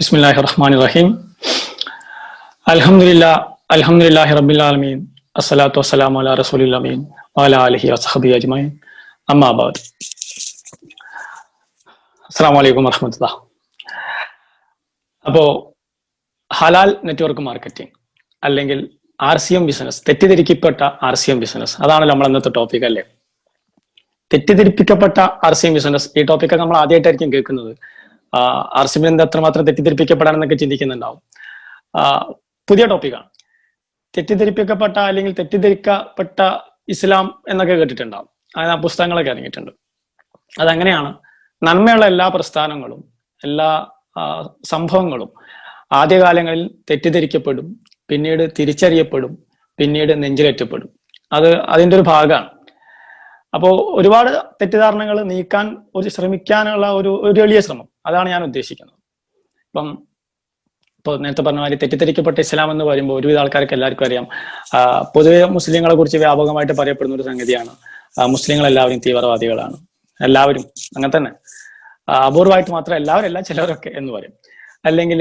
ബിസ്മില്ലാഹിർ റഹ്മാനിർ റഹീം. അൽഹംദുലില്ലാഹി റബ്ബിൽ ആലമീൻ. അസ്സലാത്തു വസ്സലാമു അലാ റസൂലിൽ അമീൻ വഅലാ ആലിഹി വസ്ഹബിഹി അജ്മഈൻ. അമ്മാ ബഅദ്. അസ്സലാമു അലൈക്കും വറഹ്മത്തുള്ളാഹി. അപ്പോ ഹലാൽ നെറ്റ്വർക്ക് മാർക്കറ്റിംഗ് അല്ലെങ്കിൽ RCM ബിസിനസ്, തെറ്റിദ്ധരിക്കപ്പെട്ട RCM ബിസിനസ്, അതാണല്ലോ നമ്മൾ ഇന്നത്തെ ടോപ്പിക് അല്ലേ. തെറ്റിദ്ധരിപ്പിക്കപ്പെട്ട RCM ബിസിനസ്, ഈ ടോപ്പിക്കൊക്കെ നമ്മൾ ആദ്യമായിട്ടായിരിക്കും കേൾക്കുന്നത്. RCM എന്താ അത്രമാത്രം തെറ്റിദ്ധരിപ്പിക്കപ്പെടാനെന്നൊക്കെ ചിന്തിക്കുന്നുണ്ടാവും. പുതിയ ടോപ്പിക്കാണ്. തെറ്റിദ്ധരിപ്പിക്കപ്പെട്ട അല്ലെങ്കിൽ തെറ്റിദ്ധരിക്കപ്പെട്ട ഇസ്ലാം എന്നൊക്കെ കേട്ടിട്ടുണ്ടാവും. ആ പുസ്തകങ്ങളൊക്കെ ഇറങ്ങിയിട്ടുണ്ട്. അതങ്ങനെയാണ്. നന്മയുള്ള എല്ലാ പ്രസ്ഥാനങ്ങളും എല്ലാ സംഭവങ്ങളും ആദ്യകാലങ്ങളിൽ തെറ്റിദ്ധരിക്കപ്പെടും, പിന്നീട് തിരിച്ചറിയപ്പെടും, പിന്നീട് നെഞ്ചിലേറ്റപ്പെടും. അതിൻ്റെ ഒരു ഭാഗമാണ്. അപ്പോൾ ഒരുപാട് തെറ്റിദ്ധാരണകൾ നീക്കാൻ ശ്രമിക്കാനുള്ള ഒരു എളിയ ശ്രമം, അതാണ് ഞാൻ ഉദ്ദേശിക്കുന്നത്. ഇപ്പോൾ നേരത്തെ പറഞ്ഞ മാതിരി തെറ്റിദ്ധരിക്കപ്പെട്ട ഇസ്ലാം എന്ന് പറയുമ്പോൾ ഒരുവിധ ആൾക്കാർക്ക് എല്ലാവർക്കും അറിയാം. പൊതുവെ മുസ്ലിങ്ങളെ കുറിച്ച് വ്യാപകമായിട്ട് പറയപ്പെടുന്ന ഒരു സംഗതിയാണ് മുസ്ലിങ്ങൾ എല്ലാവരും തീവ്രവാദികളാണ്. എല്ലാവരും അങ്ങനെ തന്നെ, അപൂർവമായിട്ട് മാത്രം എല്ലാവരല്ല, ചിലവരൊക്കെ എന്ന് പറയും. അല്ലെങ്കിൽ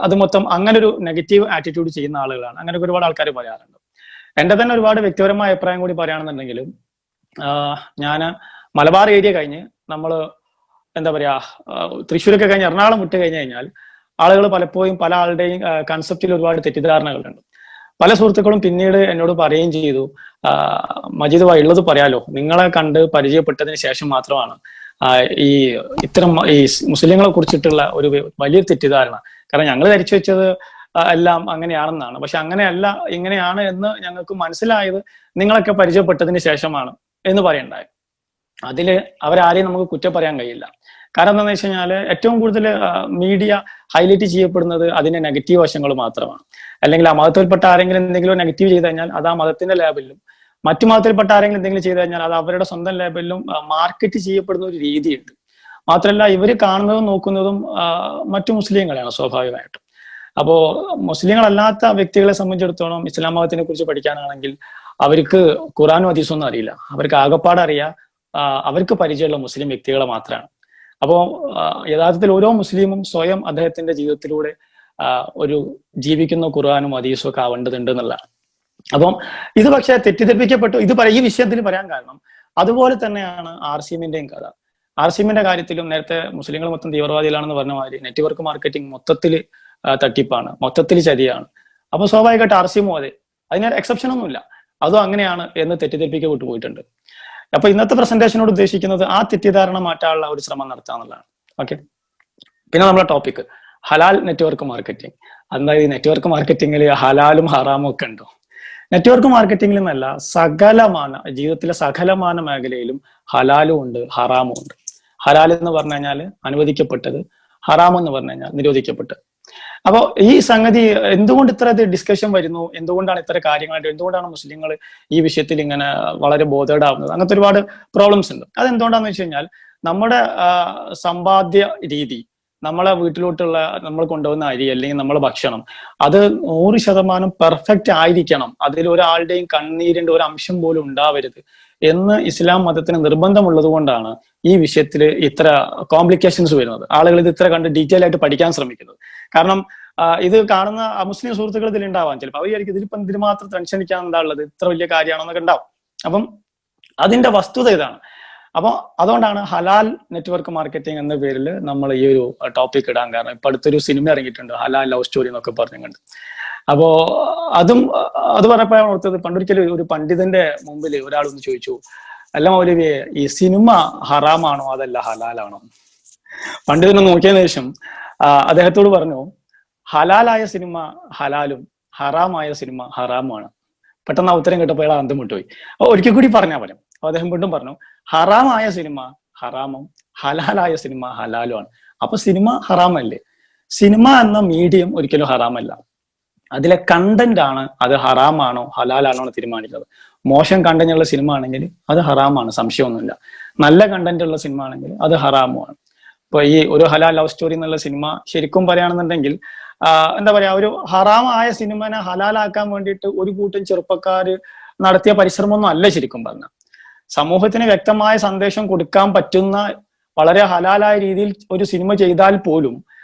അത് മൊത്തം അങ്ങനെ ഒരു നെഗറ്റീവ് ആറ്റിറ്റ്യൂഡ് ചെയ്യുന്ന ആളുകളാണ്. അങ്ങനെ ഒരുപാട് ആൾക്കാർ പറയാറുണ്ട്. എൻ്റെ തന്നെ ഒരുപാട് വ്യക്തിപരമായ അഭിപ്രായം കൂടി പറയുകയാണെന്നുണ്ടെങ്കിൽ, ഞാൻ മലബാർ ഏരിയ കഴിഞ്ഞ് നമ്മൾ എന്താ പറയാ തൃശ്ശൂരൊക്കെ കഴിഞ്ഞ് എറണാകുളം വിട്ട് കഴിഞ്ഞാൽ ആളുകൾ പലപ്പോഴും പല ആളുടെയും കൺസെപ്റ്റിൽ ഒരുപാട് തെറ്റിദ്ധാരണകളുണ്ട്. പല സുഹൃത്തുക്കളും പിന്നീട് എന്നോട് പറയുകയും ചെയ്തു, മജീദ് ഉള്ളത് പറയാലോ, നിങ്ങളെ കണ്ട് പരിചയപ്പെട്ടതിന് ശേഷം മാത്രമാണ് ഇത്തരം ഈ മുസ്ലിങ്ങളെ കുറിച്ചിട്ടുള്ള ഒരു വലിയ തെറ്റിദ്ധാരണ. കാരണം ഞങ്ങൾ ധരിച്ചു വെച്ചത് എല്ലാം അങ്ങനെയാണെന്നാണ്. പക്ഷെ അങ്ങനെയല്ല, ഇങ്ങനെയാണ് എന്ന് ഞങ്ങൾക്ക് മനസ്സിലായത് നിങ്ങളൊക്കെ പരിചയപ്പെട്ടതിന് ശേഷമാണ് എന്ന് പറയണ്ടായി. അതില് അവരാരെയും നമുക്ക് കുറ്റം പറയാൻ കഴിയില്ല. കാരണം എന്താണെന്ന് വെച്ച് കഴിഞ്ഞാല് ഏറ്റവും കൂടുതൽ മീഡിയ ഹൈലൈറ്റ് ചെയ്യപ്പെടുന്നത് അതിന്റെ നെഗറ്റീവ് വശങ്ങൾ മാത്രമാണ്. അല്ലെങ്കിൽ ആ മതത്തിൽപ്പെട്ട ആരെങ്കിലും എന്തെങ്കിലും നെഗറ്റീവ് ചെയ്ത് കഴിഞ്ഞാൽ അത് ആ മതത്തിന്റെ ലേബലിലും, മറ്റു മതത്തിൽപ്പെട്ട ആരെങ്കിലും എന്തെങ്കിലും ചെയ്തു കഴിഞ്ഞാൽ അത് അവരുടെ സ്വന്തം ലേബലിലും മാർക്കറ്റ് ചെയ്യപ്പെടുന്ന ഒരു രീതിയുണ്ട്. മാത്രമല്ല ഇവർ കാണുന്നതും നോക്കുന്നതും മറ്റു മുസ്ലിങ്ങളെയാണ് സ്വാഭാവികമായിട്ടും. അപ്പോ മുസ്ലിങ്ങളല്ലാത്ത വ്യക്തികളെ സംബന്ധിച്ചിടത്തോളം ഇസ്ലാം മതത്തിനെ കുറിച്ച് പഠിക്കാനാണെങ്കിൽ അവർക്ക് ഖുറാനും ഹദീസൊന്നും അറിയില്ല. അവർക്ക് ആകപ്പാട് അറിയാം അവർക്ക് പരിചയമുള്ള മുസ്ലിം വ്യക്തികളെ മാത്രമാണ്. അപ്പോൾ യഥാർത്ഥത്തിൽ ഓരോ മുസ്ലിമും സ്വയം അദ്ദേഹത്തിന്റെ ജീവിതത്തിലൂടെ ഒരു ജീവിക്കുന്ന ഖുർആനും ഹദീസും ഒക്കെ ആവേണ്ടതുണ്ട് എന്നുള്ളതാണ്. അപ്പം ഇത് പക്ഷെ തെറ്റിദ്ധരിപ്പിക്കപ്പെട്ടു. ഈ വിഷയത്തിൽ പറയാൻ കാരണം അതുപോലെ തന്നെയാണ് RCMന്റെയും കഥ. RCMന്റെ കാര്യത്തിലും നേരത്തെ മുസ്ലിങ്ങൾ മൊത്തം തീവ്രവാദികളാണെന്ന് പറഞ്ഞ മാതിരി നെറ്റ്വർക്ക് മാർക്കറ്റിംഗ് മൊത്തത്തിൽ തട്ടിപ്പാണ്, മൊത്തത്തിൽ ചതിയാണ്. അപ്പൊ സ്വാഭാവികമായിട്ട് RCM അതെ, അതിന് എക്സെപ്ഷൻ ഒന്നുമില്ല, അതും അങ്ങനെയാണ് എന്ന് തെറ്റിദ്ധരിപ്പിക്കപ്പെട്ടു പോയിട്ടുണ്ട്. അപ്പൊ ഇന്നത്തെ പ്രസന്റേഷനോട് ഉദ്ദേശിക്കുന്നത് ആ തെറ്റിദ്ധാരണ മാറ്റാനുള്ള ഒരു ശ്രമം നടത്താന്നുള്ളതാണ്. ഓക്കെ, പിന്നെ നമ്മളെ ടോപ്പിക് ഹലാൽ നെറ്റ്വർക്ക് മാർക്കറ്റിംഗ്. അതായത് ഈ നെറ്റ്വർക്ക് മാർക്കറ്റിംഗിൽ ഹലാലും ഹറാമും ഒക്കെ ഉണ്ടോ? നെറ്റ്വർക്ക് മാർക്കറ്റിംഗിൽ നിന്നല്ല, ജീവിതത്തിലെ സകലമാന മേഖലയിലും ഹലാലും ഉണ്ട് ഹറാമും ഉണ്ട്. ഹലാൽ എന്ന് പറഞ്ഞു കഴിഞ്ഞാൽ അനുവദിക്കപ്പെട്ടത്, ഹറാം എന്ന് പറഞ്ഞു കഴിഞ്ഞാൽ നിരോധിക്കപ്പെട്ടത്. അപ്പൊ ഈ സംഗതി എന്തുകൊണ്ട് ഇത്ര ഡിസ്കഷൻ വരുന്നു, എന്തുകൊണ്ടാണ് ഇത്ര കാര്യങ്ങളായിട്ട്, എന്തുകൊണ്ടാണ് മുസ്ലിങ്ങൾ ഈ വിഷയത്തിൽ ഇങ്ങനെ വളരെ ബോധേഡാവുന്നത്, അങ്ങനത്തെ ഒരുപാട് പ്രോബ്ലംസ് ഉണ്ട്. അതെന്തുകൊണ്ടാന്ന് വെച്ച് കഴിഞ്ഞാൽ നമ്മുടെ സമ്പാദ്യ രീതി, നമ്മളെ വീട്ടിലോട്ടുള്ള നമ്മൾ കൊണ്ടുപോകുന്ന അരി അല്ലെങ്കിൽ നമ്മളെ ഭക്ഷണം, അത് 100% പെർഫെക്റ്റ് ആയിരിക്കണം. അതിൽ ഒരാളുടെയും കണ്ണീരിന്റെ ഒരു അംശം പോലും ഉണ്ടാവരുത് എന്ന് ഇസ്ലാം മതത്തിന് നിർബന്ധമുള്ളത് കൊണ്ടാണ് ഈ വിഷയത്തിൽ ഇത്ര കോംപ്ലിക്കേഷൻസ് വരുന്നത്. ആളുകൾ ഇത് ഇത്ര കണ്ട് ഡീറ്റെയിൽ ആയിട്ട് പഠിക്കാൻ ശ്രമിക്കുന്നത്. കാരണം ഇത് കാണുന്ന മുസ്ലിം സുഹൃത്തുക്കൾ ഇതിൽ ഉണ്ടാവാൻ ചിലപ്പോൾ അവർ വിചാരിക്കും ഇതിലിപ്പം ഇതിന് മാത്രം ടെൻഷൻ അടിക്കാൻ എന്താ ഉള്ളത്, ഇത്ര വലിയ കാര്യമാണെന്നൊക്കെ ഉണ്ടാവും. അപ്പം അതിന്റെ വസ്തുത ഇതാണ്. അപ്പോൾ അതുകൊണ്ടാണ് ഹലാൽ നെറ്റ്വർക്ക് മാർക്കറ്റിംഗ് എന്ന പേരിൽ നമ്മൾ ഈ ഒരു ടോപ്പിക് ഇടാൻ കാരണം. ഇപ്പൊ അടുത്തൊരു സിനിമ ഇറങ്ങിയിട്ടുണ്ട്, ഹലാൽ ലവ് സ്റ്റോറി എന്നൊക്കെ പറഞ്ഞുകൊണ്ട്. അപ്പോ അത് പറഞ്ഞപ്പോഴാണ് ഓർത്തത്, പണ്ടൊരിക്കലും ഒരു പണ്ഡിതന്റെ മുമ്പിൽ ഒരാളൊന്ന് ചോദിച്ചു, അല്ല മൗലവിയെ, ഈ സിനിമ ഹറാമാണോ അതല്ല ഹലാലാണോ? പണ്ഡിതനെ നോക്കിയതിനു ശേഷം അദ്ദേഹത്തോട് പറഞ്ഞു, ഹലാലായ സിനിമ ഹലാലും ഹറാമായ സിനിമ ഹറാമുമാണ്. പെട്ടെന്ന് ആ ഉത്തരം കേട്ടപ്പോൾ അയാൾ അന്തം വിട്ടുപോയി. അപ്പൊ ഒരിക്കൽ കൂടി പറഞ്ഞാൽ പോലും അദ്ദേഹം വീണ്ടും പറഞ്ഞു, ഹറാമായ സിനിമ ഹറാമും ഹലാലായ സിനിമ ഹലാലുമാണ്. അപ്പൊ സിനിമ ഹറാമല്ലേ? സിനിമ എന്ന മീഡിയം ഒരിക്കലും ഹറാമല്ല. അതിലെ കണ്ടന്റ് ആണ് അത് ഹറാമാണോ ഹലാലാണോ എന്ന് തീരുമാനിക്കുന്നത്. മോശം കണ്ടന്റ് ഉള്ള സിനിമ ആണെങ്കിൽ അത് ഹറാമാണ്, സംശയമൊന്നുമില്ല. നല്ല കണ്ടന്റ് ഉള്ള സിനിമ ആണെങ്കിൽ അത് ഹറാമുമാണ്. ഇപ്പൊ ഈ ഒരു ഹലാൽ ലവ് സ്റ്റോറി എന്നുള്ള സിനിമ ശരിക്കും പറയുകയാണെന്നുണ്ടെങ്കിൽ എന്താ പറയാ, ഒരു ഹറാമായ സിനിമനെ ഹലാലാക്കാൻ വേണ്ടിയിട്ട് ഒരു കൂട്ടം ചെറുപ്പക്കാര് നടത്തിയ പരിശ്രമമൊന്നും അല്ല ശരിക്കും പറഞ്ഞ. സമൂഹത്തിന് വ്യക്തമായ സന്ദേശം കൊടുക്കാൻ പറ്റുന്ന വളരെ ഹലാലായ രീതിയിൽ ഒരു സിനിമ ചെയ്താൽ പോലും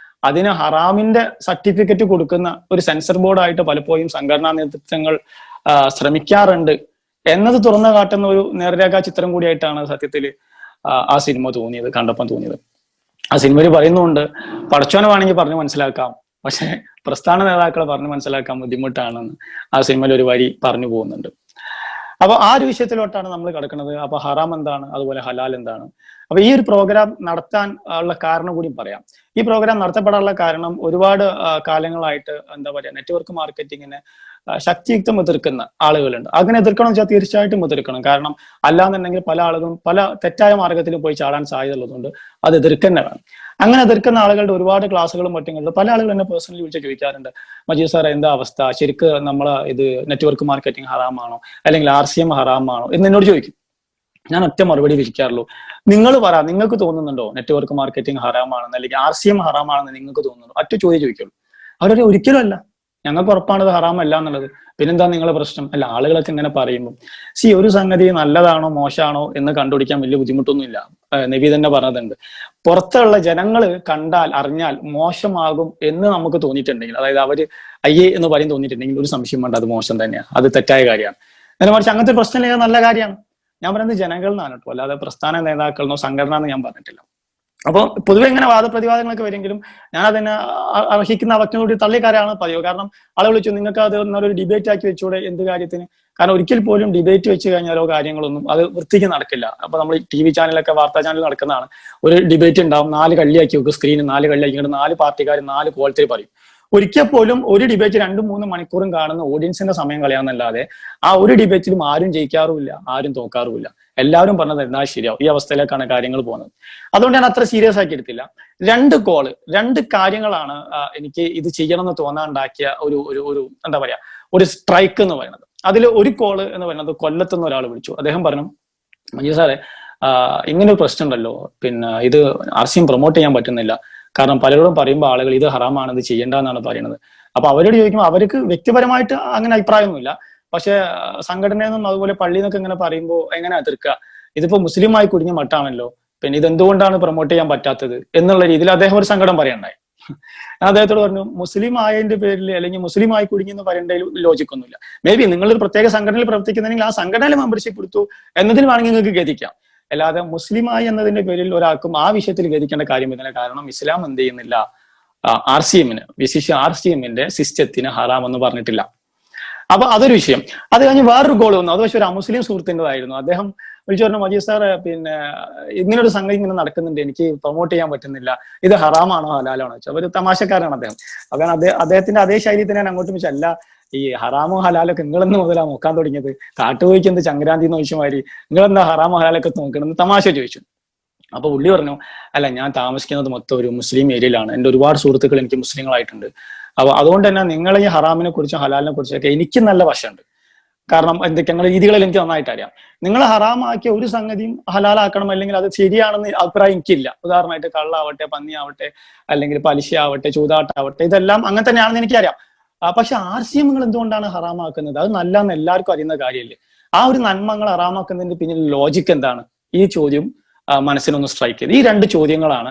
അതിന് ഹറാമിന്റെ സർട്ടിഫിക്കറ്റ് കൊടുക്കുന്ന ഒരു സെൻസർ ബോർഡായിട്ട് പലപ്പോഴും സംഘടനാ നേതൃത്വങ്ങൾ ശ്രമിക്കാറുണ്ട് എന്നത് തുറന്നു കാട്ടുന്ന ഒരു നേർരേഖാ ചിത്രം കൂടിയായിട്ടാണ് സത്യത്തിൽ ആ സിനിമ തോന്നിയത്, കണ്ടപ്പം തോന്നിയത്. ആ സിനിമയിൽ പറയുന്നുണ്ട്, പടച്ചോനെ വേണമെങ്കിൽ പറഞ്ഞു മനസ്സിലാക്കാം, പക്ഷെ പ്രസ്ഥാന നേതാക്കളെ പറഞ്ഞു മനസ്സിലാക്കാൻ ബുദ്ധിമുട്ടാണെന്ന് ആ സിനിമയിൽ ഒരു വരി പറഞ്ഞു പോകുന്നുണ്ട്. അപ്പൊ ആ ഒരു വിഷയത്തിലോട്ടാണ് നമ്മൾ കിടക്കുന്നത്. അപ്പൊ ഹറാം എന്താണ്, അതുപോലെ ഹലാൽ എന്താണ്. അപ്പൊ ഈ ഒരു പ്രോഗ്രാം നടത്താൻ ഉള്ള കാരണം കൂടി പറയാം. ഈ പ്രോഗ്രാം നടത്തപ്പെടാനുള്ള കാരണം ഒരുപാട് കാലങ്ങളായിട്ട് എന്താ പറയാ നെറ്റ്വർക്ക് മാർക്കറ്റിങ്ങിനെ ശക്തിയുക്തം എതിർക്കുന്ന ആളുകളുണ്ട്. അങ്ങനെ എതിർക്കണം വെച്ചാൽ തീർച്ചയായിട്ടും എതിർക്കണം. കാരണം അല്ലാന്നുണ്ടെങ്കിൽ പല ആളുകളും പല തെറ്റായ മാർഗത്തിൽ പോയി ചാടാൻ സാധ്യത ഉള്ളതുകൊണ്ട് അത് എതിർക്കന്നെ വേണം. അങ്ങനെ എതിർക്കുന്ന ആളുകളുടെ ഒരുപാട് ക്ലാസ്സുകളും മറ്റും കണ്ട് പല ആളുകൾ എന്നെ പേഴ്സണലി വിളിച്ച് ചോദിക്കാറുണ്ട്, മജീദ് സാർ എന്താ അവസ്ഥ, ശരിക്ക് നമ്മളെ ഇത് നെറ്റ്വർക്ക് മാർക്കറ്റിംഗ് ഹറാമാണോ അല്ലെങ്കിൽ RCM ഹറാമാണോ എന്ന് എന്നോട് ചോദിക്കും. ഞാൻ ഒറ്റ മറുപടി വിരിക്കാറുള്ളൂ, നിങ്ങൾ പറ, നിങ്ങൾക്ക് തോന്നുന്നുണ്ടോ നെറ്റ്വർക്ക് മാർക്കറ്റിംഗ് ഹറാമാണെന്ന് അല്ലെങ്കിൽ RCM ഹറാമാണെന്ന് നിങ്ങൾക്ക് തോന്നുന്നുണ്ടോ? ഒറ്റ ചോദ്യം ചോദിക്കുള്ളൂ. അവരൊരു ഒരിക്കലും അല്ല, ഞങ്ങൾക്ക് ഉറപ്പാണ് ഇത് ഹറാമല്ല എന്നുള്ളത്. പിന്നെന്താ നിങ്ങളെ പ്രശ്നം? അല്ല, ആളുകളൊക്കെ ഇങ്ങനെ പറയുമ്പോൾ ഒരു സംഗതി നല്ലതാണോ മോശമാണോ എന്ന് കണ്ടുപിടിക്കാൻ വലിയ ബുദ്ധിമുട്ടൊന്നുമില്ല. നബി തന്നെ പറഞ്ഞതുണ്ട്, പുറത്തുള്ള ജനങ്ങൾ കണ്ടാൽ അറിഞ്ഞാൽ മോശമാകും എന്ന് നമുക്ക് തോന്നിയിട്ടുണ്ടെങ്കിൽ, അതായത് അവര് അയ്യേ എന്ന് പറയും തോന്നിയിട്ടുണ്ടെങ്കിൽ ഒരു സംശയം വേണ്ട, അത് മോശം തന്നെയാണ്, അത് തെറ്റായ കാര്യമാണ്. നേരെ മറിച്ച് അങ്ങനത്തെ പ്രശ്നം നല്ല കാര്യമാണ്. ഞാൻ പറയുന്നത് ജനങ്ങൾ എന്നാണ് കേട്ടോ, അല്ലാതെ പ്രസ്ഥാന നേതാക്കളെന്നോ സംഘടന എന്ന് ഞാൻ പറഞ്ഞിട്ടില്ല. അപ്പോൾ പൊതുവെ ഇങ്ങനെ വാദപ്രതിവാദങ്ങളൊക്കെ വരെങ്കിലും ഞാൻ അതിനെ അർഹിക്കുന്ന അവജ്ഞയോട് തള്ളിക്കാരാണ് പതിവ്. കാരണം ആളുകൾ വിളിച്ചു, നിങ്ങൾക്ക് അത് നല്ലൊരു ഡിബേറ്റ് ആക്കി വെച്ചൂടെ, എന്ത് കാര്യത്തിന്? കാരണം ഒരിക്കൽ പോലും ഡിബേറ്റ് വെച്ച് കഴിഞ്ഞാലോ കാര്യങ്ങളൊന്നും അത് വൃത്തിക്ക് നടക്കില്ല. അപ്പൊ നമ്മൾ TV ചാനലൊക്കെ വാർത്താ ചാനൽ നടക്കുന്നതാണ്, ഒരു ഡിബേറ്റ് ഉണ്ടാവും, 4 കള്ളിയാക്കി വെക്കും, സ്ക്രീന് 4 കള്ളിയാക്കി, 4 പാർട്ടിക്കാർ 4 കോളത്തിൽ പറയും. ഒരിക്കൽ പോലും ഒരു ഡിബേറ്റ് 2-3 മണിക്കൂറും കാണുന്ന ഓഡിയൻസിന്റെ സമയം കളയാന്നല്ലാതെ ആ ഒരു ഡിബേറ്റിലും ആരും ജയിക്കാറുമില്ല, ആരും തോക്കാറുമില്ല. എല്ലാവരും പറഞ്ഞത് എന്നാ ശരിയാവും. ഈ അവസ്ഥയിലേക്കാണ് കാര്യങ്ങൾ പോകുന്നത്. അതുകൊണ്ട് ഞാൻ അത്ര സീരിയസ് ആക്കി എടുത്തില്ല. 2 കാര്യങ്ങളാണ് എനിക്ക് ഇത് ചെയ്യണം എന്ന് തോന്നാണ്ടാക്കിയ ഒരു ഒരു ഒരു എന്താ പറയാ ഒരു സ്ട്രൈക്ക് എന്ന് പറയുന്നത്. അതിൽ ഒരു കോള് എന്ന് പറയുന്നത് കൊല്ലത്തുനിന്ന് ഒരാൾ വിളിച്ചു. അദ്ദേഹം പറഞ്ഞു, മജീദ് സാറേ ഇങ്ങനെ ഒരു പ്രശ്നം ഉണ്ടല്ലോ, പിന്നെ ഇത് RCM പ്രൊമോട്ട് ചെയ്യാൻ പറ്റുന്നില്ല. കാരണം പലരോടും പറയുമ്പോൾ ആളുകൾ ഇത് ഹറാമാണ്, ഇത് ചെയ്യേണ്ടെന്നാണ് പറയുന്നത്. അപ്പൊ അവരോട് ചോദിക്കുമ്പോൾ അവർക്ക് വ്യക്തിപരമായിട്ട് അങ്ങനെ അഭിപ്രായമൊന്നുമില്ല, പക്ഷെ സംഘടനയിൽ നിന്നും അതുപോലെ പള്ളിയിൽ നിന്നൊക്കെ ഇങ്ങനെ പറയുമ്പോൾ എങ്ങനെ എതിർക്കുക? ഇതിപ്പോ മുസ്ലിമായി കുടുങ്ങിയ മട്ടാണല്ലോ, പിന്നെ ഇത് എന്തുകൊണ്ടാണ് പ്രൊമോട്ട് ചെയ്യാൻ പറ്റാത്തത് എന്നുള്ള രീതിയിൽ അദ്ദേഹം ഒരു സങ്കടം പറയണ്ടായി. ഞാൻ അദ്ദേഹത്തോട് പറഞ്ഞു, മുസ്ലിം ആയതിന്റെ പേരിൽ അല്ലെങ്കിൽ മുസ്ലിമായി കുടുങ്ങി എന്ന് പറയേണ്ടതിൽ ലോജിക്കൊന്നുമില്ല. മേ ബി നിങ്ങളൊരു പ്രത്യേക സംഘടനയിൽ പ്രവർത്തിക്കുന്നെങ്കിൽ ആ സംഘടനയിൽ മെമ്പർഷിപ്പ് എടുത്തു എന്നതിന് വേണമെങ്കിൽ നിങ്ങൾക്ക് ഗതിക്കാം. അല്ലാതെ മുസ്ലിമായി എന്നതിന്റെ പേരിൽ ഒരാൾക്കും ആ വിഷയത്തിൽ ഗതിക്കേണ്ട കാര്യമില്ല. കാരണം ഇസ്ലാം എന്ത് ചെയ്യുന്നില്ല, RCMന് വിശേഷ RCMന്റെ സിസ്റ്റത്തിന് ഹറാം എന്ന് പറഞ്ഞിട്ടില്ല. അപ്പൊ അതൊരു വിഷയം. അത് കഴിഞ്ഞ് വേറൊരു കോൾ വന്നു, അത് പക്ഷെ ഒരു അമുസ്ലിം സുഹൃത്തിൻ്റെതായിരുന്നു. അദ്ദേഹം വിളിച്ചു പറഞ്ഞു, മജീദ് സാർ പിന്നെ ഇങ്ങനൊരു സംഗതി ഇങ്ങനെ നടക്കുന്നുണ്ട്, എനിക്ക് പ്രൊമോട്ട് ചെയ്യാൻ പറ്റുന്നില്ല, ഇത് ഹറാമാണോ ഹലാലാണോ വെച്ചാൽ ഒരു തമാശക്കാരാണ് അദ്ദേഹം. അപ്പൊ അദ്ദേഹത്തിന്റെ അതേ ശൈലി തന്നെ ഞാൻ അങ്ങോട്ടും വെച്ചാൽ, അല്ല ഈ ഹറാമോ ഹലാലൊക്കെ നിങ്ങളെന്ന് മുതലാ നോക്കാൻ തുടങ്ങിയത്, കാട്ടുപോയിക്ക് എന്ത് ചങ്കരാന്തി എന്ന് ചോദിച്ച മാതിരി നിങ്ങളെന്താ ഹറാമോ ഹലാലൊക്കെ നോക്കണമെന്ന് തമാശ ചോദിച്ചു. അപ്പൊ പുള്ളി പറഞ്ഞു, അല്ല ഞാൻ താമസിക്കുന്നത് മൊത്തം ഒരു മുസ്ലിം ഏരിയയിലാണ്, എൻ്റെ ഒരുപാട് സുഹൃത്തുക്കൾ എനിക്ക് മുസ്ലിങ്ങളായിട്ടുണ്ട്. അപ്പൊ അതുകൊണ്ട് തന്നെ നിങ്ങൾ ഈ ഹറാമിനെ കുറിച്ചും ഹലാലിനെ കുറിച്ചൊക്കെ എനിക്ക് നല്ല വശമുണ്ട്. കാരണം എന്തൊക്കെ രീതികളിൽ എനിക്ക് നന്നായിട്ട് അറിയാം. നിങ്ങൾ ഹറാമാക്കിയ ഒരു സംഗതിയും ഹലാലാക്കണം അല്ലെങ്കിൽ അത് ശരിയാണെന്ന് അഭിപ്രായം എനിക്കില്ല. ഉദാഹരണമായിട്ട് കള്ളാവട്ടെ, പന്നിയാവട്ടെ, അല്ലെങ്കിൽ പലിശ ആവട്ടെ, ചൂതാട്ടാവട്ടെ, ഇതെല്ലാം അങ്ങനെ തന്നെയാണെന്ന് എനിക്കറിയാം. പക്ഷെ RCM നിങ്ങൾ എന്തുകൊണ്ടാണ് ഹറാമാക്കുന്നത്? അത് നല്ലതെന്ന് എല്ലാവർക്കും അറിയുന്ന കാര്യമല്ലേ. ആ ഒരു നന്മകൾ ഹറാമാക്കുന്നതിന്റെ പിന്നിൽ ലോജിക്ക് എന്താണ്? ഈ ചോദ്യം മനസ്സിനൊന്ന് സ്ട്രൈക്ക് ചെയ്ത്. ഈ 2 ചോദ്യങ്ങളാണ്.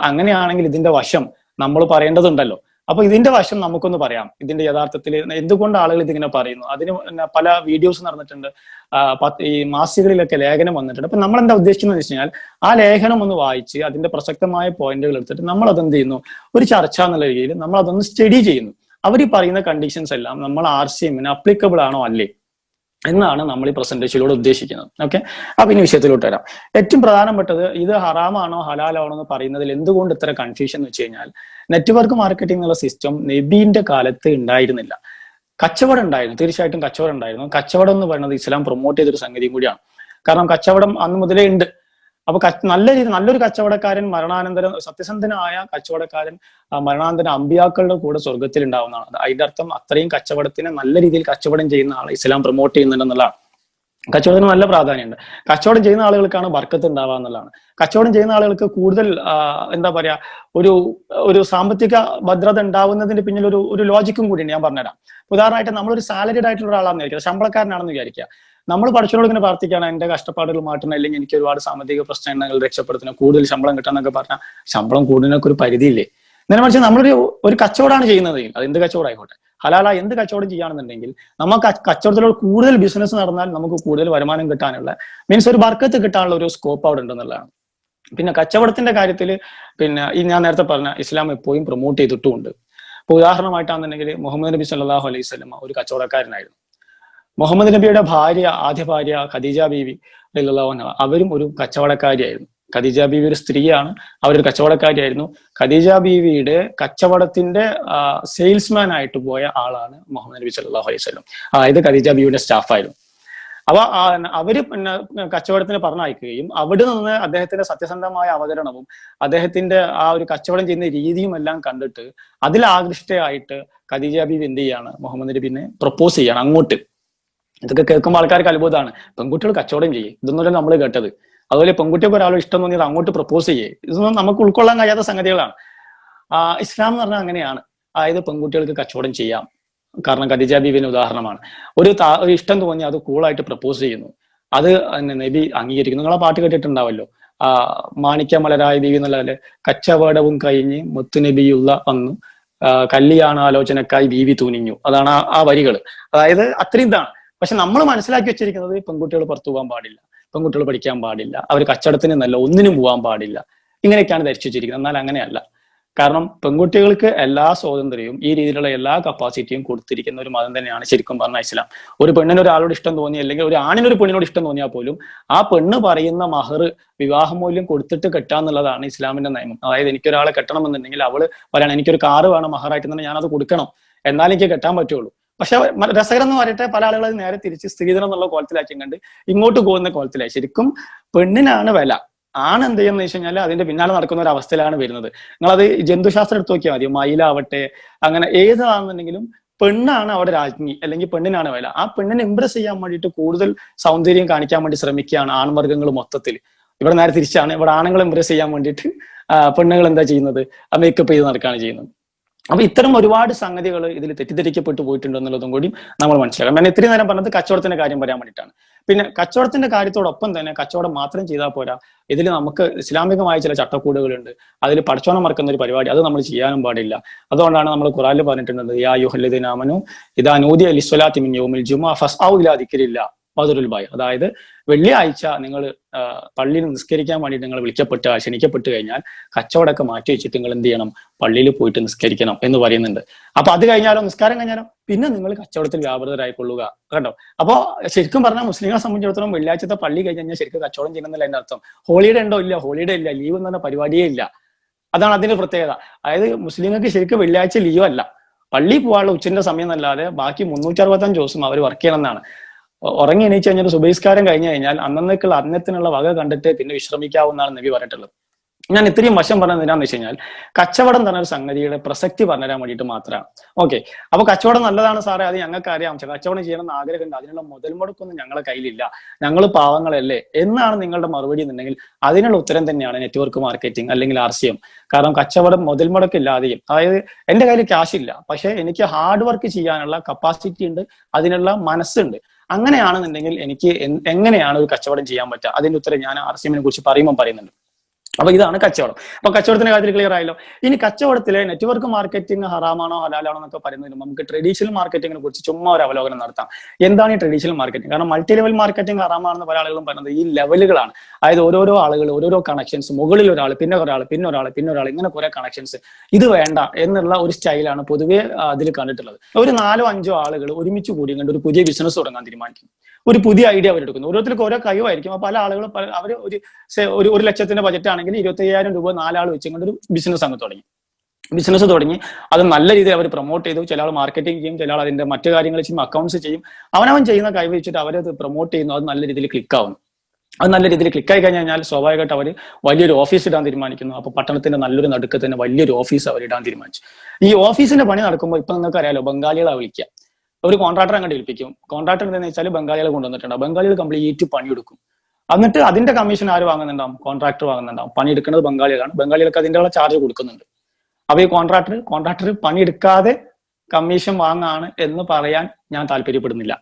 അങ്ങനെയാണെങ്കിൽ ഇതിന്റെ വശം നമ്മൾ പറയേണ്ടതുണ്ടല്ലോ. അപ്പൊ ഇതിന്റെ വശം നമുക്കൊന്ന് പറയാം. ഇതിന്റെ യഥാർത്ഥത്തിൽ എന്തുകൊണ്ട് ആളുകൾ ഇതിങ്ങനെ പറയുന്നു, അതിന് പല വീഡിയോസ് നടന്നിട്ടുണ്ട്, ഈ മാസികകളിലൊക്കെ ലേഖനം വന്നിട്ടുണ്ട്. അപ്പൊ നമ്മൾ എന്താ ഉദ്ദേശിക്കുന്നത് വെച്ച് കഴിഞ്ഞാൽ, ആ ലേഖനം ഒന്ന് വായിച്ച് അതിന്റെ പ്രസക്തമായ പോയിന്റുകൾ എടുത്തിട്ട് നമ്മൾ അതെന്ത് ചെയ്യുന്നു, ഒരു ചർച്ച എന്നുള്ള രീതിയിൽ നമ്മൾ അതൊന്ന് സ്റ്റഡി ചെയ്യുന്നു. അവർ പറയുന്ന കണ്ടീഷൻസ് എല്ലാം നമ്മൾ RCMന് അപ്ലിക്കബിൾ ആണോ അല്ലേ എന്നാണ് നമ്മൾ ഈ പ്രസന്റേഷനിലൂടെ ഉദ്ദേശിക്കുന്നത്. ഓക്കെ, അപ്പൊ ഇനി വിഷയത്തിലോട്ട് വരാം. ഏറ്റവും പ്രധാനപ്പെട്ടത് ഇത് ഹറാമാണോ ഹലാലാണോ എന്ന് പറയുന്നതിൽ എന്തുകൊണ്ട് ഇത്ര കൺഫ്യൂഷൻ എന്ന് വെച്ച് കഴിഞ്ഞാൽ, നെറ്റ്വർക്ക് മാർക്കറ്റിംഗ് എന്നുള്ള സിസ്റ്റം നബീന്റെ കാലത്ത് ഉണ്ടായിരുന്നില്ല. കച്ചവടം ഉണ്ടായിരുന്നു, തീർച്ചയായിട്ടും കച്ചവടം ഉണ്ടായിരുന്നു. കച്ചവടം എന്ന് പറയുന്നത് ഇസ്ലാം പ്രൊമോട്ട് ചെയ്തൊരു സംഗതിയും കൂടിയാണ്. കാരണം കച്ചവടം അന്ന് മുതലേ ഉണ്ട്. അപ്പൊ നല്ലൊരു കച്ചവടക്കാരൻ മരണാനന്തരം, സത്യസന്ധനായ കച്ചവടക്കാരൻ മരണാനന്തരം അമ്പിയാക്കളുടെ കൂടെ സ്വർഗത്തിൽ ഉണ്ടാവുന്നതാണ്. അതിന്റെ അർത്ഥം അത്രയും കച്ചവടത്തിനെ നല്ല രീതിയിൽ കച്ചവടം ചെയ്യുന്ന ആളെ ഇസ്ലാം പ്രൊമോട്ട് ചെയ്യുന്നുണ്ടെന്നുള്ളതാണ്. കച്ചവടത്തിന് നല്ല പ്രാധാന്യമുണ്ട്. കച്ചവടം ചെയ്യുന്ന ആളുകൾക്കാണ് ബർക്കത്ത് ഉണ്ടാവുക എന്നുള്ളതാണ്. കച്ചവടം ചെയ്യുന്ന ആളുകൾക്ക് കൂടുതൽ എന്താ പറയാ ഒരു സാമ്പത്തിക ഭദ്രത ഉണ്ടാവുന്നതിന്റെ പിന്നിൽ ഒരു ലോജിക്കും കൂടിയുണ്ട്. ഞാൻ പറഞ്ഞുതരാം. ഉദാഹരണമായിട്ട് നമ്മളൊരു സാലറിഡ് ആയിട്ടുള്ള ഒരാളാണെന്ന് വിചാരിക്കുക, ശമ്പളക്കാരനാണെന്ന് വിചാരിക്കുക. നമ്മൾ പഠിച്ചവരോട് ഇങ്ങനെ പ്രാർത്ഥിക്കുകയാണ്, എന്റെ കഷ്ടപ്പാടുകൾ മാറ്റണം, അല്ലെങ്കിൽ എനിക്ക് ഒരുപാട് സാമ്പത്തിക പ്രശ്നങ്ങൾ രക്ഷപ്പെടുത്തണം, കൂടുതൽ ശമ്പളം കിട്ടാന്നൊക്കെ പറഞ്ഞാൽ ശമ്പളം കൂടുന്നതിനൊക്കെ ഒരു പരിധിയില്ലേ? നേരെ മറിച്ച് നമ്മളൊരു ഒരു കച്ചവടമാണ് ചെയ്യുന്നത്, അത് എന്ത് കച്ചവടം ആയിക്കോട്ടെ, ഹലാല എന്ത് കച്ചവടം ചെയ്യുകയാണെന്നുണ്ടെങ്കിൽ നമുക്ക് കച്ചവടത്തിലൂടെ കൂടുതൽ ബിസിനസ് നടന്നാൽ നമുക്ക് കൂടുതൽ വരുമാനം കിട്ടാനുള്ള, മീൻസ് ഒരു ബർക്കത്ത് കിട്ടാനുള്ള ഒരു സ്കോപ്പ് അവിടെ ഉണ്ടെന്നുള്ളതാണ്. പിന്നെ കച്ചവടത്തിന്റെ കാര്യത്തിൽ പിന്നെ ഈ ഞാൻ നേരത്തെ പറഞ്ഞ ഇസ്ലാം എപ്പോഴും പ്രൊമോട്ട് ചെയ്തിട്ടുമുണ്ട്. ഇപ്പൊ ഉദാഹരണമായിട്ടാണെന്നുണ്ടെങ്കിൽ മുഹമ്മദ് നബി സല്ലല്ലാഹു അലൈഹി വസല്ലം ഒരു കച്ചവടക്കാരനായിരുന്നു. മുഹമ്മദ് നബിയുടെ ആദ്യ ഭാര്യ ഖദീജ ബീവി റളിയല്ലാഹു അൻഹ, അവരും ഒരു കച്ചവടക്കാരിയായിരുന്നു. ഖദീജ ബീവി ഒരു സ്ത്രീയാണ്, അവരൊരു കച്ചവടക്കാരിയായിരുന്നു. ഖദീജ ബീവിയുടെ കച്ചവടത്തിന്റെ സെയിൽസ്മാൻ ആയിട്ട് പോയ ആളാണ് മുഹമ്മദ് നബി സല്ലല്ലാഹു അലൈഹി വസല്ലം. അതായത് ഖദീജ ബീവിയുടെ സ്റ്റാഫായിരുന്നു. അപ്പൊ അവര് പിന്നെ കച്ചവടത്തിന് പറഞ്ഞയക്കുകയും അവിടെ നിന്ന് അദ്ദേഹത്തിന്റെ സത്യസന്ധമായ അവതരണവും അദ്ദേഹത്തിന്റെ ആ ഒരു കച്ചവടം ചെയ്യുന്ന രീതിയും എല്ലാം കണ്ടിട്ട് അതിൽ ആകൃഷ്ടയായിട്ട് ഖദീജ ബീവി എന്ത് ചെയ്യാണ്, മുഹമ്മദ് നബിനെ പ്രപ്പോസ് ചെയ്യാണ് അങ്ങോട്ട്. ഇതൊക്കെ കേൾക്കുമ്പോൾ ആൾക്കാർക്ക് അത്ഭുതമാണ്. പെൺകുട്ടികൾ കച്ചവടം ചെയ്യേ, ഇതൊന്നുമല്ല നമ്മൾ കേട്ടത്. അതുപോലെ പെൺകുട്ടിക്ക് ഒരാളും ഇഷ്ടം തോന്നിയത് അങ്ങോട്ട് പ്രപ്പോസ് ചെയ്യേ, ഇതൊന്നും നമുക്ക് ഉൾക്കൊള്ളാൻ കഴിയാത്ത സംഗതികളാണ്. ഇസ്ലാം എന്ന് പറഞ്ഞാൽ അങ്ങനെയാണ്. അതായത് പെൺകുട്ടികൾക്ക് കച്ചവടം ചെയ്യാം. കാരണം ഖദീജ ബീവിന്റെ ഉദാഹരണമാണ്. ഒരു ഇഷ്ടം തോന്നി അത് കൂളായിട്ട് പ്രപ്പോസ് ചെയ്യുന്നു, അത് നബി അംഗീകരിക്കുന്നു. നിങ്ങളെ പാട്ട് കേട്ടിട്ടുണ്ടാവല്ലോ, മാണിക്യമലരായ ബീവി എന്നുള്ളതല്ലേ, കച്ചവടവും കഴിഞ്ഞ് മുത്തുനബിയുള്ള വന്നു, കല്യാണ ആലോചനക്കായി ബീവി തുനിഞ്ഞു. അതാണ് ആ വരികൾ. അതായത് അത്രയും ഇതാണ്. പക്ഷെ നമ്മൾ മനസ്സിലാക്കി വെച്ചിരിക്കുന്നത് പെൺകുട്ടികൾ പുറത്തു പോകാൻ പാടില്ല, പെൺകുട്ടികൾ പഠിക്കാൻ പാടില്ല, അവർ കച്ചവടത്തിന് നല്ല ഒന്നിനും പോകാൻ പാടില്ല, ഇങ്ങനെയൊക്കെയാണ് ധരിച്ചു വെച്ചിരിക്കുന്നത്. എന്നാൽ അങ്ങനെയല്ല. കാരണം പെൺകുട്ടികൾക്ക് എല്ലാ സ്വാതന്ത്ര്യവും ഈ രീതിയിലുള്ള എല്ലാ കപ്പാസിറ്റിയും കൊടുത്തിരിക്കുന്ന ഒരു മതം തന്നെയാണ് ശരിക്കും പറഞ്ഞ ഇസ്ലാം. ഒരു പെണ്ണിന് ഒരാളോട് ഇഷ്ടം തോന്നി, അല്ലെങ്കിൽ ഒരു ആണിന് ഒരു പെണ്ണിനോട് ഇഷ്ടം തോന്നിയാൽ പോലും ആ പെണ്ണ് പറയുന്ന മഹർ വിവാഹമൂല്യം കൊടുത്തിട്ട് കെട്ടാന്നുള്ളതാണ് ഇസ്ലാമിന്റെ നിയമം. അതായത് എനിക്കൊരാളെ കെട്ടണമെന്നുണ്ടെങ്കിൽ അവള് പറയണം എനിക്കൊരു കാറ് വേണം മഹറായിട്ട്, ഞാനത് കൊടുക്കണം, എന്നാലും എനിക്ക് കെട്ടാൻ പറ്റുള്ളൂ. പക്ഷെ രസകരം എന്ന് പറയട്ടെ, പല ആളുകൾ നേരെ തിരിച്ച് സ്ത്രീധനം എന്നുള്ള കോലത്തിലാക്കി കണ്ട് ഇങ്ങോട്ട് പോകുന്ന കോലത്തിലായി. ശരിക്കും പെണ്ണിനാണ് വില, ആണ് എന്ത് ചെയ്യുന്ന വെച്ച് കഴിഞ്ഞാൽ അതിന്റെ പിന്നാലെ നടക്കുന്ന ഒരു അവസ്ഥയിലാണ് വരുന്നത്. നിങ്ങളത് ജന്തുശാസ്ത്രം എടുത്ത് നോക്കിയാൽ മതി, മയിലാവട്ടെ അങ്ങനെ ഏതാണെന്നുണ്ടെങ്കിലും പെണ്ണാണ് അവിടെ രാജ്ഞി, അല്ലെങ്കിൽ പെണ്ണിനാണ് വില. ആ പെണ്ണിനെ ഇംപ്രസ് ചെയ്യാൻ വേണ്ടിയിട്ട് കൂടുതൽ സൗന്ദര്യം കാണിക്കാൻ വേണ്ടി ശ്രമിക്കുകയാണ് ആൺവർഗ്ഗങ്ങൾ മൊത്തത്തിൽ. ഇവിടെ നേരെ തിരിച്ചാണ്, ഇവിടെ ആണുങ്ങൾ ഇംപ്രസ് ചെയ്യാൻ വേണ്ടിയിട്ട് പെണ്ണുങ്ങൾ എന്താ ചെയ്യുന്നത്, മേക്കപ്പ് ചെയ്ത് നടക്കുകയാണ് ചെയ്യുന്നത്. അപ്പൊ ഇത്തരം ഒരുപാട് സംഗതികൾ ഇതിൽ തെറ്റിദ്ധരിക്കപ്പെട്ടു പോയിട്ടുണ്ട് എന്നുള്ളതും കൂടി നമ്മൾ മനസ്സിലാക്കാം. ഞാൻ ഇത്രയും നേരം പറഞ്ഞത് കച്ചവടത്തിന്റെ കാര്യം പറയാൻ വേണ്ടിയിട്ടാണ്. പിന്നെ കച്ചവടത്തിന്റെ കാര്യത്തോടൊപ്പം തന്നെ കച്ചവടം മാത്രം ചെയ്താൽ പോരാ, ഇതിൽ നമുക്ക് ഇസ്ലാമികമായ ചില ചട്ടക്കൂടുകളുണ്ട്. അതിൽ പടച്ചോണം മറക്കുന്ന ഒരു പരിപാടി, അത് നമ്മൾ ചെയ്യാനും പാടില്ല. അതുകൊണ്ടാണ് നമ്മൾ ഖുറാനിൽ പറഞ്ഞിട്ടുള്ളത്, യാ അയ്യുഹല്ലദീന ആമനൂ ഇദാ നൂദിയ ലിസ്സലാത്തി മിൻ യൗമിൽ ജുമുഅ ഫസ്ഔ ഇലാ ദിക്രില്ലാഹ് വദറുൽ ബൈഅ. അതായത് വെള്ളിയാഴ്ച നിങ്ങൾ പള്ളിയിൽ നിസ്കരിക്കാൻ വേണ്ടി നിങ്ങൾ ക്ഷണിക്കപ്പെട്ട് കഴിഞ്ഞാൽ കച്ചവടമൊക്കെ മാറ്റി വെച്ചിട്ട് നിങ്ങൾ എന്ത് ചെയ്യണം, പള്ളിയിൽ പോയിട്ട് നിസ്കരിക്കണം എന്ന് പറയുന്നുണ്ട്. അപ്പൊ അത് കഴിഞ്ഞാലോ, നിസ്കാരം കഴിഞ്ഞാലോ പിന്നെ നിങ്ങൾ കച്ചവടത്തിൽ വ്യാപൃതരായിക്കൊള്ളുക. കണ്ടോ? അപ്പൊ ശരിക്കും പറഞ്ഞാൽ മുസ്ലിങ്ങളെ സംബന്ധിച്ചിടത്തോളം വെള്ളിയാഴ്ചത്തെ പള്ളി കഴിഞ്ഞാൽ ശരിക്കും കച്ചവടം ചെയ്യുന്നില്ല എന്റെ അർത്ഥം. ഹോളിഡേ ഉണ്ടോ? ഇല്ല, ഹോളിഡേ ഇല്ല, ലീവ് എന്ന് പറഞ്ഞ പരിപാടിയേ ഇല്ല. അതാണ് അതിന്റെ പ്രത്യേകത. അതായത് മുസ്ലിങ്ങൾക്ക് ശരിക്കും വെള്ളിയാഴ്ച ലീവ് അല്ല, പള്ളി പോകാനുള്ള ഉച്ചന്റെ സമയം എന്നല്ലാതെ ബാക്കി 365 ദിവസം അവർ വർക്ക് ചെയ്യണം എന്നാണ്. ഉറങ്ങി എണീച്ച് കഴിഞ്ഞാൽ സുബഹിസ്കാരം കഴിഞ്ഞു കഴിഞ്ഞാൽ അന്നേക്കുള്ള അന്നത്തിനുള്ള വക കണ്ടിട്ട് പിന്നെ വിശ്രമിക്കാവുന്നതാണ് നബി പറഞ്ഞിട്ടുള്ളത്. ഞാൻ ഇത്രയും വശം പറഞ്ഞത് എന്താണെന്ന് വെച്ച് കഴിഞ്ഞാൽ കച്ചവടം തന്നെ ഒരു സംഗതിയുടെ പ്രസക്തി പറഞ്ഞുതരാൻ വേണ്ടിയിട്ട് മാത്രമാണ്. ഓക്കെ, അപ്പൊ കച്ചവടം നല്ലതാണ് സാറേ, അത് ഞങ്ങൾക്ക് അറിയാം, കച്ചവടം ചെയ്യണമെന്ന് ആഗ്രഹമുണ്ട്, അതിനുള്ള മുതൽ മുടക്കൊന്നും ഞങ്ങളെ കയ്യിലില്ല, ഞങ്ങൾ പാവങ്ങളല്ലേ എന്നാണ് നിങ്ങളുടെ മറുപടി എന്നുണ്ടെങ്കിൽ അതിനുള്ള ഉത്തരം തന്നെയാണ് നെറ്റ്വർക്ക് മാർക്കറ്റിംഗ് അല്ലെങ്കിൽ RCM. കാരണം കച്ചവടം മുതൽ മുടക്കില്ലാതെയും, അതായത് എന്റെ കയ്യിൽ ക്യാഷ് ഇല്ല, പക്ഷെ എനിക്ക് ഹാർഡ് വർക്ക് ചെയ്യാനുള്ള കപ്പാസിറ്റി ഉണ്ട്, അതിനുള്ള മനസ്സുണ്ട്. അങ്ങനെയാണെന്നുണ്ടെങ്കിൽ എനിക്ക് എങ്ങനെയാണ് ഒരു കച്ചവടം ചെയ്യാൻ പറ്റുക? അതിന്റെ ഉത്തരം ഞാൻ RCM കുറിച്ച് പറയുന്നുണ്ട്. അപ്പൊ ഇതാണ് കച്ചവടം. അപ്പൊ കച്ചവടത്തിന്റെ കാര്യത്തിൽ ക്ലിയർ ആയല്ലോ. ഇനി കച്ചവടത്തിലെ നെറ്റ്വർക്ക് മാർക്കറ്റിംഗ് ഹറാമാണോ ഹലാലാണോ എന്നൊക്കെ പറയുന്നതിന് നമുക്ക് ട്രഡീഷണൽ മാർക്കറ്റിങ്ങിനെ കുറിച്ച് ചുമ്മാ ഒരു അവലോകനം നടത്താം. എന്താണ് ഈ ട്രഡീഷണൽ മാർക്കറ്റിംഗ്? കാരണം മൾട്ടി ലെവൽ മാർക്കറ്റിംഗ് ഹറാമാണെന്ന് പല ആളുകളും പറയുന്നത് ഈ ലെവലുകളാണ്. അതായത് ഓരോരോ ആളുകൾ, ഓരോരോ കണക്ഷൻസ്, മുകളിൽ ഒരാൾ, പിന്നെ ഒരാൾ, പിന്നെ ഒരാൾ, പിന്നെ ഒരാൾ, ഇങ്ങനെ കുറെ കണക്ഷൻസ്, ഇത് വേണ്ട എന്നുള്ള ഒരു സ്റ്റൈലാണ് പൊതുവെ അതിൽ കണ്ടിട്ടുള്ളത്. ഒരു 4-5 ആളുകൾ ഒരുമിച്ച് കൂടി കണ്ട് ഒരു പുതിയ ബിസിനസ് തുടങ്ങാൻ തീരുമാനിക്കും. ഒരു പുതിയ ഐഡിയ അവരെടുക്കുന്നു. ഓരോരുത്തർക്ക് ഓരോ കഴിവായിരിക്കും. പല ആളുകളും അവർ ഒരു 1 ലക്ഷത്തിന്റെ ബജറ്റ് ആണെങ്കിൽ 25,000 രൂപ 4 ആൾ വെച്ചുകൊണ്ട് ഒരു ബിസിനസ് അങ്ങ് തുടങ്ങി. അത് നല്ല രീതിയിൽ അവർ പ്രൊമോട്ട് ചെയ്തു. ചില ആൾ മാർക്കറ്റിംഗ് ചെയ്യും, ചില ആൾ അതിന്റെ മറ്റു കാര്യങ്ങൾ ചെയ്യും, അക്കൗണ്ട്സ് ചെയ്യും. അവനവൻ ചെയ്യുന്ന കഴിവ് വെച്ചിട്ട് അവരത് പ്രൊമോട്ട് ചെയ്യുന്നു. അത് നല്ല രീതിയിൽ ക്ലിക്കാവുന്നു. അത് നല്ല രീതിയിൽ ക്ലിക്കായി കഴിഞ്ഞാൽ സ്വാഭാവികമായിട്ട് അവർ വലിയൊരു ഓഫീസ് ഇടാൻ തീരുമാനിക്കുന്നു. അപ്പൊ പട്ടണത്തിന്റെ നല്ലൊരു നടുക്ക് തന്നെ വലിയൊരു ഓഫീസ് അവർ ഇടാൻ തീരുമാനിച്ചു. ഈ ഓഫീസിന്റെ പണി നടക്കുമ്പോൾ ഇപ്പൊ നിങ്ങൾക്ക് അറിയാലോ, ബംഗാളികളെ വിളിക്കുക. ഒരു കോൺട്രാക്ടർ അങ്ങോട്ട് ഏൽപ്പിക്കും. കോൺട്രാക്ടർ എന്താണെന്ന് വെച്ചാൽ ബംഗാളികളെ കൊണ്ടുവന്നിട്ടുണ്ടാവും. ബംഗാളികൾ കംപ്ലീറ്റ് പണിയെടുക്കും. എന്നിട്ട് അതിന്റെ കമ്മീഷൻ ആര് വാങ്ങുന്നുണ്ടാവും? കോൺട്രാക്ടർ വാങ്ങുന്നുണ്ടാവും. പണിയെടുക്കുന്നത് ബംഗാളികളാണ്. ബംഗാളികൾക്ക് അതിന്റെ ചാർജ് കൊടുക്കുന്നുണ്ട്. അപ്പൊ ഈ കോൺട്രാക്ടർ പണിയെടുക്കാതെ കമ്മീഷൻ വാങ്ങാണ് എന്ന് പറയാൻ ഞാൻ താല്പര്യപ്പെടുന്നില്ല.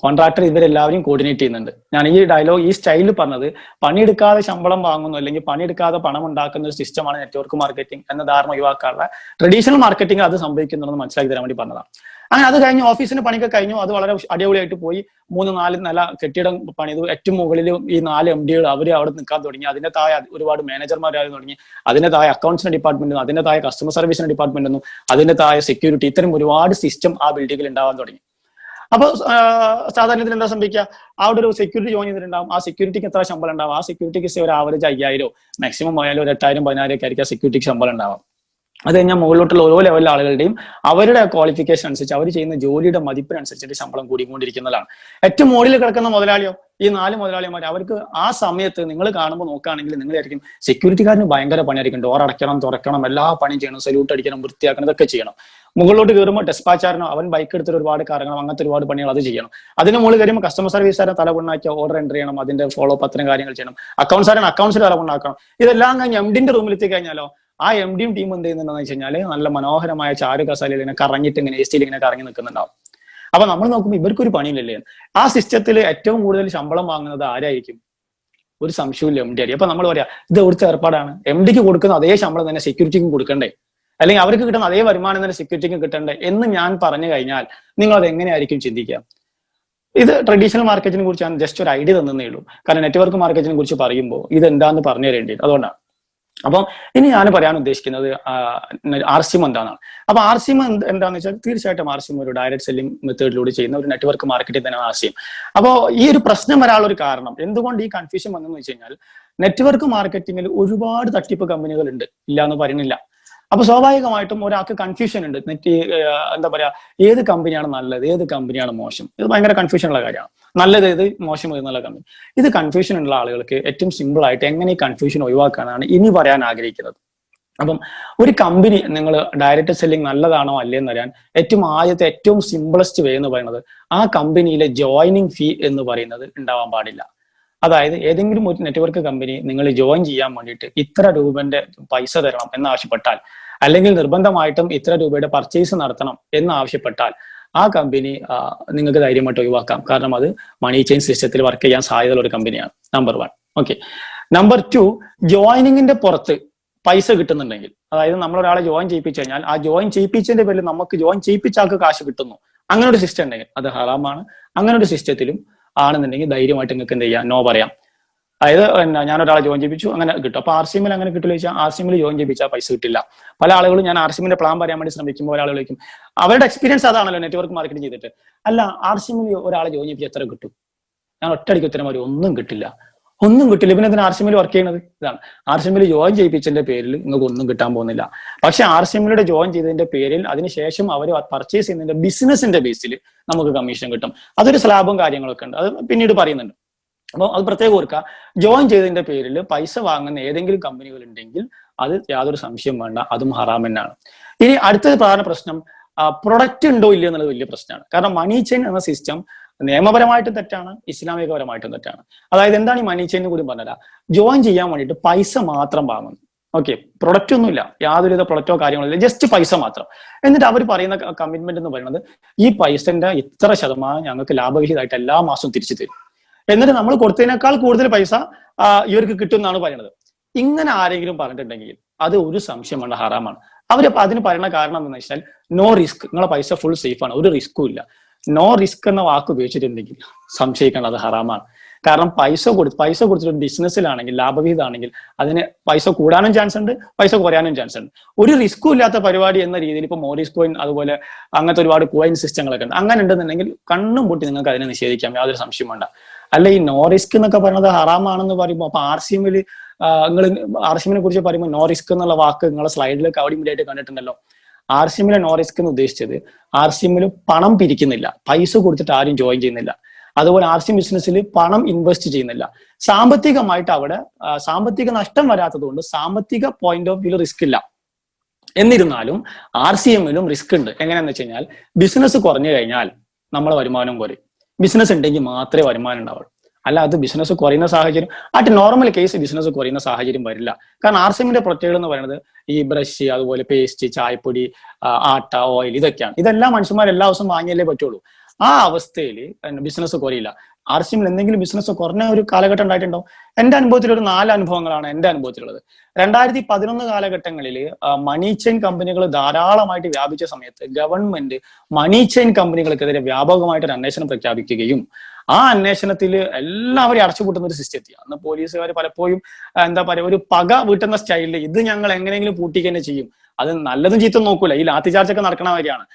കോൺട്രാക്ടർ ഇവരെല്ലാവരും കോർഡിനേറ്റ് ചെയ്യുന്നുണ്ട്. ഞാൻ ഈ ഡയലോഗ് ഈ സ്റ്റൈലിൽ പറഞ്ഞത് പണിയെടുക്കാതെ ശമ്പളം വാങ്ങുന്നു അല്ലെങ്കിൽ പണിയെടുക്കാതെ പണം ഉണ്ടാക്കുന്ന ഒരു സിസ്റ്റമാണ് നെറ്റ്വർക്ക് മാർക്കറ്റിംഗ് എന്ന ധാരണ ഒഴിവാക്കാനുള്ള ട്രഡീഷണൽ മാർക്കറ്റിംഗ് അത് സംഭവിക്കുന്നുണ്ടെന്ന് മനസ്സിലാക്കി തരാൻ വേണ്ടി പറഞ്ഞതാണ്. അങ്ങനെ അത് കഴിഞ്ഞ് ഓഫീസിന് പണിയൊക്കെ കഴിഞ്ഞു, അത് വളരെ അടിപൊളിയായിട്ട് പോയി. 3-4 നില കെട്ടിടം പണിത് ഏറ്റവും മുകളിൽ ഈ 4 MD അവർ അവിടെ നിൽക്കാൻ തുടങ്ങി. അതിന്റെ താഴെ ഒരുപാട് മാനേജർമാരായി തുടങ്ങി. അതിന്റെ താഴെ അക്കൗണ്ട്സിന്റെ ഡിപ്പാർട്ട്മെന്റും അതിന്റെ താഴെ കസ്റ്റമർ സർവീസിന്റെ ഡിപ്പാർട്ട്മെന്റും അതിന്റെ താഴെ സെക്യൂരിറ്റി, ഇത്തരം ഒരുപാട് സിസ്റ്റം ആ ബിൽഡിങ്ങിൽ ഉണ്ടാവാൻ തുടങ്ങി. അപ്പൊ സാധാരണത്തിൽ എന്താ സംഭവിക്കുക, അവിടെ ഒരു സെക്യൂരിറ്റി ജോയിൻ ചെയ്തിട്ടുണ്ടാവും. ആ സെക്യൂരിറ്റിക്ക് എത്ര ശമ്പളം ഉണ്ടാവും? ആ സെക്യൂരിറ്റിക്ക് ഒരു ആവറേജ് 5000 മാക്സിമം പോയാലും ഒരു 8000-10000 ഒക്കെ ആയിരിക്കും സെക്യൂരിറ്റിക്ക് ശമ്പളം ഉണ്ടാവാം. അത് കഴിഞ്ഞാൽ മുകളിലോട്ടുള്ള ഓരോ ലെവലിലെ ആളുകളുടെയും അവരുടെ ക്വാളിഫിക്കേഷൻ അനുസരിച്ച് അവർ ചെയ്യുന്ന ജോലിയുടെ മതിപ്പിനനുസരിച്ചിട്ട് ശമ്പളം കൂടിക്കൊണ്ടിരിക്കുന്നതാണ്. ഏറ്റവും മുകളിൽ കിടക്കുന്ന മുതലാളിയോ, ഈ 4 മുതലാളിമാർ, അവർക്ക് ആ സമയത്ത് നിങ്ങൾ കാണുമ്പോൾ നോക്കുകയാണെങ്കിൽ നിങ്ങളായിരിക്കും സെക്യൂരിറ്റിക്കാരന് ഭയങ്കര പണിയായിരിക്കും. ഡോർ അടയ്ക്കണം, തുറക്കണം, എല്ലാ പണിയും ചെയ്യണം, സല്യൂട്ട് അടിക്കണം, വൃത്തിയാക്കണം, ഇതൊക്കെ ചെയ്യണം. മുകളിലോട്ട് കയറുമ്പോൾ ഡെസ്പാച്ചാരനോ അവൻ ബൈക്ക് എടുത്തിട്ട് ഒരുപാട് കറങ്ങണം, അങ്ങനത്തെ ഒരുപാട് പണികൾ അത് ചെയ്യണം. അതിന് മുകളിൽ കയറുമ്പോൾ കസ്റ്റമർ സർവീസുകാരൻ തലപൊണ്ണാക്കി ഓർഡർ എൻ്റർ ചെയ്യണം, അതിന്റെ ഫോളോ അപ്പ് അത്തരം കാര്യങ്ങൾ ചെയ്യണം. അക്കൗണ്ട്സാരൻ അക്കൗണ്ട്സിൽ തലപൊണ്ണാക്കണം. ഇതെല്ലാം കഴിഞ്ഞ് MDന്റെ റൂമിലെത്തി കഴിഞ്ഞാലോ ആ MDയും ടീം എന്ത് ചെയ്യുന്നുണ്ടെന്ന് വെച്ച് കഴിഞ്ഞാൽ നല്ല മനോഹരമായ ചാരു കസാലയിൽ ഇങ്ങനെ കറങ്ങിയിട്ട് ഇങ്ങനെ AC ഇങ്ങനെ കറങ്ങി നിൽക്കുന്നുണ്ടാവും. അപ്പൊ നമ്മൾ നോക്കുമ്പോൾ ഇവർക്കൊരു പണിയില്ലല്ലേ. ആ സിസ്റ്റത്തിൽ ഏറ്റവും കൂടുതൽ ശമ്പളം വാങ്ങുന്നത് ആരായിരിക്കും? ഒരു സംശയമില്ല MD ആയിരിക്കും. അപ്പൊ നമ്മൾ പറയാ ഇത് എവിടുത്തെ ഏർപ്പാടാണ്? MDക്ക് കൊടുക്കുന്ന അതേ ശമ്പളം തന്നെ സെക്യൂരിറ്റിക്കും കൊടുക്കണ്ടേ, അല്ലെങ്കിൽ അവർക്ക് കിട്ടുന്ന അതേ വരുമാനം തന്നെ സെക്യൂരിറ്റിക്കും കിട്ടണ്ടേ എന്ന് ഞാൻ പറഞ്ഞു കഴിഞ്ഞാൽ നിങ്ങൾ അത് എങ്ങനെയായിരിക്കും ചിന്തിക്കുക? ഇത് ട്രഡീഷണൽ മാർക്കറ്റിനെ കുറിച്ച് ഞാൻ ജസ്റ്റ് ഒരു ഐഡിയ തന്നേ ഉള്ളൂ. കാരണം നെറ്റ്വർക്ക് മാർക്കറ്റിനെ കുറിച്ച് പറയുമ്പോൾ ഇത് എന്താന്ന് പറഞ്ഞു തരേണ്ടി, അതുകൊണ്ടാണ്. അപ്പം ഇനി ഞാൻ പറയാൻ ഉദ്ദേശിക്കുന്നത് RCM എന്താണെന്നാണ്. അപ്പൊ RCM എന്താണെന്ന് വെച്ചാൽ തീർച്ചയായിട്ടും RCM ഒരു ഡയറക്ട് സെല്ലിംഗ് മെത്തേഡിലൂടെ ചെയ്യുന്ന ഒരു നെറ്റ്വർക്ക് മാർക്കറ്റിംഗ് തന്നെയാണ് RCM. അപ്പോൾ ഈ ഒരു പ്രശ്നം വരാനുള്ള ഒരു കാരണം എന്തുകൊണ്ട് ഈ കൺഫ്യൂഷൻ വന്നെന്ന് വെച്ച് കഴിഞ്ഞാൽ നെറ്റ്വർക്ക് മാർക്കറ്റിംഗിൽ ഒരുപാട് തട്ടിപ്പ് കമ്പനികൾ ഉണ്ട്, ഇല്ല എന്ന് പറയുന്നില്ല. അപ്പൊ സ്വാഭാവികമായിട്ടും ഒരാൾക്ക് കൺഫ്യൂഷൻ ഉണ്ട്. എന്താ പറയാ, ഏത് കമ്പനിയാണ് നല്ലത്, ഏത് കമ്പനിയാണ് മോശം. ഇത് ഭയങ്കര കൺഫ്യൂഷൻ ഉള്ള കാര്യമാണ്. നല്ലത് ഏത്, മോശം ഏത് എന്നുള്ള കമ്പനി. ഇത് കൺഫ്യൂഷൻ ഉള്ള ആളുകൾക്ക് ഏറ്റവും സിമ്പിൾ ആയിട്ട് എങ്ങനെ ഈ കൺഫ്യൂഷൻ ഒഴിവാക്കാനാണ് ഇനി പറയാൻ ആഗ്രഹിക്കുന്നത്. അപ്പം ഒരു കമ്പനി നിങ്ങൾ ഡയറക്റ്റ് സെല്ലിംഗ് നല്ലതാണോ അല്ലേന്ന് അറിയാൻ ഏറ്റവും സിമ്പിളസ്റ്റ് വേ എന്ന് പറയുന്നത് ആ കമ്പനിയിലെ ജോയിനിങ് ഫീ എന്ന് പറയുന്നത് ഉണ്ടാവാൻ പാടില്ല. അതായത് ഏതെങ്കിലും ഒരു നെറ്റ്വർക്ക് കമ്പനി നിങ്ങൾ ജോയിൻ ചെയ്യാൻ വേണ്ടിയിട്ട് ഇത്ര രൂപന്റെ പൈസ തരണം എന്നാവശ്യപ്പെട്ടാൽ, അല്ലെങ്കിൽ നിർബന്ധമായിട്ടും ഇത്ര രൂപയുടെ പർച്ചേസ് നടത്തണം എന്നാവശ്യപ്പെട്ടാൽ ആ കമ്പനി നിങ്ങൾക്ക് ധൈര്യമായിട്ട് ഒഴിവാക്കാം. കാരണം അത് മണി ചെയിൻ സിസ്റ്റത്തിൽ വർക്ക് ചെയ്യാൻ സാധ്യതയുള്ള ഒരു കമ്പനിയാണ്. നമ്പർ 1. ഓക്കെ. നമ്പർ 2, ജോയിനിങ്ങിന്റെ പുറത്ത് പൈസ കിട്ടുന്നുണ്ടെങ്കിൽ, അതായത് നമ്മൾ ഒരാളെ ജോയിൻ ചെയ്യിപ്പിച്ചു കഴിഞ്ഞാൽ ആ ജോയിൻ ചെയ്യിപ്പിച്ചതിന്റെ പേരിൽ നമുക്ക് ജോയിൻ ചെയ്യിപ്പിച്ചാൾക്ക് കാശ് കിട്ടുന്നു, അങ്ങനെ ഒരു സിസ്റ്റം ഉണ്ടെങ്കിൽ അത് ഹറാമാണ്. അങ്ങനെ ഒരു സിസ്റ്റത്തിലും ആണെന്നുണ്ടെങ്കിൽ ധൈര്യമായിട്ട് നിങ്ങൾക്ക് എന്ത് ചെയ്യാം, നോ പറയാം. അതായത് ഞാൻ ഒരാളെ ജോയിൻ ചെയ്യിപ്പിച്ചു, അങ്ങനെ കിട്ടും. അപ്പൊ RCM അങ്ങനെ കിട്ടില്ല വെച്ചാൽ RCM ജോയിൻ ചെയ്യിപ്പിച്ചാൽ പൈസ കിട്ടില്ല. പല ആളുകളും ഞാൻ RCM പ്ലാൻ പറയാൻ വേണ്ടി ശ്രമിക്കുമ്പോൾ ഒരാൾ വിളിക്കും, അവരുടെ എക്സ്പീരിയൻസ് അതാണല്ലോ നെറ്റ്വർക്ക് മാർക്കറ്റിംഗ് ചെയ്തിട്ട്, അല്ല RCM ഒരാളെ ജോയിൻ ചെയ്യിപ്പിച്ചാൽ എത്ര കിട്ടും? ഞാൻ ഒറ്റയടിക്ക് ഉത്തരം പറയും, ഒന്നും കിട്ടില്ല. പിന്നെ ഇതിന് RCM വർക്ക് ചെയ്യുന്നത് ഇതാണ്. RCM ജോയിൻ ചെയ്യിപ്പിച്ചതിന്റെ പേരിൽ നിങ്ങൾക്ക് ഒന്നും കിട്ടാൻ പോകുന്നില്ല. പക്ഷെ RCM ജോയിൻ ചെയ്തതിന്റെ പേരിൽ അതിനുശേഷം അവർ പർച്ചേസ് ചെയ്യുന്നതിന്റെ ബിസിനസിന്റെ ബേസിൽ നമുക്ക് കമ്മീഷൻ കിട്ടും. അതൊരു സ്ലാബും കാര്യങ്ങളൊക്കെ ഉണ്ട്, അത് പിന്നീട് പറയുന്നുണ്ട്. അപ്പോൾ അത് പ്രത്യേകം ഓർക്കുക. ജോയിൻ ചെയ്തതിന്റെ പേരിൽ പൈസ വാങ്ങുന്ന ഏതെങ്കിലും കമ്പനികൾ ഉണ്ടെങ്കിൽ അത് യാതൊരു സംശയം വേണ്ട, അതും ഹറാം തന്നെയാണ്. ഇനി അടുത്തൊരു പ്രധാന പ്രശ്നം പ്രൊഡക്റ്റ് ഉണ്ടോ ഇല്ലയോ എന്നുള്ളത് വലിയ പ്രശ്നമാണ്. കാരണം മണി ചെയിൻ എന്ന സിസ്റ്റം നിയമപരമായിട്ടും തെറ്റാണ്, ഇസ്ലാമികപരമായിട്ടും തെറ്റാണ്. അതായത് എന്താണ് ഈ മണി ചെയിൻ കൂടി പറഞ്ഞാൽ, ജോയിൻ ചെയ്യാൻ വേണ്ടിയിട്ട് പൈസ മാത്രം വാങ്ങുന്നു. ഓക്കെ, പ്രൊഡക്റ്റ് ഒന്നുമില്ല, യാതൊരുവിധ പ്രൊഡക്റ്റോ കാര്യങ്ങളോ ഇല്ല, ജസ്റ്റ് പൈസ മാത്രം. എന്നിട്ട് അവർ പറയുന്ന കമ്മിറ്റ്മെന്റ് എന്ന് പറയുന്നത് ഈ പൈസന്റെ ഇത്ര ശതമാനം ഞങ്ങൾക്ക് ലാഭവിഹിതമായിട്ട് എല്ലാ മാസവും തിരിച്ചു തരും, എന്നിട്ട് നമ്മൾ കൊടുത്തതിനേക്കാൾ കൂടുതൽ പൈസ ഇവർക്ക് കിട്ടും എന്നാണ് പറയുന്നത്. ഇങ്ങനെ ആരെങ്കിലും പറഞ്ഞിട്ടുണ്ടെങ്കിൽ അത് ഒരു സംശയം വേണ്ട, ഹറാമാണ്. അവർ അതിന് പറയുന്ന കാരണം എന്താണെന്ന് വെച്ചാൽ നോ റിസ്ക്, നിങ്ങളെ പൈസ ഫുൾ സേഫ് ആണ്, ഒരു റിസ്ക്കും ഇല്ല. നോ റിസ്ക് എന്ന വാക്ക് ഉപയോഗിച്ചിട്ടുണ്ടെങ്കിൽ സംശയിക്കണം, അത് ഹറാമാണ്. കാരണം പൈസ കൊടുത്തിട്ട് ബിസിനസ്സിലാണെങ്കിൽ ലാഭവിഹിതമാണെങ്കിൽ അതിന് പൈസ കൂടാനും ചാൻസ് ഉണ്ട്, പൈസ കുറയാനും ചാൻസ് ഉണ്ട്. ഒരു റിസ്ക്കും ഇല്ലാത്ത പരിപാടി എന്ന രീതിയിൽ ഇപ്പൊ മോറിസ് കോയിൻ അതുപോലെ അങ്ങനത്തെ ഒരുപാട് കോയിൻ സിസ്റ്റങ്ങളൊക്കെ ഉണ്ട്. അങ്ങനെ ഉണ്ടെന്നുണ്ടെങ്കിൽ കണ്ണും പൂട്ടി നിങ്ങൾക്ക് അതിനെ നിഷേധിക്കാം, യാതൊരു സംശയം വേണ്ട. അല്ല, ഈ നോ റിസ്ക് എന്നൊക്കെ പറയുന്നത് ഹറാമാണെന്ന് പറയുമ്പോൾ അപ്പൊ RCM നിങ്ങൾ RCM കുറിച്ച് പറയുമ്പോൾ നോ റിസ്ക് എന്നുള്ള വാക്ക് നിങ്ങളെ സ്ലൈഡിലൊക്കെ അവിടെ ഇമ്മീഡിയറ്റ് കണ്ടിട്ടുണ്ടല്ലോ. RCM നോ റിസ്ക് എന്ന് ഉദ്ദേശിച്ചത് RCM പണം പിരിക്കുന്നില്ല, പൈസ കൊടുത്തിട്ട് ആരും ജോയിൻ ചെയ്യുന്നില്ല. അതുപോലെ RCM ബിസിനസ്സിൽ പണം ഇൻവെസ്റ്റ് ചെയ്യുന്നില്ല. സാമ്പത്തികമായിട്ട് അവിടെ സാമ്പത്തിക നഷ്ടം വരാത്തത് കൊണ്ട് സാമ്പത്തിക പോയിന്റ് ഓഫ് വ്യൂ റിസ്ക് ഇല്ല. എന്നിരുന്നാലും RCM റിസ്ക് ഉണ്ട്. എങ്ങനെയാന്ന് വെച്ച് കഴിഞ്ഞാൽ ബിസിനസ് കുറഞ്ഞു കഴിഞ്ഞാൽ നമ്മളെ വരുമാനം കുറയും. ബിസിനസ് ഉണ്ടെങ്കിൽ മാത്രമേ വരുമാനം ഉണ്ടാവുള്ളൂ. അല്ല, അത് ബിസിനസ് കുറയുന്ന സാഹചര്യം, നോർമൽ കേസ് ബിസിനസ് കുറയുന്ന സാഹചര്യം വരില്ല. കാരണം RCM പ്രത്യേകത എന്ന് പറയുന്നത് ഈ ബ്രഷ്, അതുപോലെ പേസ്റ്റ്, ചായപ്പൊടി, ആട്ട, ഓയിൽ, ഇതൊക്കെയാണ്. ഇതെല്ലാം മനുഷ്യന്മാർ എല്ലാ ദിവസവും വാങ്ങിയല്ലേ പറ്റുള്ളൂ. ആ അവസ്ഥയിൽ ബിസിനസ് കുറയില്ല. ആർസിഎമ്മിൽ എന്തെങ്കിലും ബിസിനസ് കുറഞ്ഞ ഒരു കാലഘട്ടം ഉണ്ടായിട്ടുണ്ടോ? എന്റെ അനുഭവത്തിൽ ഒരു 4 അനുഭവങ്ങളാണ് എന്റെ അനുഭവത്തിലുള്ളത്. 2011 കാലഘട്ടങ്ങളിൽ മണി ചെയിൻ കമ്പനികൾ ധാരാളമായിട്ട് വ്യാപിച്ച സമയത്ത് ഗവൺമെന്റ് മണി ചെയിൻ കമ്പനികൾക്കെതിരെ വ്യാപകമായിട്ട് ഒരു അന്വേഷണം പ്രഖ്യാപിക്കുകയും ആ അന്വേഷണത്തിൽ എല്ലാവരെയും അടച്ചുപൂട്ടുന്ന ഒരു സിസ്റ്റം എത്തി. അന്ന് പോലീസുകാർ പലപ്പോഴും എന്താ പറയുക, ഒരു പക വീട്ടുന്ന സ്റ്റൈലിൽ ഇത് ഞങ്ങൾ എങ്ങനെയെങ്കിലും പൂട്ടിക്കുക തന്നെ ചെയ്യും. അത് നല്ലതും ചീത്തം നോക്കൂല. ഈ ലാത്തി ചാർജ് ഒക്കെ നടക്കണ കാര്യമാണ്.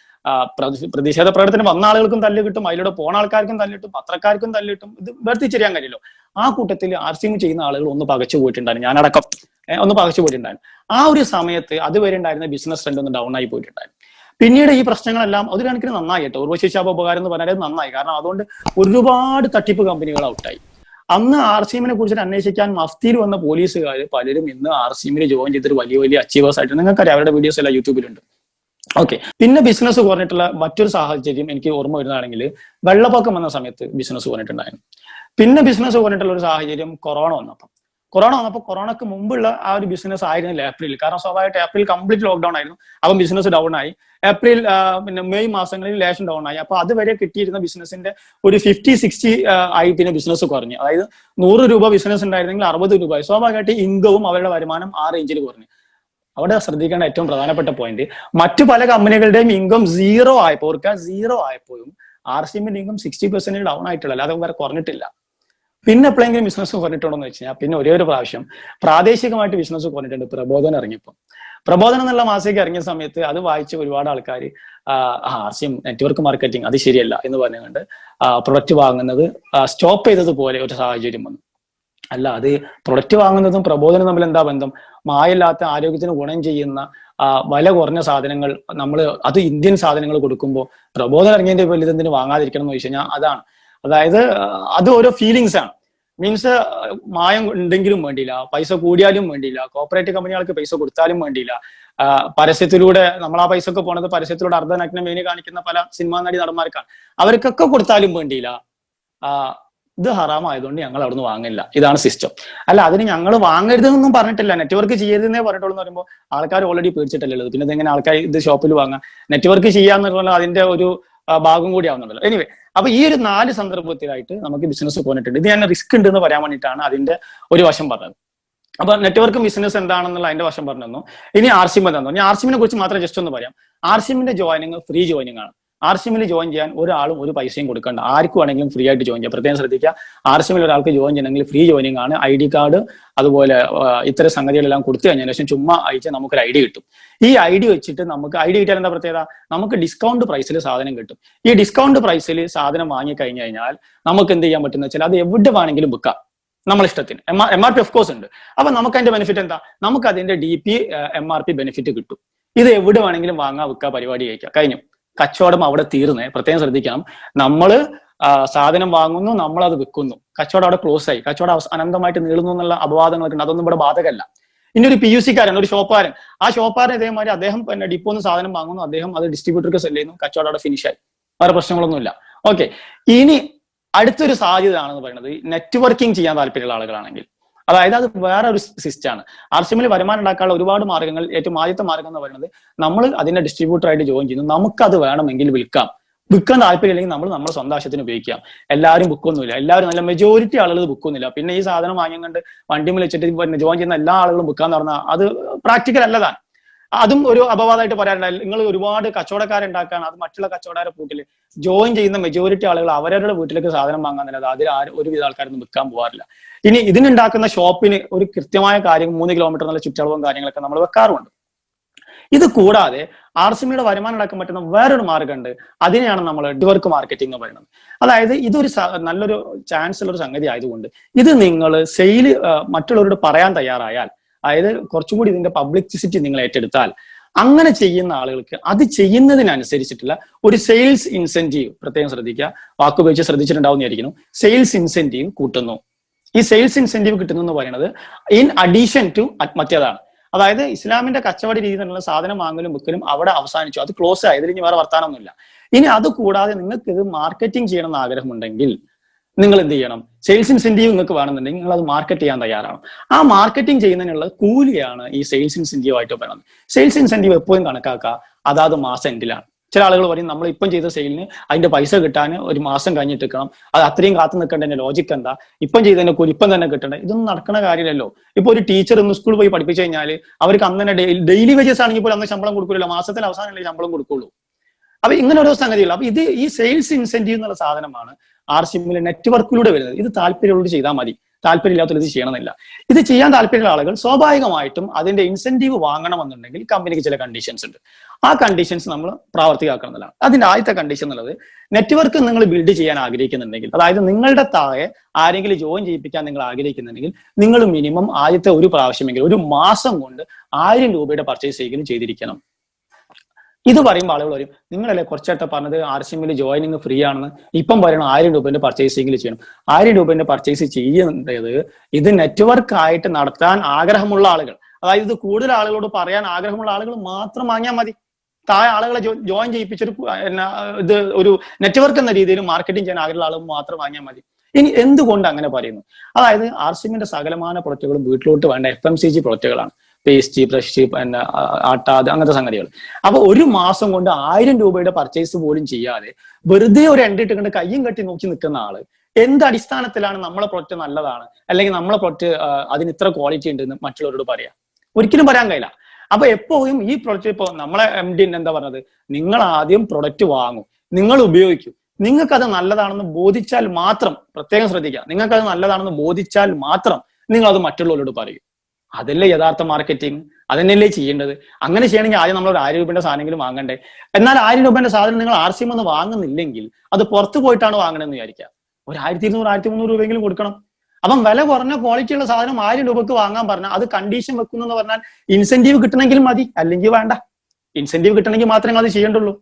പ്രതിഷേധ പ്രകടനത്തിന് വന്ന ആളുകൾക്കും തല്ല് കിട്ടും, അതിലൂടെ പോണ ആൾക്കാർക്കും തല്ലിട്ടും, പത്രക്കാർക്കും തല്ലിട്ടും. ഇത് വേർതിരിച്ചറിയാൻ കഴിയല്ലോ. ആ കൂട്ടത്തിൽ ആർസിഎം ചെയ്യുന്ന ആളുകൾ ഒന്ന് പകച്ചു പോയിട്ടുണ്ടായിരുന്നു, ഞാനടക്കം ഒന്ന് പകച്ചു പോയിട്ടുണ്ടായിരുന്നു. ആ ഒരു സമയത്ത് അതുവരെ ഉണ്ടായിരുന്ന ബിസിനസ് ട്രെൻഡ് ഒന്ന് ഡൗൺ ആയി പോയിട്ടുണ്ടായിരുന്നു. പിന്നീട് ഈ പ്രശ്നങ്ങളെല്ലാം ഒരു കണക്കിന് നന്നായി കേട്ടോ. ഉർവശിശാപ ഉപകാരം എന്ന് പറഞ്ഞാൽ നന്നായി. കാരണം അതുകൊണ്ട് ഒരുപാട് തട്ടിപ്പ് കമ്പനികൾ ഔട്ടായി. അന്ന് ആർസിഎമ്മിനെ കുറിച്ചിട്ട് അന്വേഷിക്കാൻ മഫ്തിയിൽ വന്ന പോലീസുകാർ പലരും ഇന്ന് ആർസിഎമ്മിൽ ജോയിൻ ചെയ്തിട്ട് വലിയ വലിയ അച്ചീവേഴ്സ് ആയിട്ട്, നിങ്ങൾക്കറിയാം, അവരുടെ വീഡിയോസ് എല്ലാം യൂട്യൂബിലുണ്ട്. ഓക്കെ. പിന്നെ ബിസിനസ് കുറഞ്ഞിട്ടുള്ള മറ്റൊരു സാഹചര്യം എനിക്ക് ഓർമ്മ വരുന്നതാണെങ്കിൽ വെള്ളപ്പൊക്കം വന്ന സമയത്ത് ബിസിനസ് കുറഞ്ഞിട്ടുണ്ടായിരുന്നു. പിന്നെ ബിസിനസ് കുറഞ്ഞിട്ടുള്ള ഒരു സാഹചര്യം കൊറോണ വന്നപ്പോൾ കൊറോണക്ക് മുമ്പുള്ള ആ ഒരു ബിസിനസ് ആയിരുന്നില്ല ഏപ്രിൽ. കാരണം സ്വാഭാവികമായിട്ട് ഏപ്രിൽ കംപ്ലീറ്റ് ലോക്ക്ഡൌൺ ആയിരുന്നു. അപ്പം ബിസിനസ് ഡൗൺ ആയി. ഏപ്രിൽ പിന്നെ മെയ് മാസങ്ങളിൽ ലേശം ഡൗൺ ആയി. അപ്പൊ അതുവരെ കിട്ടിയിരുന്ന ബിസിനസിന്റെ ഒരു 50-60 ആയി പിന്നെ ബിസിനസ് കുറഞ്ഞു. അതായത് 100 രൂപ ബിസിനസ് ഉണ്ടായിരുന്നെങ്കിൽ 60 രൂപ. സ്വാഭാവികമായിട്ട് ഇൻകവും അവരുടെ വരുമാനം ആ റേഞ്ചിൽ കുറഞ്ഞു. അവിടെ ശ്രദ്ധിക്കേണ്ട ഏറ്റവും പ്രധാനപ്പെട്ട പോയിന്റ്, മറ്റു പല കമ്പനികളുടെയും ഇൻകം സീറോ ആയപ്പോഴും ആർസിഎമ്മിന്റെ ഇൻകം 60% ഡൗൺ ആയിട്ടുള്ള, അല്ലാതെ വേറെ കുറഞ്ഞിട്ടില്ല. പിന്നെ എപ്പോഴെങ്കിലും ബിസിനസ് കുറഞ്ഞിട്ടുണ്ടോ എന്ന് വെച്ച് കഴിഞ്ഞാൽ പിന്നെ ഒരേ ഒരു പ്രാവശ്യം പ്രാദേശികമായിട്ട് ബിസിനസ് കുറഞ്ഞിട്ടുണ്ട്. പ്രബോധനം ഇറങ്ങിയപ്പോൾ, പ്രബോധനം എന്നുള്ള മാസിക ഇറങ്ങിയ സമയത്ത് അത് വായിച്ച് ഒരുപാട് ആൾക്കാർ ആർസിഎം നെറ്റ്വർക്ക് മാർക്കറ്റിംഗ് അത് ശരിയല്ല എന്ന് പറഞ്ഞുകൊണ്ട് പ്രൊഡക്റ്റ് വാങ്ങുന്നത് സ്റ്റോപ്പ് ചെയ്തതുപോലെ ഒരു സാഹചര്യം വന്നു. അല്ല, അത് പ്രൊഡക്റ്റ് വാങ്ങുന്നതും പ്രബോധനം തമ്മിൽ എന്താ ബന്ധം? മായില്ലാത്ത ആരോഗ്യത്തിന് ഗുണം ചെയ്യുന്ന വില കുറഞ്ഞ സാധനങ്ങൾ നമ്മൾ അത് ഇന്ത്യൻ സാധനങ്ങൾ കൊടുക്കുമ്പോൾ പ്രബോധനം ഇറങ്ങിയതിന്റെ പേരിൽ ഇതെന്തിനു വാങ്ങാതിരിക്കണം എന്ന് ചോദിച്ചു കഴിഞ്ഞാൽ അതാണ്. അതായത് അത് ഓരോ ഫീലിങ്സ് ആണ്. മീൻസ് മായം ഉണ്ടെങ്കിലും വേണ്ടിയില്ല, പൈസ കൂടിയാലും വേണ്ടിയില്ല, കോർപ്പറേറ്റ് കമ്പനികൾക്ക് പൈസ കൊടുത്താലും വേണ്ടിയില്ല, പരസ്യത്തിലൂടെ നമ്മൾ ആ പൈസ ഒക്കെ പോണത് പരസ്യത്തിലൂടെ അർദ്ധനഗ്ന മേനി കാണിക്കുന്ന പല സിനിമാ നടി നടന്മാർക്കാണ്. അവർക്കൊക്കെ കൊടുത്താലും വേണ്ടിയില്ല, ഇത് ഹറാമായതുകൊണ്ട് ഞങ്ങൾ അവിടുന്ന് വാങ്ങില്ല. ഇതാണ് സിസ്റ്റം. അല്ല, അതിന് ഞങ്ങൾ വാങ്ങരുതെന്നൊന്നും പറഞ്ഞിട്ടില്ല, നെറ്റ്വർക്ക് ചെയ്യരുതെന്നേ പറഞ്ഞിട്ടുള്ളൂ എന്ന് പറയുമ്പോൾ ആൾക്കാർ ഓൾറെഡി പേടിച്ചിട്ടല്ലേ ഉള്ളത്. പിന്നെ ഇതെങ്ങനെ ആൾക്കാർ ഇത് ഷോപ്പിൽ വാങ്ങാം? നെറ്റ്വർക്ക് ചെയ്യാന്ന് പറഞ്ഞാൽ അതിന്റെ ഒരു ഭാഗം കൂടി ആവുന്നുണ്ടല്ലോ. എനിവേ, അപ്പൊ ഈ ഒരു 4 സന്ദർഭത്തിലായിട്ട് നമുക്ക് ബിസിനസ് പോന്നിട്ടുണ്ട്. ഇത് ഞാൻ റിസ്ക് ഉണ്ട് എന്ന് പറയാൻ വേണ്ടിയിട്ടാണ് അതിന്റെ ഒരു വശം പറഞ്ഞത്. അപ്പൊ നെറ്റ്വർക്കും ബിസിനസ് എന്താണെന്നുള്ള അതിന്റെ വശം പറഞ്ഞു തന്നു. ഇനി ആർസിഎം എന്താണെന്ന് പറഞ്ഞു. ആർസിഎമ്മിനെ കുറിച്ച് മാത്രം ജസ്റ്റ് ഒന്ന് പറയാം. ആർസിഎമ്മിന്റെ ജോയിനിങ് ഫ്രീ ജോയിനിങ് ആണ്. ആർസിഎമ്മിൽ ജോയിൻ ചെയ്യാൻ ഒരാളും ഒരു പൈസയും കൊടുക്കണ്ട, ആർക്കും വേണമെങ്കിലും ഫ്രീ ആയിട്ട് ജോയിൻ ചെയ്യാം. പ്രത്യേകം ശ്രദ്ധിക്കുക, ആർസിഎമ്മിൽ ഒരാൾക്ക് ജോയിൻ ചെയ്യണമെങ്കിൽ ഫ്രീ ജോയിനിങ് ആണ്. ID കാർഡ് അതുപോലെ ഇത്തരം സംഗതികളെല്ലാം കൊടുത്തു കഴിഞ്ഞതിന് ശേഷം ചുമ്മാ അയച്ച് നമുക്കൊരു ID കിട്ടും. ഈ ID വെച്ചിട്ട് നമുക്ക് ID കിട്ടിയാൽ എന്താ പ്രത്യേകത? നമുക്ക് ഡിസ്കൗണ്ട് പ്രൈസിൽ സാധനം കിട്ടും. ഈ ഡിസ്കൗണ്ട് പ്രൈസിൽ സാധനം വാങ്ങി കഴിഞ്ഞു കഴിഞ്ഞാൽ നമുക്ക് എന്ത് ചെയ്യാൻ പറ്റുന്ന വെച്ചാൽ അത് എവിടെ വേണമെങ്കിലും വിൽക്കാം, നമ്മളെ ഇഷ്ടത്തിന്. MRP ഓഫ് കോഴ്സ് ഉണ്ട്. അപ്പൊ നമുക്ക് അതിന്റെ ബെനിഫിറ്റ് എന്താ? നമുക്ക് അതിന്റെ DP MRP ബെനിഫിറ്റ് കിട്ടും. ഇത് എവിടെ വേണമെങ്കിലും വാങ്ങാൻ വിൽക്കുക, പരിപാടി കഴിക്കുക, കഴിഞ്ഞു. കച്ചവടം അവിടെ തീർന്നേ. പ്രത്യേകം ശ്രദ്ധിക്കണം, നമ്മള് സാധനം വാങ്ങുന്നു, നമ്മളത് വിൽക്കുന്നു, കച്ചവടം അവിടെ ക്ലോസ് ആയി. കച്ചവടം അനന്തമായിട്ട് നീളുന്നു എന്നുള്ള അപവാദങ്ങളൊക്കെ ഉണ്ട്. അതൊന്നും ഇവിടെ ബാധകമല്ല. ഇനി ഒരു PUC കാരൻ, ഒരു ഷോപ്പുകാരൻ, ആ ഷോപ്പുകാരൻ ഇതേമാതിരി അദ്ദേഹം പിന്നെ ഡിപ്പോന്ന് സാധനം വാങ്ങുന്നു, അദ്ദേഹം അത് ഡിസ്ട്രിബ്യൂട്ടർക്ക് സെല് ചെയ്യുന്നു, കച്ചവടം അവിടെ ഫിനിഷ് ആയി, വേറെ പ്രശ്നങ്ങളൊന്നുമില്ല. ഓക്കെ. ഇനി അടുത്തൊരു സാധ്യത ആണെന്ന് പറയുന്നത് നെറ്റ്വർക്കിംഗ് ചെയ്യാൻ താല്പര്യമുള്ള ആളുകളാണെങ്കിൽ, അതായത് അത് വേറെ ഒരു സിസ്റ്റമാണ്. ആർസിഎമ്മിൽ വരുമാനം ഉണ്ടാക്കാനുള്ള ഒരുപാട് മാർഗ്ഗങ്ങൾ. ഏറ്റവും ആദ്യത്തെ മാർഗ്ഗം എന്ന് പറയുന്നത് നമ്മൾ അതിന്റെ ഡിസ്ട്രിബ്യൂട്ടറായിട്ട് ജോയിൻ ചെയ്യുന്നു. നമുക്കത് വേണമെങ്കിൽ വിൽക്കാം. വിൽക്കാൻ താല്പര്യം ഇല്ലെങ്കിൽ നമ്മൾ നമ്മുടെ സ്വന്തം ആവശ്യത്തിന് ഉപയോഗിക്കാം. എല്ലാവരും ബുക്കൊന്നുമില്ല, എല്ലാവരും നല്ല മെജോറിറ്റി ആളുകൾ ബുക്കൊന്നുമില്ല. പിന്നെ ഈ സാധനം വാങ്ങിക്കൊണ്ട് വണ്ടിയിൽ വെച്ചിട്ട് ജോയിൻ ചെയ്യുന്ന എല്ലാ ആളുകളും ബുക്കാന്ന് പറഞ്ഞാൽ അത് പ്രാക്ടിക്കൽ അല്ലതാണ്. അതും ഒരു അപവാദമായിട്ട് പറയാറുണ്ട്. നിങ്ങൾ ഒരുപാട് കച്ചവടക്കാരുണ്ടാക്കാണ്, അത് മറ്റുള്ള കച്ചവടക്കാരെ കൂട്ടിൽ ജോയിൻ ചെയ്യുന്ന മെജോറിറ്റി ആളുകൾ അവരവരുടെ വീട്ടിലേക്ക് സാധനം വാങ്ങാന്നില്ല, അതിൽ ഒരുവിധ ആൾക്കാരൊന്നും വിൽക്കാൻ പോകാറില്ല. ഇനി ഇതിനുണ്ടാക്കുന്ന ഷോപ്പിന് ഒരു കൃത്യമായ കാര്യം 3 കിലോമീറ്റർ എന്നുള്ള ചുറ്റളവും കാര്യങ്ങളൊക്കെ നമ്മൾ വെക്കാറുണ്ട്. ഇത് കൂടാതെ ആർസിഎമ്മിയുടെ വരുമാനം ഉണ്ടാക്കാൻ പറ്റുന്ന വേറൊരു മാർഗ്ഗമുണ്ട്. അതിനെയാണ് നമ്മൾ നെറ്റ്വർക്ക് മാർക്കറ്റിംഗ് എന്ന് പറയുന്നത്. അതായത് ഇതൊരു നല്ലൊരു ചാൻസ് ഉള്ള ഒരു സംഗതി ആയതുകൊണ്ട് ഇത് നിങ്ങൾ സെയില് മറ്റുള്ളവരോട് പറയാൻ തയ്യാറായാൽ, അതായത് കുറച്ചും കൂടി ഇതിന്റെ പബ്ലിസിറ്റി നിങ്ങൾ ഏറ്റെടുത്താൽ, അങ്ങനെ ചെയ്യുന്ന ആളുകൾക്ക് അത് ചെയ്യുന്നതിനനുസരിച്ചിട്ടുള്ള ഒരു സെയിൽസ് ഇൻസെന്റീവ്, പ്രത്യേകം ശ്രദ്ധിക്കുക, വാക്കുപയോഗിച്ച് ശ്രദ്ധിച്ചിട്ടുണ്ടാവുന്നതായിരിക്കും, സെയിൽസ് ഇൻസെന്റീവ് കൂട്ടുന്നു. ഈ സെയിൽസ് ഇൻസെന്റീവ് കിട്ടുന്നു എന്ന് പറയുന്നത് ഇൻ അഡീഷൻ ടു മറ്റേതാണ്. അതായത് ഇസ്ലാമിന്റെ കച്ചവട രീതി എന്നുള്ള സാധനം വാങ്ങലും വിൽക്കലും അവിടെ അവസാനിച്ചു, അത് ക്ലോസ് ആയി, ഇതിൽ ഇനി വേറെ വർത്താനമൊന്നുമില്ല. ഇനി അത് കൂടാതെ നിങ്ങൾക്ക് ഇത് മാർക്കറ്റിംഗ് ചെയ്യണം എന്ന് ആഗ്രഹമുണ്ടെങ്കിൽ നിങ്ങൾ എന്ത് ചെയ്യണം? സെയിൽസ് ഇൻസെന്റീവ് നിങ്ങൾക്ക് വേണമെന്നുണ്ടെങ്കിൽ നിങ്ങൾ അത് മാർക്കറ്റ് ചെയ്യാൻ തയ്യാറാണ്. ആ മാർക്കറ്റിംഗ് ചെയ്യുന്നതിനുള്ള കൂലിയാണ് ഈ സെയിൽസ് ഇൻസെന്റീവ് ആയിട്ട് പറയുന്നത്. സെയിൽസ് ഇൻസെന്റീവ് എപ്പോഴും കണക്കാക്കുക അതാത് മാസം എൻഡിലാണ്. ചില ആളുകൾ പറയും നമ്മൾ ഇപ്പം ചെയ്ത സെയിലിന് അതിന്റെ പൈസ കിട്ടാൻ ഒരു മാസം കഴിഞ്ഞിട്ട് നിൽക്കണം, അത് അത്രയും കാത്തു നിൽക്കേണ്ടതിന്റെ ലോജിക്ക് എന്താ, ഇപ്പം ചെയ്തതിന്റെ കൂലി ഇപ്പം തന്നെ കിട്ടണ്ടേ? ഇതൊന്നും നടക്കുന്ന കാര്യമല്ലോ. ഇപ്പൊ ഒരു ടീച്ചർ ഇന്ന് സ്കൂളിൽ പോയി പഠിപ്പിച്ചു കഴിഞ്ഞാൽ അവർക്ക് അന്ന് തന്നെ ഡെയിലി വേജസ് ആണെങ്കിൽ പോലും അന്ന് ശമ്പളം കൊടുക്കില്ല, മാസത്തിൽ അവസാനമല്ലേ ശമ്പളം കൊടുക്കുള്ളൂ. അപ്പൊ ഇങ്ങനെ ഓരോ സംഗതികൾ. അപ്പൊ ഈ സെയിൽസ് ഇൻസെന്റീവ് എന്നുള്ള സാധനമാണ് ആർസിഎമ്മിലെ നെറ്റ്വർക്കിലൂടെ വരുന്നത്. ഇത് താല്പര്യമുള്ളവർ ചെയ്താൽ മതി, താല്പര്യമില്ലാത്തവർ ഇത് ചെയ്യണമെന്നില്ല. ഇത് ചെയ്യാൻ താല്പര്യമുള്ള ആളുകൾ സ്വാഭാവികമായിട്ടും അതിന്റെ ഇൻസെന്റീവ് വാങ്ങണമെന്നുണ്ടെങ്കിൽ കമ്പനിക്ക് ചില കണ്ടീഷൻസ് ഉണ്ട്. ആ കണ്ടീഷൻസ് നമ്മൾ പ്രാവർത്തികമാക്കണം. അതിന്റെ ആദ്യത്തെ കണ്ടീഷൻ എന്നുള്ളത്, നെറ്റ്വർക്ക് നിങ്ങൾ ബിൽഡ് ചെയ്യാൻ ആഗ്രഹിക്കുന്നുണ്ടെങ്കിൽ, അതായത് നിങ്ങളുടെ താഴെ ആരെങ്കിലും ജോയിൻ ചെയ്യിപ്പിക്കാൻ നിങ്ങൾ ആഗ്രഹിക്കുന്നുണ്ടെങ്കിൽ, നിങ്ങൾ മിനിമം ആദ്യത്തെ ഒരു പ്രാവശ്യമെങ്കിലും ഒരു മാസം കൊണ്ട് 1000 രൂപയുടെ പർച്ചേസ് ചെയ്തിരിക്കണം. ഇത് പറയുമ്പോൾ ആളുകൾ പറയും, നിങ്ങളല്ലേ കുറച്ചായിട്ട് പറഞ്ഞത് ആർസിഎമ്മിൽ ജോയിനിങ് ഫ്രീ ആണെന്ന്, ഇപ്പം പറയണം 1000 രൂപന്റെ പർച്ചേസിംഗിൽ ചെയ്യണം. 1000 രൂപന്റെ പർച്ചേസ് ചെയ്യേണ്ടത് ഇത് നെറ്റ്വർക്ക് ആയിട്ട് നടത്താൻ ആഗ്രഹമുള്ള ആളുകൾ, അതായത് ഇത് കൂടുതൽ ആളുകളോട് പറയാൻ ആഗ്രഹമുള്ള ആളുകൾ മാത്രം വാങ്ങിയാൽ മതി. താഴെ ആളുകളെ ജോയിൻ ചെയ്യിപ്പിച്ചൊരു ഇത് ഒരു നെറ്റ്വർക്ക് എന്ന രീതിയിൽ മാർക്കറ്റിംഗ് ചെയ്യാൻ ആഗ്രഹമുള്ള ആളുകൾ മാത്രം വാങ്ങിയാൽ മതി. ഇനി എന്തുകൊണ്ട് അങ്ങനെ പറയുന്നു? അതായത് ആർസിഎമ്മിന്റെ സകലമാന പ്രൊഡക്റ്റുകളും വീട്ടിലോട്ട് വേണ്ട FMCG പ്രൊഡക്റ്റുകളാണ്. പേസ്റ്റ്, ബ്രഷ്, പിന്നെ ആട്ട, അങ്ങനത്തെ സംഗതികൾ. അപ്പൊ ഒരു മാസം കൊണ്ട് 1000 രൂപയുടെ പർച്ചേസ് പോലും ചെയ്യാതെ വെറുതെ ഒരു എൻട്രി ഇട്ടുകൊണ്ട് കയ്യും കെട്ടി നോക്കി നിൽക്കുന്ന ആള് എന്ത് അടിസ്ഥാനത്തിലാണ് നമ്മളെ പ്രൊഡക്റ്റ് നല്ലതാണ് അല്ലെങ്കിൽ നമ്മളെ പ്രൊഡക്റ്റ് അതിന് ഇത്ര ക്വാളിറ്റി ഉണ്ട് എന്ന് മറ്റുള്ളവരോട് പറയാം? ഒരിക്കലും പറയാൻ കഴിയില്ല. അപ്പൊ എപ്പോഴും ഈ പ്രൊഡക്റ്റ്, ഇപ്പൊ നമ്മളെ MD എന്താ പറഞ്ഞത്, നിങ്ങൾ ആദ്യം പ്രൊഡക്റ്റ് വാങ്ങും, നിങ്ങൾ ഉപയോഗിക്കും, നിങ്ങൾക്കത് നല്ലതാണെന്ന് ബോധിച്ചാൽ മാത്രം, പ്രത്യേകം ശ്രദ്ധിക്കുക, നിങ്ങൾക്കത് നല്ലതാണെന്ന് ബോധിച്ചാൽ മാത്രം നിങ്ങൾ അത് മറ്റുള്ളവരോട് പറയും. അതല്ലേ യഥാർത്ഥ മാർക്കറ്റിംഗ്, അതന്നെയല്ലേ ചെയ്യേണ്ടത്. അങ്ങനെ ചെയ്യണമെങ്കിൽ ആദ്യം നമ്മൾ ഒരു 1000 രൂപയുടെ സാധനമെങ്കിലും വാങ്ങണ്ടേ. എന്നാൽ 1000 രൂപയുടെ സാധനം നിങ്ങൾ ആർസിഎം ഒന്ന് വാങ്ങുന്നില്ലെങ്കിൽ അത് പുറത്ത് പോയിട്ടാണ് വാങ്ങണമെന്ന് വിചാരിക്കുക, ഒരു 1200 1300 രൂപയെങ്കിലും കൊടുക്കണം. അപ്പം വില കുറഞ്ഞ ക്വാളിറ്റിയുള്ള സാധനം 1000 രൂപക്ക് വാങ്ങാൻ പറഞ്ഞാൽ അത് കണ്ടീഷൻ വെക്കുന്നു എന്ന് പറഞ്ഞാൽ ഇൻസെന്റീവ് കിട്ടണമെങ്കിൽ മതി, അല്ലെങ്കിൽ വേണ്ട. ഇൻസെന്റീവ് കിട്ടണമെങ്കിൽ മാത്രമേ അത് ചെയ്യേണ്ടുള്ളൂ.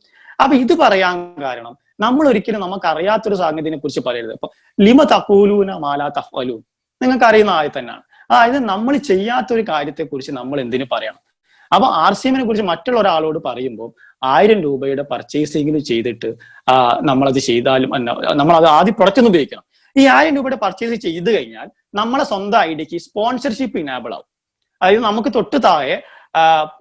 അപ്പൊ ഇത് പറയാൻ കാരണം, നമ്മൾ ഒരിക്കലും നമുക്ക് അറിയാത്തൊരു സാങ്കേതിനെ കുറിച്ച് പറയരുത്. അപ്പൊ ലിമ തഖൂലൂന മാലാ തഫ്അലൂൻ, നിങ്ങൾക്ക് അറിയുന്ന ആയ തന്നെയാണ്. അതായത് നമ്മൾ ചെയ്യാത്തൊരു കാര്യത്തെ കുറിച്ച് നമ്മൾ എന്തിനു പറയണം? അപ്പൊ ആർസിഎമ്മിനെ കുറിച്ച് മറ്റുള്ള ഒരാളോട് പറയുമ്പോൾ 1000 രൂപയുടെ പർച്ചേസിംഗിൽ ചെയ്തിട്ട് നമ്മളത് ചെയ്താലും നമ്മളത് ആദ്യം പ്രൊഡക്റ്റ് ഒന്ന് ഉപയോഗിക്കണം. ഈ 1000 രൂപയുടെ പർച്ചേസ് ചെയ്ത് കഴിഞ്ഞാൽ നമ്മളെ സ്വന്തം ഐഡിക്ക് സ്പോൺസർഷിപ്പ് ഇനാബിൾ ആവും. അതായത് നമുക്ക് തൊട്ട് താഴെ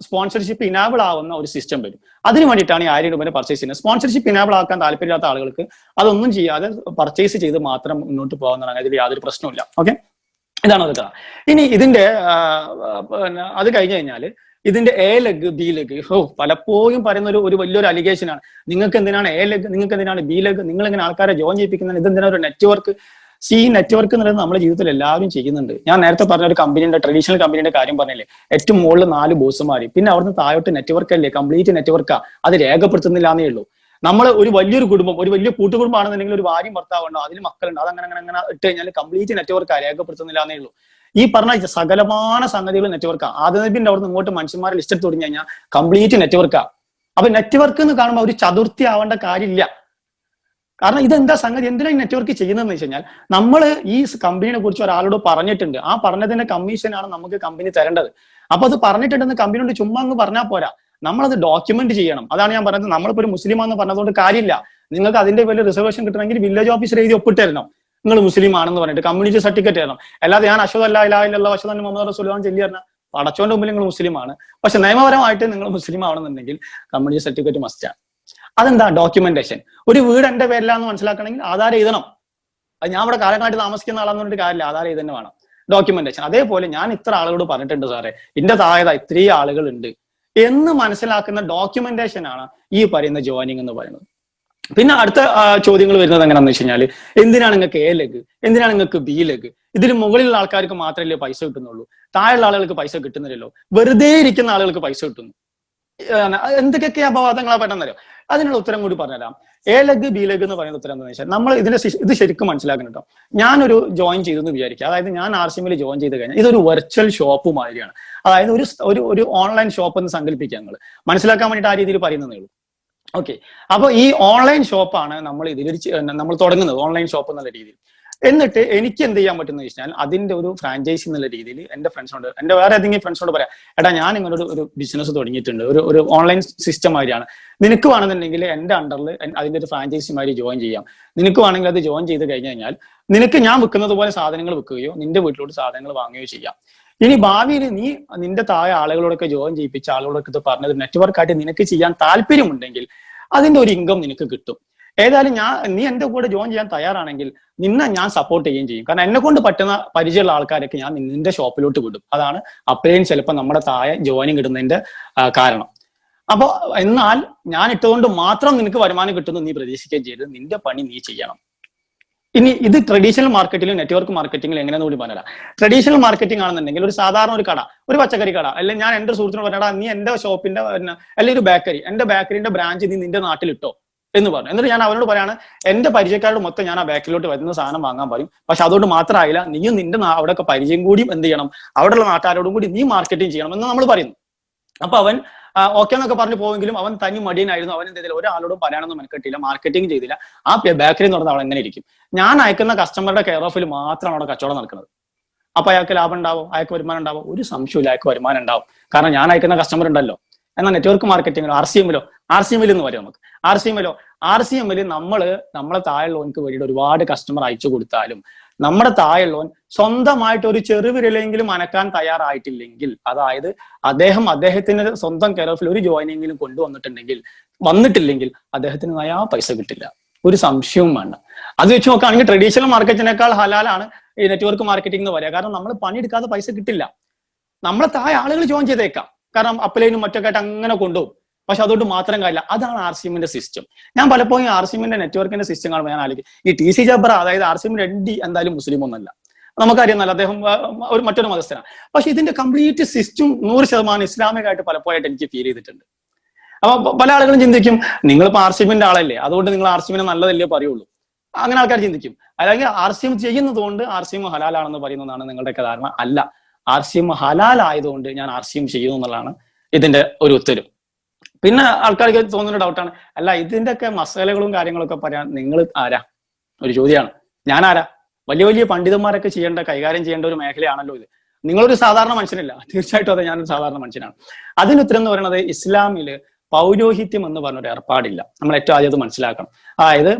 സ്പോൺസർഷിപ്പ് ഇനാബിൾ ആവുന്ന ഒരു സിസ്റ്റം വരും. അതിന് വേണ്ടിയിട്ടാണ് ഈ 1000 രൂപയുടെ പർച്ചേസ് ചെയ്യുന്നത്. സ്പോൺസർഷിപ്പ് ഇനാബിൾ ആക്കാൻ താല്പര്യമില്ലാത്ത ആളുകൾക്ക് അതൊന്നും ചെയ്യാതെ പർച്ചേസ് ചെയ്ത് മാത്രം മുന്നോട്ട് പോകുന്നതാണ്. അതിൽ യാതൊരു പ്രശ്നമില്ല. ഓക്കെ, ഇതാണ് അത്. ഇനി ഇതിന്റെ അത് കഴിഞ്ഞു കഴിഞ്ഞാല് ഇതിന്റെ A ലെഗ് B ലെഗ് പലപ്പോഴും പറയുന്ന ഒരു വലിയൊരു അലിഗേഷൻ ആണ്. നിങ്ങൾക്ക് എന്തിനാണ് A ലെഗ്, നിങ്ങൾക്ക് എന്തിനാണ് B ലെഗ്, നിങ്ങൾ ഇങ്ങനെ ആൾക്കാരെ ജോയിൻ ചെയ്യിപ്പിക്കുന്നത്, ഇതെന്തിനാണ് ഒരു നെറ്റ്വർക്ക്? നെറ്റ്വർക്ക് എന്നുള്ളത് നമ്മുടെ ജീവിതത്തിൽ എല്ലാവരും ചെയ്യുന്നുണ്ട്. ഞാൻ നേരത്തെ പറഞ്ഞ ഒരു കമ്പനിയുടെ, ട്രഡീഷണൽ കമ്പനിയുടെ കാര്യം പറഞ്ഞില്ലേ, ഏറ്റവും മുകളിൽ 4 ബോസുമാര്, പിന്നെ അവിടുന്ന് താഴോട്ട് നെറ്റ്വർക്ക് അല്ലേ, കംപ്ലീറ്റ് നെറ്റ്വർക്കാ. അത് രേഖപ്പെടുത്തുന്നില്ല എന്നേ ഉള്ളൂ. നമ്മൾ ഒരു വലിയൊരു കുടുംബം, ഒരു വലിയ കൂട്ടുകുടുംബമാണെന്നുണ്ടെങ്കിൽ ഒരു ഭാര്യയും ഭർത്താവുണ്ടോ, അതിൽ മക്കളുണ്ട്, അതങ്ങനെ ഇട്ട് കഴിഞ്ഞാൽ കംപ്ലീറ്റ് നെറ്റ്വർക്ക് രേഖപ്പെടുത്തുന്നില്ല എന്നേ ഉള്ളൂ. ഈ പറഞ്ഞ സകലമാന സംഗതികൾ നെറ്റ്വർക്കാ. ആദ്യത്തിന്റെ അവിടെ നിന്ന് ഇങ്ങോട്ട് മനുഷ്യന്മാരെ ലിസ്റ്റ് എടുത്ത് തുടങ്ങി കഴിഞ്ഞാൽ കംപ്ലീറ്റ് നെറ്റ്വർക്കാ. അപ്പൊ നെറ്റ്വർക്ക് എന്ന് കാണുമ്പോൾ ഒരു ചതുർത്ഥി ആവേണ്ട കാര്യമില്ല. കാരണം ഇതെന്താ സംഗതി, എന്തിനാ ഈ നെറ്റ്വർക്ക് ചെയ്യുന്നതെന്ന് വെച്ച് കഴിഞ്ഞാൽ, നമ്മൾ ഈ കമ്പനിയെ കുറിച്ച് ഒരാളോട് പറഞ്ഞിട്ടുണ്ട്, ആ പറഞ്ഞതിന്റെ കമ്മീഷനാണ് നമുക്ക് കമ്പനി തരേണ്ടത്. അപ്പൊ അത് പറഞ്ഞിട്ടുണ്ടെന്ന് കമ്പനിയോട് ചുമ്മാ അങ്ങ് പറഞ്ഞാൽ പോരാ, നമ്മളത് ഡോക്യുമെന്റ് ചെയ്യണം. അതാണ് ഞാൻ പറഞ്ഞത്, നമ്മളിപ്പോ ഒരു മുസ്ലിമാന്ന് പറഞ്ഞതുകൊണ്ട് കാര്യമില്ല. നിങ്ങൾക്ക് അതിന്റെ വലിയ റിസർവേഷൻ കിട്ടണമെങ്കിൽ വില്ലേജ് ഓഫീസർ എഴുതി ഒപ്പിട്ട് തരണം നിങ്ങൾ മുസ്ലിം ആണെന്ന് പറഞ്ഞിട്ട്, കമ്മ്യൂണിറ്റി സർട്ടിഫിക്കറ്റ് തരണം. അല്ലാതെ ഞാൻ അഷ്ഹദു അല്ലാ ഇലാഹ ഇല്ലല്ലാഹു വഅഷ്ഹദു അന്ന മുഹമ്മദൻ റസൂലുള്ളാഹി ചൊല്ലി പറഞ്ഞാൽ പടച്ചോന്റെ മുമ്പിൽ നിങ്ങൾ മുസ്ലിമാണ്, പക്ഷെ നിയമപരമായിട്ട് നിങ്ങൾ മുസ്ലിം ആവണമെന്നുണ്ടെങ്കിൽ കമ്മ്യൂണിറ്റി സർട്ടിഫിക്കറ്റ് മസ്റ്റാണ്. അതെന്താ ഡോക്യുമെന്റേഷൻ. ഒരു വീട് എന്റെ പേരിലാന്ന് മനസ്സിലാക്കണമെങ്കിൽ ആധാർ എഴുതണം. അത് ഞാൻ ഇവിടെ കാലങ്ങളായിട്ട് താമസിക്കുന്ന ആളാന്ന് പറഞ്ഞിട്ട് കാര്യമില്ല, ആധാർ എഴുതന്നെ വേണം. ഡോക്യുമെന്റേഷൻ. അതേപോലെ ഞാൻ ഇത്ര ആളുകളോട് പറഞ്ഞിട്ടുണ്ട് സാറേ, എന്റെ താഴെ ഇത്രയും ആളുകളുണ്ട് എന്ന് മനസ്സിലാക്കുന്ന ഡോക്യുമെന്റേഷൻ ആണ് ഈ പറയുന്ന ജോയിനിങ് എന്ന് പറയുന്നത്. പിന്നെ അടുത്ത ചോദ്യങ്ങൾ വരുന്നത് എങ്ങനെയാണെന്ന് വെച്ച് കഴിഞ്ഞാൽ, എന്തിനാണ് നിങ്ങൾക്ക് A ലെഗ്, എന്തിനാണ് നിങ്ങൾക്ക് B ലെഗ്? ഇതിന് മുകളിലുള്ള ആൾക്കാർക്ക് മാത്രമല്ലേ പൈസ കിട്ടുന്നുള്ളൂ, താഴെയുള്ള ആളുകൾക്ക് പൈസ കിട്ടുന്നില്ലല്ലോ, വെറുതെ ഇരിക്കുന്ന ആളുകൾക്ക് പൈസ കിട്ടുന്നു. എന്തൊക്കെ അപവാദങ്ങളാ പറ്റുന്നല്ലോ. അതിനുള്ള ഉത്തരം കൂടി പറഞ്ഞുതരാം. A ലെഗ് B ലെഗ് എന്ന് പറയുന്ന ഉത്തരം എന്താണെന്ന് വെച്ചാൽ, നമ്മൾ ഇത് ശരിക്കും മനസ്സിലാക്കണം കേട്ടോ. ഞാനൊരു ജോയിൻ ചെയ്തെന്ന് വിചാരിക്കുക, അതായത് ഞാൻ ആർസിഎമ്മിൽ ജോയിൻ ചെയ്ത് കഴിഞ്ഞാൽ ഇതൊരു വെർച്വൽ ഷോപ്പ് മാതിരിയാണ്. അതായത് ഒരു ഓൺലൈൻ ഷോപ്പ് എന്ന് സങ്കല്പിക്കുക. ഞങ്ങൾ മനസ്സിലാക്കാൻ വേണ്ടിയിട്ട് ആ രീതിയിൽ പറയുന്നതേ ഉള്ളൂ. ഓക്കെ, അപ്പൊ ഈ ഓൺലൈൻ ഷോപ്പാണ് നമ്മൾ തുടങ്ങുന്നത്, ഓൺലൈൻ ഷോപ്പ് എന്നുള്ള രീതിയിൽ. എന്നിട്ട് എനിക്ക് എന്ത് ചെയ്യാൻ പറ്റുന്ന വെച്ചാൽ, അതിന്റെ ഒരു ഫ്രാഞ്ചൈസി എന്നുള്ള രീതിയിൽ എന്റെ ഫ്രണ്ട്സിനോട്, എന്റെ വേറെ ഏതെങ്കിലും ഫ്രണ്ട്സിനോട് പറയാം, എടാ ഞാൻ ഇങ്ങനെ ഒരു ബിസിനസ് തുടങ്ങിയിട്ടുണ്ട്, ഒരു ഓൺലൈൻ സിസ്റ്റം മാതിരിയാണ്, നിനക്ക് വേണമെന്നുണ്ടെങ്കിൽ എന്റെ അണ്ടറിൽ അതിന്റെ ഒരു ഫ്രാഞ്ചൈസി മാതിരി ജോയിൻ ചെയ്യാം. നിനക്ക് വേണമെങ്കിൽ അത് ജോയിൻ ചെയ്ത് കഴിഞ്ഞ് കഴിഞ്ഞാൽ നിനക്ക് ഞാൻ വിൽക്കുന്നത് പോലെ സാധനങ്ങൾ വിൽക്കുകയോ നിന്റെ വീട്ടിലോട്ട് സാധനങ്ങൾ വാങ്ങുകയോ ചെയ്യാം. ഇനി ഭാവിയിൽ നീ നിന്റെ താഴെ ആളുകളോടൊക്കെ ജോയിൻ ചെയ്യിപ്പിച്ച ആളുകളൊക്കെ ഇത് പറഞ്ഞത് നെറ്റ്വർക്കായിട്ട് നിനക്ക് ചെയ്യാൻ താല്പര്യമുണ്ടെങ്കിൽ അതിന്റെ ഒരു ഇൻകം നിനക്ക് കിട്ടും. ഏതായാലും നീ എന്റെ കൂടെ ജോയിൻ ചെയ്യാൻ തയ്യാറാണെങ്കിൽ നിന്നെ ഞാൻ സപ്പോർട്ട് ചെയ്യുകയും ചെയ്യും. കാരണം എന്നെ കൊണ്ട് പറ്റുന്ന പരിചയമുള്ള ആൾക്കാരൊക്കെ ഞാൻ നിന്റെ ഷോപ്പിലോട്ട് വിടും. അതാണ് അപ്പഴേയും ചിലപ്പോൾ നമ്മുടെ താഴെ ജോയിനിങ് കിട്ടുന്നതിന്റെ കാരണം. അപ്പൊ എന്നാൽ ഞാൻ ഇട്ടുകൊണ്ട് മാത്രം നിനക്ക് വരുമാനം കിട്ടുന്നു നീ പ്രതീക്ഷിക്കുകയും ചെയ്ത് നിന്റെ പണി നീ ചെയ്യണം. ഇനി ഇത് ട്രഡീഷണൽ മാർക്കറ്റിലും നെറ്റ്വർക്ക് മാർക്കറ്റിംഗിലും എങ്ങനെയെന്ന് കൂടി പറഞ്ഞാൽ, ട്രഡീഷണൽ മാർക്കറ്റിംഗ് ആണെന്നുണ്ടെങ്കിൽ ഒരു സാധാരണ ഒരു കട, ഒരു പച്ചക്കറി കട, അല്ലെങ്കിൽ ഞാൻ എന്റെ സുഹൃത്തിനോട് പറഞ്ഞാ നീ എന്റെ ഷോപ്പിന്റെ അല്ലെങ്കിൽ ഒരു ബേക്കറി, എന്റെ ബേക്കറിന്റെ ബ്രാഞ്ച് നീ നിന്റെ നാട്ടിലിട്ടോ എന്ന് പറഞ്ഞു. എന്നിട്ട് ഞാൻ അവനോട് പറയാണ് എന്റെ പരിചയക്കാരോട് മൊത്തം ഞാൻ ആ ബേക്കറിലോട്ട് വരുന്ന സാധനം വാങ്ങാൻ പറയും. പക്ഷെ അതുകൊണ്ട് മാത്രമായില്ല, നീയും നിന്റെ അവിടെയൊക്കെ പരിചയം കൂടിയും എന്ത് ചെയ്യണം, അവിടെയുള്ള നാട്ടുകാരോടും കൂടി നീ മാർക്കറ്റിംഗ് ചെയ്യണം എന്ന് നമ്മൾ പറയുന്നു. അപ്പൊ അവൻ ഓക്കെ എന്നൊക്കെ പറഞ്ഞു പോയെങ്കിലും അവൻ തനി മടിയനായിരുന്നു. അവൻ എന്ത് ചെയ്തില്ല, ഒരാളോടും പറയാനൊന്നും മെനക്കെട്ടില്ല, മാർക്കറ്റിംഗ് ചെയ്തില്ല. ആ ബേക്കറി എന്ന് പറഞ്ഞാൽ അവൾ എങ്ങനെ ഇരിക്കും, ഞാൻ അയക്കുന്ന കസ്റ്റമറുടെ കെയർ ഓഫിൽ മാത്രമാണ് അവിടെ കച്ചവടം നടക്കുന്നത്. അപ്പൊ അയാൾക്ക് ലാഭം ഉണ്ടാവും, അയാൾക്ക് വരുമാനം ഉണ്ടാവും? ഒരു സംശയമില്ല, അയാൾക്ക് വരുമാനം ഉണ്ടാവും. കാരണം ഞാൻ അയക്കുന്ന കസ്റ്റമർ ഉണ്ടല്ലോ. എന്നാൽ നെറ്റ്വർക്ക് മാർക്കറ്റിംഗിലോ ആർ സി എമ്മിൽ എന്ന് പറയും നമുക്ക്. ആർ സി എമ്മിൽ നമ്മളെ താഴെയുള്ളവർക്ക് വേണ്ടിയിട്ട് ഒരുപാട് കസ്റ്റമർ അയച്ചു കൊടുത്താലും നമ്മുടെ താഴെയുള്ളവൻ സ്വന്തമായിട്ട് ഒരു ചെറുവിരലെങ്കിലും അനക്കാൻ തയ്യാറായിട്ടില്ലെങ്കിൽ, അതായത് അദ്ദേഹത്തിന്റെ സ്വന്തം കെയർ ഓഫിൽ ഒരു ജോയിനെങ്കിലും വന്നിട്ടില്ലെങ്കിൽ അദ്ദേഹത്തിന് നയാ പൈസ കിട്ടില്ല. ഒരു സംശയവും വേണ്ട. അത് വെച്ച് നോക്കുകയാണെങ്കിൽ ട്രഡീഷണൽ മാർക്കറ്റിനേക്കാൾ ഹലാലാണ് ഈ നെറ്റ്വർക്ക് മാർക്കറ്റിംഗ് എന്ന് പറയാം. കാരണം നമ്മൾ പണിയെടുക്കാതെ പൈസ കിട്ടില്ല. നമ്മളെ താഴെ ആളുകൾ ജോയിൻ ചെയ്തേക്കാം, കാരണം അപ്ലൈനും മറ്റൊക്കെ ആയിട്ട് അങ്ങനെ കൊണ്ടുപോകും. പക്ഷെ അതുകൊണ്ട് മാത്രം കാര്യമില്ല. അതാണ് ആർ സി എമ്മിന്റെ സിസ്റ്റം. ഞാൻ പലപ്പോഴും ആർ സി എമ്മിന്റെ നെറ്റ്വർക്കിന്റെ സിസ്റ്റം കാണുമ്പോൾ ഞാൻ ആലോചിക്കും, ഈ ടി സി ജബ്ര, അതായത് ആർ സി എമ്മിന്റെ എംഡി എന്തായാലും മുസ്ലിം ഒന്നല്ല, നമുക്കറിയുന്നല്ല, അദ്ദേഹം മറ്റൊരു മതസ്ഥനാണ്. പക്ഷെ ഇതിന്റെ കംപ്ലീറ്റ് സിസ്റ്റം 100% ഇസ്ലാമികമായിട്ട് പലപ്പോഴായിട്ട് എനിക്ക് ഫീൽ ചെയ്തിട്ടുണ്ട്. അപ്പൊ പല ആളുകളും ചിന്തിക്കും, നിങ്ങളിപ്പോ ആർ സി എമ്മിന്റെ ആളല്ലേ, അതുകൊണ്ട് നിങ്ങൾ ആർ സി എമ്മിനെ നല്ലതല്ലേ പറയുള്ളൂ. അങ്ങനെ ആൾക്കാർ ചിന്തിക്കും. അല്ലെങ്കിൽ ആർ സി എം ചെയ്യുന്നത് കൊണ്ട് ആർ സി എം ഹലാലാണെന്ന് പറയുന്നതാണ് നിങ്ങളുടെയൊക്കെ ധാരണ. അല്ല, ആർ സി എം ഹലാലായതുകൊണ്ട് ഞാൻ ആർ സി എം ചെയ്യുന്നു എന്നുള്ളതാണ് ഇതിന്റെ ഒരു ഉത്തരം. പിന്നെ ആൾക്കാർക്ക് തോന്നുന്ന ഡൗട്ടാണ്, അല്ല ഇതിന്റെയൊക്കെ മസാലകളും കാര്യങ്ങളൊക്കെ പറയാൻ നിങ്ങൾ ആരാ? ഒരു ചോദ്യമാണ്. ഞാൻ ആരാ? വലിയ വലിയ പണ്ഡിതന്മാരൊക്കെ കൈകാര്യം ചെയ്യേണ്ട ഒരു മേഖലയാണല്ലോ ഇത്. നിങ്ങളൊരു സാധാരണ മനുഷ്യനല്ല. തീർച്ചയായിട്ടും അതെ, ഞാനൊരു സാധാരണ മനുഷ്യനാണ്. അതിന് ഉത്തരം എന്ന് പറയുന്നത്, ഇസ്ലാമില് പൗരോഹിത്യം എന്ന് പറഞ്ഞൊരു ഏർപ്പാടില്ല. നമ്മൾ ഏറ്റവും ആദ്യം അത് മനസ്സിലാക്കണം. അതായത്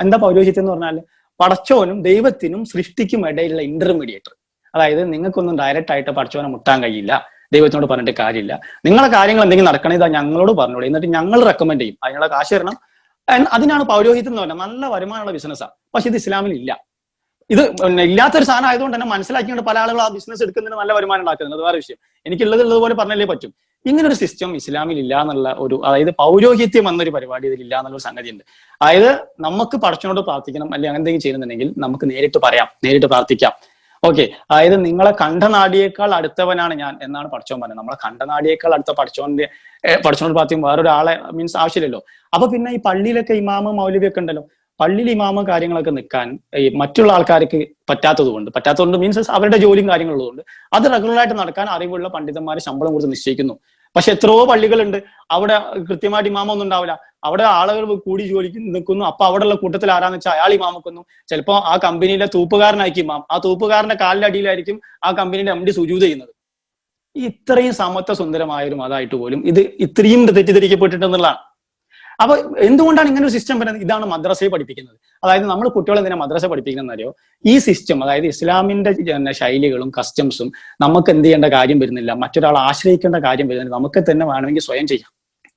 എന്താ പൗരോഹിത്യം എന്ന് പറഞ്ഞാൽ, പടച്ചോനും ദൈവത്തിനും സൃഷ്ടിക്കും ഇടയിലുള്ള ഇന്റർമീഡിയേറ്റർ. അതായത് നിങ്ങൾക്കൊന്നും ഡയറക്റ്റ് ആയിട്ട് പടച്ചോനെ മുട്ടാൻ കഴിയില്ല, ദൈവത്തിനോട് പറഞ്ഞിട്ട് കാര്യമില്ല. നിങ്ങളെ കാര്യങ്ങൾ എന്തെങ്കിലും നടക്കണേ ഇതാ ഞങ്ങളോട് പറഞ്ഞോളൂ, എന്നിട്ട് ഞങ്ങൾ റെക്കമെൻഡ് ചെയ്യും, അതിനുള്ള കാശ് തരണം. അതിനാണ് പൗരോഹിത്യം എന്ന് പറഞ്ഞാൽ. നല്ല വരുമാനമുള്ള ബിസിനസ്സാണ്. പക്ഷെ ഇത് ഇസ്ലാമിൽ ഇല്ല. ഇത് ഇല്ലാത്തൊരു സാധനം ആയതുകൊണ്ട് തന്നെ മനസ്സിലാക്കിക്കൊണ്ട് പല ആളുകൾ ആ ബിസിനസ് എടുക്കുന്നതിന് നല്ല വരുമാനം ഉണ്ടാക്കുന്നത്. അത് വേറെ വിഷയം. ഉള്ളതുപോലെ പറഞ്ഞാലേ പറ്റും. ഇങ്ങനൊരു സിസ്റ്റം ഇസ്ലാമിൽ ഇല്ല എന്നുള്ള ഒരു, അതായത് പൗരോഹിത്യം എന്നൊരു പരിപാടി ഇതിൽ ഇല്ല എന്നുള്ളൊരു സംഗതി ഉണ്ട്. അതായത് നമുക്ക് പടച്ചോനോട് പ്രാർത്ഥിക്കണം, അല്ലെങ്കിൽ എന്തെങ്കിലും ചെയ്യുന്നുണ്ടെങ്കിൽ നമുക്ക് നേരിട്ട് പറയാം, നേരിട്ട് പ്രാർത്ഥിക്കാം. ഓക്കെ, അതായത് നിങ്ങളെ കണ്ഠനാടിയേക്കാൾ അടുത്തവനാണ് ഞാൻ എന്നാണ് പടച്ചോൻ പറഞ്ഞത്. നമ്മളെ കണ്ഠനാടിയേക്കാൾ അടുത്ത പടച്ചോനോട് പ്രാർത്ഥിക്കും വേറൊരാളെ മീൻസ് ആവശ്യമില്ലല്ലോ. അപ്പൊ പിന്നെ ഈ പള്ളിയിലൊക്കെ ഇമാമ് മൗലവി ഒക്കെ ഉണ്ടല്ലോ, പള്ളിയിൽ ഇമാമ കാര്യങ്ങളൊക്കെ നിൽക്കാൻ ഈ മറ്റുള്ള ആൾക്കാർക്ക് പറ്റാത്തതുകൊണ്ട് മീൻസ് അവരുടെ ജോലിയും കാര്യങ്ങളുള്ളതുകൊണ്ട് അത് റെഗുലറായിട്ട് നടക്കാൻ അറിവുള്ള പണ്ഡിതന്മാർ ശമ്പളം കൊടുത്ത് നിശ്ചയിക്കുന്നു. പക്ഷെ എത്രയോ പള്ളികളുണ്ട് അവിടെ കൃത്യമായിട്ട് ഇമാമ ഒന്നും ഉണ്ടാവില്ല. അവിടെ ആളുകൾ കൂടി ജോലിക്ക് നിൽക്കുന്നു. അപ്പൊ അവിടെയുള്ള കൂട്ടത്തിൽ ആരാന്ന് വെച്ചാൽ അയാൾ ഇമാം വെക്കുന്നു. ചിലപ്പോൾ ആ കമ്പനിയിലെ തൂപ്പുകാരനായിരിക്കും ഇമാം. ആ തൂപ്പുകാരന്റെ കാലിന്റെ അടിയിലായിരിക്കും ആ കമ്പനിയുടെ MD സുജൂദ് ചെയ്യുന്നത്. ഇത്രയും സമത്വ സുന്ദരമായ ഒരു മതമായിട്ട് പോലും ഇത് ഇത്രയും തെറ്റിദ്ധരിക്കപ്പെട്ടിട്ടുള്ളതാണ്. അപ്പൊ എന്തുകൊണ്ടാണ് ഇങ്ങനെ ഒരു സിസ്റ്റം വരുന്നത്? ഇതാണ് മദ്രസയെ പഠിപ്പിക്കുന്നത്. അതായത് നമ്മൾ കുട്ടികളെ എന്തിനാ മദ്രസ പഠിപ്പിക്കുന്നറിയോ? ഈ സിസ്റ്റം, അതായത് ഇസ്ലാമിന്റെ ശൈലികളും കസ്റ്റംസും നമുക്ക് എന്ത് ചെയ്യേണ്ട കാര്യം വരുന്നില്ല, മറ്റൊരാൾ ആശ്രയിക്കേണ്ട കാര്യം വരുന്നില്ല, നമുക്ക് തന്നെ വേണമെങ്കിൽ സ്വയം ചെയ്യാം.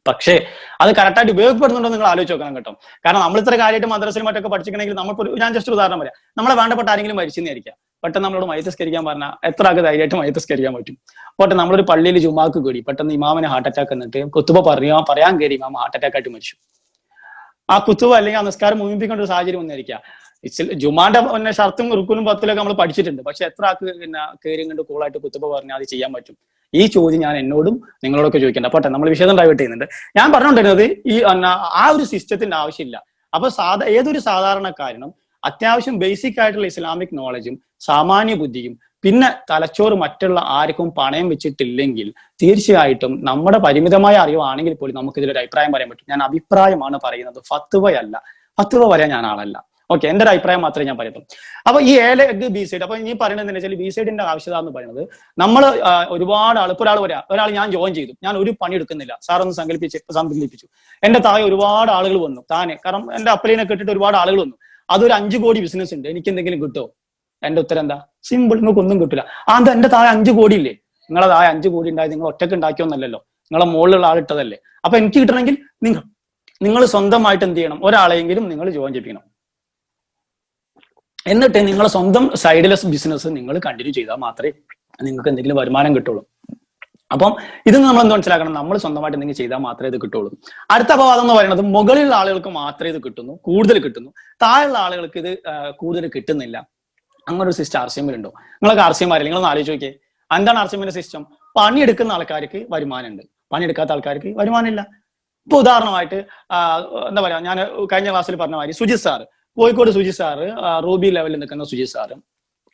പക്ഷേ അത് കറക്റ്റായിട്ട് ഉപയോഗപ്പെടുന്നുണ്ടോ നിങ്ങൾ ആലോചിച്ച് നോക്കണം കേട്ടോ. കാരണം നമ്മൾ ഇത്ര കാര്യമായിട്ട് മദ്രസയിൽ മറ്റൊക്കെ പഠിച്ചിട്ടുണ്ടെങ്കിൽ നമ്മളിപ്പോൾ ഞാൻ ജസ്റ്റ് ഒരു ഉദാഹരണം പറയാം. നമ്മളെ വേണ്ടപ്പെട്ട ആരെങ്കിലും മരിച്ചെന്നായിരിക്കാം, പെട്ടെന്ന് നമ്മളോട് മയ്യത്തസ്കരിക്കാൻ പറഞ്ഞാൽ എത്ര ആൾക്ക് ധൈര്യമായിട്ട് മയ്യത്തസ്കരിക്കാൻ പറ്റും? പോട്ടെ, നമ്മളൊരു പള്ളിയിൽ ജുമാക്ക് കൂടി പെട്ടെന്ന് ഇമാമിന് ഹാർട്ട് അറ്റാക്ക് എന്നിട്ട് കുത്തുബ പറയാൻ കയറി ഇമാമ ഹാർട്ട് അറ്റാക്ക് ആയിട്ട് മരിച്ചു. ആ കുത്തുബ അല്ലെങ്കിൽ ആ നിസ്കാരം മുമ്പിക്കേണ്ട ഒരു സാഹചര്യം ഒന്നായിരിക്കാം. ജുമാന്റെ ഷർത്തും റുക്കുനും പത്തിലൊക്കെ നമ്മൾ പഠിച്ചിട്ടുണ്ട്. പക്ഷെ എത്ര ആൾക്ക് പിന്നെ കയറി കണ്ട് കൂളായിട്ട് കുത്തുബ പറഞ്ഞാൽ അത് ചെയ്യാൻ പറ്റും? ഈ ചോദ്യം ഞാൻ എന്നോടും നിങ്ങളോടൊക്കെ ചോദിക്കേണ്ട. പോട്ടെ, നമ്മൾ വിഷയം ഡൈവേർട്ട് ചെയ്യുന്നുണ്ട്. ഞാൻ പറഞ്ഞുകൊണ്ടിരുന്നത് ഈ ആ ഒരു സിസ്റ്റത്തിന്റെ ആവശ്യമില്ല. അപ്പൊ ഏതൊരു സാധാരണക്കാരനും അത്യാവശ്യം ബേസിക് ആയിട്ടുള്ള ഇസ്ലാമിക് നോളജും സാമാന്യ ബുദ്ധിയും പിന്നെ തലച്ചോറ് മറ്റുള്ള ആർക്കും പണയം വെച്ചിട്ടില്ലെങ്കിൽ തീർച്ചയായിട്ടും നമ്മുടെ പരിമിതമായ അറിവാണെങ്കിൽ പോലും നമുക്ക് ഇതിലൊരു അഭിപ്രായം പറയാൻ പറ്റും. ഞാൻ അഭിപ്രായമാണ് പറയുന്നത്, ഫത്വയല്ല. ഫത്വ പറയാൻ ഞാൻ ആളല്ല. ഓക്കെ, എന്റെ ഒരു അഭിപ്രായം മാത്രമേ ഞാൻ പറയത്തുള്ളൂ. അപ്പൊ ഈ A leg B side, അപ്പൊ ഇനി പറയുന്നത് എന്താ വെച്ചാൽ B സൈഡിന്റെ ആവശ്യത എന്ന് പറയുന്നത്, നമ്മൾ ഒരുപാട് ആൾ, ഇപ്പോൾ ഒരാൾ ഞാൻ ജോയിൻ ചെയ്തു, ഞാൻ ഒരു പണി എടുക്കുന്നില്ല, സാർ ഒന്ന് സങ്കല്പിച്ചു. എന്റെ താഴെ ഒരുപാട് ആളുകൾ വന്നു താനെ, കാരണം എന്റെ അപ്പലീനെ കേട്ടിട്ട് ഒരുപാട് ആളുകൾ വന്നു. അതൊരു 5 കോടി ബിസിനസ് ഉണ്ട്, എനിക്ക് എന്തെങ്കിലും കിട്ടുമോ? എന്റെ ഉത്തരം എന്താ? സിമ്പിൾ, നിങ്ങൾക്ക് ഒന്നും കിട്ടില്ല. എന്താ എന്റെ താഴെ 5 കോടി ഇല്ലേ? നിങ്ങളെ താഴെ 5 കോടി ഉണ്ടായത് നിങ്ങൾ ഒറ്റക്ക് ഉണ്ടാക്കിയൊന്നല്ലല്ലോ, നിങ്ങളെ മുകളിലുള്ള ആളിട്ടതല്ലേ. അപ്പൊ എനിക്ക് കിട്ടണമെങ്കിൽ നിങ്ങൾ സ്വന്തമായിട്ട് എന്ത് ചെയ്യണം, ഒരാളെങ്കിലും നിങ്ങൾ ജോയിൻ ചെയ്യിപ്പിക്കണം. എന്നിട്ട് നിങ്ങളെ സ്വന്തം സൈഡിലെ ബിസിനസ് നിങ്ങൾ കണ്ടിന്യൂ ചെയ്താൽ മാത്രമേ നിങ്ങൾക്ക് എന്തെങ്കിലും വരുമാനം കിട്ടുള്ളൂ. അപ്പം ഇത് നമ്മൾ എന്ത് മനസ്സിലാക്കണം, നമ്മൾ സ്വന്തമായിട്ട് എന്തെങ്കിലും ചെയ്താൽ മാത്രമേ ഇത് കിട്ടുള്ളൂ. അടുത്ത അപവാദം എന്ന് പറയുന്നത് മുകളിലുള്ള ആളുകൾക്ക് മാത്രമേ ഇത് കിട്ടുന്നു, കൂടുതൽ കിട്ടുന്നു, താഴെയുള്ള ആളുകൾക്ക് ഇത് കൂടുതൽ കിട്ടുന്നില്ല. അങ്ങനെ ഒരു സിസ്റ്റം RCM ഉണ്ടോ? നിങ്ങളൊക്കെ RCM ആരില്ല, നിങ്ങളൊന്ന് ആലോചിച്ച് നോക്കിയേ. എന്താണ് RCM സിസ്റ്റം? പണിയെടുക്കുന്ന ആൾക്കാർക്ക് വരുമാനമുണ്ട്, പണിയെടുക്കാത്ത ആൾക്കാർക്ക് വരുമാനമില്ല. ഇപ്പൊ ഉദാഹരണമായിട്ട് എന്താ പറയാ, ഞാൻ കഴിഞ്ഞ ക്ലാസ്സിൽ പറഞ്ഞ മാതിരി Sujith sir, Kozhikode Sujith sir, Ruby ലെവലിൽ നിൽക്കുന്ന സുജിത് സാറ്,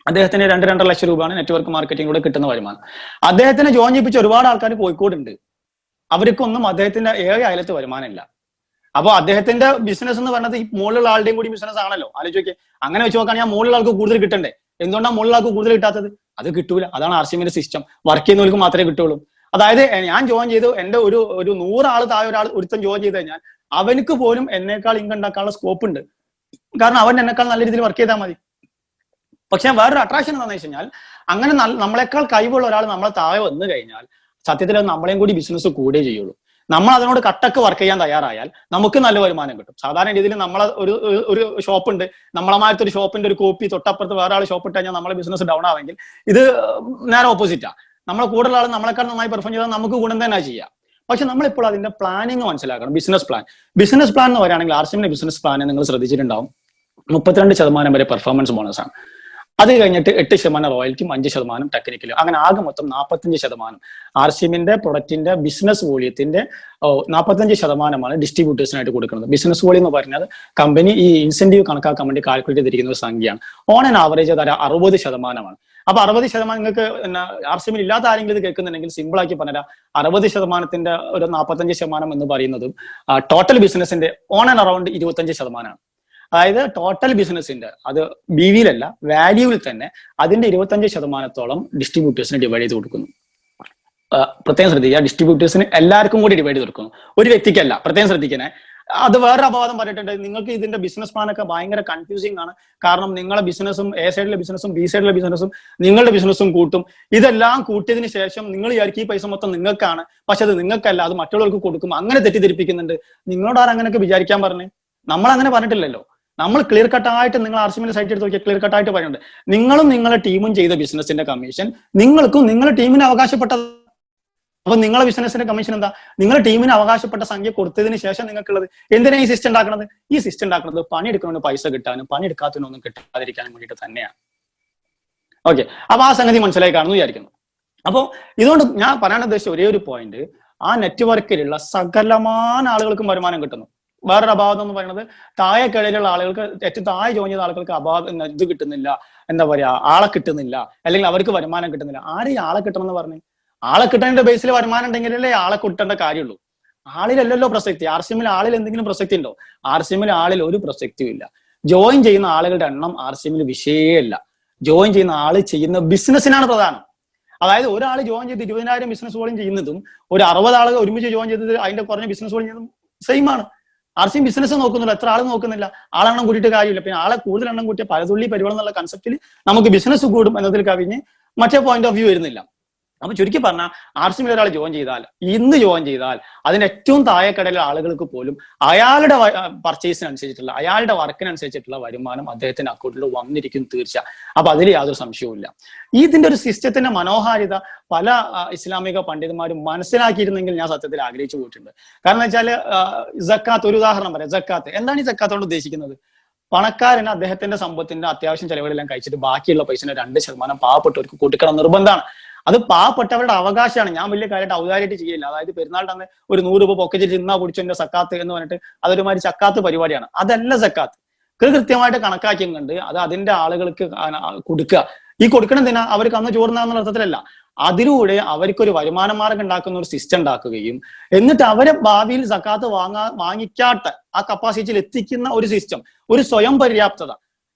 അദ്ദേഹത്തിന് 2.5 ലക്ഷം രൂപയാണ് നെറ്റ്വർക്ക് മാർക്കറ്റിംഗിലൂടെ കിട്ടുന്ന വരുമാനം. അദ്ദേഹത്തിന് ജോയിൻ ചെയ്യിപ്പിച്ച ഒരുപാട് ആൾക്കാർ കോഴിക്കോടുണ്ട്. അവർക്കൊന്നും അദ്ദേഹത്തിന്റെ അയലത്ത് വരുമാനമില്ല. അപ്പൊ അദ്ദേഹത്തിന്റെ ബിസിനസ് എന്ന് പറയുന്നത് ഈ മുകളിലുള്ള ആളുടെയും കൂടി ബിസിനസ് ആണല്ലോ. ആലോചിക്കേ, അങ്ങനെ വെച്ച് നോക്കുകയാണെങ്കിൽ മുകളിലുള്ള ആൾക്ക് കൂടുതൽ കിട്ടണ്ടേ? എന്തുകൊണ്ടാണ് മുകളിലുള്ള ആൾക്ക് കൂടുതൽ കിട്ടാത്തത്? അത് കിട്ടൂല. അതാണ് RCM സിസ്റ്റം. വർക്ക് ചെയ്യുന്നവർക്ക് മാത്രമേ കിട്ടുള്ളൂ. അതായത് ഞാൻ ജോയിൻ ചെയ്തു, എന്റെ ഒരു 100 ആൾ താഴെ ഒരുത്തൻ ജോയിൻ ചെയ്ത് കഴിഞ്ഞാൽ അവനക്ക് പോലും എന്നേക്കാൾ ഇൻകം ഉണ്ടാക്കാനുള്ള സ്കോപ്പ് ഉണ്ട്. കാരണം അവൻ എന്നെക്കാൾ നല്ല രീതിയിൽ വർക്ക് ചെയ്താൽ മതി. പക്ഷെ വേറൊരു അട്രാക്ഷൻ എന്താണെന്ന് വെച്ച് കഴിഞ്ഞാൽ, അങ്ങനെ നമ്മളെക്കാൾ കഴിവുള്ള ഒരാൾ നമ്മളെ താഴെ വന്നു കഴിഞ്ഞാൽ സത്യത്തിൽ നമ്മളെയും കൂടി ബിസിനസ് കൂടെ ചെയ്യുള്ളൂ. നമ്മൾ അതിനോട് കട്ടക്ക് വർക്ക് ചെയ്യാൻ തയ്യാറായാൽ നമുക്ക് നല്ല വരുമാനം കിട്ടും. സാധാരണ രീതിയിൽ നമ്മളെ ഒരു ഷോപ്പ് ഉണ്ട്, നമ്മളമാരത്തെ ഒരു ഷോപ്പിന്റെ ഒരു കോപ്പി തൊട്ടപ്പുറത്ത് വേറെ ആൾ ഷോപ്പ് ഇട്ട് കഴിഞ്ഞാൽ നമ്മളെ ബിസിനസ് ഡൗൺ ആവെങ്കിൽ, ഇത് നേരെ ഓപ്പോസിറ്റാ. നമ്മളെ കൂടുതൽ ആൾ നമ്മളെക്കാൾ നന്നായി പെർഫോം ചെയ്താൽ നമുക്ക് ഗുണം തന്നെ ചെയ്യാം. പക്ഷെ നമ്മളിപ്പോൾ അതിന്റെ പ്ലാനിങ് മനസ്സിലാക്കണം. ബിസിനസ് പ്ലാൻ എന്ന് പറയുകയാണെങ്കിൽ RCM ബിസിനസ് പ്ലാൻ നിങ്ങൾ ശ്രദ്ധിച്ചിട്ടുണ്ടാവും, 32% വരെ പെർഫോമൻസ് ബോണസ് ആണ്. അത് കഴിഞ്ഞിട്ട് 8% റോയൽറ്റിയും 5% ടെക്നിക്കലും, അങ്ങനെ ആകെ മൊത്തം 45% RCM പ്രൊഡക്റ്റിന്റെ ബിസിനസ് വോളിയത്തിന്റെ 45% ഡിസ്ട്രിബ്യൂട്ടേഴ്സിനായിട്ട് കൊടുക്കുന്നത്. ബിസിനസ് വോളിയം എന്ന് പറഞ്ഞാൽ കമ്പനി ഈ ഇൻസെന്റീവ് കണക്കാക്കാൻ വേണ്ടി കാൽക്കുലേറ്റ് ചെയ്തിരിക്കുന്ന ഒരു സംഖ്യയാണ്. ഓൺ ആൻ ആവറേജ് അത് 60%. അപ്പൊ 60% നിങ്ങൾക്ക് RCM ഇല്ലാത്ത ആരെങ്കിലും ഇത് കേൾക്കുന്നുണ്ടെങ്കിൽ സിമ്പിൾ ആക്കി പറഞ്ഞാൽ 60% ഒരു 45% എന്ന് പറയുന്നത് ടോട്ടൽ ബിസിനസിന്റെ ഓൺ ആൻഡ് അറൌണ്ട് 25%. അതായത് ടോട്ടൽ ബിസിനസിന്റെ, അത് BV-യിലല്ല വാല്യൂവിൽ തന്നെ അതിന്റെ 25%-ഓളം ഡിസ്ട്രിബ്യൂട്ടേഴ്സിന് ഡിവൈഡ് ചെയ്ത് കൊടുക്കുന്നു. പ്രത്യേകം ശ്രദ്ധിക്കുക, ഡിസ്ട്രിബ്യൂട്ടേഴ്സിന് എല്ലാവർക്കും കൂടി ഡിവൈഡ് ചെയ്ത് കൊടുക്കുന്നു, ഒരു വ്യക്തിക്കല്ല. പ്രത്യേകം ശ്രദ്ധിക്കണേ. അത് വേറെ അപവാദം പറഞ്ഞിട്ടുണ്ട്. നിങ്ങൾക്ക് ഇതിന്റെ ബിസിനസ് പ്ലാൻ ഒക്കെ ഭയങ്കര കൺഫ്യൂസിംഗ് ആണ്. കാരണം നിങ്ങളെ ബിസിനസ്സും A സൈഡിലെ ബിസിനസ്സും B സൈഡിലെ ബിസിനസ്സും നിങ്ങളുടെ ബിസിനസ്സും കൂട്ടും. ഇതെല്ലാം കൂട്ടിയതിന് ശേഷം നിങ്ങൾ വിചാരിക്കും ഈ പൈസ മൊത്തം നിങ്ങൾക്കാണ്, പക്ഷെ അത് നിങ്ങൾക്കല്ല, അത് മറ്റുള്ളവർക്ക് കൊടുക്കും. അങ്ങനെ തെറ്റിദ്ധരിപ്പിക്കുന്നുണ്ട്. നിങ്ങളോട് ആരും അങ്ങനെയൊക്കെ വിചാരിക്കാൻ പറഞ്ഞേ? നമ്മൾ അങ്ങനെ പറഞ്ഞിട്ടില്ലല്ലോ. നമ്മൾ ക്ലിയർ കട്ടായിട്ട്, നിങ്ങൾ RCM സൈറ്റ് എടുത്ത് നോക്കിയാൽ ക്ലിയർ കട്ടായിട്ട് പറയുന്നുണ്ട്, നിങ്ങളും നിങ്ങളുടെ ടീമും ചെയ്ത ബിസിനസിന്റെ കമ്മീഷൻ നിങ്ങൾക്കും നിങ്ങളുടെ ടീമിന് അവകാശപ്പെട്ടത്. അപ്പൊ നിങ്ങളെ ബിസിനസിന്റെ കമ്മീഷൻ എന്താ? നിങ്ങളുടെ ടീമിന് അവകാശപ്പെട്ട സംഖ്യ കൊടുത്തതിന് ശേഷം നിങ്ങൾക്കുള്ളത്. എന്തിനാണ് ഈ സിസ്റ്റം ഉണ്ടാക്കുന്നത്? ഈ സിസ്റ്റം ഉണ്ടാക്കുന്നത് പണിയെടുക്കുന്നതിന് പൈസ കിട്ടാനും പണിയെടുക്കാത്തതിനൊന്നും കിട്ടാതിരിക്കാനും വേണ്ടിയിട്ട് തന്നെയാണ്. ഓക്കെ, അപ്പൊ ആ സംഗതി മനസ്സിലായി കാണുന്നു വിചാരിക്കുന്നു. അപ്പോൾ ഇതുകൊണ്ട് ഞാൻ പറയാൻ ഉദ്ദേശിച്ച ഒരേ ഒരു പോയിന്റ്, ആ നെറ്റ്വർക്കിലുള്ള സകലമായ ആളുകൾക്കും വരുമാനം കിട്ടുന്നു. വേറൊരു അഭാവം എന്ന് പറയുന്നത് താഴെ കിടയിലുള്ള ആളുകൾക്ക്, ഏറ്റവും താഴെ ജോയിൻ ചെയ്ത ആളുകൾക്ക് ഇത് കിട്ടുന്നില്ല, എന്താ പറയാ, ആളെ കിട്ടുന്നില്ല, അല്ലെങ്കിൽ അവർക്ക് വരുമാനം കിട്ടുന്നില്ല. ആരെയും ആളെ കിട്ടണം എന്ന് പറഞ്ഞു? ആളെ കിട്ടേണ്ട ബേസിൽ വരുമാനം ഉണ്ടെങ്കിലല്ലേ ആളെ കിട്ടേണ്ട കാര്യമുള്ളൂ. ആളിലല്ലല്ലോ പ്രസക്തി. RCM ആളിൽ എന്തെങ്കിലും പ്രസക്തി ഉണ്ടോ? RCM ആളിൽ ഒരു പ്രസക്തിയും ഇല്ല. ജോയിൻ ചെയ്യുന്ന ആളുകളുടെ എണ്ണം RCM വിഷയമല്ല. ജോയിൻ ചെയ്യുന്ന ആള് ചെയ്യുന്ന ബിസിനസ്സിനാണ് പ്രധാനം. അതായത് ഒരാൾ ജോയിൻ ചെയ്ത് 20,000 ബിസിനസ് വോളിയം ചെയ്യുന്നതും ഒരു 60 ആളുകൾ ഒരുമിച്ച് ജോയിൻ ചെയ്തത് അതിന്റെ കുറഞ്ഞ ബിസിനസ് വോളിയം ചെയ്യുന്നതും സെയിം ആണ്. RCM ബിസിനസ് നോക്കുന്നില്ല, എത്ര ആൾ നോക്കുന്നില്ല. ആളെണ്ണം കൂട്ടിയിട്ട് കാര്യമില്ല. പിന്നെ ആളെ കൂടുതൽ എണ്ണം കൂട്ടിയ പലതുള്ളി പരിപാടി എന്നുള്ള കൺസെപ്റ്റിൽ നമുക്ക് ബിസിനസ് കൂടും എന്നതിൽ കവിഞ്ഞ് മറ്റേ പോയിന്റ് ഓഫ് വ്യൂ വരുന്നില്ല. അപ്പൊ ചുരുക്കി പറഞ്ഞാൽ RCM ഒരാൾ ജോയിൻ ചെയ്താൽ, ഇന്ന് ജോയിൻ ചെയ്താൽ, അതിന്റെ ഏറ്റവും താഴെക്കടയിലെ ആളുകൾക്ക് പോലും അയാളുടെ പർച്ചേസിനനുസരിച്ചിട്ടുള്ള, അയാളുടെ വർക്കിനനുസരിച്ചിട്ടുള്ള വരുമാനം അദ്ദേഹത്തിന്റെ അക്കൗണ്ടിൽ വന്നിരിക്കും തീർച്ച. അപ്പൊ അതിൽ യാതൊരു സംശയവുമില്ല. ഇതിന്റെ ഒരു സിസ്റ്റത്തിന്റെ മനോഹാരിത പല ഇസ്ലാമിക പണ്ഡിതന്മാരും മനസ്സിലാക്കിയിരുന്നെങ്കിൽ ഞാൻ സത്യത്തിൽ ആഗ്രഹിച്ചു പോയിട്ടുണ്ട്. കാരണം വെച്ചാല് സക്കാത്ത്, ഒരു ഉദാഹരണം പറയാം. സക്കാത്ത് എന്താണ് ഈ സക്കാത്തോട് ഉദ്ദേശിക്കുന്നത്? പണക്കാരന് അദ്ദേഹത്തിന്റെ സമ്പത്തിന്റെ അത്യാവശ്യം ചെലവുകളെല്ലാം കഴിച്ചിട്ട് ബാക്കിയുള്ള പൈസ 2% പാവപ്പെട്ടവർക്ക് കൊടുക്കണം നിർബന്ധമാണ്. അത് പാവപ്പെട്ടവരുടെ അവകാശമാണ്. ഞാൻ വലിയ കാര്യമായിട്ട് ഔദാര്യമായിട്ട് ചെയ്യില്ല. അതായത് പെരുന്നാളിന്റെ അന്ന് ഒരു 100 രൂപ പൊക്കച്ചിൽ ചിന്നാ പൊടിച്ചതിന്റെ സക്കാത്ത് എന്ന് പറഞ്ഞിട്ട് അതൊരുമാതിരി ചക്കാത്ത് പരിപാടിയാണ്. അതല്ല സക്കാത്ത്. കൃത്യമായിട്ട് കണക്കാക്കിയും കണ്ട് അത് അതിന്റെ ആളുകൾക്ക് കൊടുക്കുക. ഈ കൊടുക്കണെന്തിനാ? അവർക്ക് അന്ന് ചോറുന്നാന്നുള്ള അർത്ഥത്തിലല്ല. അതിലൂടെ അവർക്കൊരു വരുമാന മാർഗം ഉണ്ടാക്കുന്ന ഒരു സിസ്റ്റം ഉണ്ടാക്കുകയും എന്നിട്ട് അവരെ ഭാവിയിൽ സക്കാത്ത് വാങ്ങിക്കാത്ത ആ കപ്പാസിറ്റിയിൽ എത്തിക്കുന്ന ഒരു സിസ്റ്റം, ഒരു സ്വയം പര്യാപ്തത.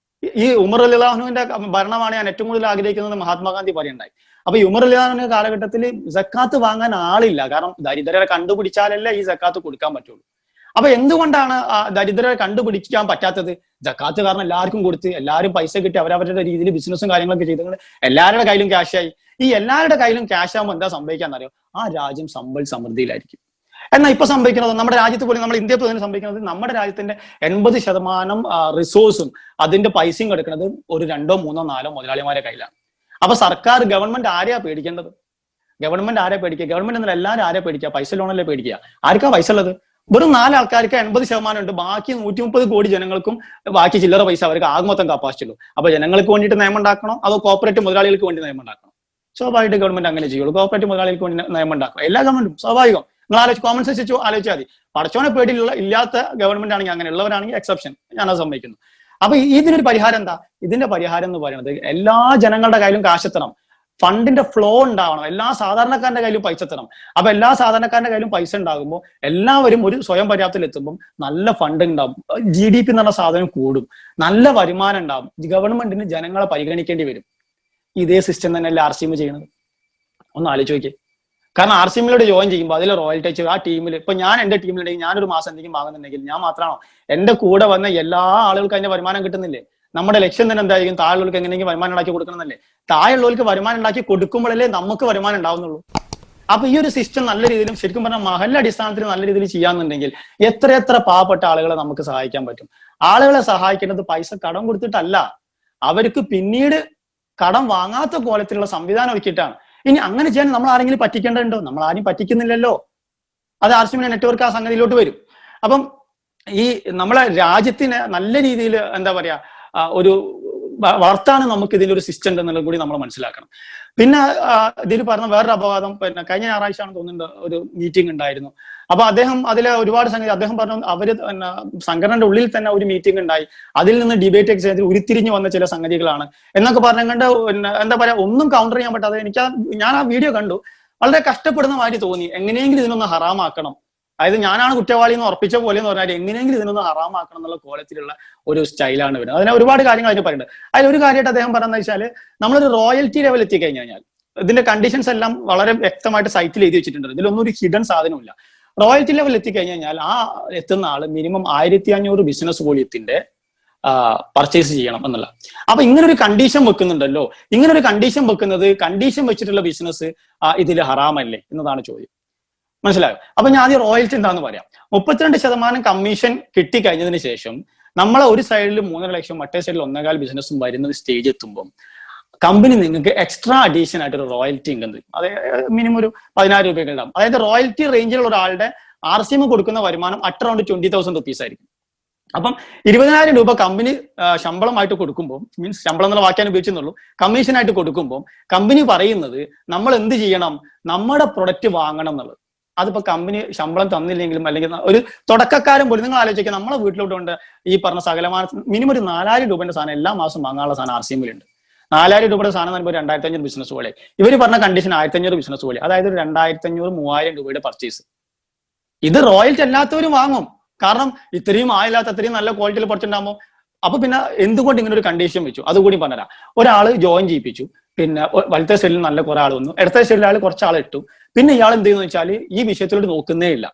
ഈ ഉമർ റളിയല്ലാഹു അൻഹുവിന്റെ ഭരണമാണ് ഞാൻ ഏറ്റവും കൂടുതൽ ആഗ്രഹിക്കുന്നത് മഹാത്മാഗാന്ധി പറയുണ്ടായി. അപ്പൊ ഈ ഉമർ റളിയല്ലാഹു അൻഹു കാലഘട്ടത്തിൽ സക്കാത്ത് വാങ്ങാൻ ആളില്ല. കാരണം ദരിദ്രരെ കണ്ടുപിടിച്ചാലല്ലേ ഈ സക്കാത്ത് കൊടുക്കാൻ പറ്റുള്ളൂ. അപ്പൊ എന്തുകൊണ്ടാണ് ദരിദ്രരെ കണ്ടുപിടിക്കാൻ പറ്റാത്തത്? സക്കാത്ത് കാരണം എല്ലാവർക്കും കൊടുത്ത്, എല്ലാവരും പൈസ കിട്ടി അവരവരുടെ രീതിയിൽ ബിസിനസ്സും കാര്യങ്ങളൊക്കെ ചെയ്തുകൊണ്ട് എല്ലാവരുടെ കയ്യിലും ക്യാഷായി. ഈ എല്ലാവരുടെ കയ്യിലും ക്യാഷ് ആകുമ്പോൾ എന്താ സംഭവിക്കാന്നറിയോ? ആ രാജ്യം സമ്പൽ സമൃദ്ധിയിലായിരിക്കും. എന്നാൽ ഇപ്പൊ സംഭവിക്കുന്നത് നമ്മുടെ രാജ്യത്ത് പോലും, നമ്മുടെ ഇന്ത്യയിൽ പോലും സംഭവിക്കുന്നത്, നമ്മുടെ രാജ്യത്തിന്റെ 80% റിസോഴ്സും അതിന്റെ പൈസയും കിടക്കുന്നത് ഒരു 2, 3, 4 മുതലാളിമാരെ കയ്യിലാണ്. അപ്പൊ സർക്കാർ, ഗവൺമെന്റ് ആരെയാ പേടിക്കേണ്ടത്? ഗവൺമെന്റ് ആരെ പേടിക്കുക? ഗവൺമെന്റ് എന്നല്ല, എല്ലാവരും ആരെ പേടിക്കുക? പൈസ ലോണല്ലേ പേടിക്കുക? ആർക്കാ പൈസ ഉള്ളത്? വെറും 4 ആൾക്കാർക്ക് 80% ഉണ്ട്. ബാക്കി 130 കോടി ജനങ്ങൾക്കും ബാക്കി ചില്ലറ പൈസ അവർക്ക് ആകെ മൊത്തം കപ്പാസിറ്റി ഉള്ളൂ. അപ്പൊ ജനങ്ങൾക്ക് വേണ്ടിയിട്ട് നിയമം ഉണ്ടാക്കണോ അതോ കോർപ്പറേറ്റ് മുതലാളികൾക്ക് വേണ്ടി നിയമം ഉണ്ടാക്കണോ? സ്വാഭാവികമായിട്ട് ഗവൺമെന്റ് അങ്ങനെ ചെയ്യുള്ളൂ. കോർപ്പറേറ്റ് മുതലാളികൾക്ക് വേണ്ടി നിയമം ഉണ്ടാക്കണം എല്ലാ ഗവൺമെന്റും. സ്വാഭാവികം. നിങ്ങൾ കോമൺ സെൻസ് വെച്ച് ആലോചിച്ചാൽ മതി. പടച്ചോനെ പേടിയുള്ള ഇല്ലാത്ത ഗവൺമെന്റ് ആണെങ്കിൽ, അങ്ങനെ ഉള്ളവരാണെങ്കിൽ എക്സെപ്ഷൻ, ഞാനത് സമ്മതിക്കുന്നു. അപ്പൊ ഇതിനൊരു പരിഹാരം എന്താ? ഇതിന്റെ പരിഹാരം എന്ന് പറയുന്നത് എല്ലാ ജനങ്ങളുടെ കയ്യിലും കാശെത്തണം, ഫണ്ടിന്റെ ഫ്ലോ ഉണ്ടാവണം, എല്ലാ സാധാരണക്കാരന്റെ കയ്യിലും പൈസ എത്തണം. അപ്പൊ എല്ലാ സാധാരണക്കാരന്റെ കയ്യിലും പൈസ ഉണ്ടാകുമ്പോൾ എല്ലാവരും ഒരു സ്വയം പര്യാപ്തത്തിൽ എത്തുമ്പോൾ നല്ല ഫണ്ട് ഉണ്ടാവും, GDP എന്ന് പറഞ്ഞ സാധനം കൂടും, നല്ല വരുമാനം ഉണ്ടാവും, ഗവൺമെന്റിന് ജനങ്ങളെ പരിഗണിക്കേണ്ടി വരും. ഇതേ സിസ്റ്റം തന്നെയല്ലേ RCM ചെയ്യണത്? ഒന്ന് ആലോചിച്ച് നോക്കിയേ. കാരണം RCMിലൂടെ ജോയിൻ ചെയ്യുമ്പോൾ അതിൽ റോയൽറ്റി വെച്ച് ആ ടീമിൽ, ഇപ്പൊ ഞാൻ എന്റെ ടീമിലുണ്ടെങ്കിൽ ഞാനൊരു മാസം എന്തെങ്കിലും വാങ്ങുന്നുണ്ടെങ്കിൽ ഞാൻ മാത്രമാണോ? എന്റെ കൂടെ വന്ന എല്ലാ ആളുകൾക്കും അതിന്റെ വരുമാനം കിട്ടുന്നില്ലേ? നമ്മുടെ ലക്ഷ്യം തന്നെ എന്തായിരിക്കും? താഴെയുള്ളവർക്ക് എങ്ങനെയെങ്കിലും വരുമാനം ഉണ്ടാക്കി കൊടുക്കണമെന്നല്ലേ? താഴെയുള്ളവർക്ക് വരുമാനം ഉണ്ടാക്കി കൊടുക്കുമ്പോഴല്ലേ നമുക്ക് വരുമാനം ഉണ്ടാവുന്നുള്ളൂ. അപ്പൊ ഈ ഒരു സിസ്റ്റം നല്ല രീതിയിലും ശരിക്കും പറഞ്ഞാൽ മഹല്ല അടിസ്ഥാനത്തിൽ നല്ല രീതിയിൽ ചെയ്യാന്നുണ്ടെങ്കിൽ എത്ര പാവപ്പെട്ട ആളുകളെ നമുക്ക് സഹായിക്കാൻ പറ്റും. ആളുകളെ സഹായിക്കേണ്ടത് പൈസ കടം കൊടുത്തിട്ടല്ല, അവർക്ക് പിന്നീട് കടം വാങ്ങാത്ത കോലത്തിലുള്ള സംവിധാനം ഒരുക്കിയിട്ടാണ്. ഇനി അങ്ങനെ ചെയ്യാൻ നമ്മൾ ആരെങ്കിലും പറ്റിക്കേണ്ടതുണ്ടോ? നമ്മൾ ആരും പറ്റിക്കുന്നില്ലല്ലോ. അത് RCM നെറ്റ്വർക്ക് ആ സംഗതിയിലോട്ട് വരും. അപ്പം ഈ നമ്മളെ രാജ്യത്തിന് നല്ല രീതിയിൽ എന്താ പറയാ ഒരു വളർത്താൻ നമുക്ക് ഇതിലൊരു സിസ്റ്റം ഉണ്ടെന്നുള്ളത് കൂടി നമ്മൾ മനസ്സിലാക്കണം. പിന്നെ ഇതിൽ പറഞ്ഞ വേറൊരു അപവാദം, പിന്നെ കഴിഞ്ഞ ഞായറാഴ്ച ആണ് തോന്നുന്നുണ്ട് ഒരു മീറ്റിംഗ് ഉണ്ടായിരുന്നു. അപ്പൊ അദ്ദേഹം അതിലെ ഒരുപാട് സംഗതി അദ്ദേഹം പറഞ്ഞു, അവര് സംഘടനയുടെ ഉള്ളിൽ തന്നെ ഒരു മീറ്റിംഗ് ഉണ്ടായി, അതിൽ നിന്ന് ഡിബേറ്റ് എക്സ്ചേഞ്ചിൽ ഉരുത്തിരിഞ്ഞു വന്ന ചില സംഗതികളാണ് എന്നൊക്കെ പറഞ്ഞുകൊണ്ട് എന്താ പറയാ ഒന്നും കൗണ്ടർ ചെയ്യാൻ പറ്റാതെ ഞാൻ ആ വീഡിയോ കണ്ടു. വളരെ കഷ്ടപ്പെടുന്ന മാതിരി തോന്നി. എങ്ങനെയെങ്കിലും ഇതിനൊന്ന് ഹറാമാക്കണം, അതായത് ഞാനാണ് കുറ്റവാളി എന്ന് ഉറപ്പിച്ച പോലെ എന്ന് പറഞ്ഞാൽ എങ്ങനെയെങ്കിലും ഇതിനൊന്ന് ഹറാമാക്കണം എന്നുള്ള കോലത്തിലുള്ള ഒരു സ്റ്റൈലാണ് വരുന്നത്. അതിന് ഒരുപാട് കാര്യങ്ങൾ അതിന് പറയുന്നുണ്ട്. അതിലൊരു കാര്യമായിട്ട് അദ്ദേഹം പറയുന്നത് വെച്ചാൽ, നമ്മളൊരു റോയൽറ്റി ലെവൽ എത്തിക്കഴിഞ്ഞാൽ ഇതിന്റെ കണ്ടീഷൻസ് എല്ലാം വളരെ വ്യക്തമായിട്ട് സൈറ്റിൽ എഴുതി വെച്ചിട്ടുണ്ട്. ഇതിലൊന്നും ഒരു ഹിഡൻ സാധനമില്ല. റോയൽറ്റി ലെവൽ എത്തിക്കഴിഞ്ഞാൽ ആ എത്തുന്ന ആള് മിനിമം 1500 ബിസിനസ് വോളിയത്തിന്റെ പർച്ചേസ് ചെയ്യണം എന്നുള്ള. അപ്പൊ ഇങ്ങനൊരു കണ്ടീഷൻ വെക്കുന്നുണ്ടല്ലോ, ഇങ്ങനൊരു കണ്ടീഷൻ വെക്കുന്നത്, കണ്ടീഷൻ വെച്ചിട്ടുള്ള ബിസിനസ് ഇതിൽ ഹറാമല്ലേ എന്നതാണ് ചോദ്യം. മനസ്സിലായോ? അപ്പൊ ഞാൻ ആദ്യം റോയൽറ്റി എന്താന്ന് പറയാം. 32% കമ്മീഷൻ കിട്ടിക്കഴിഞ്ഞതിന് ശേഷം നമ്മളെ ഒരു സൈഡിൽ 3.5 ലക്ഷം, മറ്റേ സൈഡിൽ 1.25 ബിസിനസ്സും വരുന്ന സ്റ്റേജ് എത്തുമ്പോൾ കമ്പനി നിങ്ങൾക്ക് എക്സ്ട്രാ അഡീഷൻ ആയിട്ട് ഒരു റോയൽറ്റി ഇൻകം തരും. അത് മിനിമം ഒരു 10,000 രൂപയൊക്കെ ഉണ്ടാവും. അതായത് റോയൽറ്റി റേഞ്ചിലുള്ള ഒരാളുടെ RCM കൊടുക്കുന്ന വരുമാനം അറൗണ്ട് 20,000 റുപ്പീസ് ആയിരിക്കും. അപ്പം 20,000 രൂപ കമ്പനി ശമ്പളമായിട്ട് കൊടുക്കുമ്പോൾ, മീൻസ് ശമ്പളം എന്നുള്ള വാക്യാൻ ഉപയോഗിച്ചെന്നുള്ളൂ, കമ്മീഷനായിട്ട് കൊടുക്കുമ്പോൾ കമ്പനി പറയുന്നത് നമ്മൾ എന്ത് ചെയ്യണം, നമ്മുടെ പ്രൊഡക്റ്റ് വാങ്ങണം എന്നുള്ളത്. അതിപ്പോ കമ്പനി ശമ്പളം തന്നില്ലെങ്കിലും അല്ലെങ്കിൽ ഒരു തുടക്കക്കാരൻ പോലും, നിങ്ങൾ ആലോചിക്കുക, നമ്മളെ വീട്ടിലോട്ട് കൊണ്ട് ഈ പറഞ്ഞ സകലമാന മിനിമം ഒരു 4,000 രൂപയുടെ സാധനം എല്ലാ മാസം വാങ്ങാനുള്ള സാധനം RCMിലുണ്ട്. 4,000 രൂപയുടെ സാധനം എന്ന് പറയുമ്പോൾ 2,500 ബിസിനസ് പോലെ. ഇവർ പറഞ്ഞ കണ്ടീഷൻ 1,500 ബിസിനസ് പോലെ, അതായത് 2,500, 3,000 രൂപയുടെ പർച്ചേസ്. ഇത് റോയൽറ്റി അല്ലാത്തവരും വാങ്ങും. കാരണം ഇത്രയും ആയില്ലാത്ത അത്രയും നല്ല ക്വാളിറ്റിയിൽ പറിച്ചിട്ടുണ്ടാകുമ്പോൾ. അപ്പൊ പിന്നെ എന്തുകൊണ്ട് ഇങ്ങനെ ഒരു കണ്ടീഷൻ വെച്ചു അതുകൂടി പറഞ്ഞുതരാം. ഒരാള് ജോയിൻ ചെയ്യിപ്പിച്ചു, പിന്നെ വലത്തെ സൈഡിൽ നല്ല കുറെ ആൾ വന്നു, ഇടത്തെ സൈഡിൽ ആൾ കുറച്ച് ആൾ ഇട്ടു. പിന്നെ ഇയാൾ എന്ത് ചെയ്യുന്നു വെച്ചാൽ ഈ വിഷയത്തിലോട്ട് നോക്കുന്നേ ഇല്ല,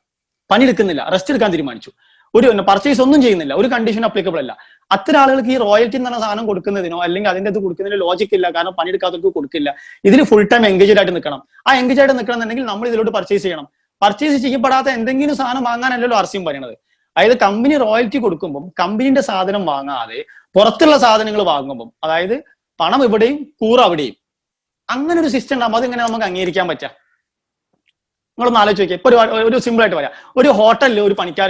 പണിയെടുക്കുന്നില്ല, റെസ്റ്റ് എടുക്കാൻ തീരുമാനിച്ചു, ഒരു പർച്ചേസ് ഒന്നും ചെയ്യുന്നില്ല, ഒരു കണ്ടീഷൻ അപ്ലിക്കബിൾ അല്ല. അത്തരം ആളുകൾക്ക് ഈ റോയൽറ്റി എന്ന് പറഞ്ഞ സാധനം കൊടുക്കുന്നതിനോ അല്ലെങ്കിൽ അതിന്റെ അത് കൊടുക്കുന്നതിന് ലോജിക്ക് ഇല്ല. കാരണം പണിയെടുക്കാത്തവർക്ക് കൊടുക്കില്ല. ഇതിൽ ഫുൾ ടൈം എൻഗേജ് ആയിട്ട് നിൽക്കണം. ആ എൻഗേജ് ആയിട്ട് നിൽക്കണം എന്നുണ്ടെങ്കിൽ നമ്മൾ ഇതിലോട്ട് പർച്ചേസ് ചെയ്യണം. പർച്ചേസ് ചെയ്യപ്പെടാത്ത എന്തെങ്കിലും സാധനം വാങ്ങാനല്ലല്ലോ RCM പറയുന്നത്. അതായത് കമ്പനി റോയൽറ്റി കൊടുക്കുമ്പോൾ കമ്പനിന്റെ സാധനം വാങ്ങാതെ പുറത്തുള്ള സാധനങ്ങൾ വാങ്ങുമ്പോൾ, അതായത് പണം ഇവിടെയും കൂറ് അവിടെയും, അങ്ങനെ ഒരു സിസ്റ്റം ഉണ്ടാകുമ്പോൾ അതെങ്ങനെ നമുക്ക് അംഗീകരിക്കാൻ പറ്റുക? നിങ്ങളൊന്ന് ആലോചിച്ച് നോക്കിയാൽ. ഇപ്പൊ ഒരു സിമ്പിൾ ആയിട്ട് പറയാം. ഒരു ഹോട്ടലിൽ ഒരു പണിക്കാർ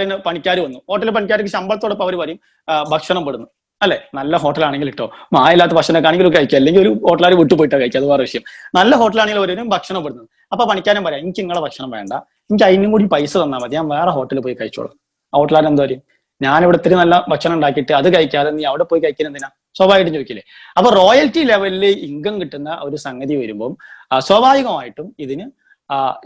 വന്നു. ഹോട്ടലിൽ പണിക്കാർക്ക് ശമ്പളത്തോടൊപ്പം അവർ പറയും ഭക്ഷണം പെടുന്നു അല്ലെ. നല്ല ഹോട്ടലാണെങ്കിൽ ഇട്ടോ, മായില്ലാത്ത ഭക്ഷണമൊക്കെ ആണെങ്കിലും കഴിക്കുക, അല്ലെങ്കിൽ ഒരു ഹോട്ടലുകാർ വിട്ടു പോയിട്ടാ കഴിക്കുക, അത് വേറെ വിഷയം. നല്ല ഹോട്ടലാണെങ്കിൽ ഒരു ഭക്ഷണം പെടുന്നത്. അപ്പൊ പണിക്കാരൻ പറയാം, എനിക്ക് നിങ്ങളെ ഭക്ഷണം വേണ്ട, എനിക്ക് അതിനും കൂടി പൈസ തന്നാൽ മതി, ഞാൻ വേറെ ഹോട്ടലിൽ പോയി കഴിച്ചോളാം. ആ ഹോട്ടലുകാരൻ എന്താ പറയും, ഞാൻ ഇവിടെ ഇത്തിരി നല്ല ഭക്ഷണം ഉണ്ടാക്കിയിട്ട് അത് കഴിക്കാതെ നീ അവിടെ പോയി കഴിക്കുന്ന എന്തിനാ? സ്വാഭാവികമായിട്ടും ചോദിക്കില്ലേ. അപ്പൊ റോയൽറ്റി ലെവലിൽ ഇൻകം കിട്ടുന്ന ഒരു സംഗതി വരുമ്പോൾ സ്വാഭാവികമായിട്ടും ഇതിന്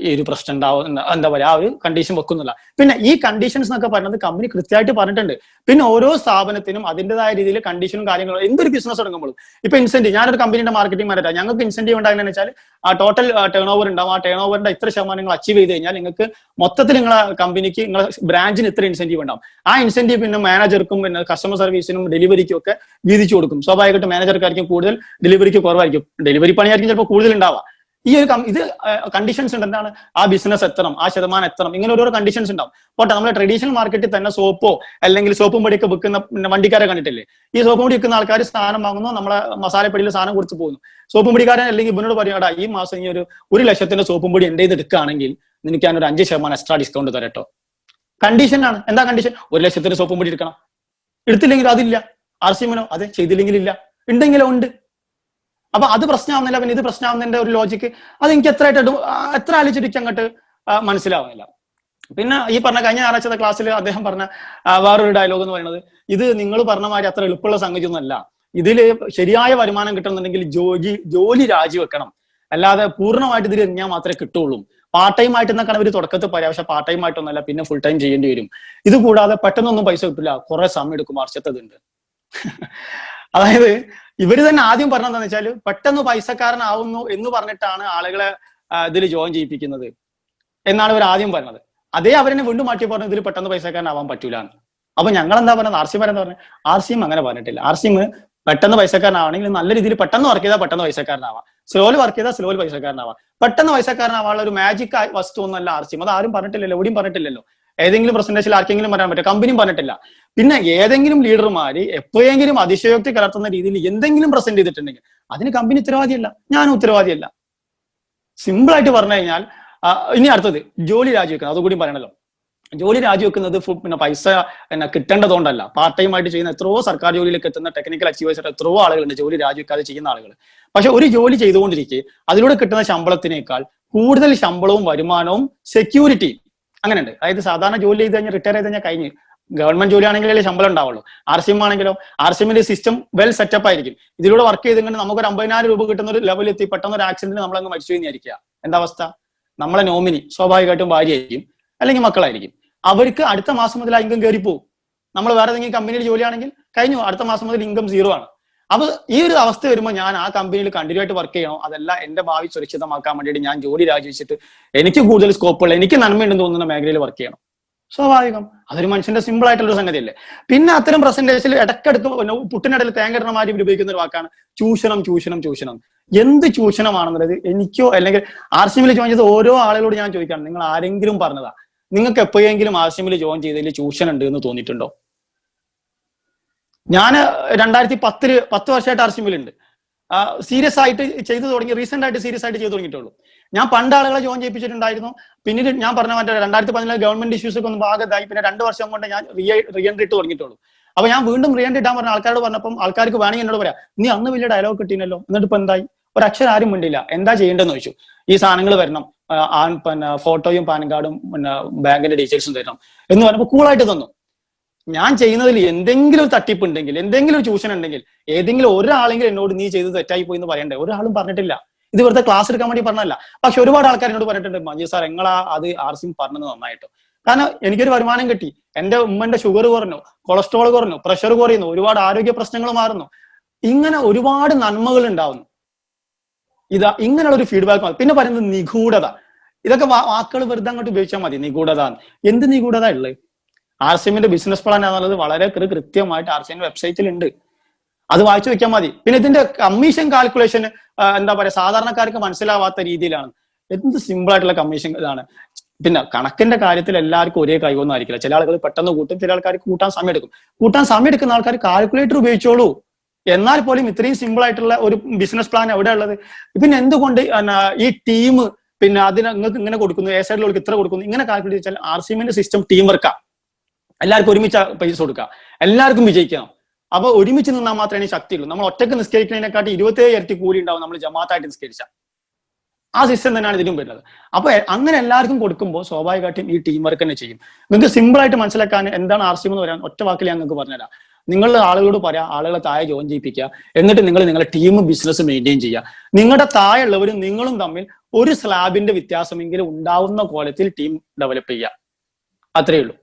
ഈ ഒരു പ്രശ്നം ഉണ്ടാവും. എന്താ പറയാ, ആ ഒരു കണ്ടീഷൻ വെക്കുന്നില്ല. പിന്നെ ഈ കണ്ടീഷൻസ് എന്നൊക്കെ പറയുന്നത് കമ്പനി കൃത്യമായിട്ട് പറഞ്ഞിട്ടുണ്ട്. പിന്നെ ഓരോ സ്ഥാപനത്തിനും അതിൻ്റെതായ രീതിയിൽ കണ്ടീഷനും കാര്യങ്ങളും, എന്തൊരു ബിസിനസ് തുടങ്ങുമ്പോഴും. ഇപ്പൊ ഇൻസെന്റീവ്, ഞാനൊരു കമ്പനിയുടെ മാർക്കറ്റിംഗ് മാനേജർ, ഞങ്ങൾക്ക് ഇൻസെന്റീവ് ഉണ്ടാകുന്നതെന്ന് വെച്ചാൽ ആ ടോട്ടൽ ടേൺ ഓവർ ഉണ്ടാവും. ആ ടേൺ ഓവറിന്റെ ഇത്ര ശതമാനം നിങ്ങൾ അച്ചീവ് ചെയ്ത് കഴിഞ്ഞാൽ നിങ്ങൾക്ക് മൊത്തത്തിൽ നിങ്ങളെ കമ്പനിക്ക്, നിങ്ങളെ ബ്രാഞ്ചിന് ഇത്ര ഇൻസെന്റീവ് ഉണ്ടാവും. ആ ഇൻസെന്റീവ് പിന്നെ മാനേജർക്കും പിന്നെ കസ്റ്റമർ സർവീസിനും ഡെലിവറിക്കും ഒക്കെ വീതിച്ചു കൊടുക്കും. സ്വാഭാവികമായിട്ടും മാനേജർക്കായിരിക്കും കൂടുതൽ, ഡെലിവറിക്ക് കുറവായിരിക്കും. ഡെലിവറി പണിയായിരിക്കും ചിലപ്പോൾ കൂടുതൽ ഉണ്ടാവുക. ഈ ഒരു ഇത് കണ്ടീഷൻസ് ഉണ്ട്. എന്താണ്? ആ ബിസിനസ് എത്തണം, ആ ശതമാനം എത്തണം, ഇങ്ങനെ ഓരോ കണ്ടീഷൻസ് ഉണ്ടാവും. പോട്ടെ, നമ്മുടെ ട്രഡീഷണൽ മാർക്കറ്റിൽ തന്നെ സോപ്പോ അല്ലെങ്കിൽ സോപ്പും പൊടിയൊക്കെ വിൽക്കുന്ന വണ്ടിക്കാരെ കണ്ടിട്ടില്ലേ? ഈ സോപ്പും പൊടി വിൽക്കുന്ന ആൾക്കാർ സാധനം വാങ്ങുന്നു, നമ്മളെ മസാലപ്പൊടിയിൽ സാധനം കൊടുത്ത് പോകുന്നു. സോപ്പും പൊടിക്കാരൻ അല്ലെങ്കിൽ ഇവനോട് പറയാടാ, ഈ മാസം ഇനി ഒരു 1,00,000 സോപ്പും പൊടി എന്റെ ഇത് എടുക്കുകയാണെങ്കിൽ നിനക്ക് ഞാൻ ഒരു 5% എക്സ്ട്രാ ഡിസ്കൗണ്ട് തരട്ടോ. കണ്ടീഷനാണ്. എന്താ കണ്ടീഷൻ? 1,00,000 സോപ്പും പൊടി എടുക്കണം. എടുത്തില്ലെങ്കിൽ അതില്ല. RCMനോ അതെ, ചെയ്തില്ലെങ്കിൽ ഇല്ല, ഉണ്ടെങ്കിലോ ഉണ്ട്. അപ്പൊ അത് പ്രശ്നമാവുന്നില്ല. പിന്നെ ഇത് പ്രശ്നമാവുന്നതിന്റെ ഒരു ലോജിക്ക് അത് എനിക്ക് എത്ര ആലോചിച്ചിട്ട് അങ്ങോട്ട് മനസ്സിലാവുന്നില്ല. പിന്നെ ഈ പറഞ്ഞ കഴിഞ്ഞ ഞായറാഴ്ചത്തെ ക്ലാസ്സിൽ അദ്ദേഹം പറഞ്ഞ വേറൊരു ഡയലോഗ് എന്ന് പറയുന്നത്, ഇത് നിങ്ങൾ പറഞ്ഞ മാതിരി അത്ര എളുപ്പമുള്ള സംഗതിയൊന്നുമല്ല. ഇതില് ശരിയായ വരുമാനം കിട്ടണമെന്നുണ്ടെങ്കിൽ ജോലി രാജിവെക്കണം, അല്ലാതെ പൂർണ്ണമായിട്ട് ഇതിൽ എറിഞ്ഞാൽ മാത്രമേ കിട്ടുള്ളൂ. പാർട്ട് ടൈം ആയിട്ട് എന്നൊക്കെ അവർ തുടക്കത്തിൽ പറയാം, പക്ഷെ പാർട്ട് ടൈം ആയിട്ടൊന്നുമല്ല, പിന്നെ ഫുൾ ടൈം ചെയ്യേണ്ടി വരും. ഇത് കൂടാതെ പെട്ടെന്നൊന്നും പൈസ കിട്ടില്ല, കുറെ സമയം എടുക്കും, വർഷത്തതുണ്ട്. അതായത് ഇവര് തന്നെ ആദ്യം പറഞ്ഞതെന്ന് വെച്ചാൽ പെട്ടെന്ന് പൈസക്കാരനാവുന്നു എന്ന് പറഞ്ഞിട്ടാണ് ആളുകളെ ഇതിൽ ജോയിൻ ചെയ്യിപ്പിക്കുന്നത് എന്നാണ് ഇവർ ആദ്യം പറഞ്ഞത്. അതേ അവരെന്നെ വീണ്ടും മാറ്റി പറഞ്ഞു ഇതിൽ പെട്ടെന്ന് പൈസക്കാരനാവാൻ പറ്റൂല. അപ്പൊ ഞങ്ങൾ എന്താ പറഞ്ഞത്? RCM എന്താ പറഞ്ഞത്? RCM അങ്ങനെ പറഞ്ഞിട്ടില്ല. RCM പെട്ടെന്ന് പൈസക്കാരനാവണമെങ്കിൽ നല്ല രീതിയിൽ പെട്ടെന്ന് വർക്ക് ചെയ്താൽ പെട്ടെന്ന് പൈസക്കാരനാവാം, സ്ലോയിൽ വർക്ക് ചെയ്താൽ സ്ലോയിൽ പൈസക്കാരനാവാം. പെട്ടെന്ന് പൈസക്കാരനാവാനുള്ള ഒരു മാജിക് വസ്തു ഒന്നല്ല RCM. അത് ആരും പറഞ്ഞിട്ടില്ലല്ലോ, എവിടെയും പറഞ്ഞിട്ടില്ലല്ലോ. ഏതെങ്കിലും പ്രസന്റേഷനിൽ ആർക്കെങ്കിലും പറയാൻ പറ്റും? കമ്പനിയും പറഞ്ഞിട്ടില്ല. പിന്നെ ഏതെങ്കിലും ലീഡർമാര് എപ്പോഴെങ്കിലും അതിശയോക്തി കലർത്തുന്ന രീതിയിൽ എന്തെങ്കിലും പ്രസന്റ് ചെയ്തിട്ടുണ്ടെങ്കിൽ അതിന് കമ്പനി ഉത്തരവാദിയല്ല, ഞാനും ഉത്തരവാദിയല്ല. സിമ്പിൾ ആയിട്ട് പറഞ്ഞു കഴിഞ്ഞാൽ ഇനി അടുത്തത് ജോലി രാജിവെക്കണം. അതുകൂടി പറയണല്ലോ. ജോലി രാജിവെക്കുന്നത് പിന്നെ പൈസ കിട്ടേണ്ടതുകൊണ്ടല്ല. പാർട്ട് ടൈം ആയിട്ട് ചെയ്യുന്ന എത്രയോ സർക്കാർ ജോലിയിലേക്ക് എത്തുന്ന ടെക്നിക്കൽ അച്ചീവേഴ്സ് എത്രയോ ആളുകളുണ്ട് ജോലി രാജിവെക്കാതെ ചെയ്യുന്ന ആളുകൾ. പക്ഷെ ഒരു ജോലി ചെയ്തുകൊണ്ടിരിക്കെ അതിലൂടെ കിട്ടുന്ന ശമ്പളത്തിനേക്കാൾ കൂടുതൽ ശമ്പളവും വരുമാനവും സെക്യൂരിറ്റി അങ്ങനെയുണ്ട്. അതായത് സാധാരണ ജോലി ചെയ്ത് കഴിഞ്ഞാൽ റിട്ടയർ ചെയ്ത് കഴിഞ്ഞാൽ കഴിഞ്ഞ്, ഗവൺമെന്റ് ജോലി ആണെങ്കിലേ ശമ്പളം ഉണ്ടാവുള്ളൂ. RCM ആണെങ്കിലോ RCMന്റെ സിസ്റ്റം വെൽ സെറ്റപ്പ് ആയിരിക്കും. ഇതിലൂടെ വർക്ക് ചെയ്തുകൊണ്ട് നമുക്ക് ഒരു 50,000 രൂപ കിട്ടുന്ന ഒരു ലെവലിൽ എത്തി പെട്ടെന്ന് ഒരു ആക്സിഡന്റിൽ നമ്മളങ്ങ് മരിച്ചു കഴിഞ്ഞായിരിക്കുക. എന്താ അവസ്ഥ? നമ്മളെ നോമിനി സ്വാഭാവികമായിട്ടും ഭാര്യയായിരിക്കും അല്ലെങ്കിൽ മക്കളായിരിക്കും. അവർക്ക് അടുത്ത മാസം മുതൽ ആ ഇൻകം കയറിപ്പോവും. നമ്മൾ വേറെ ഏതെങ്കിലും കമ്പനിയിൽ ജോലിയാണെങ്കിൽ കഴിഞ്ഞു, അടുത്ത മാസം മുതൽ ഇൻകം 0 ആണ്. അപ്പൊ ഈ ഒരു അവസ്ഥ വരുമ്പോൾ ഞാൻ ആ കമ്പനിയിൽ കണ്ടിന്യൂ ആയിട്ട് വർക്ക് ചെയ്യണോ? അതല്ല എന്റെ ഭാവി സുരക്ഷിതമാക്കാൻ വേണ്ടിയിട്ട് ഞാൻ ജോലി രാജിവെച്ചിട്ട് എനിക്ക് കൂടുതൽ സ്കോപ്പുള്ള, എനിക്ക് നന്മയുണ്ടെന്ന് തോന്നുന്ന മേഖലയിൽ വർക്ക് ചെയ്യണം? സ്വാഭാവികം. അതൊരു മനുഷ്യന്റെ സിമ്പിൾ ആയിട്ടുള്ള ഒരു സംഗതിയല്ലേ. പിന്നെ അത്തരം പ്രസന്റേഷനിൽ ഇടയ്ക്കെടുത്ത് പുട്ടിനിടയിൽ തേങ്ങ മാറ്റി ഉപയോഗിക്കുന്ന ഒരു വാക്കാണ് ചൂഷണം. ചൂഷണം ചൂഷണം എന്ത് ചൂഷണമാണെന്നുള്ളത് എനിക്കോ അല്ലെങ്കിൽ RCMൽ ജോയിൻ ചെയ്ത ഓരോ ആളുകളോട് ഞാൻ ചോദിക്കാണ്, നിങ്ങൾ ആരെങ്കിലും പറഞ്ഞതാ നിങ്ങൾക്ക് എപ്പോഴെങ്കിലും RCMൽ ജോയിൻ ചെയ്തതിൽ ചൂഷണം ഉണ്ട് എന്ന് തോന്നിയിട്ടുണ്ടോ? ഞാൻ 2010 10 വർഷമായിട്ട് RCMൽ ഉണ്ട്. സീരിയസ് ആയിട്ട് ചെയ്തു തുടങ്ങി, റീസെന്റ് ആയിട്ട് സീരിയസ് ആയിട്ട് ചെയ്തു തുടങ്ങിയിട്ടുള്ളൂ. ഞാൻ പണ്ട് ആളുകളെ ജോയിൻ ചെയ്യിപ്പിച്ചിട്ടുണ്ടായിരുന്നു. പിന്നീട് ഞാൻ പറഞ്ഞ മറ്റേ 2017 ഗവൺമെന്റ് ഇഷ്യൂസ് ഒക്കെ ഒന്ന് ഭാഗത്തായി പിന്നെ 2 വർഷം കൊണ്ട് ഞാൻ റീ എൻട്രി ഇട്ട് തുടങ്ങിയിട്ടുള്ളൂ. അപ്പൊ ഞാൻ വീണ്ടും റീ എൻട്രി ഇട്ടാൻ പറഞ്ഞ ആൾക്കാരോട് പറഞ്ഞപ്പം ആൾക്കാർക്ക് വേണമെങ്കിൽ എന്നോട് പറയാം, നീ അന്ന് വലിയ ഡയലോഗ് കിട്ടിയല്ലോ, എന്നിട്ട് ഇപ്പൊ എന്തായി? ഒരു അക്ഷരം ആരും മിണ്ടില്ല. എന്താ ചെയ്യേണ്ടതെന്ന് ചോദിച്ചു. ഈ സാധനങ്ങൾ വരണം, പിന്നെ ഫോട്ടോയും പാൻ കാർഡും പിന്നെ ബാങ്കിന്റെ ഡീറ്റെയിൽസും തരണം എന്ന് പറഞ്ഞപ്പോൾ കൂളായിട്ട് തന്നു. ഞാൻ ചെയ്യുന്നതിൽ എന്തെങ്കിലും ഒരു തട്ടിപ്പുണ്ടെങ്കിൽ, എന്തെങ്കിലും ഒരു ചൂഷണം ഉണ്ടെങ്കിൽ, ഏതെങ്കിലും ഒരാളെങ്കിലും എന്നോട് നീ ചെയ്ത് തെറ്റായി പോയി എന്ന് പറയണ്ടേ? ഒരാളും പറഞ്ഞിട്ടില്ല. ഇത് വെറുതെ ക്ലാസ് എടുക്കാൻ വേണ്ടി പറഞ്ഞല്ല. പക്ഷെ ഒരുപാട് ആൾക്കാർ എന്നോട് പറഞ്ഞിട്ടുണ്ട്, മഞ്ജു സാർ എങ്ങളാ അത് RCM പറഞ്ഞത് നന്നായിട്ടോ. കാരണം എനിക്കൊരു വരുമാനം കിട്ടി, എന്റെ ഉമ്മന്റെ ഷുഗർ കുറഞ്ഞു, കൊളസ്ട്രോൾ കുറഞ്ഞു, പ്രഷർ കുറയുന്നു, ഒരുപാട് ആരോഗ്യ പ്രശ്നങ്ങൾ മാറുന്നു, ഇങ്ങനെ ഒരുപാട് നന്മകൾ ഉണ്ടാവുന്നു. ഇങ്ങനെയുള്ള ഒരു ഫീഡ്ബാക്ക്. പിന്നെ പറയുന്നത് നിഗൂഢത. ഇതൊക്കെ വാക്കുകൾ വെറുതെ അങ്ങോട്ട് ഉപയോഗിച്ചാൽ മതി. നിഗൂഢത എന്ത് നിഗൂഢത ഉള്ളത്? RCMന്റെ ബിസിനസ് പ്ലാൻ എന്നുള്ളത് വളരെ കൃത്യമായിട്ട് RCM വെബ്സൈറ്റിൽ ഉണ്ട്. അത് വായിച്ചു വെക്കാൻ മതി. പിന്നെ ഇതിന്റെ കമ്മീഷൻ കാൽക്കുലേഷൻ എന്താ പറയാ, സാധാരണക്കാർക്ക് മനസ്സിലാവാത്ത രീതിയിലാണ്. എന്ത് സിമ്പിൾ ആയിട്ടുള്ള കമ്മീഷൻ ഇതാണ്. പിന്നെ കണക്കിന്റെ കാര്യത്തിൽ എല്ലാവർക്കും ഒരേ കൈവൊന്നും ആയിരിക്കില്ല. ചില ആളുകൾ പെട്ടെന്ന് കൂട്ടും, ചില ആൾക്കാർക്ക് കൂട്ടാൻ സമയം എടുക്കും. കൂട്ടാൻ സമയം എടുക്കുന്ന ആൾക്കാർ കാൽക്കുലേറ്റർ ഉപയോഗിച്ചോളൂ. എന്നാൽ പോലും ഇത്രയും സിമ്പിൾ ആയിട്ടുള്ള ഒരു ബിസിനസ് പ്ലാൻ എവിടെ ഉള്ളത്? പിന്നെ എന്തുകൊണ്ട് ഈ ടീം പിന്നെ അതിന് നിങ്ങൾക്ക് ഇങ്ങനെ കൊടുക്കുന്നു, A സൈഡിലേക്ക് ഇത്ര കൊടുക്കുന്നു, ഇങ്ങനെ കാൽക്കുലേറ്റ് ചെയ്താൽ RCMന്റെ സിസ്റ്റം ടീം വർക്കാ. എല്ലാവർക്കും ഒരുമിച്ച് പൈസ കൊടുക്കുക, എല്ലാവർക്കും വിജയിക്കണം. അപ്പൊ ഒരുമിച്ച് നിന്നാൽ മാത്രമേ ശക്തിയുള്ളൂ. നമ്മൾ ഒറ്റക്ക് നിസ്കരിക്കുന്നതിനെക്കാട്ടി 27 ഇരട്ടി കൂലി ഉണ്ടാവും നമ്മൾ ജമാഅത്തായിട്ട് നിസ്കരിച്ച. ആ സിസ്റ്റം തന്നെയാണ് ഇതിലും വരുന്നത്. അപ്പൊ അങ്ങനെ എല്ലാവർക്കും കൊടുക്കുമ്പോൾ സ്വാഭാവികമായിട്ടും ഈ ടീം വർക്ക് തന്നെ ചെയ്യും. നിങ്ങൾക്ക് സിമ്പിൾ ആയിട്ട് മനസ്സിലാക്കാൻ എന്താണ് RCM എന്ന് പറയാൻ ഒറ്റ വാക്കിൽ ഞാൻ നിങ്ങൾക്ക് പറഞ്ഞുതരാം. നിങ്ങൾ ആളുകളോട് പറയാം, ആളുകളെ താഴെ ജോയിൻ ചെയ്യിപ്പിക്കുക, എന്നിട്ട് നിങ്ങൾ നിങ്ങളുടെ ടീം ബിസിനസ് മെയിൻറ്റെയിൻ ചെയ്യുക. നിങ്ങളുടെ താഴെ ഉള്ളവരും നിങ്ങളും തമ്മിൽ ഒരു സ്ലാബിന്റെ വ്യത്യാസമെങ്കിലും ഉണ്ടാവുന്ന കോലത്തിൽ ടീം ഡെവലപ്പ് ചെയ്യുക. അത്രയേ ഉള്ളൂ.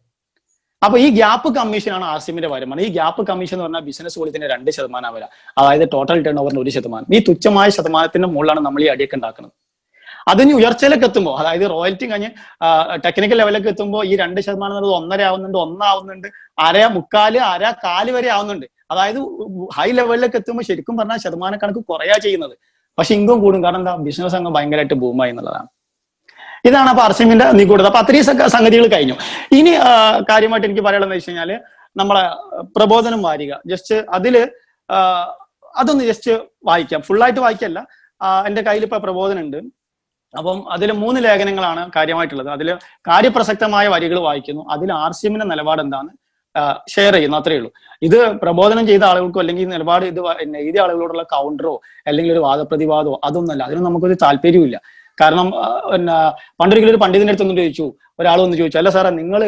അപ്പൊ ഈ ഗ്യാപ്പ് കമ്മീഷനാണ് RCMന്റെ വരുമാനം. ഈ ഗ്യാപ്പ് കമ്മീഷൻ എന്ന് പറഞ്ഞാൽ ബിസിനസ് വോളിയത്തിന്റെ 2% വരാം. അതായത് ടോട്ടൽ ടേൺ ഓവറിന് 1%. ഈ തുച്ഛമായ ശതമാനത്തിന്റെ മുകളിലാണ് നമ്മൾ ഈ അടിയൊക്കെ ഉണ്ടാക്കുന്നത്. അതിന് ഉയർച്ചയിലേക്ക് എത്തുമ്പോൾ, അതായത് റോയൽറ്റി കഴിഞ്ഞ് ടെക്നിക്കൽ ലെവലിലേക്ക് എത്തുമ്പോൾ ഈ 2% എന്നുള്ളത് 1.5 ആവുന്നുണ്ട്, 1 ആവുന്നുണ്ട്, 1/2, 3/4, 1/4 വരെ ആവുന്നുണ്ട്. അതായത് ഹൈ ലെവലിലേക്ക് എത്തുമ്പോൾ ശരിക്കും പറഞ്ഞാൽ ശതമാനക്കണക്ക് കുറയാ ചെയ്യുന്നത്. പക്ഷെ ഇൻകം കൂടും. കാരണം എന്താ? ബിസിനസ് അങ്ങ് ഭയങ്കരമായിട്ട് ബൂമായി എന്നുള്ളതാണ്. ഇതാണ് അപ്പൊ അർസിമിന്റെ നിഗൂഢത. അപ്പൊ അത്രയും സംഗതികൾ കഴിഞ്ഞു. ഇനി കാര്യമായിട്ട് എനിക്ക് പറയാനുള്ളത് വെച്ച് കഴിഞ്ഞാല് നമ്മളെ പ്രബോധനം വാരിക, ജസ്റ്റ് അതില് അതൊന്ന് ജസ്റ്റ് വായിക്കാം. ഫുള്ളായിട്ട് വായിക്കല്ല. എന്റെ കയ്യിൽ ഇപ്പൊ പ്രബോധനം ഉണ്ട്. അപ്പം അതിൽ 3 ലേഖനങ്ങളാണ് കാര്യമായിട്ടുള്ളത്. അതിൽ കാര്യപ്രസക്തമായ വരികൾ വായിക്കുന്നു. അതിൽ ആർസിഎമ്മിന്റെ നിലപാട് എന്താണ് ഷെയർ ചെയ്യുന്നു, അത്രയേ ഉള്ളൂ. ഇത് പ്രബോധനം ചെയ്ത ആളുകൾക്കോ അല്ലെങ്കിൽ നിലപാട് ഇത് എഴുതിയ ആളുകളോടുള്ള കൗണ്ടറോ അല്ലെങ്കിൽ ഒരു വാദപ്രതിവാദമോ അതൊന്നല്ല. അതിന് നമുക്കൊരു താല്പര്യമില്ല. കാരണം പണ്ടൊരിക്കലും ഒരു പണ്ഡിതന്റെ അടുത്തൊന്നും ചോദിച്ചു, ഒരാൾ ഒന്ന് ചോദിച്ചു, അല്ല സാറേ നിങ്ങൾ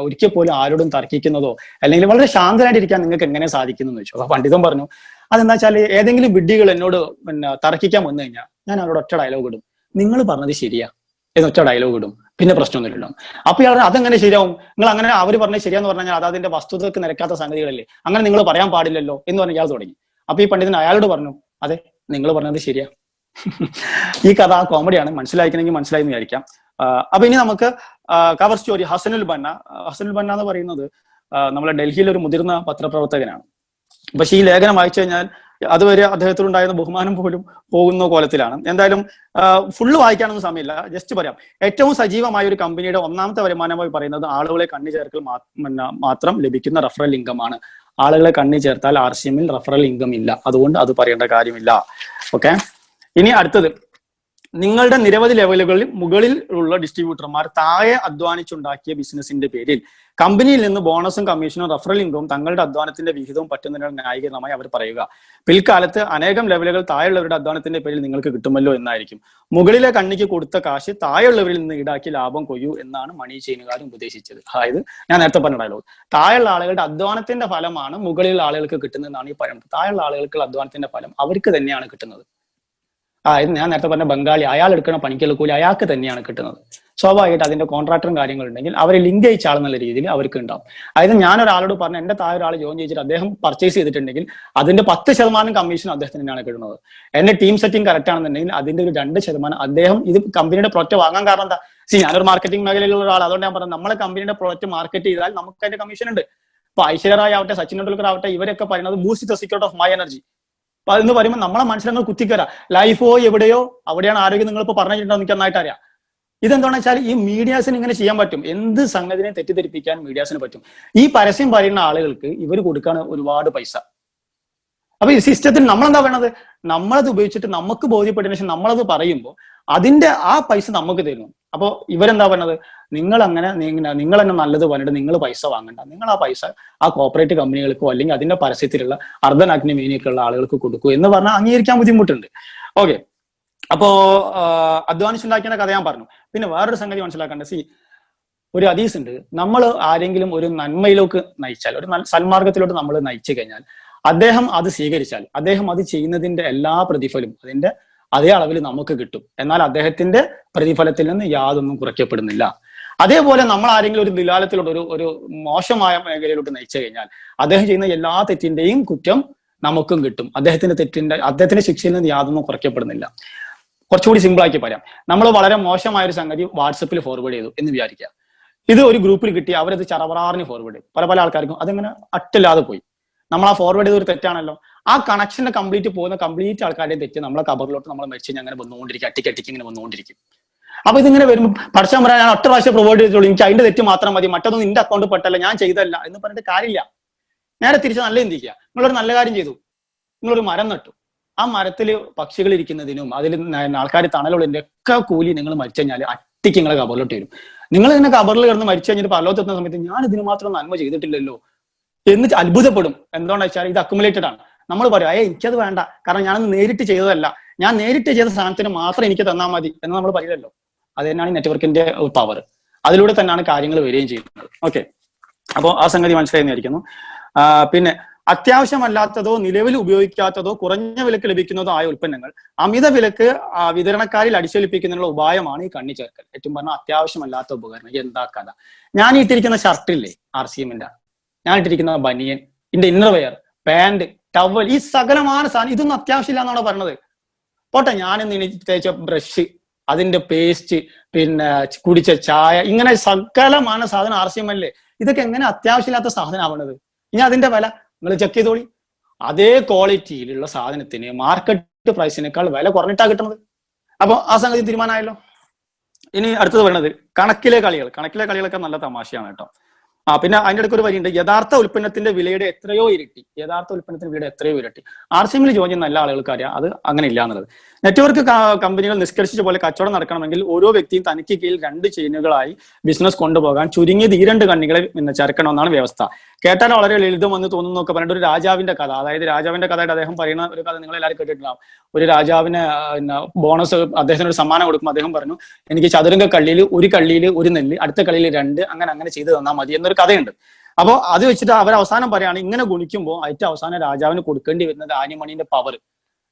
ഒരിക്കൽ പോലും ആരോടും തർക്കിക്കുന്നതോ അല്ലെങ്കിൽ വളരെ ശാന്തനായിട്ടിരിക്കാൻ നിങ്ങൾക്ക് എങ്ങനെ സാധിക്കുന്നു എന്ന് ചോദിച്ചു. അപ്പൊ പണ്ഡിതൻ പറഞ്ഞു, അതെന്താ വെച്ചാൽ ഏതെങ്കിലും വിഡ്ഢികൾ എന്നോട് തർക്കിക്കാൻ വന്നു കഴിഞ്ഞാൽ ഞാൻ അവരോട് ഒറ്റ ഡയലോഗ് ഇടും, നിങ്ങൾ പറഞ്ഞത് ശരിയാ എന്നൊറ്റ ഡയലോഗ് ഇടും, പിന്നെ പ്രശ്നമൊന്നുമില്ലല്ലോ. അപ്പൊ ഇയാൾ അതെങ്ങനെ ശരിയാവും? നിങ്ങൾ അങ്ങനെ അവർ പറഞ്ഞത് ശരിയാന്ന് പറഞ്ഞാൽ അത് അതിന്റെ വസ്തുതക്ക് നിരക്കാത്ത സംഗതികളല്ലേ, അങ്ങനെ നിങ്ങൾ പറയാൻ പാടില്ലല്ലോ എന്ന് പറഞ്ഞ് ഇയാൾ തുടങ്ങി. അപ്പൊ ഈ പണ്ഡിതൻ അയാളോട് പറഞ്ഞു, അതെ നിങ്ങൾ പറഞ്ഞത് ശരിയാ. ഈ കഥ കോമഡിയാണ്, മനസ്സിലാക്കണമെങ്കിൽ മനസ്സിലായി എന്ന് വിചാരിക്കാം. അപ്പൊ ഇനി നമുക്ക് കവർ സ്റ്റോറി. ഹസനുൽ ബന്ന എന്ന് പറയുന്നത് നമ്മളെ ഡൽഹിയിലെ ഒരു മുതിർന്ന പത്രപ്രവർത്തകനാണ്. പക്ഷെ ഈ ലേഖനം വായിച്ചു കഴിഞ്ഞാൽ അതുവരെ അദ്ദേഹത്തിനുണ്ടായിരുന്ന ബഹുമാനം പോലും പോകുന്ന കോലത്തിലാണ്. എന്തായാലും ഫുള്ള് വായിക്കാനൊന്നും സമയമില്ല, ജസ്റ്റ് പറയാം. ഏറ്റവും സജീവമായ ഒരു കമ്പനിയുടെ ഒന്നാമത്തെ വരുമാനമായി പറയുന്നത് ആളുകളെ കണ്ണി ചേർക്കൽ മാത്രം ലഭിക്കുന്ന റഫറൽ ഇൻകമാണ്. ആളുകളെ കണ്ണി ചേർത്താൽ ആർസിഎമ്മിൽ റഫറൽ ഇൻകം ഇല്ല, അതുകൊണ്ട് അത് പറയേണ്ട കാര്യമില്ല. ഓക്കെ, ഇനി അടുത്തത്, നിങ്ങളുടെ നിരവധി ലെവലുകളിൽ മുകളിൽ ഉള്ള ഡിസ്ട്രിബ്യൂട്ടർമാർ താഴെ അധ്വാനിച്ചുണ്ടാക്കിയ ബിസിനസിന്റെ പേരിൽ കമ്പനിയിൽ നിന്ന് ബോണസും കമ്മീഷനും റഫറൽ ഇൻകവും തങ്ങളുടെ അധ്വാനത്തിന്റെ വിഹിതവും പറ്റുന്നതിനുള്ള ന്യായീകരണമായി അവർ പറയുക. പിൽക്കാലത്ത് അനേകം ലെവലുകൾ താഴെയുള്ളവരുടെ അധ്വാനത്തിന്റെ പേരിൽ നിങ്ങൾക്ക് കിട്ടുമല്ലോ എന്നായിരിക്കും. മുകളിലെ കണ്ണിക്ക് കൊടുത്ത കാശ് താഴെയുള്ളവരിൽ നിന്ന് ഈടാക്കി ലാഭം കൊയ്യൂ എന്നാണ് മണി ചെയിനുകാരൻ ഉപദേശിച്ചത്. അതായത് ഞാൻ നേരത്തെ പറഞ്ഞ ഡയലോഗ്, താഴെയുള്ള ആളുകളുടെ അധ്വാനത്തിന്റെ ഫലമാണ് മുകളിലുള്ള ആളുകൾക്ക് കിട്ടുന്നതെന്നാണ് ഈ പറയുന്നത്. താഴെയുള്ള ആളുകൾക്കുള്ള അധ്വാനത്തിന്റെ ഫലം അവർക്ക് തന്നെയാണ് കിട്ടുന്നത്. ഞാൻ നേരത്തെ പറഞ്ഞ ബംഗാളി, അയാൾ എടുക്കുന്ന പണിക്കുള്ള കൂലി അയാൾക്ക് തന്നെയാണ് കിട്ടുന്നത്. സ്വാഭാവികമായിട്ട് അതിന്റെ കോൺട്രാക്ടറും കാര്യങ്ങളുണ്ടെങ്കിൽ അവരെ ലിങ്ക് അയച്ച ആളെന്നുള്ള രീതിയിൽ അവർക്ക് ഉണ്ടാവും. അതായത് ഞാൻ ഒരാളോട് പറഞ്ഞ എന്റെ താഴെ ഒരാൾ ജോയിൻ ചെയ്തിട്ട് അദ്ദേഹം പർച്ചേസ് ചെയ്തിട്ടുണ്ടെങ്കിൽ അതിന്റെ 10% കമ്മീഷൻ അദ്ദേഹത്തിന് തന്നെയാണ് കിട്ടുന്നത്. എന്റെ ടീം സെറ്റിംഗ് കറക്റ്റ് ആണെന്നുണ്ടെങ്കിൽ അതിന്റെ ഒരു 2% അദ്ദേഹം ഇത് കമ്പനിയുടെ പ്രോഡക്റ്റ് വാങ്ങാൻ കാരണം എന്താ? ഞാനൊരു മാർക്കറ്റിംഗ് മേഖലയിലുള്ള ഒരാൾ, അതുകൊണ്ട് ഞാൻ പറഞ്ഞത് നമ്മളെ കമ്പനിയുടെ പ്രോഡക്റ്റ് മാർക്കറ്റ് ചെയ്താൽ നമുക്ക് അതിന്റെ കമ്മീഷൻ ഉണ്ട്. ഇപ്പൊ ഐശ്വര്യ റായ് ആവട്ടെ, സച്ചിൻ ടെണ്ടുൽക്കർ ആവട്ടെ, ഇവരൊക്കെ പറയുന്നത് boost the secret of my energy. അപ്പൊ അതെന്ന് പറയുമ്പോൾ നമ്മളെ മനസ്സിലങ്ങൾ കുത്തിക്കരാ, ലൈഫോ എവിടെയോ അവിടെയാണ് ആരോഗ്യം. നിങ്ങളിപ്പോ പറഞ്ഞിട്ടുണ്ടോ എനിക്ക് നന്നായിട്ട് അറിയാം. ഇതെന്താണെന്ന് വെച്ചാൽ ഈ മീഡിയാസിന് ഇങ്ങനെ ചെയ്യാൻ പറ്റും, എന്ത് സംഗതിനെ തെറ്റിദ്ധരിപ്പിക്കാൻ മീഡിയാസിന് പറ്റും. ഈ പരസ്യം പറയുന്ന ആളുകൾക്ക് ഇവർ കൊടുക്കാൻ ഒരുപാട് പൈസ. അപ്പൊ ഈ സിസ്റ്റത്തിൽ നമ്മളെന്താ വേണത്? നമ്മളത് ഉപയോഗിച്ചിട്ട് നമുക്ക് ബോധ്യപ്പെട്ടതിന് ശേഷം നമ്മളത് പറയുമ്പോൾ അതിന്റെ ആ പൈസ നമുക്ക് തരുന്നു. അപ്പൊ ഇവരെന്താ പറയുന്നത്? നിങ്ങൾ തന്നെ നല്ലത് പറഞ്ഞിട്ട് നിങ്ങൾ പൈസ വാങ്ങണ്ട, നിങ്ങൾ ആ പൈസ ആ കോർപ്പറേറ്റ് കമ്പനികൾക്കോ അല്ലെങ്കിൽ അതിന്റെ പരസ്യത്തിലുള്ള അർദ്ധനാഗ്നി മീനിയൊക്കെയുള്ള ആളുകൾക്ക് കൊടുക്കൂ എന്ന് പറഞ്ഞാൽ അംഗീകരിക്കാൻ ബുദ്ധിമുട്ടുണ്ട്. ഓക്കെ, അപ്പോ അധ്വാനിച്ചുണ്ടാക്കിയ കഥ ഞാൻ പറഞ്ഞു. പിന്നെ വേറൊരു സംഗതി മനസ്സിലാക്കേണ്ട, ഒരു ഹദീസ് ഉണ്ട്, നമ്മൾ ആരെങ്കിലും ഒരു നന്മയിലേക്ക് നയിച്ചാൽ, ഒരു സന്മാർഗത്തിലോട്ട് നമ്മൾ നയിച്ചു കഴിഞ്ഞാൽ അദ്ദേഹം അത് സ്വീകരിച്ചാൽ അദ്ദേഹം അത് ചെയ്യുന്നതിന്റെ എല്ലാ പ്രതിഫലവും അതിന്റെ അതേ അളവിൽ നമുക്ക് കിട്ടും. എന്നാൽ അദ്ദേഹത്തിന്റെ പ്രതിഫലത്തിൽ നിന്ന് യാതൊന്നും കുറയ്ക്കപ്പെടുന്നില്ല. അതേപോലെ നമ്മൾ ആരെങ്കിലും ഒരു ദിലാലത്തിലോട്ട് ഒരു മോശമായ മേഖലയിലോട്ട് നയിച്ചു കഴിഞ്ഞാൽ അദ്ദേഹം ചെയ്യുന്ന എല്ലാ തെറ്റിന്റെയും കുറ്റം നമുക്കും കിട്ടും. അദ്ദേഹത്തിന്റെ ശിക്ഷയിൽ നിന്ന് യാതൊന്നും കുറയ്ക്കപ്പെടുന്നില്ല. കുറച്ചുകൂടി സിമ്പിൾ ആക്കി പറയാം, നമ്മൾ വളരെ മോശമായ ഒരു സംഗതി വാട്സപ്പിൽ ഫോർവേഡ് ചെയ്തു എന്ന് വിചാരിക്കുക. ഇത് ഒരു ഗ്രൂപ്പിൽ കിട്ടി, അവരത് ചറവറാറിന് ഫോർവേഡ് ചെയ്തു. പല ആൾക്കാർക്കും അതിങ്ങനെ അട്ടില്ലാതെ പോയി. നമ്മൾ ആ ഫോർവേഡ് ചെയ്ത ഒരു തെറ്റാണല്ലോ. ആ കണക്ഷന്റെ കംപ്ലീറ്റ് ആൾക്കാരുടെ തെറ്റ് നമ്മളെ കബറിലോട്ട് നമ്മൾ മരിച്ചു അങ്ങനെ വന്നുകൊണ്ടിരിക്കും, അട്ടിക്ക് ഇങ്ങനെ വന്നുകൊണ്ടിരിക്കും. അപ്പൊ ഇതിങ്ങനെ വരുമ്പോൾ പഠിച്ചാൽ പറയാൻ ഞാൻ ഒറ്റ പ്രാവശ്യം പ്രൊവൈഡ് ചെയ്തോളൂ, എനിക്ക് അതിന്റെ തെറ്റ് മാത്രം മതി, മറ്റൊന്നും നിന്റെ അക്കൗണ്ട് പെട്ടല്ല, ഞാൻ ചെയ്തല്ല എന്ന് പറഞ്ഞിട്ട് കാര്യമില്ല. നേരെ തിരിച്ച് നല്ല ചിന്തിക്കുക. നിങ്ങളൊരു നല്ല കാര്യം ചെയ്തു, നിങ്ങളൊരു മരം നട്ടു, ആ മരത്തിൽ പക്ഷികൾ ഇരിക്കുന്നതിനും അതിൽ ആൾക്കാർ തണലുള്ളതിന്റെ ഒക്കെ കൂലി നിങ്ങൾ മരിച്ചു കഴിഞ്ഞാൽ അട്ടിക്ക് നിങ്ങളെ കബറിലോട്ട് വരും. നിങ്ങൾ ഇതിനെ കബറിൽ കിടന്ന് മരിച്ചു കഴിഞ്ഞിട്ട് പരലോകത്തെത്തുന്ന സമയത്ത് ഞാൻ ഇതിന് മാത്രം നന്മ ചെയ്തിട്ടില്ലല്ലോ എന്ന് അത്ഭുതപ്പെടും. എന്തുകൊണ്ടാ വെച്ചാൽ ഇത് അക്യുമുലേറ്റഡ് ആണ്. നമ്മൾ പറയും എനിക്കത് വേണ്ട, കാരണം ഞാനത് നേരിട്ട് ചെയ്തതല്ല, ഞാൻ നേരിട്ട് ചെയ്ത സാധനത്തിന് മാത്രം എനിക്ക് തന്നാൽ മതി എന്ന് നമ്മൾ പറയില്ലല്ലോ. അത് തന്നെയാണ് ഈ നെറ്റ്വർക്കിന്റെ പവർ. അതിലൂടെ തന്നെയാണ് കാര്യങ്ങൾ വരികയും ചെയ്യുന്നത്. ഓക്കെ, അപ്പോൾ ആ സംഗതി മനസ്സിലായിരിക്കുന്നു. പിന്നെ അത്യാവശ്യമല്ലാത്തതോ നിലവിൽ ഉപയോഗിക്കാത്തതോ കുറഞ്ഞ വിലക്ക് ലഭിക്കുന്നതോ ആയ ഉൽപ്പന്നങ്ങൾ അമിത വിലക്ക് വിതരണക്കാരിൽ അടിച്ചേൽപ്പിക്കുന്നതിനുള്ള ഉപായമാണ് ഈ കണ്ണി ചേർക്കൽ. ഏറ്റവും പറഞ്ഞാൽ അത്യാവശ്യമല്ലാത്ത ഉപകരണം. എന്താ കഥ? ഞാൻ ഇട്ടിരിക്കുന്ന ഷർട്ടില്ലേ ആർസിഎമ്മിന്റെ, ഞാൻ ഇട്ടിരിക്കുന്ന ബനിയൻ, ഇതിന്റെ ഇന്നർവെയർ, പാന്റ്, ടവൽ, ഈ സകലமான സാധനം ഇതൊന്നും അത്യാവശ്യമില്ല എന്നാണ് പറഞ്ഞത്. പോട്ടെ, ഞാനിന്ന് തേച്ച ബ്രഷ്, അതിന്റെ പേസ്റ്റ്, പിന്നെ കുടിച്ച ചായ, ഇങ്ങനെ സകലமான സാധനം ആർസിഎം അല്ലേ. ഇതൊക്കെ എങ്ങനെ അത്യാവശ്യമില്ലാത്ത സാധനം ആവണത്? ഇനി അതിന്റെ വില നിങ്ങൾ ചെക്ക് ചെയ്തോളി. അതേ ക്വാളിറ്റിയിലുള്ള സാധനത്തിന് മാർക്കറ്റ് പ്രൈസിനേക്കാൾ വില കുറഞ്ഞിട്ടാ കിട്ടുന്നത്. അപ്പൊ ആ സംഗതി തീരുമാനമായല്ലോ. ഇനി അടുത്തത് പറയുന്നത് കണക്കിലെ കളികളൊക്കെ നല്ല തമാശയാണ് കേട്ടോ. പിന്നെ അതിന്റെ ഇടയ്ക്ക് ഒരു വരിയുണ്ട്, യഥാർത്ഥ ഉൽപ്പന്നത്തിന്റെ വിലയുടെ എത്രയോ ഇരട്ടി. RCMൽ ജോയിൻ ചെയ്യുന്ന എല്ലാ ആളുകൾക്ക് അറിയാം അത് അങ്ങനെ ഇല്ല എന്നുള്ളത്. നെറ്റ്വർക്ക് കമ്പനികൾ നിഷ്കർഷിച്ച പോലെ കച്ചവടം നടക്കണമെങ്കിൽ ഓരോ വ്യക്തിയും തനിക്ക് കീഴിൽ 2 ചെയിനുകളായി ബിസിനസ് കൊണ്ടുപോകാൻ ചുരുങ്ങിയത് 2 കണ്ണികളെ ചേർക്കണമെന്നാണ് വ്യവസ്ഥ. കേട്ടാൽ വളരെ ലളിതമെന്ന് തോന്നുന്നൊക്കെ പറഞ്ഞിട്ട് ഒരു രാജാവിന്റെ കഥ, അതായത് രാജാവിന്റെ കഥയായിട്ട് അദ്ദേഹം പറയുന്ന ഒരു കഥ നിങ്ങൾ എല്ലാവരും കേട്ടിട്ടുണ്ടാവും. ഒരു രാജാവിന് ബോണസ്, അദ്ദേഹത്തിന് ഒരു സമ്മാനം കൊടുക്കുമ്പോൾ അദ്ദേഹം പറഞ്ഞു, എനിക്ക് ചതുരംഗ കള്ളിയിൽ ഒരു കള്ളിയിൽ ഒരു നെല്ല്, അടുത്ത കള്ളിയിൽ 2, അങ്ങനെ ചെയ്തു തന്നാൽ മതി എന്നൊരു കഥയുണ്ട്. അപ്പോൾ അത് വെച്ചിട്ട് അവർ അവസാനം പറയാണ്, ഇങ്ങനെ ഗുണിക്കുമ്പോൾ ഏറ്റവും അവസാനം രാജാവിന് കൊടുക്കേണ്ടി വരുന്നത് ആനിമണിന്റെ പവർ.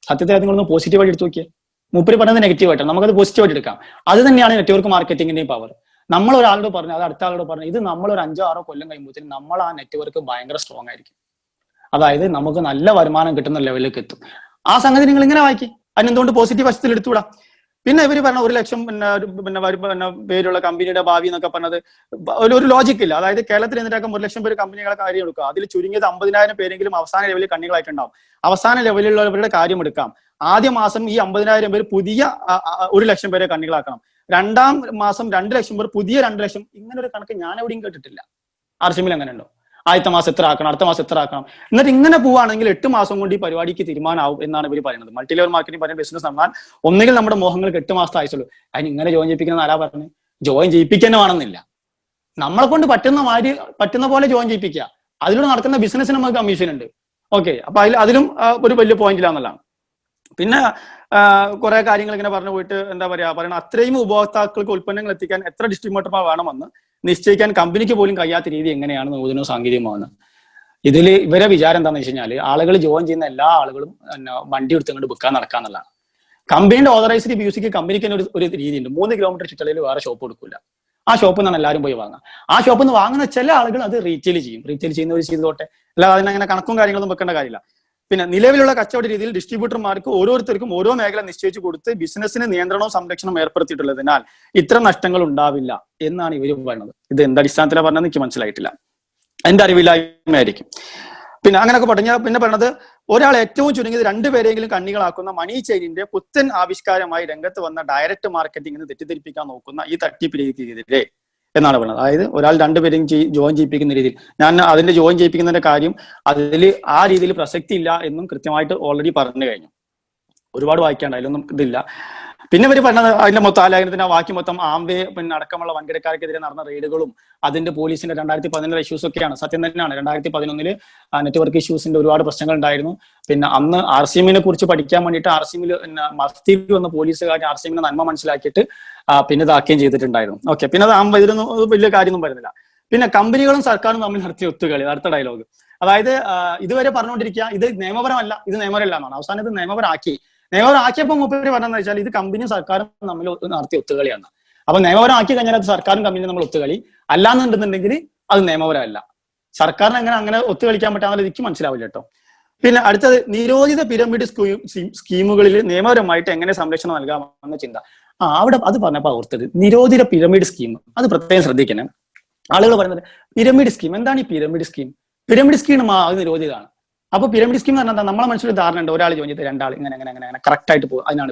സത്യത്തിൽ നിങ്ങളൊന്ന് പോസിറ്റീവായിട്ട് എടുത്തു നോക്കിയേ. മൂപ്പര് പറയുന്നത് നെഗറ്റീവായിട്ടാണ്, നമുക്കത് പോസിറ്റീവായിട്ട് എടുക്കാം. അത് തന്നെയാണ് നെറ്റ്വർക്ക് മാർക്കറ്റിംഗിന്റെയും പവർ. നമ്മൾ ഒരാളോട് പറഞ്ഞു, അത് അടുത്ത ആളോട് പറഞ്ഞു, ഇത് നമ്മൾ ഒരു 5-6 കൊല്ലം കഴിയുമ്പോഴത്തേക്കും നമ്മൾ ആ നെറ്റ്വർക്ക് ഭയങ്കര സ്ട്രോങ് ആയിരിക്കും. അതായത് നമുക്ക് നല്ല വരുമാനം കിട്ടുന്ന ലെവലിലേക്ക് എത്തും. ആ സംഗതി നിങ്ങൾ ഇങ്ങനെ വായിക്കി, അതിനെന്തുകൊണ്ട് പോസിറ്റീവ് വശത്തിൽ എടുത്തുകൂടാ? പിന്നെ ഇവര് പറഞ്ഞ 1 ലക്ഷം പേരുള്ള കമ്പനിയുടെ ഭാവി എന്നൊക്കെ പറഞ്ഞത് ഒരു ലോജിക് ഇല്ല. അതായത് കേരളത്തിൽ എന്നിട്ടൊക്കെ 1 ലക്ഷം പേര് കമ്പനികളെ കാര്യം എടുക്കുക, അതിൽ ചുരുങ്ങിയത് 50,000 പേരെങ്കിലും അവസാന ലെവലിൽ കണ്ണികളായിട്ടുണ്ടാവും. അവസാന ലെവലിലുള്ളവരുടെ കാര്യം എടുക്കാം. ആദ്യ മാസം ഈ 50,000 പേര് പുതിയ 1 ലക്ഷം പേരെ കണ്ണികളാക്കണം. 2ാം മാസം 2 ലക്ഷം പേർ, പുതിയ 2 ലക്ഷം. ഇങ്ങനെ ഒരു കണക്ക് ഞാൻ എവിടെയും കേട്ടിട്ടില്ല. RCMൽ അങ്ങനെ ഉണ്ടോ? ആദ്യത്തെ മാസം എത്ര ആക്കണം, അടുത്ത മാസം എത്ര ആക്കണം, എന്നിട്ട് ഇങ്ങനെ പോവുകയാണെങ്കിൽ 8 മാസം കൊണ്ട് ഈ പരിപാടിക്ക് തീരുമാനമാവും എന്നാണ് ഇവർ പറയുന്നത്. മൾട്ടി ലെവൽ മാർക്കറ്റിംഗ് പറയുന്ന ബിസിനസ് നടന്നാൽ ഒന്നുകിൽ നമ്മുടെ മോഹങ്ങൾക്ക് 8 മാസത്തെ ആയുസുള്ളൂ. അതിന് ഇങ്ങനെ ജോയിൻ ചെയ്യിപ്പിക്കുന്ന ആരാ പറഞ്ഞു? ജോയിൻ ചെയ്യിപ്പിക്കാൻ വേണമെന്നില്ല, നമ്മളെ കൊണ്ട് പറ്റുന്ന പോലെ ജോയിൻ ചെയ്യിപ്പിക്കുക. അതിലൂടെ നടക്കുന്ന ബിസിനസ്സിന് നമുക്ക് കമ്മീഷൻ ഉണ്ട്. ഓക്കെ, അപ്പൊ അതിലും ഒരു വലിയ പോയിന്റിലാന്നുള്ളതാണ്. പിന്നെ കുറെ കാര്യങ്ങൾ ഇങ്ങനെ പറഞ്ഞു പോയിട്ട് എന്താ പറയാ പറയണ, അത്രയും ഉപഭോക്താക്കൾക്ക് ഉൽപ്പന്നങ്ങൾ എത്തിക്കാൻ എത്ര ഡിസ്ട്രിബ്യൂട്ടർമാർ വേണമെന്ന് നിശ്ചയിക്കാൻ കമ്പനിക്ക് പോലും കഴിയാത്ത രീതി എങ്ങനെയാണ് നൂതനവും സാങ്കേതികമാണ്. ഇതിൽ ഇവരെ വിചാരം എന്താണെന്ന് വെച്ച് കഴിഞ്ഞാൽ, ആളുകൾ ജോയിൻ ചെയ്യുന്ന എല്ലാ ആളുകളും വണ്ടി എടുത്തുകൊണ്ട് വിൽക്കാൻ നടക്കാന്നുള്ളതാണ്. കമ്പനിയുടെ ഓതറൈസ്ഡ് ബ്യൂസിക്ക് കമ്പനിക്ക് തന്നെ ഒരു രീതിയുണ്ട്. 3 കിലോമീറ്റർ ചുറ്റളവിൽ വേറെ ഷോപ്പ് കൊടുക്കില്ല. ആ ഷോപ്പിൽ നിന്നാണ് എല്ലാവരും പോയി വാങ്ങുക. ആ ഷോപ്പിൽ നിന്ന് വാങ്ങുന്ന ചില ആളുകൾ അത് റീറ്റെയിൽ ചെയ്യുന്നവർ ചെയ്തോട്ടെ, അല്ലാതെ അതിനങ്ങനെ കണക്കും കാര്യങ്ങളൊന്നും വെക്കേണ്ട കാര്യമില്ല. പിന്നെ നിലവിലുള്ള കച്ചവട രീതിയിൽ ഡിസ്ട്രിബ്യൂട്ടർമാർക്ക് ഓരോരുത്തർക്കും ഓരോ മേഖല നിശ്ചയിച്ചു കൊടുത്ത് ബിസിനസ്സിന് നിയന്ത്രണവും സംരക്ഷണവും ഏർപ്പെടുത്തിയിട്ടുള്ളതിനാൽ ഇത്തരം നഷ്ടങ്ങൾ ഉണ്ടാവില്ല എന്നാണ് ഇവർ പറയുന്നത്. ഇത് എന്ത് അടിസ്ഥാനത്തിലാണ് പറഞ്ഞത് എനിക്ക് മനസ്സിലായിട്ടില്ല, എന്റെ അറിവില്ലായ്മയായിരിക്കും. പിന്നെ അങ്ങനെയൊക്കെ പറഞ്ഞാൽ പിന്നെ പറഞ്ഞത്, ഒരാൾ ഏറ്റവും ചുരുങ്ങിയത് 2 പേരെങ്കിലും കണ്ണികളാക്കുന്ന മണി ചെയിനിന്റെ പുത്തൻ ആവിഷ്കാരമായി രംഗത്ത് വന്ന ഡയറക്റ്റ് മാർക്കറ്റിംഗിന് തെറ്റിദ്ധരിപ്പിക്കാൻ നോക്കുന്ന ഈ തട്ടിപ്പ് രീതിക്കെതിരെ എന്നാണ് പറയുന്നത്. അതായത് ഒരാൾ 2 പേരെയും ജോയിൻ ചെയ്യിപ്പിക്കുന്ന രീതിയിൽ, ഞാൻ അതിന്റെ ജോയിൻ ചെയ്യിപ്പിക്കുന്നതിന്റെ കാര്യം അതിൽ ആ രീതിയിൽ പ്രസക്തി ഇല്ല എന്നും കൃത്യമായിട്ട് ഓൾറെഡി പറഞ്ഞു കഴിഞ്ഞു. ഒരുപാട് വായിക്കാണ്ട്, അതിലൊന്നും ഇതില്ല. പിന്നെ ഇവർ പറഞ്ഞത് അതിന്റെ മൊത്തം ലേഖനത്തിന്റെ വാക്യം മൊത്തം ആംവേ പിന്നെ അടക്കമുള്ള വൻകിടക്കാർക്കെതിരെ നടന്ന റെയ്ഡുകളും അതിന്റെ പോലീസിന്റെ 2011 ഇഷ്യൂസ് ഒക്കെയാണ്. സത്യം തന്നെയാണ്, 2011 നെറ്റ്വർക്ക് ഇഷ്യൂസിന്റെ ഒരുപാട് പ്രശ്നങ്ങൾ ഉണ്ടായിരുന്നു. പിന്നെ അന്ന് RCMനെ കുറിച്ച് പഠിക്കാൻ വേണ്ടിയിട്ട് RCMൽ മസ്തിയിൽ വന്ന പോലീസുകാർ RCMന്റെ നന്മ മനസ്സിലാക്കിയിട്ട് പിന്നെ ഇതാക്കുകയും ചെയ്തിട്ടുണ്ടായിരുന്നു. ഓക്കെ, പിന്നെ അത് ഇതിലൊന്നും വലിയ കാര്യമൊന്നും വരുന്നില്ല. പിന്നെ കമ്പനികളും സർക്കാരും തമ്മിൽ നടത്തിയ ഒത്തുകളി, അടുത്ത ഡയലോഗ്. അതായത് ഇതുവരെ പറഞ്ഞുകൊണ്ടിരിക്കുക ഇത് നിയമപരമല്ല, ഇത് നിയമപരമല്ല എന്നാണ്. അവസാനം ഇത് നിയമപരമാക്കിയപ്പോൾ മൂപ്പര് പറഞ്ഞതെന്ന് വെച്ചാൽ ഇത് കമ്പനിയും സർക്കാരും തമ്മിൽ നടത്തിയ ഒത്തുകളിയാണ്. അപ്പൊ നിയമപരമാക്കി കഴിഞ്ഞാൽ അത് സർക്കാരും കമ്പനിയും നമ്മൾ ഒത്തുകളി, അല്ലാന്നുണ്ടെന്നുണ്ടെങ്കിൽ അത് നിയമപരമല്ല. സർക്കാരിന് അങ്ങനെ ഒത്തുകളിക്കാൻ പറ്റാതെ എനിക്ക് മനസ്സിലാവില്ല കേട്ടോ. പിന്നെ അടുത്തത്, നിരോധിത പിരമിഡ് സ്കീമുകളിൽ നിയമപരമായിട്ട് എങ്ങനെ സംരക്ഷണം നൽകാമെന്ന ചിന്ത. അവിടെ അത് പറഞ്ഞപ്പോൾ ഓർത്തത്, നിരോധിത പിരമിഡ് സ്കീം, അത് പ്രത്യേകം ശ്രദ്ധിക്കണം. ആളുകൾ പറയുന്നത് പിരമിഡ് സ്കീം, എന്താണ് ഈ പിരമിഡ് സ്കീം? പിരമിഡ് സ്കീം അത് നിരോധിതമാണ്. അപ്പൊ പിരമിഡ് സ്കീം എന്ന് പറഞ്ഞാൽ നമ്മളെ മനസ്സിലൊരു ധാരണ ഉണ്ട്, ഒരാൾ ജോയിൻ ചെയ്ത് 2 ആൾ ഇങ്ങനെ കറക്റ്റ് ആയിട്ട് പോകും, അതിനാണ്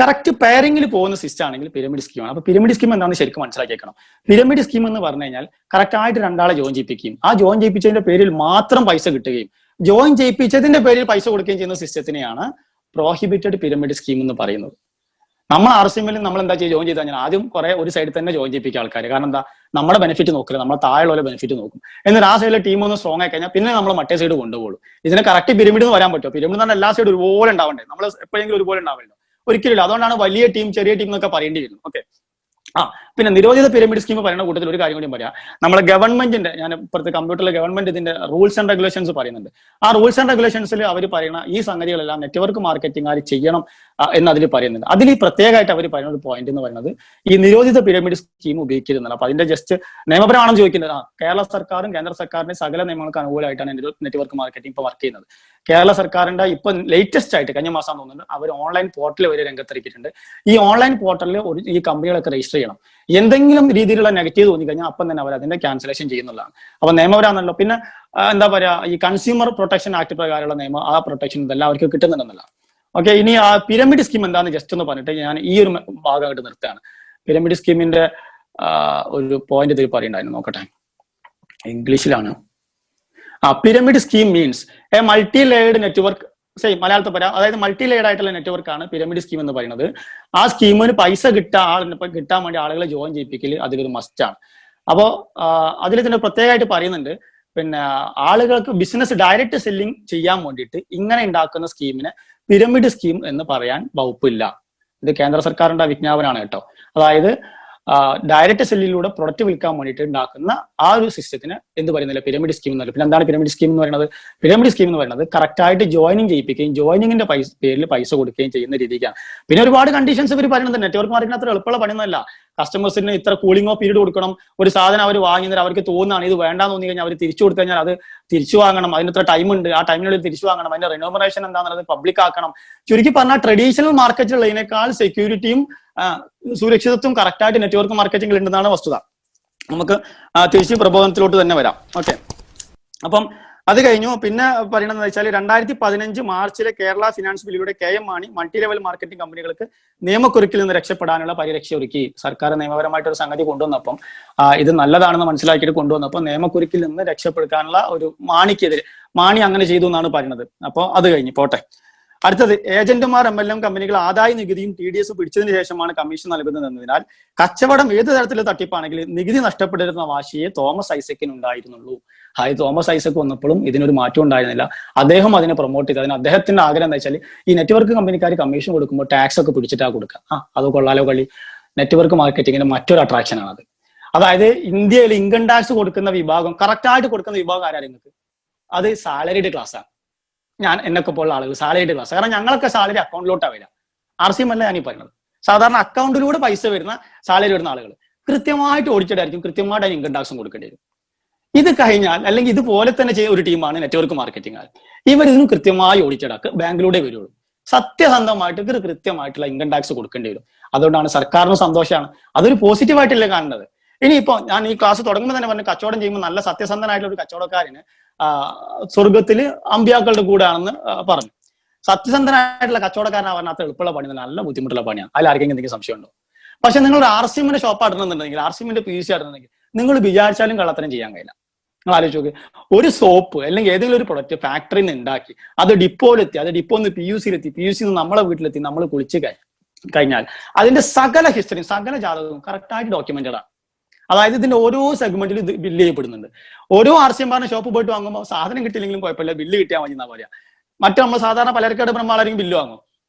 കറക്റ്റ് പെയറിംഗിൽ പോകുന്ന സിസ്റ്റം ആണെങ്കിൽ പിരമിഡ് സ്കീമാണ്. അപ്പൊ പിരമിഡ് സ്കീം എന്താണെന്ന് ശരിക്കും മനസ്സിലാക്കിയേക്കണം. പിരമിഡ് സ്കീം എന്ന് പറഞ്ഞു കഴിഞ്ഞാൽ കറക്റ്റ് ആയിട്ട് 2 ആളെ ജോയിൻ ചെയ്യിപ്പിക്കുകയും ആ ജോയിൻ ചെയ്യിപ്പിച്ചതിന്റെ പേരിൽ മാത്രം പൈസ കിട്ടുകയും ജോയിൻ ചെയ്യിപ്പിച്ചതിന്റെ പേരിൽ പൈസ കൊടുക്കുകയും ചെയ്യുന്ന സിസ്റ്റത്തിനെയാണ് പ്രോഹിബിറ്റഡ് പിരമിഡ് സ്കീം എന്ന് പറയുന്നത്. നമ്മൾ RCMൽ നമ്മൾ എന്താ ചെയ്യുക, ജോയിൻ ചെയ്ത് കഴിഞ്ഞാൽ ആദ്യം ഒരു സൈഡിൽ തന്നെ ജോയിൻ ചെയ്യിപ്പിക്കുക ആൾക്കാർ. കാരണം എന്താ, നമ്മുടെ ബെനിഫിറ്റ് നോക്കില്ല, നമ്മളെ താഴെയുള്ള ബെനിഫിറ്റ് നോക്കും. എന്നിട്ട് ആ സൈഡിലെ ടീം ഒന്ന് സ്ട്രോങ് ആയി കഴിഞ്ഞാൽ പിന്നെ നമ്മൾ മറ്റേ സൈഡ് കൊണ്ടുപോകും. ഇതിന് കറക്റ്റ് പിരമിഡ് എന്ന് വരാൻ പറ്റുമോ? പിരമിഡ് എന്ന് പറഞ്ഞാൽ എല്ലാ സൈഡും ഒരുപോലെ ഉണ്ടാവണ്ടേ, നമ്മൾ എപ്പോഴെങ്കിലും ഒരുപോലെ ഉണ്ടാവില്ല, ഒരിക്കലും. അതുകൊണ്ടാണ് വലിയ ടീം ചെറിയ ടീം എന്നൊക്കെ പറയേണ്ടി വരുന്നു. ഓക്കെ, പിന്നെ നിരോധിത പിരമിഡ് സ്കീം പറയുന്ന കൂട്ടത്തിൽ ഒരു കാര്യം കൂടി പറയാം. നമ്മുടെ ഗവൺമെന്റിന്റെ, ഞാൻ ഇപ്പോഴത്തെ കമ്പ്യൂട്ടറിലെ ഗവൺമെന്റ് ഇതിന്റെ റൂൾസ് ആൻഡ് റെഗുലേഷൻസ് പറയുന്നുണ്ട്. ആ റൂൾസ് ആൻഡ് റെഗുലേഷൻസിൽ അവർ പറയുന്ന ഈ സംഗതികളെല്ലാം നെറ്റ്വർക്ക് മാർക്കറ്റിംഗ് ആര് ചെയ്യണം എന്ന് അതിൽ പറയുന്നുണ്ട്. അതിൽ ഈ പ്രത്യേകമായിട്ട് അവർ പറയുന്ന ഒരു പോയിന്റ് എന്ന് പറയുന്നത് ഈ നിരോധിത പിരമിഡ് സ്കീം ഉപയോഗിക്കുന്നില്ല. അപ്പൊ അതിന്റെ ജസ്റ്റ് നിയമപരമാണെന്ന് ചോദിക്കുന്നത്, കേരള സർക്കാരും കേന്ദ്ര സർക്കാരിന്റെ സകല നിയമങ്ങൾക്ക് അനുകൂലമായിട്ടാണ് നെറ്റ്വർക്ക് മാർക്കറ്റിംഗ് ഇപ്പൊ വർക്ക് ചെയ്യുന്നത്. കേരള സർക്കാരിന്റെ ഇപ്പൊ ലേറ്റസ്റ്റ് ആയിട്ട് കഴിഞ്ഞ മാസം തോന്നുന്നുണ്ട് അവർ ഓൺലൈൻ പോർട്ടൽ വരെ രംഗത്തിറക്കിയിട്ടുണ്ട്. ഈ ഓൺലൈൻ പോർട്ടലിൽ ഈ കമ്പനികളൊക്കെ രജിസ്റ്റർ ചെയ്യണം. എന്തെങ്കിലും രീതിയിലുള്ള നെഗറ്റീവ് തോന്നിക്കഴിഞ്ഞാൽ അപ്പം തന്നെ അവർ അതിന്റെ ക്യാൻസലേഷൻ ചെയ്യുന്നതാണ്. അപ്പൊ നിയമപരമാണല്ലോ. പിന്നെ എന്താ പറയാ, ഈ കൺസ്യൂമർ പ്രൊട്ടക്ഷൻ ആക്ട് പ്രകാരമുള്ള നിയമം, ആ പ്രൊട്ടക്ഷൻ ഇതെല്ലാം അവർക്ക് കിട്ടുന്നുണ്ടെന്നല്ല. ഓക്കെ, ഇനി ആ പിരമിഡ് സ്കീം എന്താണെന്ന് ജസ്റ്റ് ഒന്ന് പറഞ്ഞിട്ട് ഞാൻ ഈ ഒരു ഭാഗം ആയിട്ട് നിർത്തുകയാണ്. പിരമിഡ് സ്കീമിന്റെ ഒരു പോയിന്റ് ഇതിൽ പറയുന്നുണ്ടായിരുന്നു, നോക്കട്ടെ, ഇംഗ്ലീഷിലാണ്. Pyramid scheme means a multi layered network. മലയാളത്തിൽ പറയാം, അതായത് മൾട്ടി ലെയർഡ് ആയിട്ടുള്ള നെറ്റ്വർക്ക് ആണ് പിരമിഡ് സ്കീം എന്ന് പറയുന്നത്. ആ സ്കീമിന് പൈസ കിട്ടാൻ വേണ്ടി ആളുകളെ ജോയിൻ ചെയ്യിപ്പിക്കൽ അതിലൊരു മസ്റ്റ് ആണ്. അപ്പോ അതിൽ തന്നെ പ്രത്യേകമായിട്ട് പറയുന്നുണ്ട്, പിന്നെ ആളുകൾക്ക് ബിസിനസ് ഡയറക്റ്റ് സെല്ലിംഗ് ചെയ്യാൻ വേണ്ടിയിട്ട് ഇങ്ങനെ ഉണ്ടാക്കുന്ന സ്കീമിനെ പിരമിഡ് സ്കീം എന്ന് പറയാൻ വകുപ്പില്ല. ഇത് കേന്ദ്ര സർക്കാരിന്റെ വിജ്ഞാപനമാണ് കേട്ടോ. അതായത് ഡയറക്റ്റ് സെല്ലിലൂടെ പ്രൊഡക്റ്റ് വിൽക്കാൻ വേണ്ടിയിട്ട് ഉണ്ടാക്കുന്ന ആ ഒരു സിസ്റ്റത്തിന് എന്ത് പറയുന്നില്ല, പിരമിഡ് സ്കീം എന്ന് പറയും. പിന്നെ എന്താണ് പിരമിഡ് സ്കീം എന്ന് പറയുന്നത്? പിരമിഡ് സ്കീം എന്ന് പറയുന്നത് കറക്റ്റ് ആയിട്ട് ജോയിനിങ് ചെയ്യിപ്പിക്കുകയും ജോയിനിങ്ങിന്റെ പേരിൽ പൈസ കൊടുക്കുകയും ചെയ്യുന്ന രീതിക്കാണ്. പിന്നെ ഒരുപാട് കണ്ടീഷൻസ് ഇവർ പറയുന്നത്. നെറ്റ്വർക്ക് മാർക്കറ്റിന് അത്ര എളുപ്പമുള്ള പണിയൊന്നുമല്ല. കസ്റ്റമേഴ്സിന് ഇത്ര കൂളിംഗ് ഓഫ് പീരീഡ് കൊടുക്കണം, ഒരു സാധനം അവർ വാങ്ങുന്നതിന് അവർക്ക് തോന്നുകയാണ് ഇത് വേണ്ടാന്ന് തോന്നി കഴിഞ്ഞാൽ അവർ തിരിച്ചു കൊടുത്തു കഴിഞ്ഞാൽ അത് തിരിച്ചു വാങ്ങണം, അതിന് ഇത്ര ടൈം ഉണ്ട്, ആ ടൈമിനുള്ളിൽ തിരിച്ചു വാങ്ങണം, അതിന്റെ റിനോമറേഷൻ എന്താണെന്നുള്ളത് പബ്ലിക് ആക്കണം. ചുരുക്കി പറഞ്ഞാൽ ട്രഡീഷണൽ മാർക്കറ്റിലുള്ളതിനേക്കാൾ സെക്യൂരിറ്റിയും സുരക്ഷിതത്വം കറക്റ്റായിട്ട് നെറ്റ്വർക്ക് മാർക്കറ്റിംഗിൽ ഉണ്ടെന്നാണ് വസ്തുത. നമുക്ക് തിരിച്ച് പ്രബോധനത്തിലോട്ട് തന്നെ വരാം. ഓക്കെ, അപ്പം അത് കഴിഞ്ഞു. പിന്നെ പറയണതെന്ന് വെച്ചാൽ 2015 മാർച്ചിലെ കേരള ഫിനാൻസ് ബില്ലിലൂടെ KM Mani multi level marketing കമ്പനികൾക്ക് നിയമക്കുരുക്കിൽ നിന്ന് രക്ഷപ്പെടാനുള്ള പരിരക്ഷ ഒരുക്കി. സർക്കാർ നിയമപരമായിട്ടൊരു സംഗതി കൊണ്ടുവന്നപ്പം ഇത് നല്ലതാണെന്ന് മനസ്സിലാക്കിയിട്ട് കൊണ്ടുവന്നപ്പോൾ നിയമക്കുരുക്കിൽ നിന്ന് രക്ഷപ്പെടുത്താനുള്ള ഒരു മാണി അങ്ങനെ ചെയ്തു എന്നാണ് പറയുന്നത്. അപ്പോൾ അത് കഴിഞ്ഞു പോട്ടെ. അടുത്തത്, ഏജന്റുമാർ MLM കമ്പനികൾ ആദായ നികുതിയും TDS പിടിച്ചതിന് ശേഷമാണ് കമ്മീഷൻ നൽകുന്നത് എന്നതിനാൽ കച്ചവടം ഏത് തരത്തിലുള്ള തട്ടിപ്പാണെങ്കിൽ നികുതി നഷ്ടപ്പെട്ടിരുന്ന വാശിയെ തോമസ് ഐസക്കിന് ഉണ്ടായിരുന്നുള്ളൂ. തോമസ് ഐസക് വന്നപ്പോഴും ഇതിനൊരു മാറ്റം ഉണ്ടായിരുന്നില്ല. അദ്ദേഹം അതിനെ പ്രൊമോട്ട് ചെയ്ത്, അതിന് അദ്ദേഹത്തിന്റെ ആഗ്രഹം എന്താ വെച്ചാൽ ഈ നെറ്റ്വർക്ക് കമ്പനിക്കാർ കമ്മീഷൻ കൊടുക്കുമ്പോൾ ടാക്സ് ഒക്കെ പിടിച്ചിട്ടാ കൊടുക്കുക. അത് കൊള്ളാലോ കളി. നെറ്റ്വർക്ക് മാർക്കറ്റിങ്ങിന്റെ മറ്റൊരു അട്രാക്ഷൻ ആണ് അത്. അതായത് ഇന്ത്യയിൽ ഇൻകം ടാക്സ് കൊടുക്കുന്ന വിഭാഗം, കറക്റ്റ് ആയിട്ട് കൊടുക്കുന്ന വിഭാഗം ആരാ നിങ്ങൾക്ക്? അത് സാലറിഡ് ക്ലാസ് ആണ്. എന്നൊക്കെ പോലുള്ള ആളുകൾ സാലറിഡ് ക്ലാസ്. കാരണം ഞങ്ങളൊക്കെ സാലറി അക്കൗണ്ടിലോട്ടാണ് വരിക. RCM അല്ല ഞാനീ പറയുന്നത്. സാധാരണ അക്കൗണ്ടിലൂടെ പൈസ വരുന്ന സാലറി വരുന്ന ആളുകൾ കൃത്യമായിട്ട് ഓടിച്ചിട്ടായിരിക്കും, കൃത്യമായിട്ട് അതിന് ഇൻകം ടാക്സും കൊടുക്കേണ്ടി വരും. ഇത് കഴിഞ്ഞാൽ അല്ലെങ്കിൽ ഇതുപോലെ തന്നെ ചെയ്യുന്ന ഒരു ടീമാണ് നെറ്റ്വർക്ക് മാർക്കറ്റിംഗ്. ഇവരിതിനും കൃത്യമായി ഓടിച്ചിടാക്ക് ബാങ്കിലൂടെ വരുള്ളൂ. സത്യസന്ധമായിട്ട് ഇവർ കൃത്യമായിട്ടുള്ള ഇൻകം ടാക്സ് കൊടുക്കേണ്ടി വരും. അതുകൊണ്ടാണ് സർക്കാരിന് സന്തോഷമാണ്. അതൊരു പോസിറ്റീവായിട്ടല്ലേ കാണുന്നത്. ഇനിയിപ്പോ ഞാൻ ഈ ക്ലാസ് തുടങ്ങുമ്പോൾ തന്നെ പറഞ്ഞു, കച്ചവടം ചെയ്യുമ്പോൾ നല്ല സത്യസന്ധനായിട്ടുള്ള ഒരു കച്ചവടക്കാരന് സ്വർഗത്തില് അമ്പിയാക്കളുടെ കൂടാണെന്ന് പറഞ്ഞു. സത്യസന്ധനായിട്ടുള്ള കച്ചവടക്കാരനാ പറഞ്ഞാൽ എളുപ്പമുള്ള പണി, നല്ല ബുദ്ധിമുട്ടുള്ള പണിയാണ്. അതിൽ ആർക്കെങ്കിലും എന്തെങ്കിലും സംശയം ഉണ്ടോ? പക്ഷെ നിങ്ങൾ ഒരു RCMന്റെ ഷോപ്പ് ആടുന്നുണ്ടെങ്കിൽ, RCMന്റെ PVC ആടുന്നുണ്ടെങ്കിൽ നിങ്ങൾ വിചാരിച്ചാലും കള്ളത്തരം ചെയ്യാൻ കഴിയില്ല. നിങ്ങൾ ആലോചിച്ച് നോക്ക്, ഒരു സോപ്പ് അല്ലെങ്കിൽ ഏതെങ്കിലും ഒരു പ്രൊഡക്റ്റ് ഫാക്ടറിയിൽ നിന്ന് ഉണ്ടാക്കി അത് ഡിപ്പോയിലെത്തി, അത് ഡിപ്പോന്ന് PUCയിലെത്തി, PUC നമ്മളെ വീട്ടിലെത്തി, നമ്മൾ കുളിച്ച് കഴിഞ്ഞാൽ അതിന്റെ സകല ഹിസ്റ്ററിയും സകല ജാതകവും കറക്റ്റായിട്ട് ഡോക്യുമെന്റഡ് ആണ്. അതായത് ഇതിന്റെ ഓരോ സെഗ്മെന്റിലും ഇത് ബില്ല് ചെയ്യപ്പെടുന്നുണ്ട്. ഓരോ RCM പറഞ്ഞ ഷോപ്പ് പോയിട്ട് വാങ്ങുമ്പോൾ സാധനം കിട്ടിയില്ലെങ്കിലും കുഴപ്പമില്ല, ബില്ല് കിട്ടിയാൽ മതി എന്നാ പറയാ. മറ്റു നമ്മൾ സാധാരണ പലർക്കായിട്ട് നമ്മളാരെങ്കിലും ബില്ല് വാങ്ങും,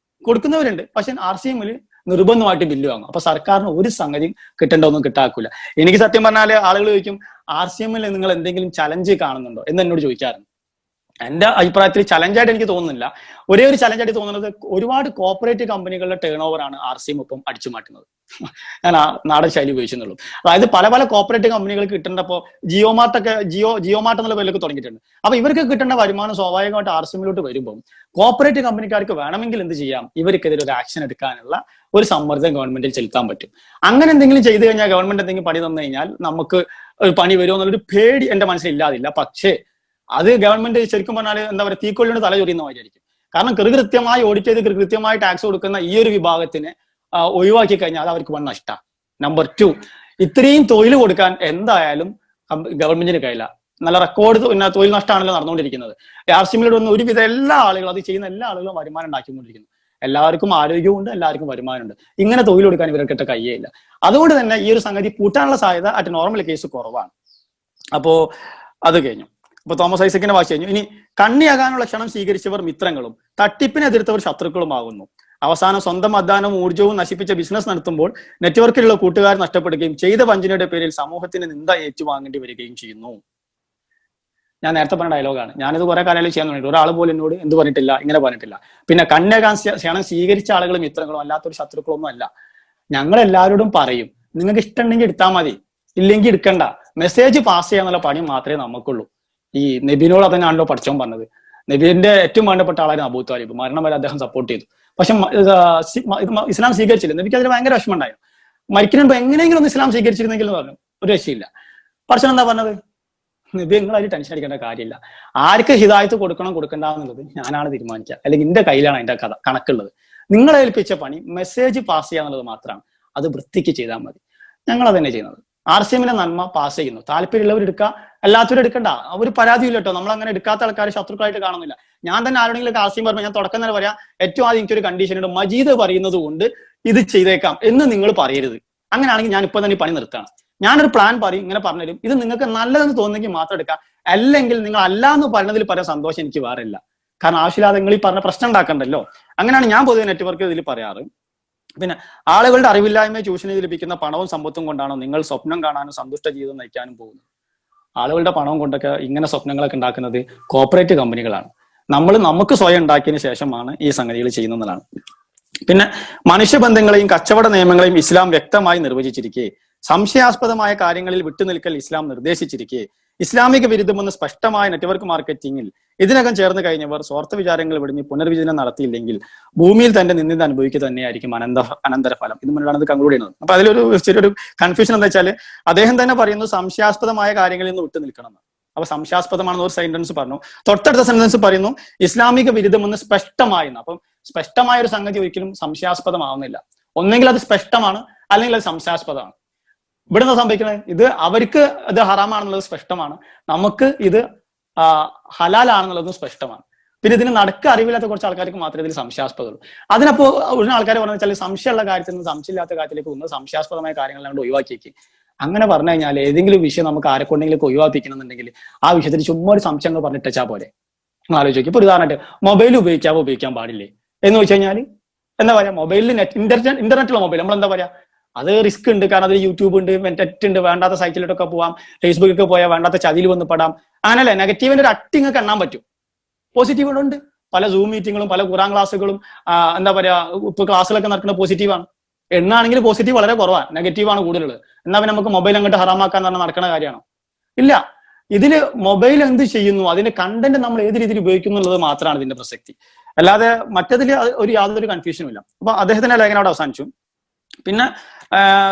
കൊടുക്കുന്നവരുണ്ട്. പക്ഷെ RCMൽ നിർബന്ധമായിട്ട് ബില്ല് വാങ്ങും. അപ്പൊ സർക്കാരിന് ഒരു സംഗതിയും കിട്ടേണ്ടതൊന്നും കിട്ടാക്കൂല. എനിക്ക് സത്യം പറഞ്ഞാൽ ആളുകൾ ചോദിക്കും, RCMൽ നിങ്ങൾ എന്തെങ്കിലും ചലഞ്ച് കാണുന്നുണ്ടോ എന്ന് എന്നോട് ചോദിക്കാറുണ്ട്. എന്റെ അഭിപ്രായത്തിൽ ചലഞ്ചായിട്ട് എനിക്ക് തോന്നുന്നില്ല. ഒരേ ഒരു ചലഞ്ചായിട്ട് തോന്നുന്നത്, ഒരുപാട് കോർപ്പറേറ്റ് കമ്പനികളുടെ ടേൺ ഓവർ ആണ് RCM ഇപ്പം അടിച്ചു മാറ്റുന്നത്. ഞാൻ നാടൻ ശൈലി ഉപയോഗിച്ചെന്നുള്ളൂ. അതായത് പല കോർപ്പറേറ്റ് കമ്പനികൾക്ക് കിട്ടേണ്ടപ്പോ ജിയോ മാർട്ട് എന്നുള്ള പേരിലൊക്കെ തുടങ്ങിയിട്ടുണ്ട്. അപ്പൊ ഇവർക്ക് കിട്ടേണ്ട വരുമാനം സ്വാഭാവികമായിട്ട് RCMലോട്ട് വരുമ്പോൾ കോർപ്പറേറ്റ് കമ്പനിക്കാർക്ക് വേണമെങ്കിൽ എന്ത് ചെയ്യാം, ഇവർക്കെതിരെ ഒരു ആക്ഷൻ എടുക്കാനുള്ള ഒരു സമ്മർദ്ദം ഗവൺമെന്റിൽ ചെലുത്താൻ പറ്റും. അങ്ങനെ എന്തെങ്കിലും ചെയ്തു കഴിഞ്ഞാൽ, ഗവൺമെന്റ് എന്തെങ്കിലും പണി തന്നു കഴിഞ്ഞാൽ നമുക്ക് ഒരു പണി വരുമോ എന്നുള്ളൊരു പേടി എന്റെ മനസ്സിൽ ഇല്ലാതില്ല. പക്ഷേ അത് ഗവൺമെന്റ് ശരിക്കും പറഞ്ഞാൽ എന്താ പറയുക, തീക്കൊള്ളിന് തല ചൊറിയുന്ന മാതിരിയായിരിക്കും. കാരണം കൃത്യമായി ഓഡിറ്റ് ചെയ്ത് കൃത്യമായി ടാക്സ് കൊടുക്കുന്ന ഈ ഒരു വിഭാഗത്തിന് ഒഴിവാക്കി കഴിഞ്ഞാൽ അത് അവർക്ക് വൻ നഷ്ടമാണ്. നമ്പർ 2, ഇത്രയും തൊഴിൽ കൊടുക്കാൻ എന്തായാലും ഗവൺമെന്റിന് കഴിയില്ല. നല്ല റെക്കോർഡ് തൊഴിൽ നഷ്ടമാണല്ലോ നടന്നുകൊണ്ടിരിക്കുന്നത്. RCMലോട് വന്ന് ഒരുവിധം എല്ലാ ആളുകളും, അത് ചെയ്യുന്ന എല്ലാ ആളുകളും വരുമാനം ഉണ്ടാക്കിക്കൊണ്ടിരിക്കുന്നു. എല്ലാവർക്കും ആരോഗ്യമുണ്ട്, എല്ലാവർക്കും വരുമാനമുണ്ട്. ഇങ്ങനെ തൊഴിൽ കൊടുക്കാൻ ഇവർക്കിട്ട് കഴിയേയില്ല. അതുകൊണ്ട് തന്നെ ഈ ഒരു സംഗതി പൂട്ടാനുള്ള സാധ്യത അറ്റ് നോർമൽ കേസ് കുറവാണ്. അപ്പോ അത് കഴിഞ്ഞു. അപ്പൊ തോമസ് ഐസക്കിന്റെ വാശി കഴിഞ്ഞു. ഇനി കണ്ണിയാകാനുള്ള ക്ഷണം സ്വീകരിച്ചവർ മിത്രങ്ങളും തട്ടിപ്പിനെ എതിർത്തവർ ശത്രുക്കളുമാകുന്നു. അവസാനം സ്വന്തം അധ്വാനവും ഊർജ്ജവും നശിപ്പിച്ച ബിസിനസ് നടത്തുമ്പോൾ നെറ്റ്വർക്കിലുള്ള കൂട്ടുകാർ നഷ്ടപ്പെടുകയും ചെയ്ത വഞ്ചനയുടെ പേരിൽ സമൂഹത്തിന് നിന്ദ ഏറ്റുവാങ്ങേണ്ടി വരികയും ചെയ്യുന്നു. ഞാൻ നേരത്തെ പറഞ്ഞ ഡയലോഗാണ്. ഞാനിത് കുറെ കാലങ്ങളിൽ ചെയ്യാൻ തുടങ്ങിയിട്ട് ഒരാൾ പോലും എന്നോട് എന്ത് പറഞ്ഞിട്ടില്ല, ഇങ്ങനെ പറഞ്ഞിട്ടില്ല. പിന്നെ കണ്ണിയാകാൻ ക്ഷണം സ്വീകരിച്ച ആളുകളും മിത്രങ്ങളും അല്ലാത്തൊരു ശത്രുക്കളൊന്നും അല്ല. ഞങ്ങൾ എല്ലാവരോടും പറയും, നിങ്ങൾക്ക് ഇഷ്ടമുണ്ടെങ്കിൽ എടുത്താൽ മതി, ഇല്ലെങ്കിൽ എടുക്കണ്ട. മെസ്സേജ് പാസ് ചെയ്യാന്നുള്ള പണി മാത്രമേ നമുക്കുള്ളൂ. ഈ നബീനോട് അതന്നെയാണല്ലോ പഠിച്ചോൻ പറഞ്ഞത്. നബീന്റെ ഏറ്റവും വേണ്ടപ്പെട്ട ആളായിരുന്നു അബൂ താലിബ്. മരണം വരെ അദ്ദേഹം സപ്പോർട്ട് ചെയ്തു. പക്ഷെ ഇസ്ലാം സ്വീകരിച്ചില്ല. നബിക്ക് അതിന് ഭയങ്കര വിഷമം ഉണ്ടായിരുന്നു. മരിക്കുന്നുണ്ടോ എങ്ങനെയെങ്കിലും ഒന്ന് ഇസ്ലാം സ്വീകരിച്ചിരുന്നെങ്കിൽ പറഞ്ഞു, ഒരു രക്ഷയില്ല. പക്ഷെ എന്താ പറഞ്ഞത്, ഇത് നിങ്ങൾ അതിൽ ടെൻഷൻ അടിക്കേണ്ട കാര്യമില്ല. ആർക്ക് ഹിദായത്ത് കൊടുക്കണം കൊടുക്കണ്ട എന്നുള്ളത് ഞാനാണ് തീരുമാനിക്കുക, അല്ലെങ്കിൽ എന്റെ കയ്യിലാണ് അതിന്റെ കണക്കുള്ളത്. നിങ്ങളെ ഏൽപ്പിച്ച പണി മെസ്സേജ് പാസ് ചെയ്യുക എന്നുള്ളത് മാത്രമാണ്. അത് വൃത്തിക്ക് ചെയ്താൽ മതി. ഞങ്ങൾ അതന്നെ ചെയ്യുന്നത്. RCMലെ നന്മ പാസ് ചെയ്യുന്നു. താല്പര്യമുള്ളവർ എടുക്കുക, അല്ലാത്തവർ എടുക്കണ്ട. ഒരു പരാതിയില്ല കേട്ടോ. നമ്മൾ അങ്ങനെ എടുക്കാത്ത ആൾക്കാർ ശത്രുക്കളായിട്ട് കാണുന്നില്ല. ഞാൻ തന്നെ ആരുടെങ്കിലും RCM പറഞ്ഞു, ഞാൻ തുടക്കം തന്നെ പറയാം, ഏറ്റവും ആദ്യം എനിക്കൊരു കണ്ടീഷൻ ഉണ്ട്, മജീദ് പറയുന്നത് കൊണ്ട് ഇത് ചെയ്തേക്കാം എന്ന് നിങ്ങൾ പറയരുത്. അങ്ങനെയാണെങ്കിൽ ഞാൻ ഇപ്പൊ തന്നെ പണി നിർത്താണ്. ഞാനൊരു പ്ലാൻ പറയും, ഇങ്ങനെ പറഞ്ഞുതരും, ഇത് നിങ്ങൾക്ക് നല്ലതെന്ന് തോന്നുന്നെങ്കിൽ മാത്രം എടുക്കാം, അല്ലെങ്കിൽ നിങ്ങൾ അല്ല എന്ന് പറഞ്ഞതിൽ പറയാൻ സന്തോഷം എനിക്ക് വേറെ ഇല്ല. കാരണം ആവശ്യമില്ലാതെ നിങ്ങൾ ഈ പറഞ്ഞ പ്രശ്നം ഉണ്ടാക്കണ്ടല്ലോ. അങ്ങനെയാണ് ഞാൻ പൊതുവെ നെറ്റ്വർക്ക് ഇതിൽ പറയാറ്. പിന്നെ ആളുകളുടെ അറിവില്ലായ്മയെ ചൂഷണം ചെയ്ത് ലഭിക്കുന്ന പണവും സമ്പത്തും കൊണ്ടാണോ നിങ്ങൾ സ്വപ്നം കാണാനും സന്തുഷ്ട ജീവിതം നയിക്കാനും പോകുന്നത്? ആളുകളുടെ പണവും കൊണ്ടൊക്കെ ഇങ്ങനെ സ്വപ്നങ്ങളൊക്കെ ഉണ്ടാക്കുന്നത് കോർപ്പറേറ്റ് കമ്പനികളാണ്. നമുക്ക് സ്വയം ഉണ്ടാക്കിയതിന് ശേഷമാണ് ഈ സംഗതികൾ ചെയ്യുന്നതാണ്. പിന്നെ മനുഷ്യബന്ധങ്ങളെയും കച്ചവട നിയമങ്ങളെയും ഇസ്ലാം വ്യക്തമായി നിർവചിച്ചിരിക്കെ, സംശയാസ്പദമായ കാര്യങ്ങളിൽ വിട്ടുനിൽക്കൽ ഇസ്ലാം നിർദ്ദേശിച്ചിരിക്കെ, ഇസ്ലാമിക വിരുദ്ധമെന്ന് സ്പഷ്ടമായ നെറ്റ്വർക്ക് മാർക്കറ്റിംഗിൽ ഇതിനകം ചേർന്ന് കഴിഞ്ഞവർ സ്വാർത്ഥ വിചാരങ്ങൾ വെടിഞ്ഞ് പുനർവിചനം നടത്തിയില്ലെങ്കിൽ ഭൂമിയിൽ തന്റെ നിന്ദിത അനുഭവിക്കുക തന്നെയായിരിക്കും അനന്തരഫലം. ഇത് മുന്നിലാണ് ഇത് കൺക്ലൂഡ് ചെയ്യുന്നത്. അപ്പൊ അതിലൊരു ചെറിയൊരു കൺഫ്യൂഷൻ എന്താ വെച്ചാൽ, അദ്ദേഹം തന്നെ പറയുന്നു സംശയാസ്പദമായ കാര്യങ്ങളിൽ നിന്ന് വിട്ടു നിൽക്കണം. അപ്പൊ സംശയാസ്പദമാണെന്ന് ഒരു സെന്റൻസ് പറഞ്ഞു, തൊട്ടടുത്ത സെന്റൻസ് പറയുന്നു ഇസ്ലാമിക വിരുദ്ധമെന്ന് സ്പഷ്ടമായി. അപ്പം സ്പഷ്ടമായ ഒരു സംഗതി ഒരിക്കലും സംശയാസ്പദമാവുന്നില്ല. ഒന്നെങ്കിൽ അത് സ്പഷ്ടമാണ്, അല്ലെങ്കിൽ അത് സംശയാസ്പദമാണ്. ഇവിടെ എന്താ സംഭവിക്കുന്നത്? ഇത് അവർക്ക് ഇത് ഹറാമാണെന്നുള്ളത് സ്പഷ്ടമാണ്, നമുക്ക് ഇത് ഹലാലാണെന്നുള്ളതും സ്പഷ്ടമാണ്. പിന്നെ ഇതിന് നടക്ക അറിവില്ലാത്ത കുറച്ച് ആൾക്കാർക്ക് മാത്രമേ ഇതിൽ സംശയാസ്പദമുള്ളൂ. അതിനപ്പോ ഒരു ആൾക്കാർ പറഞ്ഞു വെച്ചാൽ സംശയമുള്ള കാര്യത്തിൽ നിന്ന് സംശയമില്ലാത്ത കാര്യത്തിലേക്ക് ഒന്ന് സംശയാസ്പദമായ കാര്യങ്ങളാണ്ട് ഒഴിവാക്കിയേക്ക്. അങ്ങനെ പറഞ്ഞു കഴിഞ്ഞാൽ ഏതെങ്കിലും വിഷയം നമുക്ക് ആരെക്കൊണ്ടെങ്കിലും ഒഴിവാക്കിക്കണമെന്നുണ്ടെങ്കിൽ ആ വിഷയത്തിൽ ചുമ്മാ ഒരു സംശയങ്ങൾ പറഞ്ഞിട്ടാ പോരെ. ആലോചിച്ച് നോക്കി. ഇപ്പൊ ഉദാഹരണമായിട്ട് മൊബൈൽ ഉപയോഗിക്കാൻ പാടില്ലേ എന്ന് വെച്ച് കഴിഞ്ഞാൽ എന്താ പറയാ, മൊബൈലിൽ ഇന്റർനെറ്റുള്ള മൊബൈൽ നമ്മൾ എന്താ പറയാ, അത് റിസ്ക് ഉണ്ട്. കാരണം അതിൽ യൂട്യൂബ് ഉണ്ട്, നെറ്റ് ഉണ്ട്, വേണ്ടാത്ത സൈറ്റിലോട്ടൊക്കെ പോവാം, ഫേസ്ബുക്കിലൊക്കെ പോയാൽ വേണ്ടാത്ത ചതിയിൽ വന്ന് പെടാം. അങ്ങനല്ലേ? നെഗറ്റീവിന്റെ ഒരു അട്ടിങ് ഒക്കെ എണ്ണാൻ പറ്റും, പോസിറ്റീവുകളുണ്ട്. പല സൂം മീറ്റിങ്ങുകളും പല ഖുറാൻ ക്ലാസ്സുകളും എന്താ പറയാ, ഇപ്പൊ ക്ലാസ്സിലൊക്കെ നടക്കുന്ന പോസിറ്റീവാണ്. എണ്ണാണെങ്കിൽ പോസിറ്റീവ് വളരെ കുറവാണ്, നെഗറ്റീവാണ് കൂടുതലുള്ളത്. എന്നാ പിന്നെ നമുക്ക് മൊബൈൽ അങ്ങോട്ട് ഹറാമാക്കാൻ പറഞ്ഞാൽ നടക്കുന്ന കാര്യമാണോ? ഇല്ല. ഇതില് മൊബൈൽ എന്ത് ചെയ്യുന്നു, അതിന്റെ കണ്ടന്റ് നമ്മൾ ഏത് രീതിയിൽ ഉപയോഗിക്കുന്നു എന്നുള്ളത് മാത്രമാണ് ഇതിന്റെ പ്രസക്തി. അല്ലാതെ മറ്റതിൽ യാതൊരു കൺഫ്യൂഷനും ഇല്ല. അപ്പൊ അദ്ദേഹത്തിന്റെ ലേഖനം അവിടെ അവസാനിച്ചു. പിന്നെ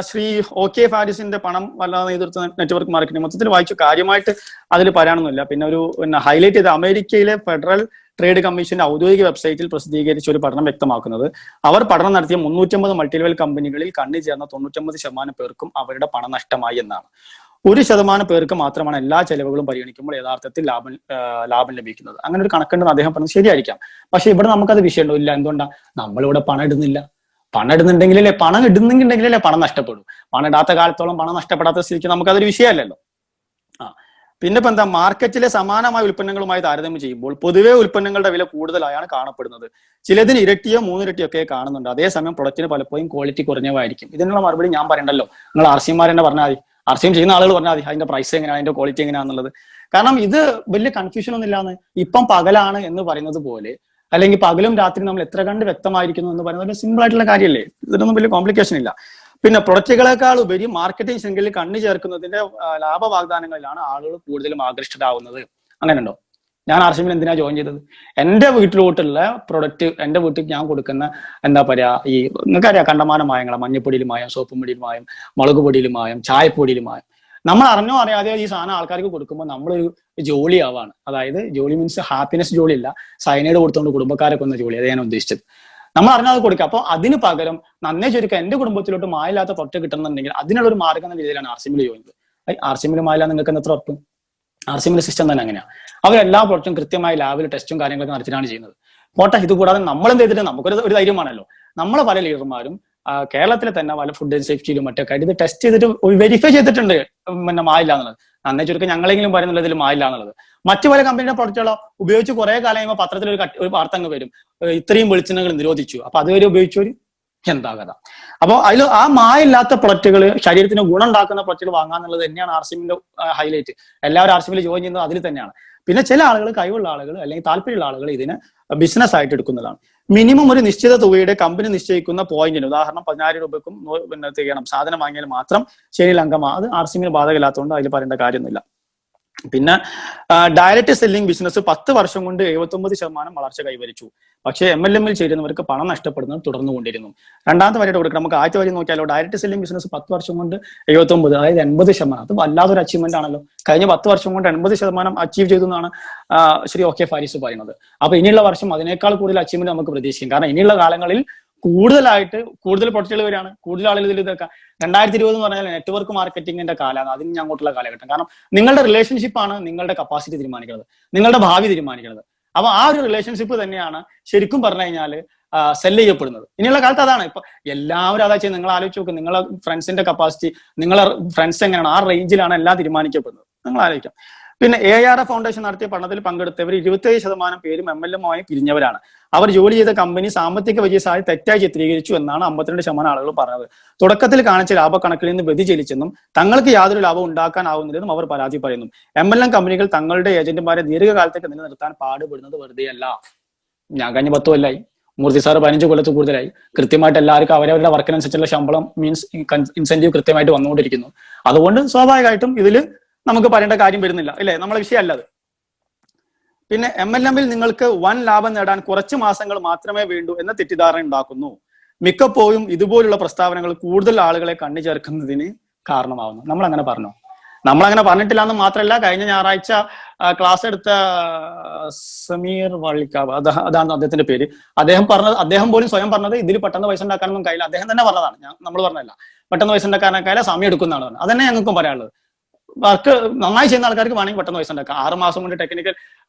ശ്രീ OK ഫാരിസിന്റെ പണം വല്ലാതെ എതിർത്ത നെറ്റ്വർക്ക് മാർക്കറ്റിംഗ് മൊത്തത്തിൽ വായിച്ചു. കാര്യമായിട്ട് അതിൽ പറയാനൊന്നുമില്ല. പിന്നെ ഹൈലൈറ്റ് ചെയ്ത് അമേരിക്കയിലെ ഫെഡറൽ ട്രേഡ് കമ്മീഷന്റെ ഔദ്യോഗിക വെബ്സൈറ്റിൽ പ്രസിദ്ധീകരിച്ച ഒരു പഠനം വ്യക്തമാക്കുന്നത്, അവർ പഠനം നടത്തിയ 350 മൾട്ടിലെവൽ കമ്പനികളിൽ കണ്ണു ചേർന്ന 99% പേർക്കും അവരുടെ പണം നഷ്ടമായി എന്നാണ്. 1% പേർക്ക് മാത്രമാണ് എല്ലാ ചെലവുകളും പരിഗണിക്കുമ്പോൾ യഥാർത്ഥത്തിൽ ലാഭം ലഭിക്കുന്നത്. അങ്ങനെ ഒരു കണക്കുണ്ടെന്ന് അദ്ദേഹം പറഞ്ഞത് ശരിയായിരിക്കാം. പക്ഷെ ഇവിടെ നമുക്കത് വിഷയമുണ്ടോ? ഇല്ല. എന്തുകൊണ്ടാ? നമ്മളിവിടെ പണം ഇടുന്നില്ല. പണം ഇടുന്നുണ്ടെങ്കിലല്ലേ, പണം ഇടുന്നുണ്ടെങ്കിലല്ലേ പണം നഷ്ടപ്പെടും. പണം ഇടാത്ത കാലത്തോളം പണം നഷ്ടപ്പെടാത്ത സ്ഥിതിക്ക് നമുക്കതൊരു വിഷയമല്ലല്ലോ. പിന്നെ ഇപ്പൊ എന്താ, മാർക്കറ്റിലെ സമാനമായ ഉൽപ്പന്നങ്ങളുമായി താരതമ്യം ചെയ്യുമ്പോൾ പൊതുവെ ഉൽപ്പന്നങ്ങളുടെ വില കൂടുതലായാണ് കാണപ്പെടുന്നത്. ചിലതിന് ഇരട്ടിയോ 3 ഇരട്ടിയോ ഒക്കെ കാണുന്നുണ്ട്. അതേസമയം പ്രൊഡക്റ്റിന് പലപ്പോഴും ക്വാളിറ്റി കുറഞ്ഞവായിരിക്കും. ഇതിനുള്ള മറുപടി ഞാൻ പറയണ്ടല്ലോ, നിങ്ങൾ RCM തന്നെ പറഞ്ഞാൽ മതി, RCM ചെയ്യുന്ന ആളുകൾ പറഞ്ഞാൽ മതി അതിന്റെ പ്രൈസ് എങ്ങനെയാണ്, അതിന്റെ ക്വാളിറ്റി എങ്ങനെയാണെന്നുള്ളത്. കാരണം ഇത് വലിയ കൺഫ്യൂഷൻ ഒന്നും ഇല്ലാന്ന്. ഇപ്പം പകലാണ് എന്ന് പറയുന്നത് പോലെ, അല്ലെങ്കിൽ പകലും രാത്രി നമ്മൾ എത്ര കണ്ട് വ്യക്തമായിരിക്കുന്നു എന്ന് പറയുന്നത് സിമ്പിൾ ആയിട്ടുള്ള കാര്യമല്ലേ. ഇതിനൊന്നും വലിയ കോംപ്ലിക്കേഷൻ ഇല്ല. പിന്നെ പ്രൊഡക്റ്റുകളെക്കാൾ ഉപരി മാർക്കറ്റിംഗ് ശൃംഖലയിൽ കണ്ണു ചേർക്കുന്നതിന്റെ ലാഭ വാഗ്ദാനങ്ങളിലാണ് ആളുകൾ കൂടുതലും ആകൃഷ്ടരാകുന്നത്. അങ്ങനെ ഉണ്ടോ? ഞാൻ RCM എന്തിനാ ജോയിൻ ചെയ്തത്? എന്റെ വീട്ടിലോട്ടുള്ള പ്രൊഡക്റ്റ്, എന്റെ വീട്ടിൽ ഞാൻ കൊടുക്കുന്ന എന്താ പറയാ, ഈ നിങ്ങൾക്കറിയാം കണ്ടമാനം മായങ്ങളാണ്, മഞ്ഞപ്പൊടിയിൽ മായം, സോപ്പ് പൊടിയിൽ മായം, മുളക് പൊടിയിൽ മായം, ചായപ്പൊടിയിൽ മായം. നമ്മൾ അറിഞ്ഞോ അറിയാതെ ഈ സാധനം ആൾക്കാർക്ക് കൊടുക്കുമ്പോൾ നമ്മളൊരു ജോലി ആവാണ്. അതായത് ജോലി മീൻസ് ഹാപ്പിനെസ് ജോലിയല്ല, സൈനൈഡ് കൊടുത്തുകൊണ്ട് കുടുംബക്കാരെ കൊന്ന ജോലി, അത് ഞാൻ ഉദ്ദേശിച്ചത്. നമ്മൾ അറിഞ്ഞാൽ കൊടുക്കുക. അപ്പൊ അതിന് പകരം നന്നേ ചുരുക്കം എന്റെ കുടുംബത്തിലോട്ട് മായില്ലാത്ത പ്രൊഡക്റ്റ് കിട്ടണമെന്നുണ്ടെങ്കിൽ അതിനുള്ള ഒരു മാർഗം എന്ന രീതിയിലാണ് RCM ജോയിൻ ചെയ്തത്. RCM മായില്ല നിങ്ങൾക്ക് എത്ര ഉറപ്പ്? RCM സിസ്റ്റം തന്നെ അങ്ങനെയാണ്. അവരെല്ലാ പ്രൊഡക്റ്റും കൃത്യമായി ലാബിൽ ടെസ്റ്റും കാര്യങ്ങളൊക്കെ നടത്തിയിട്ടാണ് ചെയ്യുന്നത്. പോട്ടെ, ഇത് കൂടാതെ നമ്മൾ എന്ത് ചെയ്തിട്ട് നമുക്കൊരു ധൈര്യമാണല്ലോ. നമ്മളെ പല ലീഡർമാരും കേരളത്തിലെ തന്നെ പല ഫുഡ് ആൻഡ് സേഫ്റ്റിയിലും മറ്റൊക്കെ ഇത് ടെസ്റ്റ് ചെയ്തിട്ട് വെരിഫൈ ചെയ്തിട്ടുണ്ട് പിന്നെ മായില്ല എന്നുള്ളത്. നന്നേ ചുരുക്കം ഞങ്ങളെങ്കിലും പറയുന്നുള്ളത് ഇതിൽ മായില്ല എന്നുള്ളത്. മറ്റു പല കമ്പനിയുടെ പ്രൊഡക്റ്റുകളോ ഉപയോഗിച്ച് കുറെ കാലം കഴിയുമ്പോൾ പത്രത്തിൽ ഒരു വാർത്ത അങ്ങ് വരും, ഇത്രയും വെളിച്ചെണ്ണകൾ നിരോധിച്ചു. അപ്പൊ അതുവരെ ഉപയോഗിച്ചൊരു എന്താ കഥ. അപ്പൊ അതിൽ ആ മായില്ലാത്ത പ്രൊഡക്റ്റുകൾ, ശരീരത്തിന് ഗുണം ഉണ്ടാക്കുന്ന പ്രൊഡക്റ്റുകൾ വാങ്ങാന്നുള്ളത് തന്നെയാണ് RCM ഹൈലൈറ്റ്. എല്ലാവരും RCM ജോയിൻ ചെയ്യുന്നത് അതിൽ തന്നെയാണ്. പിന്നെ ചില ആളുകൾ, കഴിവുള്ള ആളുകൾ അല്ലെങ്കിൽ താല്പര്യമുള്ള ആളുകൾ ഇതിനെ ബിസിനസ് ആയിട്ട് എടുക്കുന്നതാണ്. മിനിമം ഒരു നിശ്ചിത തുകയുടെ കമ്പനി നിശ്ചയിക്കുന്ന പോയിന്റിന്, ഉദാഹരണം 10,000 രൂപയ്ക്കും ചെയ്യണം സാധനം വാങ്ങിയാൽ മാത്രം ശരിയിൽ അംഗമാണ്. അത് RCM ബാധകമില്ലാത്തതുകൊണ്ട് അതിൽ പറയേണ്ട കാര്യമൊന്നുമില്ല. പിന്നെ ഡയറക്റ്റ് സെല്ലിംഗ് ബിസിനസ് 10 വർഷം കൊണ്ട് 79% വളർച്ച കൈവരിച്ചു. പക്ഷേ MLM-ൽ ചേരുന്നവർക്ക് പണം നഷ്ടപ്പെടുന്നത് തുടർന്നുകൊണ്ടിരുന്നു. രണ്ടാമത്തെ വരിയുടെ കൊടുക്കണം. നമുക്ക് ആദ്യത്തെ വരി നോക്കിയാലോ. ഡയറക്റ്റ് സെല്ലിംഗ് ബിസിനസ് 10 വർഷം കൊണ്ട് 79, അതായത് 80%. അത് വല്ലാതൊരു അച്ചീവ്മെന്റ് ആണല്ലോ. കഴിഞ്ഞ 10 വർഷം കൊണ്ട് 80% അച്ചീവ് ചെയ്തു എന്നാണ് ശ്രീ OK ഫാരിസ് പറയുന്നത്. അപ്പൊ ഇനിയുള്ള വർഷം അതിനേക്കാൾ കൂടുതൽ അച്ചീവ്മെന്റ് നമുക്ക് പ്രതീക്ഷിക്കും. കാരണം ഇനിയുള്ള കാലങ്ങളിൽ കൂടുതൽ പ്രൊഡക്റ്റുകൾ വരികയാണ്, കൂടുതൽ ആളുകൾ ഇതിൽ ഇതൊക്കെ. 2020 എന്ന് പറഞ്ഞാൽ നെറ്റ്വർക്ക് മാർക്കറ്റിംഗിന്റെ കാലമാണ്. അതിന് അങ്ങോട്ടുള്ള കാലഘട്ടം. കാരണം നിങ്ങളുടെ റിലേഷൻഷിപ്പാണ് നിങ്ങളുടെ കപ്പാസിറ്റി തീരുമാനിക്കുന്നത്, നിങ്ങളുടെ ഭാവി തീരുമാനിക്കുന്നത്. അപ്പൊ ആ ഒരു റിലേഷൻഷിപ്പ് തന്നെയാണ് ശരിക്കും പറഞ്ഞു കഴിഞ്ഞാൽ സെല് ചെയ്യപ്പെടുന്നത്. ഇനിയുള്ള കാലത്ത് അതാണ്. ഇപ്പൊ എല്ലാവരും അതാ ചെയ്യുന്നത്. നിങ്ങൾ ആലോചിച്ച് നോക്കും, നിങ്ങളെ ഫ്രണ്ട്സിന്റെ കപ്പാസിറ്റി, നിങ്ങളെ ഫ്രണ്ട്സ് എങ്ങനെയാണ്, ആ റേഞ്ചിലാണ് എല്ലാം തീരുമാനിക്കപ്പെടുന്നത്. നിങ്ങൾ ആലോചിക്കാം. പിന്നെ ARF ഫൗണ്ടേഷൻ നടത്തിയ പഠനത്തിൽ പങ്കെടുത്തവർ 27% പേരും MLM-മായി പിരിഞ്ഞവരാണ്. അവർ ജോലി ചെയ്ത കമ്പനി സാമ്പത്തിക വിജയസാധ്യത തെറ്റായി ചിത്രീകരിച്ചു എന്നാണ് 52% ആളുകൾ പറഞ്ഞത്. തുടക്കത്തിൽ കാണിച്ച ലാഭക്കണക്കിൽ നിന്ന് വ്യതിചലിച്ചെന്നും തങ്ങൾക്ക് യാതൊരു ലാഭം ഉണ്ടാക്കാനാവുന്നില്ലെന്നും അവർ പരാതി പറയുന്നു. MLM കമ്പനികൾ തങ്ങളുടെ ഏജന്റുമാരെ ദീർഘകാലത്തേക്ക് നിലനിർത്താൻ പാടുപെടുന്നത് വെറുതെയല്ല. ഞാൻ കഴിഞ്ഞ 10 കൊല്ലമായി, മൂർത്തി സാർ 15 കൊല്ലത്ത് കൂടുതലായി. കൃത്യമായിട്ട് എല്ലാവർക്കും അവരവരുടെ വർക്കിനനുസരിച്ചുള്ള ശമ്പളം മീൻസ് ഇൻസെന്റീവ് കൃത്യമായിട്ട് വന്നുകൊണ്ടിരിക്കുന്നു. അതുകൊണ്ട് സ്വാഭാവികമായിട്ടും ഇതിൽ നമുക്ക് പറയേണ്ട കാര്യം വരുന്നില്ല, അല്ലേ? നമ്മളെ വിഷയമല്ല അത്. പിന്നെ MLM-ൽ നിങ്ങൾക്ക് വൻ ലാഭം നേടാൻ കുറച്ച് മാസങ്ങൾ മാത്രമേ വേണ്ടൂ എന്ന തെറ്റിദ്ധാരണ ഉണ്ടാക്കുന്നു. മിക്കപ്പോഴും ഇതുപോലുള്ള പ്രസ്താവനകൾ കൂടുതൽ ആളുകളെ കണ്ണു ചേർക്കുന്നതിന് കാരണമാവുന്നു. നമ്മളങ്ങനെ പറഞ്ഞിട്ടില്ല എന്ന് മാത്രമല്ല, കഴിഞ്ഞ ഞായറാഴ്ച ക്ലാസ് എടുത്ത സമീർ വള്ളിക്കാവ്, അതാണ് അദ്ദേഹത്തിന്റെ പേര്, അദ്ദേഹം പോലും സ്വയം പറഞ്ഞത് ഇതിൽ പെട്ടെന്ന് പൈസ ഉണ്ടാക്കാനൊന്നും കഴിയില്ല. അദ്ദേഹം തന്നെ പറഞ്ഞതാണ്, നമ്മൾ പറഞ്ഞല്ല. പെട്ടെന്ന് പൈസ ഉണ്ടാക്കാനൊക്കെ സമയം എടുക്കുന്നതാണ് പറഞ്ഞത്. അതന്നെ ഞങ്ങൾക്കും പറയാനുള്ളത്. വർക്ക് നന്നായി ചെയ്യുന്ന ആൾക്കാർക്ക് വേണമെങ്കിൽ പെട്ടെന്ന് പൈസ ഉണ്ടാക്കാം. 6 മാസം കൊണ്ട് ടെക്നിക്കൽ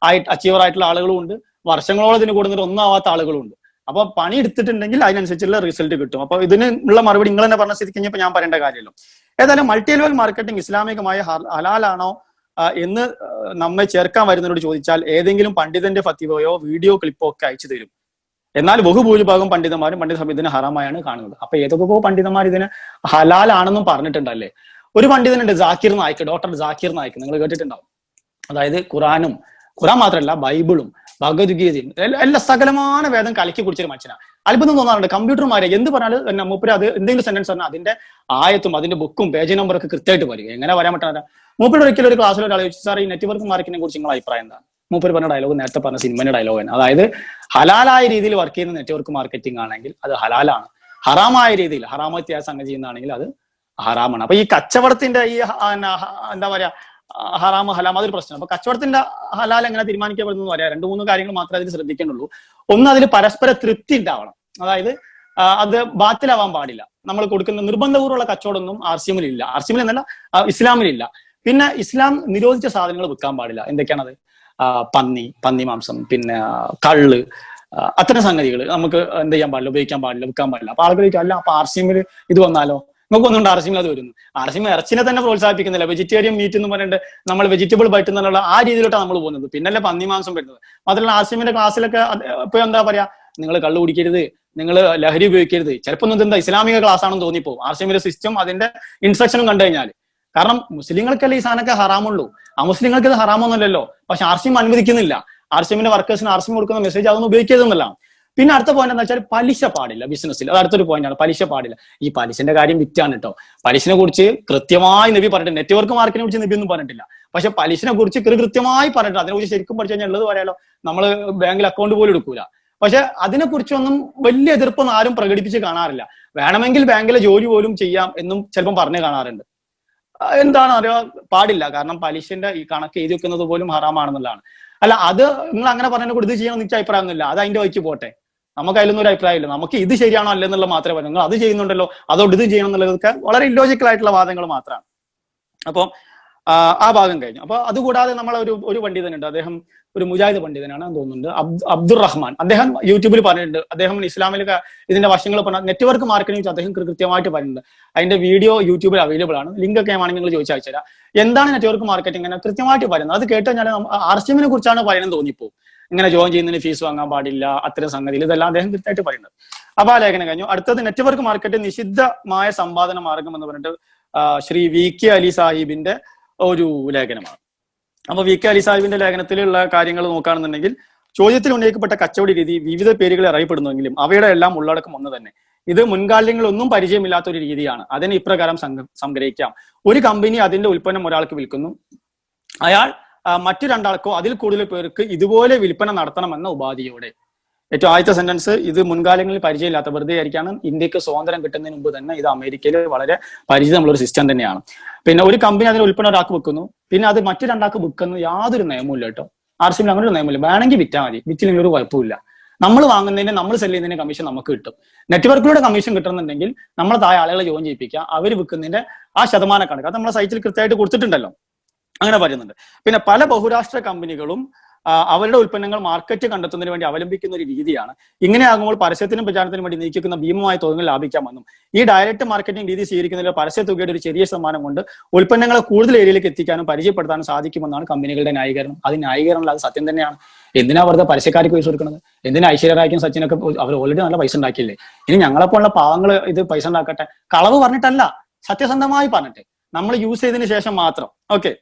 അച്ചീവർ ആയിട്ടുള്ള ആളുകളും ഉണ്ട്, വർഷങ്ങളോളം ഇതിന് കൂടുന്നതിന് ഒന്നും ആവാത്ത ആളുകളും ഉണ്ട്. അപ്പൊ പണി എടുത്തിട്ടുണ്ടെങ്കിൽ അതിനനുസരിച്ചുള്ള റിസൾട്ട് കിട്ടും. അപ്പൊ ഇതിനുള്ള മറുപടി നിങ്ങൾ തന്നെ പറഞ്ഞ സ്ഥിതിക്ക് കഴിഞ്ഞപ്പോൾ ഞാൻ പറയേണ്ട കാര്യമല്ലോ. ഏതായാലും മൾട്ടി ലെവൽ മാർക്കറ്റിംഗ് ഇസ്ലാമികമായ ഹലാലാണോ എന്ന് നമ്മെ ചേർക്കാൻ വരുന്നവരോട് ചോദിച്ചാൽ ഏതെങ്കിലും പണ്ഡിതന്റെ ഫത്വയോ വീഡിയോ ക്ലിപ്പോ ഒക്കെ അയച്ചു തരും. എന്നാൽ ബഹുഭൂരിഭാഗം പണ്ഡിതന്മാരും പണ്ഡിത സമയത്തിന് ഹറാമായാണ് കാണുന്നത്. അപ്പൊ ഏതൊക്കെ പണ്ഡിതന്മാർ ഇതിന് ഹലാലാണെന്നും പറഞ്ഞിട്ടുണ്ടല്ലേ. ഒരു പണ്ഡിതനുണ്ട്, ജാക്കിർ നായിക്ക്, ഡോക്ടർ ജാക്കിർ നായിക്ക്, നിങ്ങൾ കേട്ടിട്ടുണ്ടാവും. അതായത് ഖുറാൻ മാത്രമല്ല ബൈബിളും ഭഗവത്ഗീതയും എല്ലാ സകലமான വേദം കലക്കി കുടിച്ചൊരു മനുഷ്യനാണ്. അത്ഭുതം തോന്നാറുണ്ട്. കമ്പ്യൂട്ടർമാരെ എന്ത് പറഞ്ഞാലും മൂപ്പര് അത് എന്തെങ്കിലും സെന്റൻസ് പറഞ്ഞാൽ അതിന്റെ ആയത്തും അതിന്റെ ബുക്കും പേജ് നമ്പറൊക്കെ കൃത്യമായിട്ട് വരും. എങ്ങനെ വരാൻ പറ്റാ. മൂപ്പര് ഒരിക്കലും ഒരു ക്ലാസ്സിൽ ഒരാൾ ചോദിച്ചു, സാർ ഈ നെറ്റ്വർക്ക് മാർക്കറ്റിനെ കുറിച്ച് നിങ്ങളുടെ അഭിപ്രായം എന്താണ്? മൂപ്പര് പറഞ്ഞ ഡയലോഗ് നേരത്തെ പറഞ്ഞ സിനിമയുടെ ഡയലോഗാണ്. അതായത് ഹലാലായ രീതിയിൽ വർക്ക് ചെയ്യുന്ന നെറ്റ്വർക്ക് മാർക്കറ്റിംഗ് ആണെങ്കിൽ അത് ഹലാലാണ്, ഹറാമായ രീതിയിൽ ഹറാമത്യായ സംഗതി ചെയ്യുന്നതാണെങ്കിൽ അത് ഹറാമാണ്. അപ്പൊ ഈ കച്ചവടത്തിന്റെ ഈ എന്താ പറയാ ഹറാം ഹലാം അതൊരു പ്രശ്നം. അപ്പൊ കച്ചവടത്തിന്റെ ഹലാൽ എങ്ങനെ തീരുമാനിക്കപ്പെടുന്നു പറയാം. 2-3 കാര്യങ്ങൾ മാത്രമേ അതിൽ ശ്രദ്ധിക്കേണ്ടുള്ളൂ. ഒന്ന്, അതിൽ പരസ്പര തൃപ്തി ഉണ്ടാവണം. അതായത് അത് ബാത്തിലാവാൻ പാടില്ല. നമ്മൾ കൊടുക്കുന്ന നിർബന്ധപൂർവ്വമുള്ള കച്ചവടമൊന്നും RCM-ൽ ഇല്ല. RCM-ൽ എന്നല്ല, ഇസ്ലാമിലില്ല. പിന്നെ ഇസ്ലാം നിരോധിച്ച സാധനങ്ങൾ വിൽക്കാൻ പാടില്ല. എന്തൊക്കെയാണത്? പന്നി മാംസം, പിന്നെ കള്ള്, അത്തരം സംഗതികൾ നമുക്ക് എന്ത് ചെയ്യാൻ പാടില്ല, ഉപയോഗിക്കാൻ പാടില്ല, വിൽക്കാൻ പാടില്ല. അപ്പൊ ആളുകൾ അല്ല, അപ്പൊ RCM-ൽ ഇത് വന്നാലോ? നമുക്ക് ഒന്നുകൊണ്ട് RCM-ൽ അത് വരുന്നു. RCM ഇറച്ചിനെ തന്നെ പ്രോത്സാഹിപ്പിക്കുന്നില്ല. വെജിറ്റേറിയൻ മീറ്റ് എന്ന് പറഞ്ഞിട്ട് നമ്മൾ വെജിറ്റബിൾ ബൈറ്റ് എന്നുള്ള ആ രീതിയിലോട്ടാണ് നമ്മൾ പോകുന്നത്. പിന്നല്ലേ പന്നി മാംസം വരുന്നത്. മാത്രമല്ല RCM-ന്റെ ക്ലാസ്സിലൊക്കെ ഇപ്പൊ എന്താ പറയാ, നിങ്ങൾ കള്ളു കുടിക്കരുത്, നിങ്ങൾ ലഹരി ഉപയോഗിക്കരുത്. ചിലപ്പോൾ ഒന്നും എന്താ ഇസ്ലാമിക ക്ലാസ് ആണെന്ന് തോന്നിപ്പോ RCM-ന്റെ സിസ്റ്റം അതിന്റെ ഇൻസ്ട്രക്ഷനും കണ്ടു കഴിഞ്ഞാൽ. കാരണം മുസ്ലിങ്ങൾക്കല്ലേ ഈ സാധനമൊക്കെ ഹറാമുള്ളൂ, മുസ്ലിങ്ങൾക്ക് ഇത് ഹറാമൊന്നുമല്ലല്ലോ. പക്ഷെ RCM അനുവദിക്കുന്നില്ല. RCM-ന്റെ വർക്കേഴ്സിന് RCM കൊടുക്കുന്ന മെസ്സേജ് അതൊന്നും ഉപയോഗിക്കരുതെന്നല്ല. പിന്നെ അടുത്ത പോയിന്റ് എന്താ വെച്ചാൽ പലിശ പാടില്ല ബിസിനസ്സിൽ. അത് അടുത്തൊരു പോയിന്റാണ്, പലിശ പാടില്ല. ഈ പലിശന്റെ കാര്യം വിറ്റാണ് കേട്ടോ. പലിശനെ കുറിച്ച് കൃത്യമായി നബി പറഞ്ഞിട്ട്, നെറ്റ്വർക്ക് മാർക്കറ്റിനെ കുറിച്ച് നബി ഒന്നും പറഞ്ഞിട്ടില്ല. പക്ഷെ പലിശനെ കുറിച്ച് കൃത്യമായി പറഞ്ഞിട്ട് അതിനെക്കുറിച്ച് ശരിക്കും പഠിച്ചു കഴിഞ്ഞാൽ ഉള്ളത് പറയാലോ, നമ്മൾ ബാങ്കിൽ അക്കൗണ്ട് പോലും എടുക്കൂല. പക്ഷെ അതിനെക്കുറിച്ചൊന്നും വലിയ എതിർപ്പൊന്നും ആരും പ്രകടിപ്പിച്ച് കാണാറില്ല. വേണമെങ്കിൽ ബാങ്കിലെ ജോലി പോലും ചെയ്യാം എന്നും ചിലപ്പം പറഞ്ഞു കാണാറുണ്ട്. എന്താണ് അറിയാ, പാടില്ല. കാരണം പലിശന്റെ ഈ കണക്ക് എഴുതി വെക്കുന്നത് പോലും ഹറാമാണെന്നുള്ളതാണ്. അല്ല, അത് നിങ്ങൾ അങ്ങനെ പറഞ്ഞ കൂടി ഇത് ചെയ്യണമെന്ന് എനിക്ക് അഭിപ്രായമൊന്നുമില്ല. അത് അതിന്റെ വഴിക്ക് പോട്ടെ, നമുക്ക് അതിലൊന്നും ഒരു അഭിപ്രായമില്ല. നമുക്ക് ഇത് ശരിയാണോ അല്ലെന്നുള്ള മാത്രമേ പറയൂ. നിങ്ങൾ അത് ചെയ്യുന്നുണ്ടല്ലോ, അതുകൊണ്ട് ഇത് ചെയ്യണം എന്നുള്ളതൊക്കെ വളരെ ഇല്ലോജിക്കൽ ആയിട്ടുള്ള വാദങ്ങൾ മാത്രമാണ്. അപ്പോൾ ആ ഭാഗം കഴിഞ്ഞു. അപ്പൊ അതുകൂടാതെ നമ്മളെ ഒരു പണ്ഡിതനുണ്ട്, അദ്ദേഹം ഒരു മുജാഹിദ് പണ്ഡിതനാണ് തോന്നുന്നുണ്ട്, അബ്ദുറഹ്മാൻ. അദ്ദേഹം യൂട്യൂബിൽ പറഞ്ഞിട്ടുണ്ട്. അദ്ദേഹം ഇസ്ലാമിലൊക്കെ ഇതിന്റെ വശങ്ങൾ പറഞ്ഞ നെറ്റ്വർക്ക് മാർക്കറ്റിംഗ് അദ്ദേഹം കൃത്യമായിട്ട് പറഞ്ഞിട്ടുണ്ട്. അതിന്റെ വീഡിയോ യൂട്യൂബിൽ അവൈലബിൾ ആണ്. ലിങ്ക് ഒക്കെ വേണമെങ്കിൽ നിങ്ങൾ ചോദിച്ചാൽ അയച്ചുതരാം. എന്താണ് നെറ്റ്വർക്ക് മാർക്കറ്റിംഗ് എന്ന് കൃത്യമായിട്ട് പറയുന്നത്. അത് കേട്ട് കഴിഞ്ഞാൽ RCM-നെ കുറിച്ചാണ് പറയുന്നത് തോന്നിപ്പോ. ഇങ്ങനെ ജോയിൻ ചെയ്യുന്നതിന് ഫീസ് വാങ്ങാൻ പാടില്ല, അത്തരം സംഗതിയിൽ ഇതെല്ലാം അദ്ദേഹം കൃത്യമായിട്ട് പറയുന്നത്. അപ്പൊ ആ ലേഖനം കഴിഞ്ഞു. അടുത്തത് നെറ്റ്വർക്ക് മാർക്കറ്റ് നിഷിദ്ധമായ സമ്പാദന മാർഗം എന്ന് പറഞ്ഞിട്ട് ശ്രീ VK അലി സാഹിബിന്റെ ഒരു ലേഖനമാണ്. അപ്പൊ VK അലി സാഹിബിന്റെ ലേഖനത്തിലുള്ള കാര്യങ്ങൾ നോക്കുകയാണെന്നുണ്ടെങ്കിൽ, ചോദ്യത്തിൽ ഉന്നയിക്കപ്പെട്ട കച്ചവട രീതി വിവിധ പേരുകളിൽ അറിയപ്പെടുന്നുവെങ്കിലും അവയുടെ എല്ലാം ഉള്ളടക്കം ഒന്ന് തന്നെ. ഇത് മുൻകാലങ്ങളിലൊന്നും പരിചയമില്ലാത്ത ഒരു രീതിയാണ്. അതിനെ ഇപ്രകാരം സംഗ്രഹിക്കാം. ഒരു കമ്പനി അതിന്റെ ഉൽപ്പന്നം ഒരാൾക്ക് വിൽക്കുന്നു. അയാൾ മറ്റു രണ്ടാൾക്കോ അതിൽ കൂടുതൽ പേർക്ക് ഇതുപോലെ വിൽപ്പന നടത്തണമെന്ന ഉപാധിയോടെ. ഏറ്റവും ആദ്യത്തെ സെന്റൻസ്, ഇത് മുൻകാലങ്ങളിൽ പരിചയമില്ലാത്ത വെറുതെ ആയിരിക്കാണ്. ഇന്ത്യക്ക് സ്വാതന്ത്ര്യം കിട്ടുന്നതിന് മുമ്പ് തന്നെ ഇത് അമേരിക്കയിൽ വളരെ പരിചിതമുള്ള ഒരു സിസ്റ്റം തന്നെയാണ്. പിന്നെ ഒരു കമ്പനി അതിന് ഉൽപ്പന്നം ഒരാൾക്ക് വിൽക്കുന്നു, പിന്നെ അത് മറ്റു രണ്ടാൾക്ക് വിൽക്കുന്നു, യാതൊരു നിയമമില്ല കേട്ടോ. RCM അങ്ങനെ ഒരു നിയമമില്ല. വേണമെങ്കിൽ വിറ്റാൽ മതി, വിറ്റില്ലെങ്കിൽ ഒരു കുഴപ്പമില്ല. നമ്മൾ വാങ്ങുന്നതിന്, നമ്മൾ സെല് ചെയ്യുന്നതിന് കമ്മീഷൻ നമുക്ക് കിട്ടും. നെറ്റ്വർക്കിലൂടെ കമ്മീഷൻ കിട്ടണമെന്നുണ്ടെങ്കിൽ നമ്മൾ താഴെ ആളുകളെ ജോയിൻ ചെയ്യിപ്പിക്കുക, അവർ വിൽക്കുന്നതിന്റെ ആ ശതമാന കണക്ക് അത് നമ്മുടെ സൈറ്റിൽ കൃത്യമായിട്ട് കൊടുത്തിട്ടുണ്ടല്ലോ, അങ്ങനെ പറയുന്നുണ്ട്. പിന്നെ പല ബഹുരാഷ്ട്ര കമ്പനികളും അവരുടെ ഉൽപ്പന്നങ്ങൾ മാർക്കറ്റ് കണ്ടെത്തുന്നതിന് വേണ്ടി അവലംബിക്കുന്ന ഒരു രീതിയാണ്. ഇങ്ങനെയാകുമ്പോൾ പരസ്യത്തിനും പ്രചാരണത്തിനും വേണ്ടി നീക്കുന്ന ഭീമമായ തുകകൾ ലാഭിക്കാമെന്നും ഈ ഡയറക്റ്റ് മാർക്കറ്റിംഗ് രീതി സ്വീകരിക്കുന്നതിൽ പരസ്യ തുകയുടെ ഒരു ചെറിയ ശതമാനം കൊണ്ട് ഉൽപ്പന്നങ്ങളെ കൂടുതൽ ഏരിയയിലേക്ക് എത്തിക്കാനും പരിചയപ്പെടുത്താനും സാധിക്കുമെന്നാണ് കമ്പനികളുടെ ന്യായീകരണം. അത് ന്യായീകരണമല്ല, അത് സത്യം തന്നെയാണ്. എന്തിനാ വെറുതെ പരസ്യക്കാർക്ക് പൈസ കൊടുക്കുന്നത്? എന്തിനാ ഐശ്വര്യറായിക്കും സച്ചിനൊക്കെ അവർ ഓൾറെഡി നല്ല പൈസ ഉണ്ടാക്കിയില്ലേ? ഇനി ഞങ്ങളെപ്പോലുള്ള പാവങ്ങൾ ഇത് പൈസ ഉണ്ടാക്കട്ടെ, കളവ് പറഞ്ഞിട്ടല്ല, സത്യസന്ധമായി പറഞ്ഞിട്ട് നമ്മൾ യൂസ് ചെയ്തതിന് ശേഷം മാത്രം. ഓക്കെ,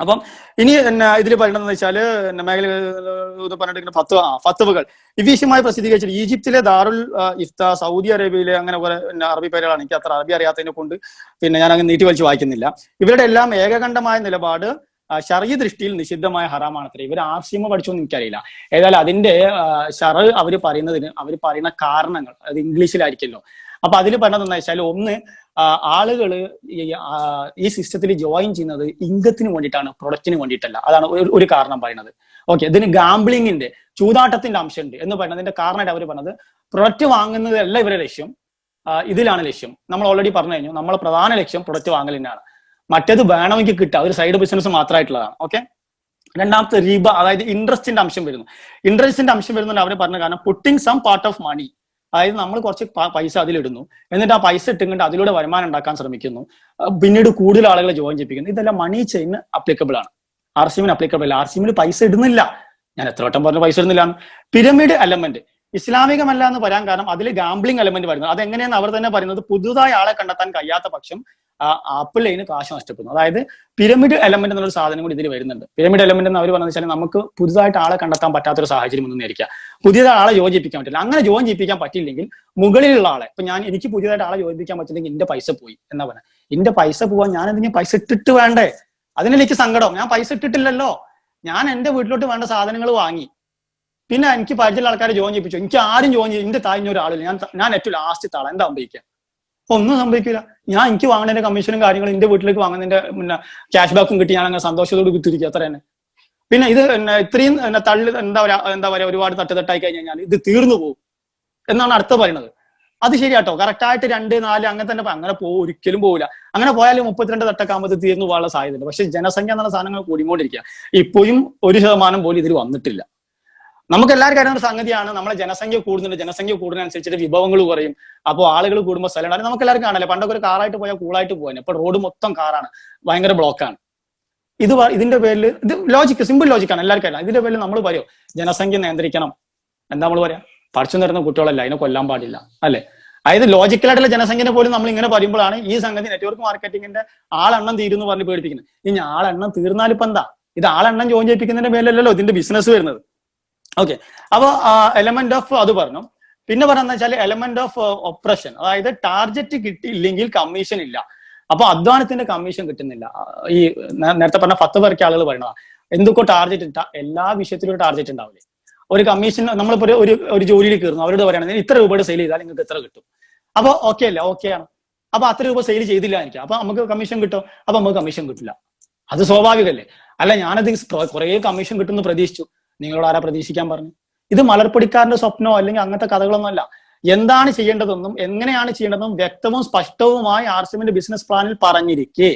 അപ്പം ഇനി ഇതിൽ പറയണമെന്ന് വെച്ചാൽ മേഖല പറഞ്ഞിട്ട് ഫത്വകൾ വിശേഷമായി പ്രസിദ്ധീകരിച്ചിട്ട് ഈജിപ്തിലെ ദാറുൽ ഇഫ്ത, സൗദി അറേബ്യയിലെ, അങ്ങനെ കുറെ അറബി പേരുകളാണ്. എനിക്ക് അത്ര അറബി അറിയാത്തതിനെ കൊണ്ട് ഞാൻ അങ്ങനെ നീട്ടി വലിച്ചു വായിക്കുന്നില്ല. ഇവരുടെ എല്ലാം ഏകകണ്ഠമായ നിലപാട് ശർഈ ദൃഷ്ടിയിൽ നിഷിദ്ധമായ ഹറാമാണത്രേ. ഇവർ RCM പഠിച്ചോന്ന് എനിക്കറിയില്ല. ഏതായാലും അതിന്റെ അവർ പറയുന്ന കാരണങ്ങൾ അത് ഇംഗ്ലീഷിലായിരിക്കുമല്ലോ. അപ്പൊ അതിൽ പറഞ്ഞതെന്ന് വെച്ചാൽ, ഒന്ന്, ആളുകള് ഈ സിസ്റ്റത്തിൽ ജോയിൻ ചെയ്യുന്നത് ഇൻകത്തിന് വേണ്ടിയിട്ടാണ്, പ്രൊഡക്റ്റിന് വേണ്ടിയിട്ടല്ല. അതാണ് ഒരു കാരണം പറയുന്നത്. ഓക്കെ, ഇതിന് ഗാംബ്ലിങ്ങിന്റെ, ചൂതാട്ടത്തിന്റെ അംശമുണ്ട് എന്ന് പറയുന്നതിന്റെ കാരണമായിട്ട് അവർ പറഞ്ഞത് പ്രൊഡക്റ്റ് വാങ്ങുന്നതല്ല ഇവരുടെ ലക്ഷ്യം, ഇതിലാണ് ലക്ഷ്യം. നമ്മൾ ഓൾറെഡി പറഞ്ഞു കഴിഞ്ഞു, നമ്മളെ പ്രധാന ലക്ഷ്യം പ്രൊഡക്റ്റ് വാങ്ങൽ തന്നെയാണ്. മറ്റേത് വേണമെങ്കിൽ കിട്ടുക, ഒരു സൈഡ് ബിസിനസ് മാത്രമായിട്ടുള്ളതാണ്. ഓക്കെ, രണ്ടാമത്തെ റിബ, അതായത് ഇൻട്രസ്റ്റിന്റെ അംശം വരുന്നു. ഇൻട്രസ്റ്റിന്റെ അംശം വരുന്നുണ്ട് അവർ പറഞ്ഞ കാരണം, putting some part of money, അതായത് നമ്മൾ കുറച്ച് പൈസ അതിലിടുന്നു, എന്നിട്ട് ആ പൈസ ഇട്ടുകൊണ്ട് അതിലൂടെ വരുമാനം ഉണ്ടാക്കാൻ ശ്രമിക്കുന്നു, പിന്നീട് കൂടുതൽ ആളുകളെ ജോയിൻ ചെയ്യിപ്പിക്കുന്നു. ഇതെല്ലാം മണി ചെയിന് അപ്ലിക്കബിൾ ആണ്, RCM അപ്ലിക്കബിൾ അല്ല. RCM പൈസ ഇടുന്നില്ല, ഞാൻ എത്ര വട്ടം പറഞ്ഞു പൈസ ഇടുന്നില്ല. പിരമിഡ് എലമെന്റ് ഇസ്ലാമികമല്ല എന്ന് പറയാൻ കാരണം അതിൽ ഗാംബ്ലിംഗ് എലമെന്റ് വരുന്നത്. അതെങ്ങനെയാണ് അവർ തന്നെ പറയുന്നത്, പുതുതായി ആളെ കണ്ടെത്താൻ കഴിയാത്ത പക്ഷം ആപ്പിളിന് കാശ് നഷ്ടപ്പെടുന്നു. അതായത് പിരമിഡ് എലമെന്റ് എന്നുള്ള സാധനം കൂടി ഇതിൽ വരുന്നുണ്ട്. പിരമിഡ് എലമെന്റ് എന്ന് അവർ പറഞ്ഞു വെച്ചാൽ, നമുക്ക് പുതുതായിട്ട് ആളെ കണ്ടെത്താൻ പറ്റാത്തൊരു സാഹചര്യം ഒന്നും ആയിരിക്കാം, പുതിയതായി ആളെ യോജിപ്പിക്കാൻ പറ്റില്ല. അങ്ങനെ ജോയിൻ ചെയ്യിപ്പിക്കാൻ പറ്റില്ലെങ്കിൽ മുകളിലുള്ള ആളെ, ഇപ്പൊ എനിക്ക് പുതിയതായിട്ട് ആളെ യോജിപ്പിക്കാൻ പറ്റില്ലെങ്കിൽ എന്റെ പൈസ പോയി എന്നാ പറഞ്ഞത്. എന്റെ പൈസ പോവാൻ ഞാൻ എന്തെങ്കിലും പൈസ ഇട്ടിട്ട് വേണ്ടേ? അതിനെനിക്ക് സങ്കടം. ഞാൻ പൈസ ഇട്ടിട്ടില്ലല്ലോ, ഞാൻ എന്റെ വീട്ടിലോട്ട് വേണ്ട സാധനങ്ങൾ വാങ്ങി, പിന്നെ എനിക്ക് പരിചയമുള്ള ആൾക്കാരെ ജോയിൻ ചെയ്യിപ്പിച്ചു. എനിക്ക് ആരും ജോയിൻ ചെയ്യും, എന്റെ താഴ്ന്ന ഒരാളില്ല, ഞാൻ ഏറ്റവും ലാസ്റ്റ് താള, എന്താ സംഭവിക്കുക? ഒന്നും സംഭവിക്കില്ല. എനിക്ക് വാങ്ങുന്നതിന്റെ കമ്മീഷനും കാര്യങ്ങളും എന്റെ വീട്ടിലേക്ക് വാങ്ങുന്നതിന്റെ ക്യാഷ് ബാക്കും കിട്ടി ഞാൻ അങ്ങനെ സന്തോഷത്തോട് കുത്തിരിക്കുക, അത്ര തന്നെ. പിന്നെ ഇത് ഇത്രയും എന്താ പറയാ ഒരുപാട് തട്ടുതട്ടായി കഴിഞ്ഞാൽ ഇത് തീർന്നു പോകും എന്നാണ് അടുത്ത പറയുന്നത്. അത് ശരിയാട്ടോ, കറക്റ്റായിട്ട് 2, 4 അങ്ങനെ തന്നെ അങ്ങനെ ഒരിക്കലും പോകില്ല. അങ്ങനെ പോയാലും 32 തട്ടൊക്കെ ആകുമ്പോൾ തീർന്നു പോകാനുള്ള സാധ്യതയുണ്ട്. പക്ഷെ ജനസംഖ്യ എന്നുള്ള സാധനങ്ങൾ കൂടിക്കൊണ്ടിരിക്കുക. ഇപ്പോഴും 1% പോലും ഇതിൽ വന്നിട്ടില്ല. നമുക്ക് എല്ലാവർക്കും അറിയുന്ന ഒരു സംഗതിയാണ്, നമ്മളെ ജനസംഖ്യ കൂടുന്നുണ്ട്, ജനസംഖ്യ കൂടുന്നതനുസരിച്ചിട്ട് വിഭവങ്ങൾ കുറയും. അപ്പോൾ ആളുകൾ കൂടുമ്പോൾ സ്ഥലം ഉണ്ടാകും. നമുക്ക് എല്ലാവർക്കും കാണാല്ലേ, പണ്ടൊക്കെ ഒരു കാറായിട്ട് പോയാൽ കൂളായിട്ട് പോകാൻ, ഇപ്പൊ റോഡ് മൊത്തം കാറാണ്, ഭയങ്കര ബ്ലോക്കാണ്. ഇതിന്റെ പേരിൽ ഇത് സിമ്പിൾ ലോജിക്കാണ്, എല്ലാവർക്കും അറിയാം. ഇതിന്റെ പേരിൽ നമ്മൾ പറയോ ജനസംഖ്യ നിയന്ത്രിക്കണം, എന്താ നമ്മൾ പറയാ, പഠിച്ചു നിരുന്ന കുട്ടികളല്ല, അതിനെ കൊല്ലാൻ പാടില്ല, അല്ലെ? അതായത് ലോജിക്കലായിട്ടുള്ള ജനസംഖ്യനെ പോലും നമ്മൾ ഇങ്ങനെ പറയുമ്പോഴാണ് ഈ സംഗതി നെറ്റ്വർക്ക് മാർക്കറ്റിംഗിന്റെ ആളെണ്ണം തീരുന്നു പറഞ്ഞ് പേടിപ്പിക്കുന്നത്. ഇനി ആളെണ്ണം തീർന്നാലിപ്പോ എന്താ? ഇത് ആളെണ്ണം ജോയിൻ ചെയ്യിപ്പിക്കുന്നതിന്റെ മേലല്ലല്ലോ ഇതിന്റെ ബിസിനസ് വരുന്നത്. ഓക്കെ, അപ്പൊ എലമെന്റ് ഓഫ് അത് പറഞ്ഞു. പിന്നെ പറയുന്ന വെച്ചാൽ എലമെന്റ് ഓഫ് ഓപ്പറേഷൻ, അതായത് ടാർജറ്റ് കിട്ടിയില്ലെങ്കിൽ കമ്മീഷൻ ഇല്ല. അപ്പൊ അധ്വാനത്തിന്റെ കമ്മീഷൻ കിട്ടുന്നില്ല. ഈ നേരത്തെ പറഞ്ഞ 10 പേർക്ക് ആളുകൾ പറയണതാ, എന്തൊക്കെ ടാർജറ്റ് ഇട്ടാ എല്ലാ വിഷയത്തിലും ഒരു ടാർജറ്റ് ഉണ്ടാവില്ലേ? ഒരു കമ്മീഷൻ നമ്മളിപ്പോ ഒരു ജോലിയിൽ കയറുന്നു, അവരോട് പറയുകയാണെങ്കിൽ ഇത്ര രൂപയുടെ സെയിൽ ചെയ്താൽ നിങ്ങൾക്ക് എത്ര കിട്ടും? അപ്പൊ ഓക്കെ അല്ലേ? ഓക്കെയാണ്. അപ്പൊ അത്ര രൂപ സെയിൽ ചെയ്തില്ല എനിക്ക്, അപ്പൊ നമുക്ക് കമ്മീഷൻ കിട്ടും? അപ്പൊ നമുക്ക് കമ്മീഷൻ കിട്ടില്ല. അത് സ്വാഭാവികമല്ലേ? അല്ല, ഞാനത് കുറെ കമ്മീഷൻ കിട്ടുമെന്ന് പ്രതീക്ഷിച്ചു, നിങ്ങളോട് ആരാ പ്രതീക്ഷിക്കാൻ പറഞ്ഞു? ഇത് മലർപ്പൊടിക്കാരന്റെ സ്വപ്നമോ അല്ലെങ്കിൽ അങ്ങനത്തെ കഥകളൊന്നും അല്ല. എന്താണ് ചെയ്യേണ്ടതെന്നും എങ്ങനെയാണ് ചെയ്യേണ്ടതെന്നും വ്യക്തവും സ്പഷ്ടവുമായി RCM ബിസിനസ് പ്ലാനിൽ പറഞ്ഞിരിക്കേ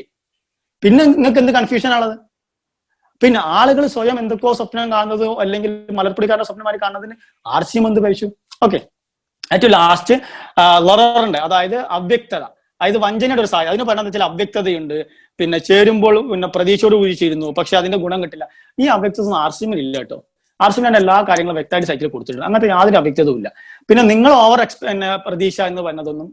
പിന്നെ നിങ്ങൾക്ക് എന്ത് കൺഫ്യൂഷൻ ആണത്? പിന്നെ ആളുകൾ സ്വയം എന്തൊക്കെയോ സ്വപ്നം കാണുന്നതോ അല്ലെങ്കിൽ മലർപ്പൊടിക്കാരുടെ സ്വപ്നമായി കാണുന്നതിന് RCM എന്ത് കഴിച്ചു? ഓക്കെ, ഏറ്റവും ലാസ്റ്റ് ലൊററുണ്ട്, അതായത് അവ്യക്തത, അതായത് വഞ്ചനയുടെ ഒരു സാധ്യത. അതിന് പറയുന്നത് വെച്ചാൽ അവ്യക്തതയുണ്ട്, പിന്നെ ചേരുമ്പോൾ പ്രതീക്ഷയോട് കൂടി ചേരുന്നു, പക്ഷെ അതിന്റെ ഗുണം കിട്ടില്ല. ഈ അവ്യക്തത RCM ഇല്ല കേട്ടോ. RCM എല്ലാ കാര്യങ്ങളും വ്യക്തമായിട്ട് സൈറ്റിൽ കൊടുത്തിട്ടുണ്ട്, അങ്ങനത്തെ യാതൊരു അവ്യക്തതയും ഇല്ല. പിന്നെ നിങ്ങൾ പ്രതീക്ഷ എന്ന് പറയുന്നതൊന്നും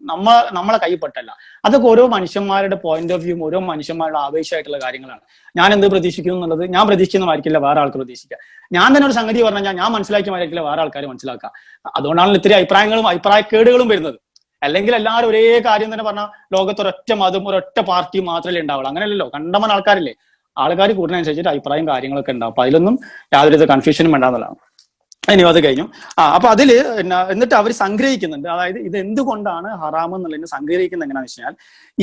നമ്മളെ കൈപ്പെട്ടല്ല. അതൊക്കെ ഓരോ മനുഷ്യന്മാരുടെ പോയിന്റ് ഓഫ് വ്യൂ, ഓരോ മനുഷ്യന്മാരുടെ ആവേശമായിട്ടുള്ള കാര്യങ്ങളാണ്. ഞാൻ എന്ത് പ്രതീക്ഷിക്കുന്നു എന്നുള്ളത് ഞാൻ പ്രതീക്ഷിക്കുന്നതായിരിക്കില്ല വേറെ ആൾക്ക് പ്രതീക്ഷിക്കുക. ഞാൻ തന്നെ ഒരു സംഗതി പറഞ്ഞാൽ ഞാൻ മനസ്സിലാക്കിയമായിരിക്കില്ല വേറെ ആൾക്കാർ മനസ്സിലാക്കുക. അതുകൊണ്ടാണ് ഇത്തിരി അഭിപ്രായക്കേടുകളും വരുന്നത്. അല്ലെങ്കിൽ എല്ലാവരും ഒരേ കാര്യം തന്നെ പറഞ്ഞാൽ ലോകത്ത് ഒരൊറ്റ മതം ഒരൊറ്റ പാർട്ടി മാത്രമല്ലേ ഉണ്ടാവുള്ളൂ. അങ്ങനെയല്ലല്ലോ, കണ്ടമാനം ആൾക്കാരില്ലേ. ആൾക്കാർ കൂടുന്നതനുസരിച്ചിട്ട് അഭിപ്രായം കാര്യങ്ങളൊക്കെ ഉണ്ടാവും. അപ്പൊ അതിലൊന്നും യാതൊരു കൺഫ്യൂഷനും വേണ്ടാന്നുള്ളതാണ്. ഇനി അത് കഴിഞ്ഞു. അപ്പൊ അതില് എന്നിട്ട് അവർ സംഗ്രഹിക്കുന്നുണ്ട്. അതായത് ഇത് എന്തുകൊണ്ടാണ് ഹറാം എന്നുള്ളതിന് സംഗ്രഹിക്കുന്നത് എങ്ങനെയാണെന്ന് വെച്ച് കഴിഞ്ഞാൽ,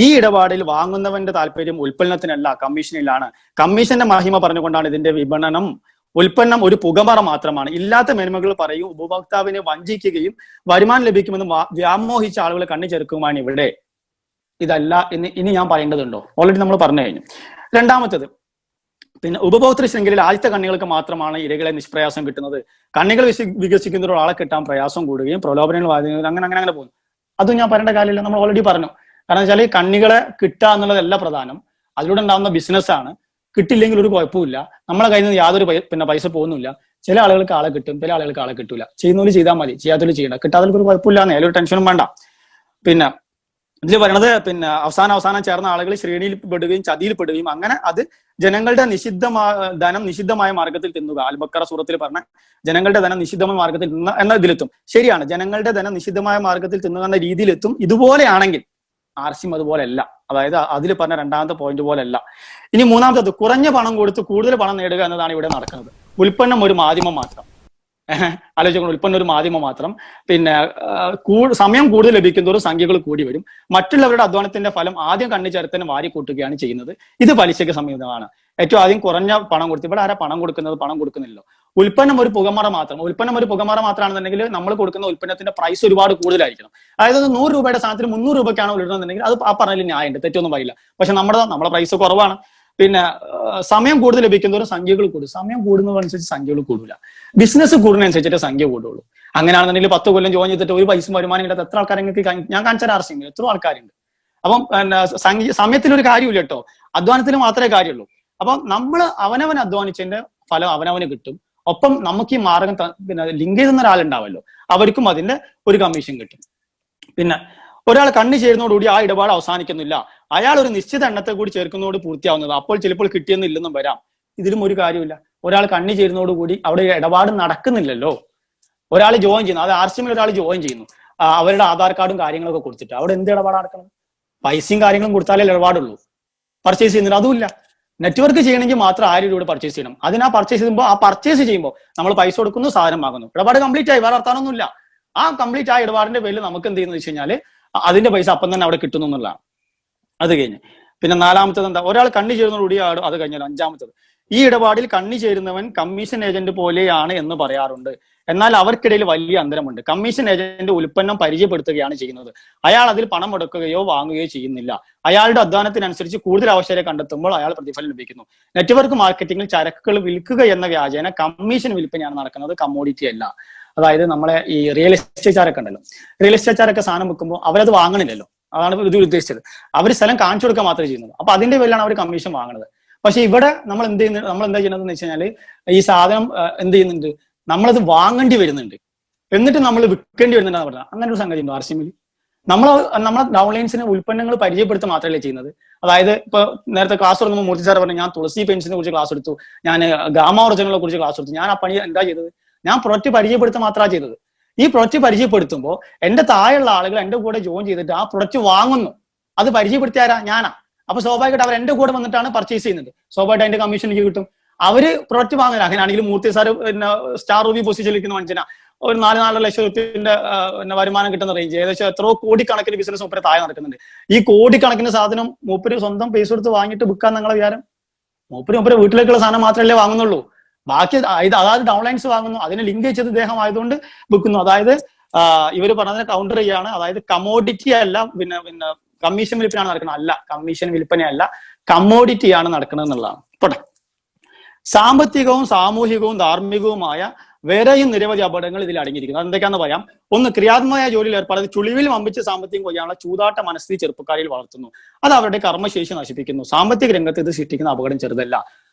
ഈ ഇടപാടിൽ വാങ്ങുന്നവന്റെ താല്പര്യം ഉൽപ്പന്നത്തിനല്ല കമ്മീഷനിലാണ്. കമ്മീഷന്റെ മഹിമ പറഞ്ഞുകൊണ്ടാണ് ഇതിന്റെ വിപണനം. ഉൽപ്പന്നം ഒരു പുകമറ മാത്രമാണ്. ഇല്ലാത്ത മേന്മകൾ പറയും, ഉപഭോക്താവിനെ വഞ്ചിക്കുകയും വരുമാനം ലഭിക്കുമെന്ന് വ്യാമോഹിച്ച ആളുകളെ കണ്ണു ചേർക്കുമാണ് ഇവിടെ. ഇതല്ല എന്ന് ഇനി ഞാൻ പറയേണ്ടതുണ്ടോ? ഓൾറെഡി നമ്മൾ പറഞ്ഞു കഴിഞ്ഞു. രണ്ടാമത്തത്, പിന്നെ ഉപഭോക്തൃ ശൃംഖലയിൽ ആദ്യത്തെ കണ്ണികൾക്ക് മാത്രമാണ് ഇരകളെ നിഷ്പ്രയാസം കിട്ടുന്നത്. കണ്ണികൾ വികസിക്കുന്ന ഒരാളെ കിട്ടാൻ പ്രയാസം കൂടുകയും പ്രലോഭനങ്ങൾ അങ്ങനെ അങ്ങനെ അങ്ങനെ പോകുന്നു. അതും ഞാൻ പറയേണ്ട കാര്യമില്ല, നമ്മൾ ഓൾറെഡി പറഞ്ഞു. കാരണം വെച്ചാൽ കണ്ണികളെ കിട്ടുക എന്നുള്ളതല്ല പ്രധാനം, അതിലൂടെ ഉണ്ടാകുന്ന ബിസിനസ്സാണ്. കിട്ടില്ലെങ്കിൽ ഒരു കുഴപ്പമില്ല, നമ്മളെ കയ്യിൽ നിന്ന് യാതൊരു പൈസ പോകുന്നില്ല. ചില ആളുകൾക്ക് ആളെ കിട്ടും, ചില ആളുകൾക്ക് ആളെ കിട്ടൂല. ചെയ്യുന്നവര് ചെയ്താൽ മതി, ചെയ്യാത്തവര് ചെയ്യണം. കിട്ടാത്തവർക്ക് ഒരു കുഴപ്പമില്ല, അതിലൊരു ടെൻഷനും വേണ്ട. പിന്നെ ഇതിൽ പറയണത്, പിന്നെ അവസാനം ചേർന്ന ആളുകൾ ശ്രേണിയിൽ പെടുകയും ചതിയിൽ പെടുകയും അങ്ങനെ അത് ജനങ്ങളുടെ നിഷിദ്ധമായ മാർഗത്തിൽ തിന്നുക. അൽബക്കറ സൂറത്തിൽ പറഞ്ഞ ജനങ്ങളുടെ ധനം നിഷിദ്ധമായ മാർഗത്തിൽ തിന്നുക എന്ന ഇതിലെത്തും. ശരിയാണ്, ജനങ്ങളുടെ ധനം നിഷിദ്ധമായ മാർഗത്തിൽ തിന്നുക എന്ന രീതിയിലെത്തും. ഇതുപോലെയാണെങ്കിൽ ആർസിം അതുപോലെയല്ല. അതായത് അതിൽ പറഞ്ഞ രണ്ടാമത്തെ പോയിന്റ് പോലെയല്ല. ഇനി മൂന്നാമത്തത്, കുറഞ്ഞ പണം കൊടുത്ത് കൂടുതൽ പണം നേടുക എന്നതാണ് ഇവിടെ നടക്കുന്നത്. ഉൽപ്പന്നം ഒരു മാധ്യമം മാത്രം. ആലോചിക്കണം, ഉൽപ്പന്നം ഒരു മാധ്യമം മാത്രം. പിന്നെ സമയം കൂടുതൽ ലഭിക്കുന്നതോറും സംഖ്യകൾ കൂടി വരും. മറ്റുള്ളവരുടെ അധ്വാനത്തിന്റെ ഫലം ആദ്യം കണ്ണു ചേർത്തന്നെ വാരിക്കൂട്ടുകയാണ് ചെയ്യുന്നത്. ഇത് പലിശയ്ക്ക് സമീപമാണ്. ഏറ്റവും ആദ്യം കുറഞ്ഞ പണം കൊടുത്ത്, ഇവിടെ ആരാ പണം കൊടുക്കുന്നത്? പണം കൊടുക്കുന്നില്ലല്ലോ. ഉൽപ്പന്നം ഒരു പുകമറ മാത്രം. ഉൽപ്പന്നം ഒരു പുകമറ മാത്രമാണെന്നുണ്ടെങ്കിൽ നമ്മൾ കൊടുക്കുന്ന ഉൽപ്പന്നത്തിന്റെ പ്രൈസ് ഒരുപാട് കൂടുതലായിരിക്കണം. അതായത് 100 രൂപയുടെ സാധനത്തിന് 300 രൂപയ്ക്കാണ് ഇടുന്നതെന്നുണ്ടെങ്കിൽ അത് ആ പറഞ്ഞതിൽ ന്യായമുണ്ട്, തെറ്റൊന്നും പറയില്ല. പക്ഷെ നമ്മുടെ പ്രൈസ് കുറവാണ്. പിന്നെ സമയം കൂടുതൽ ലഭിക്കുന്നവരും സംഖ്യകൾ കൂടും. സമയം കൂടുന്നതനുസരിച്ച് സംഖ്യകൾ കൂടില്ല. ബിസിനസ് കൂടുന്നതനുസരിച്ചിട്ട് സംഖ്യ കൂടുള്ളൂ. അങ്ങനെയാണെന്നുണ്ടെങ്കിൽ 10 കൊല്ലം ജോയിൻ ചെയ്തിട്ട് ഒരു പൈസ വരുമാനം കിട്ടാത്ത എത്ര ആൾക്കാർ നിങ്ങൾക്ക് ഞാൻ കാണിച്ചാൽ ആർസിംഗ് എത്ര ആൾക്കാരുണ്ട്. അപ്പം സമയത്തിലൊരു കാര്യമില്ല കേട്ടോ, അധ്വാനത്തിന് മാത്രമേ കാര്യമുള്ളൂ. അപ്പം നമ്മൾ അവനവൻ അധ്വാനിച്ചതിന്റെ ഫലം അവനവന് കിട്ടും. ഒപ്പം നമുക്ക് ഈ മാർഗം പിന്നെ ലിങ്ക് ചെയ്തുന്ന ഒരാളുണ്ടാവല്ലോ, അവർക്കും അതിന്റെ ഒരു കമ്മീഷൻ കിട്ടും. പിന്നെ ഒരാൾ കണ്ണു ചേരുന്നതോടുകൂടി ആ ഇടപാട് അവസാനിക്കുന്നില്ല, അയാൾ ഒരു നിശ്ചിത എണ്ണത്തെ കൂടി ചേർക്കുന്നതോട് പൂർത്തിയാവുന്നത്. അപ്പോൾ ചിലപ്പോൾ കിട്ടിയെന്നില്ലെന്നും വരാം. ഇതിലും ഒരു കാര്യമില്ല. ഒരാൾ കണ്ണു ചേരുന്നതോടുകൂടി അവിടെ ഇടപാട് നടക്കുന്നില്ലല്ലോ. ഒരാൾ ജോയിൻ ചെയ്യുന്നു, അത് ആർസിമിൽ ഒരാൾ ജോയിൻ ചെയ്യുന്നു, അവരുടെ ആധാർ കാർഡും കാര്യങ്ങളൊക്കെ കൊടുത്തിട്ട് അവിടെ എന്ത് ഇടപാട് നടക്കണം? പൈസയും കാര്യങ്ങളും കൊടുത്താലേ ഇടപാടുള്ളൂ. പർച്ചേസ് ചെയ്യുന്നില്ല, അതുമില്ല. നെറ്റ്വർക്ക് ചെയ്യണമെങ്കിൽ മാത്രം 1000 രൂപ പർച്ചേസ് ചെയ്യണം. അതിനാ പർച്ചേസ് ചെയ്യുമ്പോൾ ആ പർച്ചേസ് ചെയ്യുമ്പോൾ നമ്മൾ പൈസ കൊടുക്കുന്നു, സാധനം വാങ്ങുന്നു, ഇടപാട് കംപ്ലീറ്റ് ആയി, വേറെ അർത്ഥമൊന്നുമില്ല. ആ കംപ്ലീറ്റ് ആ ഇടപാടിന്റെ പേരിൽ നമുക്ക് എന്ത് ചെയ്യുന്നത് വെച്ച് കഴിഞ്ഞാൽ അതിന്റെ പൈസ അപ്പം തന്നെ അവിടെ കിട്ടുന്നു എന്നുള്ളതാണ്. അത് കഴിഞ്ഞ് പിന്നെ നാലാമത്തത് എന്താ? ഒരാൾ കണ്ണി ചേരുന്നതോടുകൂടി അത് കഴിഞ്ഞാൽ അഞ്ചാമത്തത്, ഈ ഇടപാടിൽ കണ്ണി ചേരുന്നവൻ കമ്മീഷൻ ഏജന്റ് പോലെയാണ് എന്ന് പറയാറുണ്ട്. എന്നാൽ അവർക്കിടയിൽ വലിയ അന്തരമുണ്ട്. കമ്മീഷൻ ഏജന്റ് ഉൽപ്പന്നം പരിചയപ്പെടുത്തുകയാണ് ചെയ്യുന്നത്. അയാൾ അതിൽ പണം മുടക്കുകയോ വാങ്ങുകയോ ചെയ്യുന്നില്ല. അയാളുടെ അധ്വാനത്തിനനുസരിച്ച് കൂടുതൽ ആവശ്യരെ കണ്ടെത്തുമ്പോൾ അയാൾ പ്രതിഫലം ലഭിക്കുന്നു. നെറ്റ്വർക്ക് മാർക്കറ്റിംഗിൽ ചരക്കുകൾ വിൽക്കുക എന്ന വ്യാജേന കമ്മീഷൻ വിൽപ്പനയാണ് നടക്കുന്നത്, കമ്മോഡിറ്റി അല്ല. അതായത് നമ്മളെ ഈ റിയൽ എസ്റ്റേറ്റുകാരൊക്കെ ഉണ്ടല്ലോ, റിയൽ എസ്റ്റേറ്റുകാരൊക്കെ സാധനം വെക്കുമ്പോൾ അവരത് വാങ്ങണില്ലല്ലോ. അതാണ് ഇത് ഉദ്ദേശിച്ചത്. അവർ സ്ഥലം കാണിച്ചു കൊടുക്കുക മാത്രമേ ചെയ്യുന്നത്. അപ്പൊ അതിന്റെ പേരിലാണ് അവർ കമ്മീഷൻ വാങ്ങുന്നത്. പക്ഷെ ഇവിടെ നമ്മൾ എന്താ ചെയ്യുന്നതെന്ന് വെച്ച് കഴിഞ്ഞാൽ ഈ സാധനം എന്ത് ചെയ്യുന്നുണ്ട്, നമ്മളത് വാങ്ങേണ്ടി വരുന്നുണ്ട്, എന്നിട്ട് നമ്മൾ വിൽക്കേണ്ടി വരുന്നുണ്ടെന്ന് പറഞ്ഞാൽ അങ്ങനെ ഒരു സംഗതി ഉണ്ടോ ആർസിമിൽ? നമ്മളെ ഡൗൺലൈൻസിന് ഉൽപ്പന്നങ്ങൾ പരിചയപ്പെടുത്തുക മാത്രമല്ലേ ചെയ്യുന്നത്. അതായത് ഇപ്പൊ നേരത്തെ ക്ലാസ് തുടങ്ങുമ്പോൾ മൂർത്തി സാർ പറഞ്ഞു, ഞാൻ തുളസി പെൻസിനെ കുറിച്ച് ക്ലാസ് എടുത്തു, ഞാൻ ഗാമ ഒറിജിനലെ കുറിച്ച് ക്ലാസ് എടുത്തു. ഞാൻ ആ പണി എന്താ ചെയ്തത്? ഞാൻ പ്രൊഡക്റ്റ് പരിചയപ്പെടുത്തുക മാത്രമാണ് ചെയ്തത്. ഈ പ്രൊഡക്റ്റ് പരിചയപ്പെടുത്തുമ്പോൾ എന്റെ താഴെയുള്ള ആളുകൾ എന്റെ കൂടെ ജോയിൻ ചെയ്തിട്ട് ആ പ്രൊഡക്റ്റ് വാങ്ങുന്നു. അത് പരിചയപ്പെടുത്തിയാരാ? ഞാനാ. അപ്പൊ സ്വാഭാവികമായിട്ട് അവർ എന്റെ കൂടെ വന്നിട്ടാണ് പർച്ചേസ് ചെയ്യുന്നത്. സ്വാഭാവികമായിട്ട് അതിന്റെ കമ്മീഷൻ എനിക്ക് കിട്ടും. അവര് പ്രൊഡക്റ്റ് വാങ്ങുന്നില്ല. അങ്ങനെയാണെങ്കിൽ മൂർത്തി സാർ പിന്നെ സ്റ്റാർ റൂബി പൊസിഷനിൽ ഇരിക്കുന്ന മനുഷ്യനാ, ഒരു 4 ലക്ഷം രൂപത്തിന്റെ വരുമാനം കിട്ടുന്ന റേഞ്ച്, ഏകദേശം എത്രയോ കോടിക്കണക്കിന് ബിസിനസ് മൂപ്പര് താഴെ നടക്കുന്നുണ്ട്. ഈ കോടിക്കണക്കിന് സാധനം മൂപ്പര് സ്വന്തം പൈസ കൊടുത്ത് വാങ്ങിയിട്ട് വിൽക്കാൻ നിങ്ങളെ വിചാരം? മൂപ്പര് വീട്ടിലേക്കുള്ള സാധനം മാത്രമല്ലേ വാങ്ങുന്നുള്ളൂ. ബാക്കി അതായത് ഡൗൺലൈൻസ് വാങ്ങുന്നു, അതിനെ ലിങ്ക് ചെയ്തത് ഇദ്ദേഹം ആയതുകൊണ്ട് വിൽക്കുന്നു. അതായത് ഇവര് പറഞ്ഞതിനെ കൗണ്ടർ ചെയ്യാണ്. അതായത് കമോഡിറ്റി അല്ല, പിന്നെ കമ്മീഷൻ വിൽപ്പനയാണ് നടക്കുന്നത്. അല്ല, കമ്മീഷൻ വിൽപ്പനയല്ല, കമ്മോഡിറ്റിയാണ് നടക്കുന്നത് എന്നുള്ളതാണ്. പോട്ടെ. സാമ്പത്തികവും സാമൂഹികവും ധാർമ്മികവുമായ വേറെയും നിരവധി അപകടങ്ങൾ ഇതിൽ അടങ്ങിയിരിക്കുന്നു. എന്തൊക്കെയാണെന്ന് പറയാം. ഒന്ന്, ക്രിയാത്മകമായ ജോലിയിൽ ഏർപ്പെടുന്നത് ചുളിവിൽ വമ്പിച്ച് സാമ്പത്തികം കൊയ്യാനുള്ള ചൂതാട്ട മനസ്ഥിതി ചെറുപ്പക്കാരിൽ വളർത്തുന്നു. അത് അവരുടെ കർമ്മശേഷി നശിപ്പിക്കുന്നു. സാമ്പത്തിക രംഗത്ത് ഇത് സൃഷ്ടിക്കുന്ന അപകടം ചെറുതല്ല.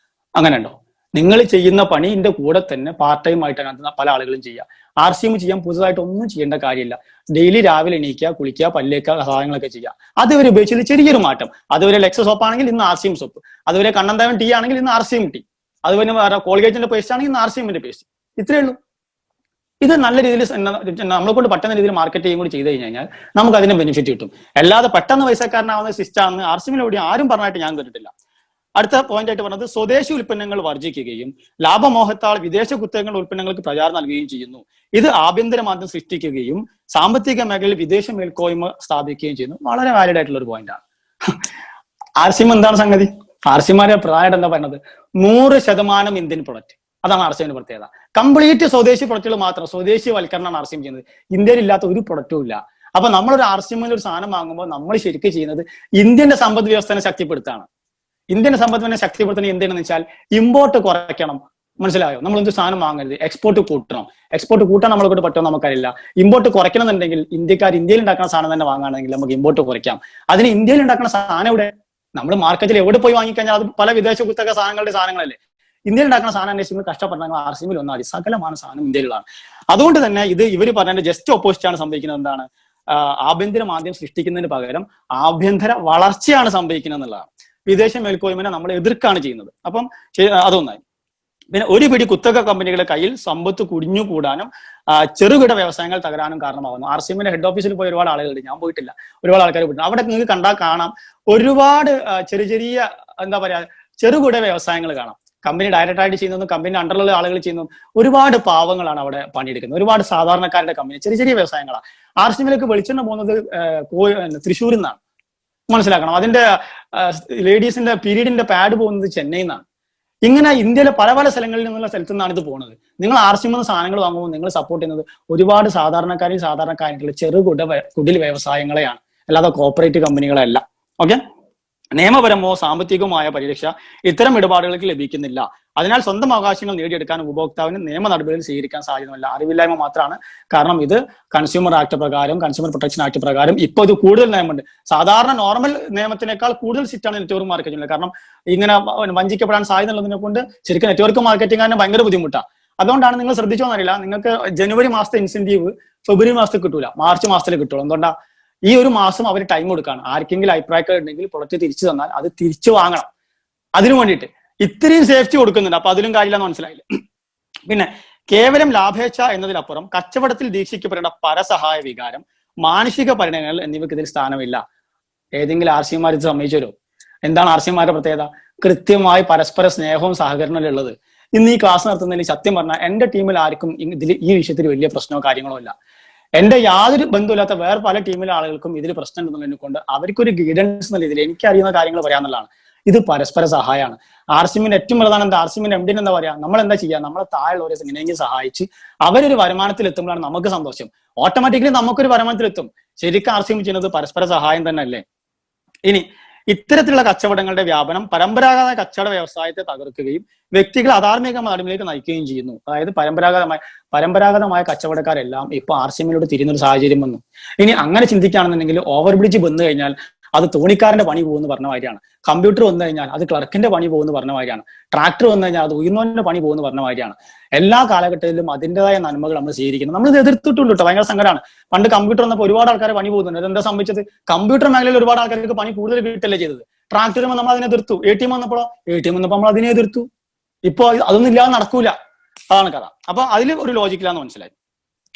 അങ്ങനെ ഉണ്ടോ? നിങ്ങൾ ചെയ്യുന്ന പണിന്റെ കൂടെ തന്നെ പാർട്ട് ടൈം ആയിട്ടാണ് പല ആളുകളും ചെയ്യുക. ആർസിഎം ചെയ്യാൻ പുതുതായിട്ട് ഒന്നും ചെയ്യേണ്ട കാര്യമില്ല. ഡെയിലി രാവിലെ എണീക്കുക, കുളിക്കുക, പല്ലേക്കുക, സഹായങ്ങളൊക്കെ ചെയ്യുക. അതുവരെ ഉപയോഗിച്ചതിൽ ചെറിയൊരു മാറ്റം. അതുവരെ ലെക്സ് സോപ്പ് ആണെങ്കിൽ ഇന്ന് ആർസിഎം സോപ്പ്, അതുവരെ കണ്ണന്താവൻ ടീ ആണെങ്കിൽ ഇന്ന് ആർസിഎം ടീ, അതുപോലെ കോൾഗേറ്റിന്റെ പേസ്റ്റ് ആണെങ്കിൽ ഇന്ന് ആർസിഎമ്മിന്റെ പേസ്റ്റ്. ഇത്രയേ ഉള്ളൂ. ഇത് നല്ല രീതിയിൽ നമ്മളെ കൊണ്ട് പറ്റുന്ന രീതിയിൽ മാർക്കറ്റിംഗ് കൂടി ചെയ്ത് കഴിഞ്ഞാൽ നമുക്ക് അതിന് ബെനിഫിറ്റ് കിട്ടും. അല്ലാതെ പെട്ടെന്ന് പൈസക്കാരനാവുന്ന സിസ്റ്റാണെന്ന് ആർസിഎമ്മിലൂടെ ആരും പറഞ്ഞായിട്ട് ഞാൻ കേട്ടിട്ടില്ല. അടുത്ത പോയിന്റ് ആയിട്ട് പറഞ്ഞത് സ്വദേശി ഉൽപ്പന്നങ്ങൾ വർജിക്കുകയും ലാഭമോഹത്താൽ വിദേശ കുത്തകങ്ങൾ ഉൽപ്പന്നങ്ങൾക്ക് പ്രചാരം നൽകുകയും ചെയ്യുന്നു. ഇത് ആഭ്യന്തര മാന്ദ്യം സൃഷ്ടിക്കുകയും സാമ്പത്തിക മേഖലയിൽ വിദേശ മേൽക്കോയ്മ സ്ഥാപിക്കുകയും ചെയ്യുന്നു. വളരെ വാലിഡ് ആയിട്ടുള്ള ഒരു പോയിന്റാണ്. ആർസിഎം എന്താണ് സംഗതി? ആർസിമാരെ പ്രധാനമായിട്ട് എന്താ പറയുന്നത്? 100% ഇന്ത്യൻ പ്രൊഡക്റ്റ്. അതാണ് ആർസിഎമ്മിന്റെ പ്രത്യേകത. കംപ്ലീറ്റ് സ്വദേശി പ്രൊഡക്റ്റുകൾ മാത്രം, സ്വദേശി വൽക്കരണമാണ് ആർസിഎം ചെയ്യുന്നത്. ഇന്ത്യയിൽ ഇല്ലാത്ത ഒരു പ്രൊഡക്റ്റും ഇല്ല. അപ്പൊ നമ്മളൊരു ആർസിഎമ്മിൽ ഒരു സാധനം വാങ്ങുമ്പോൾ നമ്മൾ ശരിക്കും ചെയ്യുന്നത് ഇന്ത്യന്റെ സമ്പദ് വ്യവസ്ഥനെ ശക്തിപ്പെടുത്താണ്. ഇന്ത്യൻ സമ്പത്തിനെ ശക്തിപ്പെടുത്തുന്ന എന്തിനാണെന്ന് വെച്ചാൽ ഇമ്പോർട്ട് കുറയ്ക്കണം. മനസ്സിലായോ? നമ്മൾ എന്ത് സാധനം വാങ്ങരുത്, എക്സ്പോർട്ട് കൂട്ടണം. എക്സ്പോർട്ട് കൂട്ടാൻ നമ്മളെ കൊണ്ട് പറ്റുമോ നമുക്കറിയില്ല. ഇമ്പോർട്ട് കുറയ്ക്കണമെന്നുണ്ടെങ്കിൽ ഇന്ത്യയിൽ ഉണ്ടാക്കുന്ന സാധനം തന്നെ വാങ്ങുകയാണെങ്കിൽ നമുക്ക് ഇമ്പോർട്ട് കുറയ്ക്കാം. അതിന് ഇന്ത്യയിൽ ഉണ്ടാക്കുന്ന സാധനം ഇവിടെ നമ്മൾ മാർക്കറ്റിൽ എവിടെ പോയി വാങ്ങിക്കഴിഞ്ഞാൽ അത് പല വിദേശ കുത്തക സാധനങ്ങളല്ലേ. ഇന്ത്യയിൽ ഉണ്ടാക്കുന്ന സാധനം അന്വേഷിക്കുമ്പോൾ കഷ്ടപ്പെട്ടാൽ ആർസിഎമ്മിൽ വന്നാൽ മതി. സകലമാണ് സാധനം ഇന്ത്യയിലുള്ളതാണ്. അതുകൊണ്ട് തന്നെ ഇത് ഇവർ പറഞ്ഞതിന്റെ ജസ്റ്റ് ഓപ്പോസിറ്റ് ആണ് സംഭവിക്കുന്നത്. എന്താണ്? ആഭ്യന്തര മാന്ദ്യം സൃഷ്ടിക്കുന്നതിന് പകരം ആഭ്യന്തര വളർച്ചയാണ് സംഭവിക്കുന്നത് എന്നുള്ളതാണ്. വിദേശ മേൽക്കോയ്മനെ നമ്മൾ എതിർക്കാണ് ചെയ്യുന്നത്. അപ്പം അതൊന്നായി. പിന്നെ ഒരു പിടി കുത്തക കമ്പനികളുടെ കയ്യിൽ സമ്പത്ത് കുടിഞ്ഞുകൂടാനും ചെറുകിട വ്യവസായങ്ങൾ തകരാനും കാരണമാകുന്നു. ആർസിഎമ്മിന്റെ ഹെഡ് ഓഫീസിൽ പോയ ഒരുപാട് ആളുകളുണ്ട്, ഞാൻ പോയിട്ടില്ല, ഒരുപാട് ആൾക്കാർ പോയിട്ടുണ്ട്. അവിടെ നിങ്ങൾക്ക് കണ്ടാൽ കാണാം ഒരുപാട് ചെറിയ എന്താ പറയാ ചെറുകിട വ്യവസായങ്ങൾ കാണാം. കമ്പനി ഡയറക്റ്റ് ആയിട്ട് ചെയ്യുന്നതും കമ്പനി അണ്ടറിലുള്ള ആളുകൾ ചെയ്യുന്നതും ഒരുപാട് പാവങ്ങളാണ് അവിടെ പണിയെടുക്കുന്നത്. ഒരുപാട് സാധാരണക്കാരുടെ കമ്പനി, ചെറിയ വ്യവസായങ്ങളാണ്. ആർസിഎമ്മിലേക്ക് വെളിച്ചെണ്ണ പോകുന്നത് തൃശ്ശൂരിൽ നിന്നാണ്. മനസ്സിലാക്കണം. അതിന്റെ ലേഡീസിന്റെ പീരീഡിന്റെ പാഡ് പോകുന്നത് ചെന്നൈയിൽ നിന്നാണ്. ഇങ്ങനെ ഇന്ത്യയിലെ പല പല സ്ഥലങ്ങളിൽ നിന്നുള്ള സ്ഥലത്തു നിന്നാണ് ഇത് പോകുന്നത്. നിങ്ങൾ ആർസിഎമ്മിൽ സാധനങ്ങൾ വാങ്ങുമ്പോൾ നിങ്ങൾ സപ്പോർട്ട് ചെയ്യുന്നത് ഒരുപാട് സാധാരണക്കാരായിട്ടുള്ള കുടിൽ വ്യവസായങ്ങളെയാണ്, അല്ലാതെ കോർപ്പറേറ്റ് കമ്പനികളെയല്ല. ഓക്കെ. നിയമപരമോ സാമ്പത്തികവുമായ പരിരക്ഷ ഇത്തരം ഇടപാടുകൾക്ക് ലഭിക്കുന്നില്ല. അതിനാൽ സ്വന്തം അവകാശങ്ങൾ നേടിയെടുക്കാൻ ഉപഭോക്താവിന് നിയമ നടപടികൾ സ്വീകരിക്കാൻ സാധ്യമല്ല. അറിവില്ലായ്മ മാത്രമാണ്. കാരണം ഇത് കൺസ്യൂമർ ആക്ട് പ്രകാരം, കൺസ്യൂമർ പ്രൊട്ടക്ഷൻ ആക്ട് പ്രകാരം ഇപ്പൊ ഇത് കൂടുതൽ നിയമമുണ്ട്. സാധാരണ നോർമൽ നിയമത്തിനേക്കാൾ കൂടുതൽ സ്ട്രിക്റ്റാണ് നെറ്റ്വർക്ക് മാർക്കറ്റിംഗ്. കാരണം ഇങ്ങനെ വഞ്ചിക്കപ്പെടാൻ സാധ്യത ഉള്ളതിനെ കൊണ്ട് ശരിക്കും നെറ്റ്വർക്ക് മാർക്കറ്റിംഗിന് ഭയങ്കര ബുദ്ധിമുട്ടാണ്. അതുകൊണ്ടാണ് നിങ്ങൾ ശ്രദ്ധിച്ചോന്നറിയില്ല, നിങ്ങൾക്ക് ജനുവരി മാസത്തെ ഇൻസെന്റീവ് ഫെബ്രുവരി മാസത്തിൽ കിട്ടൂല, മാർച്ച് മാസത്തിൽ കിട്ടുള്ളൂ. എന്തുകൊണ്ടാ? ഈ ഒരു മാസം അവർ ടൈം കൊടുക്കാണ്. ആർക്കെങ്കിലും അഭിപ്രായക്കാർ ഉണ്ടെങ്കിൽ പ്രൊഡക്റ്റ് തിരിച്ചു തന്നാൽ അത് തിരിച്ചു വാങ്ങണം. അതിനു വേണ്ടിയിട്ട് ഇത്രയും സേഫ്റ്റി കൊടുക്കുന്നുണ്ട്. അപ്പൊ അതിലും കാര്യമില്ലെന്ന് മനസ്സിലായില്ല. പിന്നെ കേവലം ലാഭേച്ഛ എന്നതിനപ്പുറം കച്ചവടത്തിൽ ദീക്ഷിക്കപ്പെടേണ്ട പരസഹായ വികാരം, മാനുഷിക പരിണാമങ്ങൾ എന്നിവയ്ക്ക് ഇതിൽ സ്ഥാനമില്ല. ഏതെങ്കിലും ആർസിഎമാർ ഇത് സമ്മതിച്ചു തരുമോ? എന്താണ് ആർസിഎമാരുടെ പ്രത്യേകത? കൃത്യമായി പരസ്പര സ്നേഹവും സഹകരണവും ഉള്ളത്. ഇന്ന് ഈ ക്ലാസ് നടത്തുന്നതിൽ സത്യം പറഞ്ഞാൽ എന്റെ ടീമിൽ ആർക്കും ഈ വിഷയത്തിൽ വലിയ പ്രശ്നമോ കാര്യങ്ങളോ ഇല്ല. എന്റെ യാതൊരു ബന്ധമില്ലാത്ത വേറെ പല ടീമിലെ ആളുകൾക്കും ഇതിൽ പ്രശ്നം ഉണ്ടെന്നുള്ളതിനെ കൊണ്ട് അവർക്കൊരു ഗൈഡൻസ് എന്ന രീതിയിൽ എനിക്കറിയുന്ന കാര്യങ്ങൾ പറയാന്നുള്ളതാണ്. ഇത് പരസ്പര സഹായമാണ്. ആർസിഎമ്മിന്റെ ഏറ്റവും പ്രധാനം എന്താ? ആർസിഎമ്മിന്റെ എംഡിന് എന്താ പറയാ? നമ്മൾ എന്താ ചെയ്യുക? നമ്മളെ താഴെയുള്ളവരെ എങ്ങനെയെങ്കിലും സഹായിച്ച് അവരൊരു വരുമാനത്തിൽ എത്തുമ്പോഴാണ് നമുക്ക് സന്തോഷം. ഓട്ടോമാറ്റിക്കലി നമുക്കൊരു വരുമാനത്തിലെത്തും. ശരിക്കും ആർസിഎം ചെയ്യുന്നത് പരസ്പര സഹായം തന്നെ അല്ലേ? ഇനി ഇത്തരത്തിലുള്ള കച്ചവടങ്ങളുടെ വ്യാപനം പരമ്പരാഗത കച്ചവട വ്യവസായത്തെ തകർക്കുകയും വ്യക്തികൾ അധാർമിക നടപടിയിലേക്ക് നയിക്കുകയും ചെയ്യുന്നു. അതായത് പരമ്പരാഗതമായ കച്ചവടക്കാരെല്ലാം ഇപ്പൊ ആർസിഎമ്മിലൂടെ തിരിയുന്നൊരു സാഹചര്യം വന്നു. ഇനി അങ്ങനെ ചിന്തിക്കുകയാണെന്നുണ്ടെങ്കിൽ ഓവർ ബ്രിഡ്ജ് വന്നു കഴിഞ്ഞാൽ അത് തോണിക്കാരന്റെ പണി പോകുമെന്ന് പറഞ്ഞ മാതിരിയാണ്. കമ്പ്യൂട്ടർ വന്നു കഴിഞ്ഞാൽ അത് ക്ലർക്കിന്റെ പണി പോകുമെന്ന് പറഞ്ഞ മാതിരിയാണ്. ട്രാക്ടർ വന്നു കഴിഞ്ഞാൽ അത് ഉയർന്നവന്റെ പണി പോകുമെന്ന് പറഞ്ഞ മാതിരിയാണ്. എല്ലാ കാലഘട്ടത്തിലും അതിൻ്റെതായ നന്മകൾ നമ്മൾ സ്വീകരിക്കണം. നമ്മൾ ഇത് എതിർത്തിട്ടുണ്ട് കേട്ടോ, ഭയങ്കര സങ്കടമാണ്. പണ്ട് കമ്പ്യൂട്ടർ വന്നപ്പോൾ ഒരുപാട് ആൾക്കാർ പണി പോകുന്നുണ്ട്. അതെന്താ സംഭവിച്ചത്? കമ്പ്യൂട്ടർ മേഖലയിൽ ഒരുപാട് ആൾക്കാർക്ക് പണി കൂടുതൽ കിട്ടല്ലേ ചെയ്തത്. ട്രാക്ടർ നമ്മൾ അതിനെ എതിർത്തു. എ.ടി.എം വന്നപ്പോൾ നമ്മൾ അതിനെ എതിർത്തു. ഇപ്പൊ അതൊന്നും ഇല്ലാതെ നടക്കൂല. അതാണ് കഥ. അപ്പൊ അതിൽ ഒരു ലോജിക്കിലാന്ന് മനസ്സിലായി.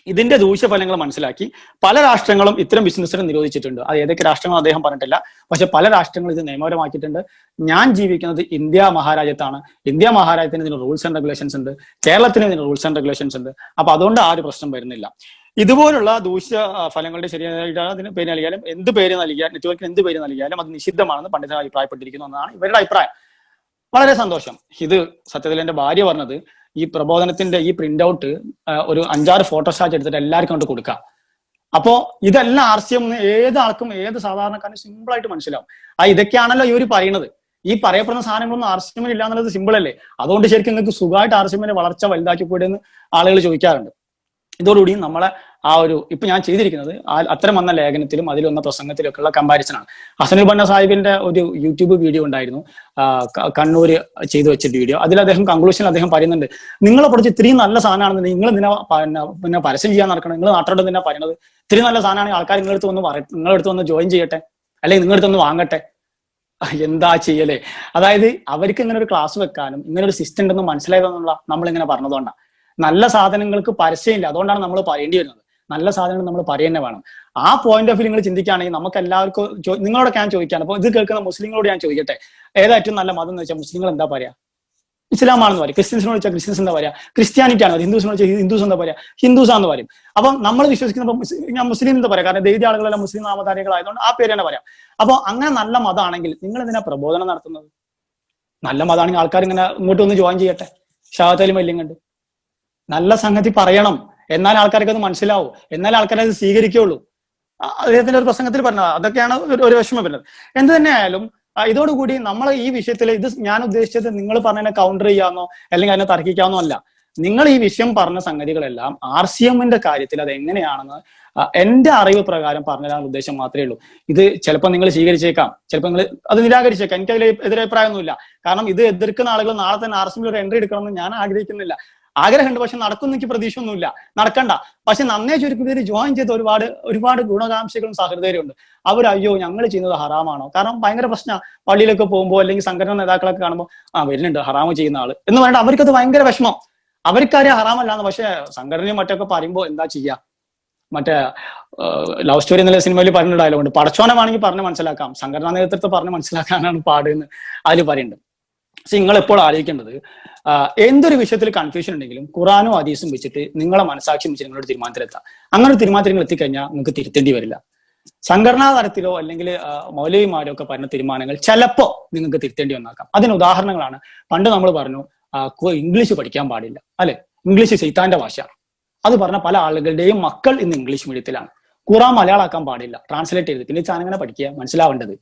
ഇതിന്റെ ദൂഷ്യഫലങ്ങൾ മനസ്സിലാക്കി പല രാഷ്ട്രങ്ങളും ഇത്തരം ബിസിനസ്സിനെ നിരോധിച്ചിട്ടുണ്ട്. അത് ഏതൊക്കെ രാഷ്ട്രങ്ങൾ അദ്ദേഹം പറഞ്ഞിട്ടില്ല, പക്ഷെ പല രാഷ്ട്രങ്ങളും ഇത് നിയമപരമാക്കിയിട്ടുണ്ട്. ഞാൻ ജീവിക്കുന്നത് ഇന്ത്യ മഹാരാജ്യത്താണ്. ഇന്ത്യ മഹാരാജ്യത്തിന് ഇതിന് റൂൾസ് ആൻഡ് റെഗുലേഷൻസ് ഉണ്ട്, കേരളത്തിന് ഇതിന് റൂൾസ് ആൻഡ് റെഗുലേഷൻസ് ഉണ്ട്. അപ്പൊ അതുകൊണ്ട് ആ ഒരു പ്രശ്നം വരുന്നില്ല. ഇതുപോലുള്ള ദൂഷ്യ ഫലങ്ങളുടെ ശരിയായിട്ട് അതിന് പേര് നൽകിയാലും എന്ത് പേര് നൽകിയാൽ നെറ്റ്വർക്കിന് എന്ത് പേര് നൽകിയാലും അത് നിഷിദ്ധമാണെന്ന് പണ്ഡിതർ അഭിപ്രായപ്പെട്ടിരിക്കുന്നു എന്നാണ് ഇവരുടെ അഭിപ്രായം. വളരെ സന്തോഷം. ഇത് സത്യത്തിൽ എന്റെ ഭാര്യ പറഞ്ഞത് ഈ പ്രബോധനത്തിന്റെ ഈ പ്രിന്റ് ഔട്ട് ഒരു 5-6 ഫോട്ടോസ്റ്റാറ്റ് എടുത്തിട്ട് എല്ലാവർക്കും കൊണ്ട് കൊടുക്കാം. അപ്പോ ഇതെല്ലാം ആർസിഎം ഏത് ആൾക്കും ഏത് സാധാരണക്കാരനും സിമ്പിൾ ആയിട്ട് മനസ്സിലാവും. ഇതൊക്കെയാണല്ലോ ഇവർ പറയുന്നത്. ഈ പറയപ്പെടുന്ന സാധനങ്ങളൊന്നും ആർസിഎമ്മിന് ഇല്ല എന്നുള്ളത് സിമ്പിൾ അല്ലേ? അതുകൊണ്ട് ശരിക്കും നിങ്ങൾക്ക് സുഖമായിട്ട് ആർസിഎമ്മിന്റെ വളർച്ച വലുതാക്കിക്കൂടെന്ന് ആളുകൾ ചോദിക്കാറുണ്ട്. ഇതോടുകൂടി നമ്മളെ ആ ഒരു ഇപ്പൊ ഞാൻ ചെയ്തിരിക്കുന്നത് അത്തരം വന്ന ലേഖനത്തിലും അതിൽ വന്ന പ്രസംഗത്തിലൊക്കെ ഉള്ള കമ്പാരിസൺ ആണ്. ഹസനുൽ ബന്ന സാഹിബിന്റെ ഒരു യൂട്യൂബ് വീഡിയോ ഉണ്ടായിരുന്നു, കണ്ണൂര് ചെയ്തു വെച്ചിട്ട് വീഡിയോ. അതിൽ അദ്ദേഹം കൺക്ലൂഷനിൽ അദ്ദേഹം പറയുന്നുണ്ട്, നിങ്ങളെ പഠിച്ച് ഇത്രയും നല്ല സാധനമാണെന്നുണ്ടെങ്കിൽ നിങ്ങൾ പിന്നെ പരസ്യം ചെയ്യാൻ നടക്കണം. നിങ്ങൾ നാട്ടോട് തന്നെ പറയുന്നത് ഇത്രയും നല്ല സാധനമാണെങ്കിൽ ആൾക്കാർ നിങ്ങളടുത്ത് വന്ന് ജോയിൻ ചെയ്യട്ടെ, അല്ലെങ്കിൽ നിങ്ങളടുത്ത് ഒന്ന് വാങ്ങട്ടെ. എന്താ ചെയ്യലേ? അതായത് അവർക്ക് ഇങ്ങനെ ഒരു ക്ലാസ് വെക്കാനും ഇങ്ങനെ ഒരു സിസ്റ്റം ഉണ്ടെന്ന് മനസ്സിലായതെന്നുള്ള നമ്മളിങ്ങനെ പറഞ്ഞതുകൊണ്ടാണ്. നല്ല സാധനങ്ങൾക്ക് പരസ്യമില്ല, അതുകൊണ്ടാണ് നമ്മൾ പറയേണ്ടി വരുന്നത്. നല്ല സാധനങ്ങൾ നമ്മൾ പറയുന്നത് വേണം. ആ പോയിന്റ് ഓഫ് വ്യൂ നിങ്ങൾ ചിന്തിക്കുകയാണെങ്കിൽ നമുക്ക് എല്ലാവർക്കും നിങ്ങളോടൊക്കെ ഞാൻ ചോദിക്കാണ്. അപ്പൊ ഇത് കേൾക്കുന്ന മുസ്ലിങ്ങളോട് ഞാൻ ചോദിക്കട്ടെ, ഏതാ ഏറ്റവും നല്ല മതം എന്ന് വെച്ചാൽ മുസ്ലിങ്ങൾ എന്താ പറയാ? ഇസ്ലാമാണെന്ന് പറയും. ക്രിസ്ത്യൻസിനോട് വെച്ചാൽ ക്രിസ്ത്യൻസ് എന്താ പറയാ? ക്രിസ്ത്യാനിറ്റി ആണ്. ഹിന്ദുസിനോട് വെച്ചാൽ ഹിന്ദുസ് എന്താ പറയാ? ഹിന്ദുസ് ആണെന്ന് പറയും. അപ്പം നമ്മൾ വിശ്വസിക്കുന്ന ഞാൻ മുസ്ലിം എന്താ പറയാം, കാരണം ദൈവ ആളുകളെല്ലാം മുസ്ലിം നാമധാരികളായതുകൊണ്ട് ആ പേര് തന്നെ പറയാം. അപ്പൊ അങ്ങനെ നല്ല മതമാണെങ്കിൽ നിങ്ങൾ എന്തിനാ പ്രബോധനം നടത്തുന്നത്? നല്ല മതമാണെങ്കിൽ ആൾക്കാർ ഇങ്ങനെ ഇങ്ങോട്ട് ഒന്ന് ജോയിൻ ചെയ്യട്ടെ, ഷഹാദത്തുൽ കലിമ കണ്ട് നല്ല സംഗതി പറയണം. എന്നാൽ ആൾക്കാർക്ക് അത് മനസ്സിലാവും, എന്നാൽ ആൾക്കാരെ അത് സ്വീകരിക്കുള്ളൂ. അദ്ദേഹത്തിന്റെ ഒരു പ്രസംഗത്തിൽ പറഞ്ഞത് അതൊക്കെയാണ് ഒരു വിഷമം വരുന്നത്. എന്ത് തന്നെ ആയാലും ഇതോടുകൂടി നമ്മൾ ഈ വിഷയത്തിൽ ഇത് ഞാൻ ഉദ്ദേശിച്ചത് നിങ്ങൾ പറഞ്ഞതിനെ കൗണ്ടർ ചെയ്യാമെന്നോ അല്ലെങ്കിൽ അതിനെ തർക്കിക്കാമെന്നോ അല്ല. നിങ്ങൾ ഈ വിഷയം പറഞ്ഞ സംഗതികളെല്ലാം RCMന്റെ കാര്യത്തിൽ അത് എങ്ങനെയാണെന്ന് എന്റെ അറിവ് പ്രകാരം പറഞ്ഞുതരാൻ ഉദ്ദേശം മാത്രമേ ഉള്ളൂ. ഇത് ചിലപ്പോൾ നിങ്ങൾ സ്വീകരിച്ചേക്കാം, ചിലപ്പോൾ നിങ്ങൾ അത് നിരാകരിച്ചേക്കാം. എനിക്ക് അതിൽ എതിരഭിപ്രായമൊന്നുമില്ല. കാരണം ഇത് എതിർക്കുന്ന ആളുകൾ നാളെ തന്നെ RCMൽ ഒരു എൻട്രി എടുക്കണമെന്ന് ഞാൻ ആഗ്രഹിക്കുന്നില്ല. ആഗ്രഹമുണ്ട്, പക്ഷെ നടക്കുന്ന എനിക്ക് പ്രതീക്ഷയൊന്നുമില്ല, നടക്കണ്ട. പക്ഷെ നന്നേ ചുരുക്കം പേര് ജോയിൻ ചെയ്ത ഒരുപാട് ഗുണകാംക്ഷികളും സഹൃദയരും ഉണ്ട്. അയ്യോ ഞങ്ങൾ ചെയ്യുന്നത് ഹറാമാണോ? കാരണം ഭയങ്കര പ്രശ്നം. പള്ളിയിലൊക്കെ പോകുമ്പോൾ അല്ലെങ്കിൽ സംഘടനാ നേതാക്കളൊക്കെ കാണുമ്പോൾ വരുന്നുണ്ട് ഹറാമ് ചെയ്യുന്ന ആള് എന്ന് പറഞ്ഞാൽ അവർക്കത് ഭയങ്കര വിഷമം. അവർക്കറിയാം ഹറാമല്ലാന്ന്, പക്ഷെ സംഘടനയും മറ്റൊക്കെ പറയുമ്പോൾ എന്താ ചെയ്യാ? മറ്റേ ലവ് സ്റ്റോറി എന്നുള്ള സിനിമയിൽ പറഞ്ഞ ഡയലോഗുണ്ട്, പടച്ചോനെ വേണമെങ്കിൽ പറഞ്ഞ് മനസ്സിലാക്കാം, സംഘടനാ നേതൃത്വത്തെ പറഞ്ഞ് മനസ്സിലാക്കാനാണ് പാടെന്ന് അതിൽ പറയുന്നുണ്ട്. പക്ഷെ നിങ്ങൾ എപ്പോൾ ആലോചിക്കേണ്ടത്, എന്തൊരു വിഷയത്തിൽ കൺഫ്യൂഷൻ ഉണ്ടെങ്കിലും ഖുറാനും ഹദീസും വെച്ചിട്ട് നിങ്ങളെ മനസാക്ഷി വെച്ച് നിങ്ങളൊരു തീരുമാനത്തിലെത്താം. അങ്ങനെ ഒരു തീരുമാനത്തിൽ നിങ്ങൾ എത്തിക്കഴിഞ്ഞാൽ നിങ്ങൾക്ക് തിരുത്തേണ്ടി വരില്ല. സംഘടനാ തലത്തിലോ അല്ലെങ്കിൽ മൗലവിമാരോ ഒക്കെ പറഞ്ഞ തീരുമാനങ്ങൾ ചിലപ്പോ നിങ്ങൾക്ക് തിരുത്തേണ്ടി വന്നേക്കാം. അതിന് ഉദാഹരണങ്ങളാണ് പണ്ട് നമ്മൾ പറഞ്ഞു ഇംഗ്ലീഷ് പഠിക്കാൻ പാടില്ല, അല്ലെ? ഇംഗ്ലീഷ് ശൈത്താന്റെ ഭാഷയാണ്. അത് പറഞ്ഞ പല ആളുകളുടെയും മക്കൾ ഇന്ന് ഇംഗ്ലീഷ് മീഡിയത്തിലാണ്. ഖുറാൻ മലയാളമാക്കാൻ പാടില്ല, ട്രാൻസ്ലേറ്റ് ചെയ്ത് പിന്നെ ചാനങ്ങനെ പഠിക്കുക, മനസ്സിലാവേണ്ടത്.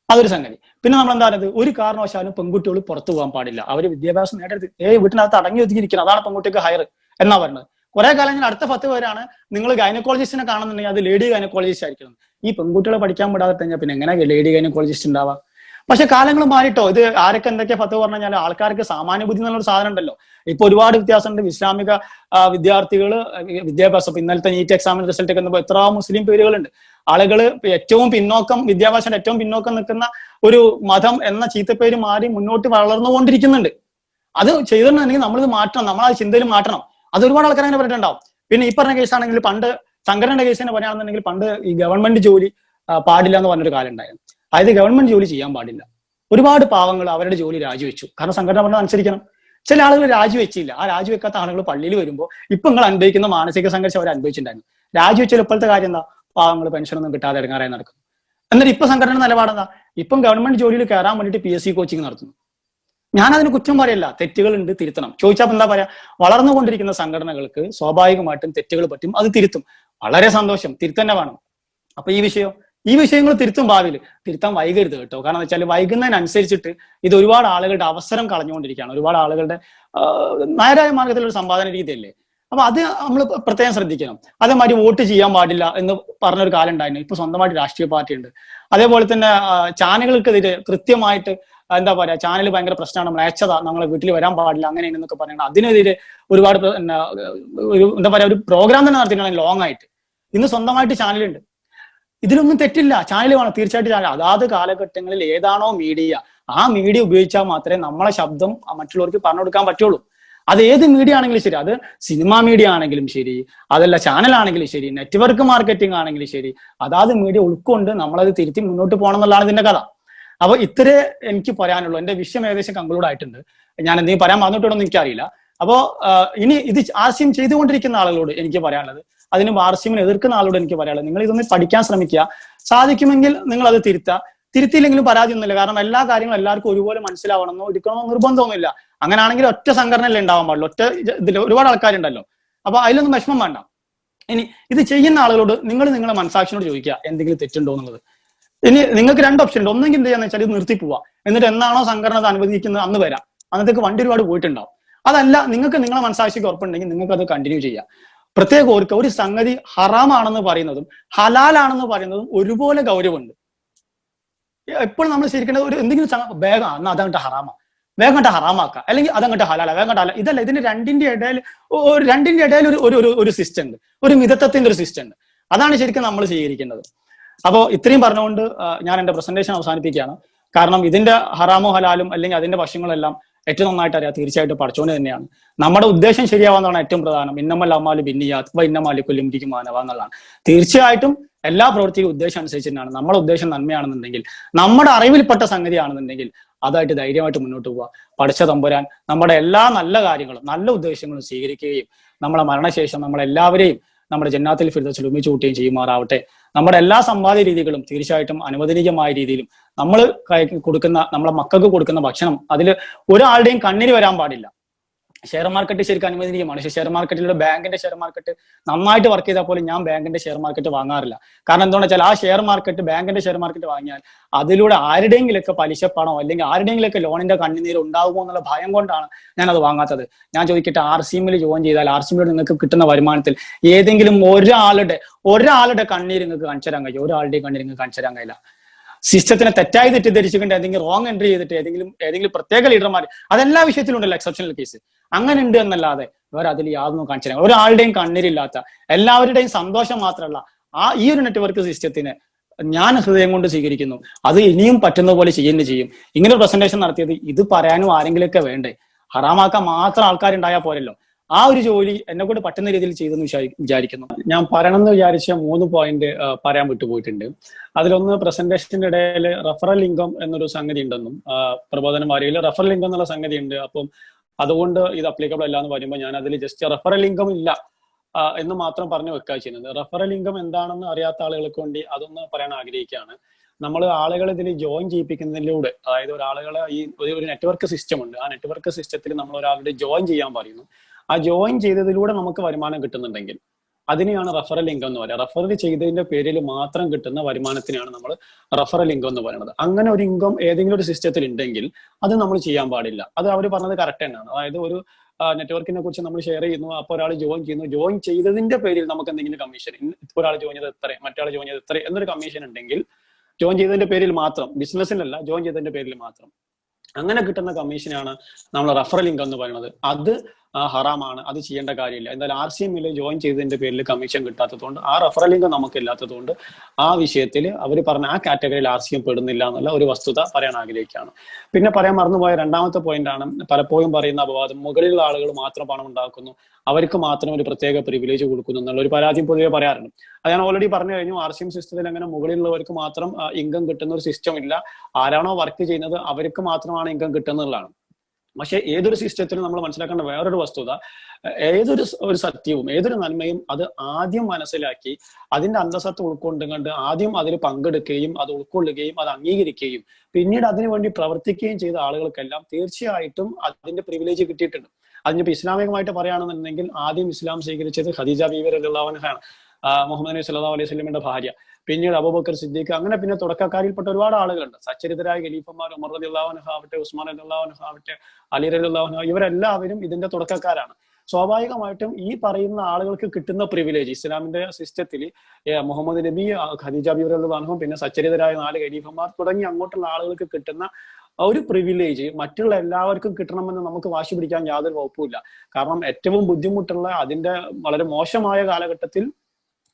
അതൊരു സംഗതി. പിന്നെ നമ്മൾ എന്താ പറയുന്നത്, ഒരു കാരണവശാലും പെൺകുട്ടികൾ പുറത്തു പോകാൻ പാടില്ല, അവര് വിദ്യാഭ്യാസം നേടരുത്, വീട്ടിനകത്ത് അടങ്ങി ഒതുങ്ങിയിരിക്കണം, അതാണ് പെൺകുട്ടിക്ക് ഹയർ എന്നാ പറയുന്നത്. കുറെ കാലം ഞാൻ അടുത്ത 10 പേരാണ് നിങ്ങൾ ഗൈനക്കോളജിസ്റ്റിനെ കാണുന്നുണ്ടെങ്കിൽ അത് ലേഡി ഗൈനക്കോളജിസ്റ്റ് ആയിരിക്കണം. ഈ പെൺകുട്ടികളെ പഠിക്കാൻ വിടാതെ കഴിഞ്ഞാൽ പിന്നെ എങ്ങനെ ലേഡി ഗൈനക്കോളജിസ്റ്റ് ഉണ്ടാവാം? പക്ഷെ കാലങ്ങൾ മാറിട്ടോ. ഇത് ആരൊക്കെ എന്തൊക്കെ ഫത്വ പറഞ്ഞു കഴിഞ്ഞാൽ ആൾക്കാർക്ക് സാമാന്യ ബുദ്ധി എന്നുള്ളൊരു സാധനം ഉണ്ടല്ലോ. ഇപ്പൊ ഒരുപാട് വ്യത്യാസമുണ്ട്. ഇസ്ലാമിക വിദ്യാർത്ഥികൾ വിദ്യാഭ്യാസം, ഇന്നലത്തെ നീറ്റ് എക്സാമിന് റിസൾട്ട് ഒക്കെ എത്ര മുസ്ലിം പേരുകളുണ്ട്. ആളുകൾ ഏറ്റവും പിന്നോക്കം, വിദ്യാഭ്യാസം ഏറ്റവും പിന്നോക്കം നിൽക്കുന്ന ഒരു മതം എന്ന ചീത്തപ്പേര് മാറി മുന്നോട്ട് വളർന്നുകൊണ്ടിരിക്കുന്നുണ്ട്. അത് ചെയ്തിട്ടുണ്ടെങ്കിൽ നമ്മളിത് മാറ്റണം, നമ്മൾ ആ ചിന്തയിൽ മാറ്റണം. അത് ഒരുപാട് ആൾക്കാർ അങ്ങനെ പറഞ്ഞിട്ടുണ്ടാവും. പിന്നെ ഈ പറഞ്ഞ കേസാണെങ്കിൽ പണ്ട് സംഘടനയുടെ കേസിനെ പറയുകയാണെന്നുണ്ടെങ്കിൽ പണ്ട് ഈ ഗവൺമെന്റ് ജോലി പാടില്ല എന്ന് പറഞ്ഞൊരു കാലം ഉണ്ടായിരുന്നു. അതായത് ഗവൺമെന്റ് ജോലി ചെയ്യാൻ പാടില്ല. ഒരുപാട് പാവങ്ങൾ അവരുടെ ജോലി രാജിവെച്ചു. കാരണം സംഘടന പറഞ്ഞത് അനുസരിക്കണം. ചില ആളുകൾ രാജിവെച്ചില്ല. ആ രാജിവെക്കാത്ത ആളുകൾ പള്ളിയിൽ വരുമ്പോൾ ഇപ്പൊ നിങ്ങൾ അനുഭവിക്കുന്ന മാനസിക സംഘർഷം അവർ അനുഭവിച്ചിട്ടുണ്ടായിരുന്നു. രാജിവെച്ചാൽ ഇപ്പോഴത്തെ കാര്യം എന്താ? പാവങ്ങൾ പെൻഷനൊന്നും കിട്ടാതെ ഇറങ്ങാറായി നടക്കും. എന്നിട്ട് ഇപ്പൊ സംഘടന നിലപാടെന്താ? ഇപ്പം ഗവൺമെന്റ് ജോലിയിൽ കയറാൻ വേണ്ടിയിട്ട് PSC കോച്ചിങ് നടത്തുന്നു. ഞാനതിന് കുറ്റം പറയല്ല, തെറ്റുകളുണ്ട്, തിരുത്തണം. ചോദിച്ചാൽ എന്താ പറയാ? വളർന്നുകൊണ്ടിരിക്കുന്ന സംഘടനകൾക്ക് സ്വാഭാവികമായിട്ടും തെറ്റുകൾ പറ്റും, അത് തിരുത്തും. വളരെ സന്തോഷം, തിരുത്തന്നെ വേണം. അപ്പൊ ഈ വിഷയങ്ങൾ തിരുത്തും, ഭാവിയിൽ തിരുത്താൻ വൈകരുത് കേട്ടോ. കാരണം എന്ന് വെച്ചാൽ വൈകുന്നതിനനുസരിച്ചിട്ട് ഇത് ഒരുപാട് ആളുകളുടെ അവസരം കളഞ്ഞുകൊണ്ടിരിക്കുകയാണ്. ഒരുപാട് ആളുകളുടെ നേരായ മാർഗത്തിലൊരു സമ്പാദന രീതിയല്ലേ. അപ്പൊ അത് നമ്മൾ പ്രത്യേകം ശ്രദ്ധിക്കണം. അതേമാതിരി വോട്ട് ചെയ്യാൻ പാടില്ല എന്ന് പറഞ്ഞൊരു കാലം ഉണ്ടായിരുന്നു. ഇപ്പൊ സ്വന്തമായിട്ട് രാഷ്ട്രീയ പാർട്ടി ഉണ്ട്. അതേപോലെ തന്നെ ചാനലുകൾക്കെതിരെ കൃത്യമായിട്ട് എന്താ പറയാ, ചാനൽ ഭയങ്കര പ്രശ്നമാണ്, മ്ലേച്ഛത, നമ്മളെ വീട്ടിൽ വരാൻ പാടില്ല അങ്ങനെ എന്നൊക്കെ പറയുന്നത്. അതിനെതിരെ ഒരുപാട് ഒരു എന്താ പറയാ ഒരു പ്രോഗ്രാം തന്നെ നടത്തിയിട്ടാണ് ലോങ് ആയിട്ട്. ഇന്ന് സ്വന്തമായിട്ട് ചാനലുണ്ട്. ഇതിലൊന്നും തെറ്റില്ല, ചാനൽ വേണം, തീർച്ചയായിട്ടും ചാനൽ. അതാത് കാലഘട്ടങ്ങളിൽ ഏതാണോ മീഡിയ, ആ മീഡിയ ഉപയോഗിച്ചാൽ മാത്രമേ നമ്മളെ ശബ്ദം മറ്റുള്ളവർക്ക് പറഞ്ഞു കൊടുക്കാൻ പറ്റുള്ളൂ. അത് ഏത് മീഡിയ ആണെങ്കിലും ശരി, അത് സിനിമാ മീഡിയ ആണെങ്കിലും ശരി, അതല്ല ചാനൽ ആണെങ്കിലും ശരി, നെറ്റ്വർക്ക് മാർക്കറ്റിംഗ് ആണെങ്കിലും ശരി, അതാത് മീഡിയ ഉൾക്കൊണ്ട് നമ്മളത് തിരുത്തി മുന്നോട്ട് പോകണം എന്നുള്ളതാണ് ഇതിന്റെ കഥ. അപ്പൊ ഇത്രേ എനിക്ക് പറയാനുള്ളൂ. എന്റെ വിഷയം ഏകദേശം കൺക്ലൂഡ് ആയിട്ടുണ്ട്. ഞാൻ എന്തെങ്കിലും പറയാൻ വന്നിട്ടുണ്ടോന്ന് എനിക്കറിയില്ല. അപ്പോ ഇനി ഇത് RCM ചെയ്തുകൊണ്ടിരിക്കുന്ന ആളുകളോട് എനിക്ക് പറയാനുള്ളത്, അതിന് RCMനെ എതിർക്കുന്ന ആളോട് എനിക്ക് പറയാനുള്ളത്, നിങ്ങൾ ഇതൊന്ന് പഠിക്കാൻ ശ്രമിക്കുക. സാധിക്കുമെങ്കിൽ നിങ്ങൾ അത് തിരുത്തിയില്ലെങ്കിലും പരാതിയൊന്നുമില്ല. കാരണം എല്ലാ കാര്യങ്ങളും എല്ലാവർക്കും ഒരുപോലെ മനസ്സിലാവണമെന്നോ എടുക്കണമെന്നോ നിർബന്ധമൊന്നുമില്ല. അങ്ങനെയാണെങ്കിൽ ഒറ്റ സംഘടനയല്ലേ ഉണ്ടാവാൻ പാടുള്ളൂ, ഒറ്റ ഇതിൽ ഒരുപാട് ആൾക്കാരുണ്ടല്ലോ. അപ്പൊ അതിലൊന്നും വിഷമം വേണ്ട. ഇനി ഇത് ചെയ്യുന്ന ആളുകളോട് നിങ്ങളെ മനസാക്ഷിയോട് ചോദിക്കുക എന്തെങ്കിലും തെറ്റുണ്ടോ എന്നുള്ളത്. ഇനി നിങ്ങൾക്ക് 2 ഓപ്ഷൻ ഉണ്ട്. ഒന്നെങ്കിൽ എന്ത് ചെയ്യാന്ന് വെച്ചാൽ ഇത് നിർത്തി പോവാ, എന്നിട്ട് എന്നാണോ സംഘടന അത് അനുവദിക്കുന്നത് അന്ന് വരാം. അന്നത്തേക്ക് വണ്ടി ഒരുപാട് പോയിട്ടുണ്ടാവും. അതല്ല, നിങ്ങൾക്ക് നിങ്ങളെ മനസാക്ഷിക്ക് ഉറപ്പുണ്ടെങ്കിൽ നിങ്ങൾക്ക് അത് കണ്ടിന്യൂ ചെയ്യാം. പ്രത്യേകം ഓർക്കുക, ഒരു സംഗതി ഹറാമാണെന്ന് പറയുന്നതും ഹലാലാണെന്ന് പറയുന്നതും ഒരുപോലെ ഗൗരവമുണ്ട്. എപ്പോഴും നമ്മൾ ശരിക്കേണ്ടത് ഒരു എന്തെങ്കിലും വേഗം അന്ന് അതങ്ങട്ട് ഹറാമാ, വേഗം കണ്ട ഹറാമാക്കുക, അല്ലെങ്കിൽ അതങ്ങട്ട് ഹലാല, വേഗം കണ്ട ഹലാല. ഇതല്ല, ഇതിന്റെ രണ്ടിന്റെ ഇടയിൽ ഒരു സിസ്റ്റം ഉണ്ട്, ഒരു മിതത്വത്തിന്റെ ഒരു സിസ്റ്റം ഉണ്ട്. അതാണ് ശരിക്കും നമ്മൾ സ്വീകരിക്കേണ്ടത്. അപ്പോൾ ഇത്രയും പറഞ്ഞുകൊണ്ട് ഞാൻ എന്റെ പ്രസന്റേഷൻ അവസാനിപ്പിക്കുകയാണ്. കാരണം ഇതിന്റെ ഹറാമോ ഹലാലും അല്ലെങ്കിൽ അതിന്റെ വശങ്ങളെല്ലാം ഏറ്റവും നന്നായിട്ട് അറിയാം, തീർച്ചയായിട്ടും പടച്ചോന് തന്നെയാണ്. നമ്മുടെ ഉദ്ദേശം ശരിയാവാന്നാണ് ഏറ്റവും പ്രധാനം. ഇന്നമൽ അമാലു ബിന്നിയാത്ത് ഇന്നമാലിക്കുൽ ഇംരിഇ മാ നവ എന്നുള്ളതാണ്. തീർച്ചയായിട്ടും എല്ലാ പ്രവൃത്തിയും ഉദ്ദേശം അനുസരിച്ച് തന്നെയാണ്. നമ്മുടെ ഉദ്ദേശം നന്മയാണെന്നുണ്ടെങ്കിൽ, നമ്മുടെ അറിവിൽപ്പെട്ട സംഗതിയാണെന്നുണ്ടെങ്കിൽ അതായിട്ട് ധൈര്യമായിട്ട് മുന്നോട്ട് പോവുക. പടച്ച തമ്പുരാൻ നമ്മുടെ എല്ലാ നല്ല കാര്യങ്ങളും നല്ല ഉദ്ദേശങ്ങളും സ്വീകരിക്കുകയും നമ്മളെ മരണശേഷം നമ്മളെല്ലാവരെയും നമ്മുടെ ജന്നാത്തിൽ ഫിർദൗസിൽ ഒരുമിച്ച് കൂട്ടുകയും ചെയ്യുമാറാവട്ടെ. നമ്മുടെ എല്ലാ സമ്പാദ്യ രീതികളും തീർച്ചയായിട്ടും അനുവദനീയമായ രീതിയിലും നമ്മൾ കൊടുക്കുന്ന, നമ്മളെ മക്കൾക്ക് കൊടുക്കുന്ന ഭക്ഷണം അതിൽ ഒരാളുടെയും കണ്ണിന് വരാൻ പാടില്ല. ഷെയർ മാർക്കറ്റ് ശരിക്കും അനുവദനീയമാണ്. പക്ഷേ ഷെയർ മാർക്കറ്റിലൂടെ ബാങ്കിന്റെ ഷെയർ മാർക്കറ്റ് നന്നായിട്ട് വർക്ക് ചെയ്താൽ പോലും ഞാൻ ബാങ്കിന്റെ ഷെയർ മാർക്കറ്റ് വാങ്ങാറില്ല. കാരണം എന്താണെന്ന് വെച്ചാൽ ആ ഷെയർ മാർക്കറ്റ്, ബാങ്കിന്റെ ഷെയർ മാർക്കറ്റ് വാങ്ങിയാൽ അതിലൂടെ ആരുടെയെങ്കിലൊക്കെ പലിശപ്പണോ അല്ലെങ്കിൽ ആരുടെയെങ്കിലൊക്കെ ലോണിന്റെ കണ്ണുനീര് ഉണ്ടാകുമോ എന്നുള്ള ഭയം കൊണ്ടാണ് ഞാൻ അത് വാങ്ങാത്തത്. ഞാൻ ചോദിക്കട്ടെ, RCMൽ ജോയിൻ ചെയ്താൽ RCMലൂടെ നിങ്ങൾക്ക് കിട്ടുന്ന വരുമാനത്തിൽ ഏതെങ്കിലും ഒരാളുടെ കണ്ണീര് നിങ്ങൾക്ക് കാണിച്ചു തരാൻ കഴിയും? ഒരാളുടെയും കണ്ണീര് നിങ്ങൾക്ക് കാണിച്ചു തരാൻ കഴിയില്ല. സിസ്റ്റത്തിനെ തെറ്റായി തെറ്റിദ്ധരിച്ചുകൊണ്ട് ഏതെങ്കിലും റോങ് എൻട്രി ചെയ്തിട്ട് ഏതെങ്കിലും പ്രത്യേക ലീഡർമാർ, അതെല്ലാ വിഷയത്തിലും ഉണ്ടല്ലോ എക്സെപ്ഷണൽ കേസ്, അങ്ങനെ ഉണ്ട് എന്നല്ലാതെ വേറെ അതിൽ യാതൊന്നും കാണിച്ചു തരാൻ ഒരാളുടെയും കണ്ണീരില്ലാത്ത, എല്ലാവരുടെയും സന്തോഷം മാത്രമല്ല ഈ ഒരു നെറ്റ്വർക്ക് സിസ്റ്റത്തിന് ഞാൻ ഹൃദയം കൊണ്ട് സ്വീകരിക്കുന്നു. അത് ഇനിയും പറ്റുന്ന പോലെ ചെയ്യുകയും ചെയ്യും. ഇങ്ങനെ ഒരു പ്രസന്റേഷൻ നടത്തിയത് ഇത് പറയാനും ആരെങ്കിലുമൊക്കെ വേണ്ടേ? ഹറാമാക്കാൻ മാത്രം ആൾക്കാരുണ്ടായാൽ പോരല്ലോ. ആ ഒരു ജോലി എന്നെ കൊണ്ട് പറ്റുന്ന രീതിയിൽ ചെയ്തെന്ന് വിചാരിക്കുന്നു. ഞാൻ പറയണമെന്ന് വിചാരിച്ച 3 പോയിന്റ് പറയാൻ വിട്ടുപോയിട്ടുണ്ട്. അതിലൊന്ന്, പ്രസന്റേഷന്റെ ഇടയിൽ റഫറൽ ഇൻകം എന്നൊരു സംഗതി ഉണ്ടെന്നും പ്രബോധന വാരികയിൽ റഫറൽ ഇൻകം എന്നുള്ള സംഗതി ഉണ്ട്. അപ്പം അതുകൊണ്ട് ഇത് അപ്ലിക്കബിൾ അല്ല എന്ന് പറയുമ്പോൾ ഞാൻ അതിൽ ജസ്റ്റ് റഫറൽ ഇൻകം ഇല്ല എന്ന് മാത്രം പറഞ്ഞു വെക്കുക ചെയ്യുന്നത്. റഫറൽ ഇൻകം എന്താണെന്ന് അറിയാത്ത ആളുകൾക്ക് വേണ്ടി അതൊന്ന് പറയാൻ ആഗ്രഹിക്കുകയാണ്. നമ്മൾ ആളുകളെ ഇതിൽ ജോയിൻ ചെയ്യിപ്പിക്കുന്നതിലൂടെ, അതായത് ഒരാളുകളെ ഈ ഒരു നെറ്റ്വർക്ക് സിസ്റ്റം ഉണ്ട്, ആ നെറ്റ്വർക്ക് സിസ്റ്റത്തിൽ നമ്മൾ ഒരാളുടെ ജോയിൻ ചെയ്യാൻ പറയുന്നു. ആ ജോയിൻ ചെയ്തതിലൂടെ നമുക്ക് വരുമാനം കിട്ടുന്നുണ്ടെങ്കിൽ അതിനെയാണ് റഫറൽ ഇൻകം എന്ന് പറയുക. റഫറൽ ചെയ്തതിന്റെ പേരിൽ മാത്രം കിട്ടുന്ന വരുമാനത്തിനാണ് നമ്മൾ റഫറൽ ഇൻകം എന്ന് പറയുന്നത്. അങ്ങനെ ഒരു ഇൻകം ഏതെങ്കിലും ഒരു സിസ്റ്റത്തിൽ ഉണ്ടെങ്കിൽ അത് നമ്മൾ ചെയ്യാൻ പാടില്ല. അത് അവർ പറഞ്ഞത് കറക്റ്റ് തന്നെയാണ്. അതായത് ഒരു നെറ്റ്വർക്കിനെ കുറിച്ച് നമ്മൾ ഷെയർ ചെയ്യുന്നു, അപ്പോൾ ഒരാൾ ജോയിൻ ചെയ്യുന്നു, ജോയിൻ ചെയ്തതിന്റെ പേരിൽ നമുക്ക് എന്തെങ്കിലും കമ്മീഷൻ, ഒരാൾ ജോയിൻ ചെയ്ത് എത്ര, മറ്റാൾ ജോയിൻ ചെയ്ത് എത്ര എന്നൊരു കമ്മീഷൻ ഉണ്ടെങ്കിൽ, ജോയിൻ ചെയ്തതിന്റെ പേരിൽ മാത്രം, ബിസിനസ്സിലല്ല, ജോയിൻ ചെയ്തതിന്റെ പേരിൽ മാത്രം അങ്ങനെ കിട്ടുന്ന കമ്മീഷനാണ് നമ്മൾ റഫറൽ ഇൻകം എന്ന് പറയുന്നത്. അത് ഹറാമാണ്, അത് ചെയ്യേണ്ട കാര്യമില്ല. എന്തായാലും RCMൽ ജോയിൻ ചെയ്തതിന്റെ പേരിൽ കമ്മീഷൻ കിട്ടാത്തതുകൊണ്ട്, ആ റഫറൽ ഇൻകം നമുക്ക് ഇല്ലാത്തതുകൊണ്ട് ആ വിഷയത്തിൽ അവർ പറഞ്ഞ ആ കാറ്റഗറിയിൽ RCM പെടുന്നില്ല എന്നുള്ള ഒരു വസ്തുത പറയാൻ ആഗ്രഹിക്കുകയാണ്. പിന്നെ പറയാൻ മറന്നുപോയ രണ്ടാമത്തെ പോയിന്റ് ആണ്, പലപ്പോഴും പറയുന്ന അപവാദം, മുകളിലുള്ള ആളുകൾ മാത്രം പണം ഉണ്ടാക്കുന്നു, അവർക്ക് മാത്രം ഒരു പ്രത്യേക പ്രിവിലേജ് കൊടുക്കുന്നു എന്നുള്ള ഒരു പരാതി പൊതുവെ പറയാറുണ്ട്. അത് ഞാൻ ഓൾറെഡി പറഞ്ഞു കഴിഞ്ഞു. RCM സിസ്റ്റത്തിൽ അങ്ങനെ മുകളിലുള്ളവർക്ക് മാത്രം ഇൻകം കിട്ടുന്ന ഒരു സിസ്റ്റം ഇല്ല. ആരാണോ വർക്ക് ചെയ്യുന്നത് അവർക്ക് മാത്രമാണ് ഇൻകം കിട്ടുന്നതാണ്. പക്ഷെ ഏതൊരു സിസ്റ്റത്തിനും നമ്മൾ മനസ്സിലാക്കേണ്ട വേറൊരു വസ്തുത, ഏതൊരു സത്യവും ഏതൊരു നന്മയും അത് ആദ്യം മനസ്സിലാക്കി അതിന്റെ അന്തസത്ത ഉൾക്കൊണ്ടുകൊണ്ട് ആദ്യം അതിൽ പങ്കെടുക്കുകയും അത് ഉൾക്കൊള്ളുകയും അത് അംഗീകരിക്കുകയും പിന്നീട് അതിനുവേണ്ടി പ്രവർത്തിക്കുകയും ചെയ്ത ആളുകൾക്കെല്ലാം തീർച്ചയായിട്ടും അതിന്റെ പ്രിവിലേജ് കിട്ടിയിട്ടുണ്ട്. അതിനിപ്പോ ഇസ്ലാമികമായിട്ട് പറയുകയാണെന്നുണ്ടെങ്കിൽ ആദ്യം ഇസ്ലാം സ്വീകരിച്ചത് ഖദീജ ബീവി റളിയല്ലാഹു അൻഹയാണ്, മുഹമ്മദ് നബി സല്ലല്ലാഹു അലൈഹി വസല്ലമയുടെ ഭാര്യ. പിന്നീട് അബൂബക്കർ സിദ്ദീഖ്, അങ്ങനെ പിന്നെ തുടക്കക്കാരിൽപ്പെട്ട ഒരുപാട് ആളുകളുണ്ട്. സച്ചരിതരായ ഖലീഫന്മാർ, ഉമർ റളിയല്ലാഹു അൻഹു ആവട്ടെ, ഉസ്മാൻ റളിയല്ലാഹു അൻഹു ആവട്ടെ, അലി റളിയല്ലാഹു അൻഹു, ഇവരെല്ലാവരും ഇതിന്റെ തുടക്കക്കാരാണ്. സ്വാഭാവികമായിട്ടും ഈ പറയുന്ന ആളുകൾക്ക് കിട്ടുന്ന പ്രിവിലേജ് ഇസ്ലാമിന്റെ സിസ്റ്റത്തിൽ മുഹമ്മദ് നബി, ഖദീജ ബീവി റളിയല്ലാഹു അൻഹു, പിന്നെ സച്ചരിതരായ 4 ഖലീഫന്മാർ തുടങ്ങി അങ്ങോട്ടുള്ള ആളുകൾക്ക് കിട്ടുന്ന ഒരു പ്രിവിലേജ് മറ്റുള്ള എല്ലാവർക്കും കിട്ടണമെന്ന് നമുക്ക് വാശി പിടിക്കാൻ യാതൊരു വകുപ്പുമില്ല. കാരണം ഏറ്റവും ബുദ്ധിമുട്ടുള്ള, അതിന്റെ വളരെ മോശമായ കാലഘട്ടത്തിൽ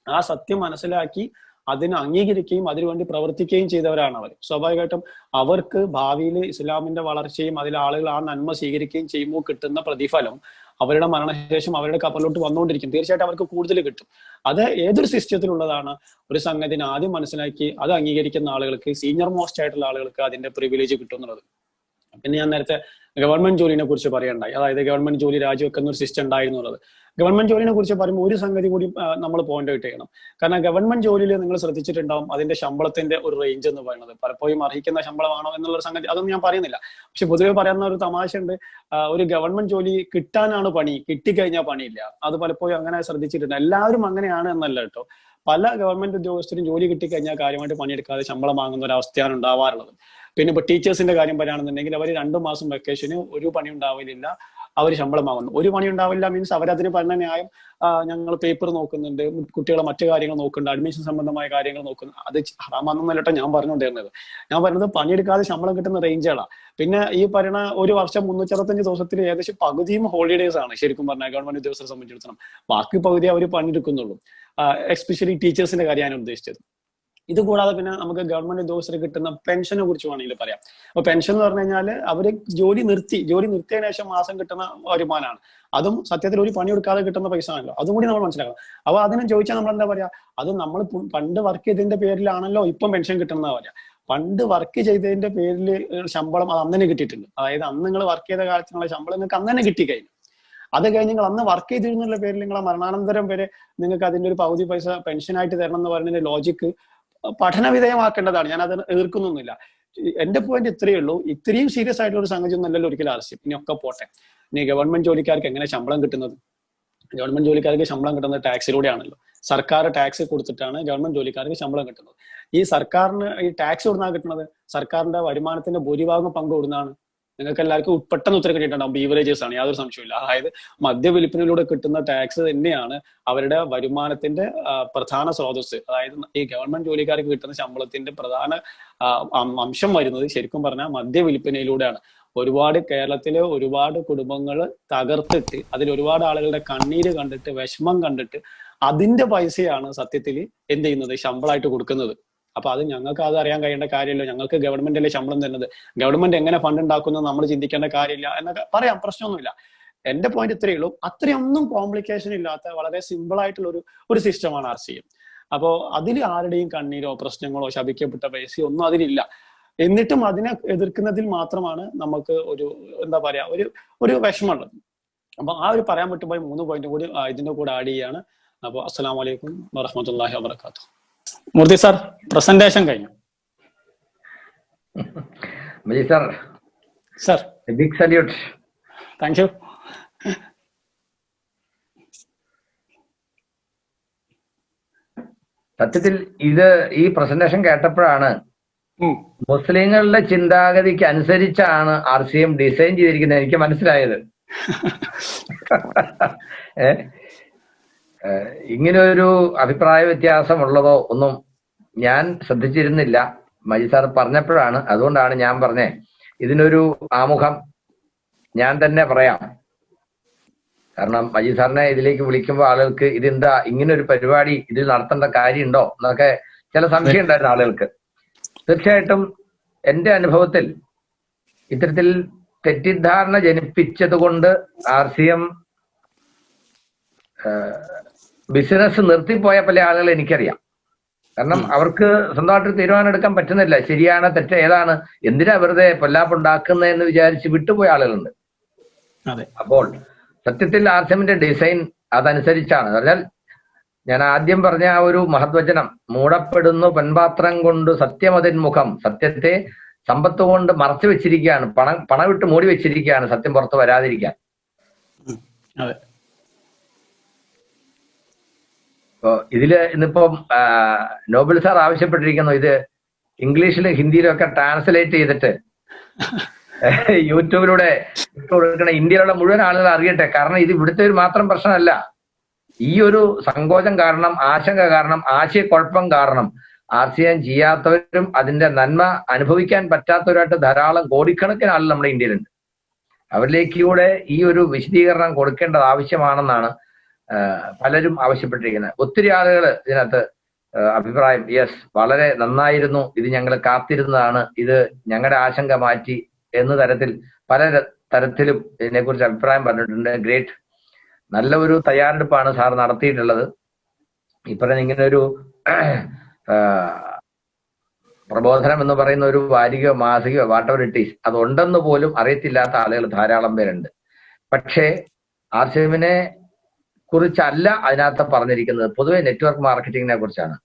ആ സത്യം മനസ്സിലാക്കി അതിനെ അംഗീകരിക്കുകയും അതിനുവേണ്ടി പ്രവർത്തിക്കുകയും ചെയ്തവരാണ് അവർ. സ്വാഭാവികമായിട്ടും അവർക്ക് ഭാവിയിൽ ഇസ്ലാമിന്റെ വളർച്ചയും അതിൽ ആളുകൾ ആ നന്മ സ്വീകരിക്കുകയും ചെയ്യുമ്പോൾ കിട്ടുന്ന പ്രതിഫലം അവരുടെ മരണശേഷം അവരുടെ കപ്പലിലോട്ട് വന്നുകൊണ്ടിരിക്കും. തീർച്ചയായിട്ടും അവർക്ക് കൂടുതൽ കിട്ടും. അത് ഏതൊരു സിസ്റ്റത്തിലുള്ളതാണ്. ഒരു സംഗതിനെ ആദ്യം മനസ്സിലാക്കി അത് അംഗീകരിക്കുന്ന ആളുകൾക്ക്, സീനിയർ മോസ്റ്റ് ആയിട്ടുള്ള ആളുകൾക്ക് അതിന്റെ പ്രിവിലേജ് കിട്ടും എന്നുള്ളത്. പിന്നെ ഞാൻ നേരത്തെ ഗവൺമെന്റ് ജോലിനെ കുറിച്ച് പറയണ്ടായി. അതായത് ഗവൺമെന്റ് ജോലി രാജിവെക്കുന്ന ഒരു സിസ്റ്റം ഉണ്ടായിരുന്നു എന്നുള്ളത്. ഗവൺമെന്റ് ജോലിനെ കുറിച്ച് പറയുമ്പോൾ ഒരു സംഗതി കൂടി നമ്മൾ പോയിന്റ് ഔട്ട് ചെയ്യണം. കാരണം ഗവൺമെന്റ് ജോലിയിൽ നിങ്ങൾ ശ്രദ്ധിച്ചിട്ടുണ്ടാവും അതിന്റെ ശമ്പളത്തിന്റെ ഒരു റേഞ്ച് എന്ന് പറയുന്നത് പലപ്പോഴും അർഹിക്കുന്ന ശമ്പളമാണോ എന്നുള്ള സംഗതി അതൊന്നും ഞാൻ പറയുന്നില്ല. പക്ഷെ പൊതുവെ പറയുന്ന ഒരു തമാശ ഉണ്ട്, ഒരു ഗവൺമെന്റ് ജോലി കിട്ടാനാണ് പണി, കിട്ടിക്കഴിഞ്ഞാൽ പണിയില്ല. അത് പലപ്പോഴും അങ്ങനെ ശ്രദ്ധിച്ചിട്ടുണ്ട്. എല്ലാവരും അങ്ങനെയാണ് എന്നല്ല കേട്ടോ. പല ഗവൺമെന്റ് ഉദ്യോഗസ്ഥരും ജോലി കിട്ടിക്കഴിഞ്ഞാൽ കാര്യമായിട്ട് പണിയെടുക്കാതെ ശമ്പളം വാങ്ങുന്ന ഒരു അവസ്ഥയാണ് ഉണ്ടാവാറുള്ളത്. പിന്നെ ഇപ്പൊ ടീച്ചേഴ്സിന്റെ കാര്യം പറയുകയാണെന്നുണ്ടെങ്കിൽ അവർ 2 മാസം വെക്കേഷന് ഒരു പണി ഉണ്ടാവില്ല, അവർ ശമ്പളം വാങ്ങുന്നു. ഒരു പണി ഉണ്ടാവില്ല മീൻസ് അവരതിന് പറഞ്ഞ ന്യായം ഞങ്ങൾ പേപ്പർ നോക്കുന്നുണ്ട്, കുട്ടികളെ മറ്റു കാര്യങ്ങൾ നോക്കുന്നുണ്ട്, അഡ്മിഷൻ സംബന്ധമായ കാര്യങ്ങൾ നോക്കുന്നു. അത് ഹറാമാണെന്നല്ലോ ഞാൻ പറഞ്ഞുകൊണ്ടിരുന്നത്. ഞാൻ പറയുന്നത് പണിയെടുക്കാതെ ശമ്പളം കിട്ടുന്ന റേഞ്ചുകളാണ്. പിന്നെ ഈ പറയുന്ന ഒരു വർഷം 365 ദിവസത്തിൽ ഏകദേശം പകുതിയും ഹോളിഡേയ്സ് ആണ് ശരിക്കും പറഞ്ഞാൽ ഗവൺമെന്റ് ഉദ്യോഗസ്ഥരെ സംബന്ധിച്ചിടത്തോളം. ബാക്കി പകുതി അവർ പണിയെടുക്കുന്നുള്ളൂ. എസ്പെഷ്യലി ടീച്ചേഴ്സിന്റെ കാര്യമാണ് ഉദ്ദേശിച്ചത്. ഇത് കൂടാതെ പിന്നെ നമുക്ക് ഗവൺമെന്റ് ഉദ്യോഗസ്ഥർക്ക് കിട്ടുന്ന പെൻഷനെ കുറിച്ച് വേണമെങ്കിൽ പറയാം. അപ്പൊ പെൻഷൻ എന്ന് പറഞ്ഞു കഴിഞ്ഞാൽ അവര് ജോലി നിർത്തിയതിനു ശേഷം മാസം കിട്ടുന്ന വരുമാനമാണ്. അതും സത്യത്തിൽ ഒരു പണി എടുക്കാതെ കിട്ടുന്ന പൈസ ആണല്ലോ. അതും കൂടി നമ്മൾ മനസ്സിലാക്കണം. അപ്പൊ അതിനെ ചോദിച്ചാൽ നമ്മൾ എന്താ പറയാ, അത് നമ്മൾ പണ്ട് വർക്ക് ചെയ്തതിന്റെ പേരിലാണല്ലോ ഇപ്പം പെൻഷൻ കിട്ടുന്നതാ പറയാ. പണ്ട് വർക്ക് ചെയ്തതിന്റെ പേരിൽ ശമ്പളം അത് അന്നെ കിട്ടിയിട്ടുണ്ട്. അതായത് അന്ന് നിങ്ങൾ വർക്ക് ചെയ്ത കാലത്തിനുള്ള ശമ്പളം നിങ്ങൾക്ക് അന്നെ കിട്ടിക്കഴിഞ്ഞു. അത് കഴിഞ്ഞ് നിങ്ങൾ അന്ന് വർക്ക് ചെയ്തിരുന്നുള്ള പേരിൽ നിങ്ങളെ മരണാനന്തരം വരെ നിങ്ങൾക്ക് അതിന്റെ ഒരു പകുതി പൈസ പെൻഷനായിട്ട് തരണം എന്ന് പറയുന്നതിന്റെ ലോജിക്ക് പഠന വിധേയമാക്കേണ്ടതാണ്. ഞാൻ അത് എതിർക്കുന്നൊന്നുമില്ല. എന്റെ പോയിന്റ് ഇത്രയേ ഉള്ളൂ. ഇത്രയും സീരിയസ് ആയിട്ടുള്ള ഒരു സംഗതി ഒന്നല്ലല്ലോ ഒരിക്കലും ആവശ്യം. ഇനിയൊക്കെ പോട്ടെ. ഇനി ഗവൺമെന്റ് ജോലിക്കാർക്ക് എങ്ങനെ ശമ്പളം കിട്ടുന്നത്? ഗവൺമെന്റ് ജോലിക്കാർക്ക് ശമ്പളം കിട്ടുന്നത് ടാക്സിലൂടെയാണല്ലോ. സർക്കാർ ടാക്സ് കൊടുത്തിട്ടാണ് ഗവൺമെന്റ് ജോലിക്കാർക്ക് ശമ്പളം കിട്ടുന്നത്. ഈ സർക്കാരിന് ഈ ടാക്സ് എവിടുന്നാണ് കിട്ടുന്നത്? സർക്കാരിന്റെ വരുമാനത്തിന്റെ ഭൂരിഭാഗം പങ്ക് എവിടുന്നാണ്? നിങ്ങൾക്ക് എല്ലാവർക്കും പെട്ടെന്ന് ഉത്തരം കിട്ടിയിട്ടുണ്ടാവും. ബീവറേജസ് ആണ്, യാതൊരു സംശയമില്ല. അതായത് മദ്യവില്പനയിലൂടെ കിട്ടുന്ന ടാക്സ് തന്നെയാണ് അവരുടെ വരുമാനത്തിന്റെ പ്രധാന സ്രോതസ്. അതായത് ഈ ഗവൺമെന്റ് ജോലിക്കാർക്ക് കിട്ടുന്ന ശമ്പളത്തിന്റെ പ്രധാന അംശം വരുന്നത് ശരിക്കും പറഞ്ഞാൽ മദ്യവില്പനയിലൂടെയാണ്. കേരളത്തിലെ ഒരുപാട് കുടുംബങ്ങൾ തകർത്തിട്ട് അതിൽ ഒരുപാട് ആളുകളുടെ കണ്ണീര് കണ്ടിട്ട് വിഷമം കണ്ടിട്ട് അതിന്റെ പൈസയാണ് സത്യത്തിൽ എന്ത് ചെയ്യുന്നത്, ശമ്പളമായിട്ട് കൊടുക്കുന്നത്. അപ്പൊ അത് ഞങ്ങൾക്ക് അത് അറിയാൻ കഴിയേണ്ട കാര്യമല്ലോ. ഞങ്ങൾക്ക് ഗവൺമെന്റിലെ ശമ്പളം തരുന്നത്, ഗവൺമെന്റ് എങ്ങനെ ഫണ്ട് ഉണ്ടാക്കുന്നത് നമ്മൾ ചിന്തിക്കേണ്ട കാര്യമില്ല എന്നൊക്കെ പറയാം. പ്രശ്നമൊന്നുമില്ല. എന്റെ പോയിന്റ് ഇത്രയേ ഉള്ളൂ. അത്രയൊന്നും കോംപ്ലിക്കേഷൻ ഇല്ലാത്ത വളരെ സിമ്പിൾ ആയിട്ടുള്ള ഒരു സിസ്റ്റമാണ് RCM. അപ്പോ അതിൽ ആരുടെയും കണ്ണീരോ പ്രശ്നങ്ങളോ ശപിക്കപ്പെട്ട പൈസയോ ഒന്നും അതിലില്ല. എന്നിട്ടും അതിനെ എതിർക്കുന്നതിൽ മാത്രമാണ് നമുക്ക് എന്താ പറയാ ഒരു വിഷമമുള്ളത്. അപ്പൊ ഒരു പറയാൻ പറ്റുമ്പോൾ 3 പോയിന്റ് കൂടി ഇതിന്റെ കൂടെ ആഡ് ചെയ്യാണ്. അപ്പോൾ അസ്സലാമു അലൈക്കും വറഹ്മത്തുള്ളാഹി വബറകാതുഹു. മൂർത്തി സാർ, പ്രസന്റേഷൻ കഴിഞ്ഞു. Sir big salute. Thank you. സത്യത്തിൽ ഈ പ്രസന്റേഷൻ കേട്ടപ്പോഴാണ് മുസ്ലിങ്ങളുടെ ചിന്താഗതിക്ക് അനുസരിച്ചാണ് RCM ഡിസൈൻ ചെയ്തിരിക്കുന്നത് എനിക്ക് മനസ്സിലായത്. ഇങ്ങനെ ഒരു അഭിപ്രായ വ്യത്യാസമുള്ളതോ ഒന്നും ഞാൻ ശ്രദ്ധിച്ചിരുന്നില്ല. മജീദ് സാർ പറഞ്ഞപ്പോഴാണ്, അതുകൊണ്ടാണ് ഞാൻ പറഞ്ഞേ ഇതിനൊരു ആമുഖം ഞാൻ തന്നെ പറയാം. കാരണം മജീദ് സാറിനെ ഇതിലേക്ക് വിളിക്കുമ്പോൾ ആളുകൾക്ക് ഇതെന്താ ഇങ്ങനെ ഒരു പരിപാടി ഇതിൽ നടത്തേണ്ട കാര്യമുണ്ടോ എന്നൊക്കെ ചില സംശയം ഉണ്ടായിരുന്ന ആളുകൾക്ക്. തീർച്ചയായിട്ടും എന്റെ അനുഭവത്തിൽ ഇത്തരത്തിൽ തെറ്റിദ്ധാരണ ജനിപ്പിച്ചത് കൊണ്ട് RCM ബിസിനസ് നിർത്തിപ്പോയ പല ആളുകൾ എനിക്കറിയാം. കാരണം അവർക്ക് സ്വന്തമായിട്ട് തീരുമാനം എടുക്കാൻ പറ്റുന്നില്ല. ശരിയാണ് തെറ്റ് ഏതാണ്, എന്തിനാ വെറുതെ പൊല്ലാപ്പുണ്ടാക്കുന്നതെന്ന് വിചാരിച്ച് വിട്ടുപോയ ആളുകളുണ്ട്. അപ്പോൾ സത്യത്തിൽ RCMന്റെ ഡിസൈൻ അതനുസരിച്ചാണ്. പറഞ്ഞാൽ ഞാൻ ആദ്യം പറഞ്ഞ ആ ഒരു മഹത്വചനം, മൂടപ്പെടുന്നു പെൺപാത്രം കൊണ്ട് സത്യമതിൻ മുഖം, സത്യത്തെ സമ്പത്ത് കൊണ്ട് മറച്ചു വെച്ചിരിക്കുകയാണ്, പണവിട്ട് മൂടി വെച്ചിരിക്കുകയാണ് സത്യം പുറത്ത് വരാതിരിക്കാൻ. ഇതില് ഇന്നിപ്പം നോബൽ സാർ ആവശ്യപ്പെട്ടിരിക്കുന്നു ഇത് ഇംഗ്ലീഷിലും ഹിന്ദിയിലും ഒക്കെ ട്രാൻസ്ലേറ്റ് ചെയ്തിട്ട് യൂട്യൂബിലൂടെ കൊടുക്കണ ഇന്ത്യയിലുള്ള മുഴുവൻ ആളുകൾ അറിയട്ടെ. കാരണം ഇത് ഇവിടുത്തെ ഒരു മാത്രം പ്രശ്നമല്ല. ഈ ഒരു സങ്കോചം കാരണം, ആശങ്ക കാരണം, ആശയക്കുഴപ്പം കാരണം RCM ചെയ്യാത്തവരും അതിന്റെ നന്മ അനുഭവിക്കാൻ പറ്റാത്തവരായിട്ട് ധാരാളം കോടിക്കണക്കിന് ആളുകൾ നമ്മുടെ ഇന്ത്യയിലുണ്ട്. അവരിലേക്കൂടെ ഈ ഒരു വിശദീകരണം കൊടുക്കേണ്ടത് ആവശ്യമാണെന്നാണ് പലരും ആവശ്യപ്പെട്ടിരിക്കുന്നത്. ഒത്തിരി ആളുകൾ ഇതിനകത്ത് അഭിപ്രായം, യെസ് വളരെ നന്നായിരുന്നു, ഇത് ഞങ്ങൾ കാത്തിരുന്നതാണ്, ഇത് ഞങ്ങളുടെ ആശങ്ക മാറ്റി എന്ന തരത്തിൽ പല തരത്തിലും ഇതിനെക്കുറിച്ച് അഭിപ്രായം പറഞ്ഞിട്ടുണ്ട്. ഗ്രേറ്റ്, നല്ല ഒരു തയ്യാറെടുപ്പാണ് സാർ നടത്തിയിട്ടുള്ളത്. ഇപ്പറഞ്ഞ ഇങ്ങനെ ഒരു പ്രബോധനം എന്ന് പറയുന്ന ഒരു വാരികയോ മാസികയോ വാട്ടവർ ഇറ്റ് ഈസ് അതുണ്ടെന്ന് പോലും അറിയത്തില്ലാത്ത ആളുകൾ ധാരാളം പേരുണ്ട്. പക്ഷേ RCMനെ കുറിച്ചല്ല അതിനകത്ത് പറഞ്ഞിരിക്കുന്നത്, പൊതുവെ നെറ്റ്വർക്ക് മാർക്കറ്റിങ്ങിനെ കുറിച്ചാണ്.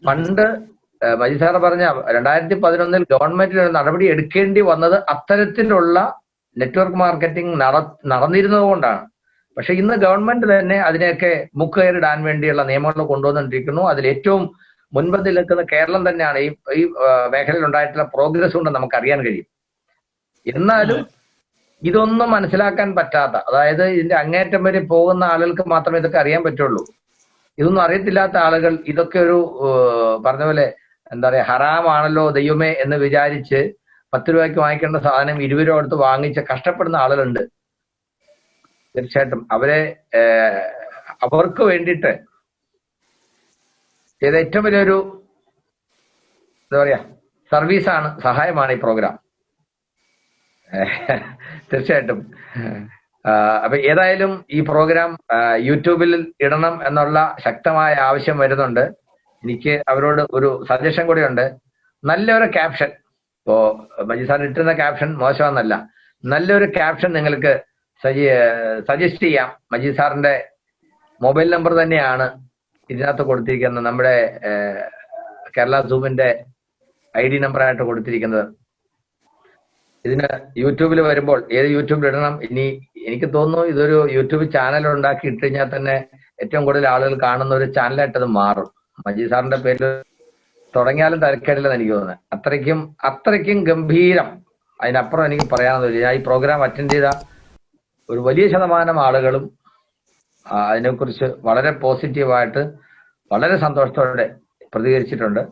പണ്ട് മജീദ് സാർ പറഞ്ഞ 2011 ഗവൺമെന്റിന് ഒരു നടപടി എടുക്കേണ്ടി വന്നത് അത്തരത്തിലുള്ള നെറ്റ്വർക്ക് മാർക്കറ്റിംഗ് നടന്നിരുന്നത് കൊണ്ടാണ്. പക്ഷെ ഇന്ന് ഗവൺമെന്റ് തന്നെ അതിനെയൊക്കെ മുക്കുകയറിടാൻ വേണ്ടിയുള്ള നിയമങ്ങൾ കൊണ്ടുവന്നിരിക്കുന്നു. അതിൽ ഏറ്റവും മുൻപന്തിൽ നിൽക്കുന്ന കേരളം തന്നെയാണ്. ഈ മേഖലയിൽ ഉണ്ടായിട്ടുള്ള പ്രോഗ്രസ് കൊണ്ട് നമുക്ക് അറിയാൻ കഴിയും. എന്നാലും ഇതൊന്നും മനസ്സിലാക്കാൻ പറ്റാത്ത, അതായത് ഇതിന്റെ അങ്ങേറ്റം വരെ പോകുന്ന ആളുകൾക്ക് മാത്രമേ ഇതൊക്കെ അറിയാൻ പറ്റുള്ളൂ. ഇതൊന്നും അറിയത്തില്ലാത്ത ആളുകൾ ഇതൊക്കെ ഒരു പറഞ്ഞ പോലെ എന്താ പറയാ ഹറാമാണല്ലോ ദൈവമേ എന്ന് വിചാരിച്ച് 10 രൂപയ്ക്ക് വാങ്ങിക്കേണ്ട സാധനം 20 രൂപ കൊടുത്ത് വാങ്ങിച്ച് കഷ്ടപ്പെടുന്ന ആളുകളുണ്ട്. തീർച്ചയായിട്ടും അവർക്ക് വേണ്ടിയിട്ട് ചെയ്ത ഏറ്റവും വലിയൊരു എന്താ പറയാ, സർവീസാണ്, സഹായമാണ് ഈ പ്രോഗ്രാം. തീർച്ചയായിട്ടും. അപ്പൊ ഏതായാലും ഈ പ്രോഗ്രാം യൂട്യൂബിൽ ഇടണം എന്നുള്ള ശക്തമായ ആവശ്യം വരുന്നുണ്ട്. എനിക്ക് അവരോട് ഒരു സജഷൻ കൂടിയുണ്ട്. നല്ലൊരു ക്യാപ്ഷൻ, ഇപ്പോ മജീദ് സാർ ഇട്ടുന്ന ക്യാപ്ഷൻ മോശമെന്നല്ല, നല്ലൊരു ക്യാപ്ഷൻ നിങ്ങൾക്ക് സജസ്റ്റ് ചെയ്യാം. മജീദ് സാറിന്റെ മൊബൈൽ നമ്പർ തന്നെയാണ് ഇതിനകത്ത് കൊടുത്തിരിക്കുന്നത്, നമ്മുടെ കേരള സൂമിന്റെ ID നമ്പറായിട്ട് കൊടുത്തിരിക്കുന്നത്. ഇതിന് യൂട്യൂബിൽ വരുമ്പോൾ ഏത് യൂട്യൂബിൽ ഇടണം? ഇനി എനിക്ക് തോന്നുന്നു ഇതൊരു യൂട്യൂബ് ചാനൽ ഉണ്ടാക്കി ഇട്ട് കഴിഞ്ഞാൽ തന്നെ ഏറ്റവും കൂടുതൽ ആളുകൾ കാണുന്ന ഒരു ചാനലായിട്ട് അത് മാറും. മജീദ് സാറിന്റെ പേരിൽ തുടങ്ങിയാലും തിരക്കേടില്ലെന്ന് എനിക്ക് തോന്നുന്നത്. അത്രയ്ക്കും ഗംഭീരം. അതിനപ്പുറം എനിക്ക് പറയാനൊന്നുമില്ല. ഞാൻ ഈ പ്രോഗ്രാം അറ്റൻഡ് ചെയ്ത ഒരു വലിയ ശതമാനം ആളുകളും അതിനെക്കുറിച്ച് വളരെ പോസിറ്റീവായിട്ട് വളരെ സന്തോഷത്തോടെ പ്രതികരിച്ചിട്ടുണ്ട്.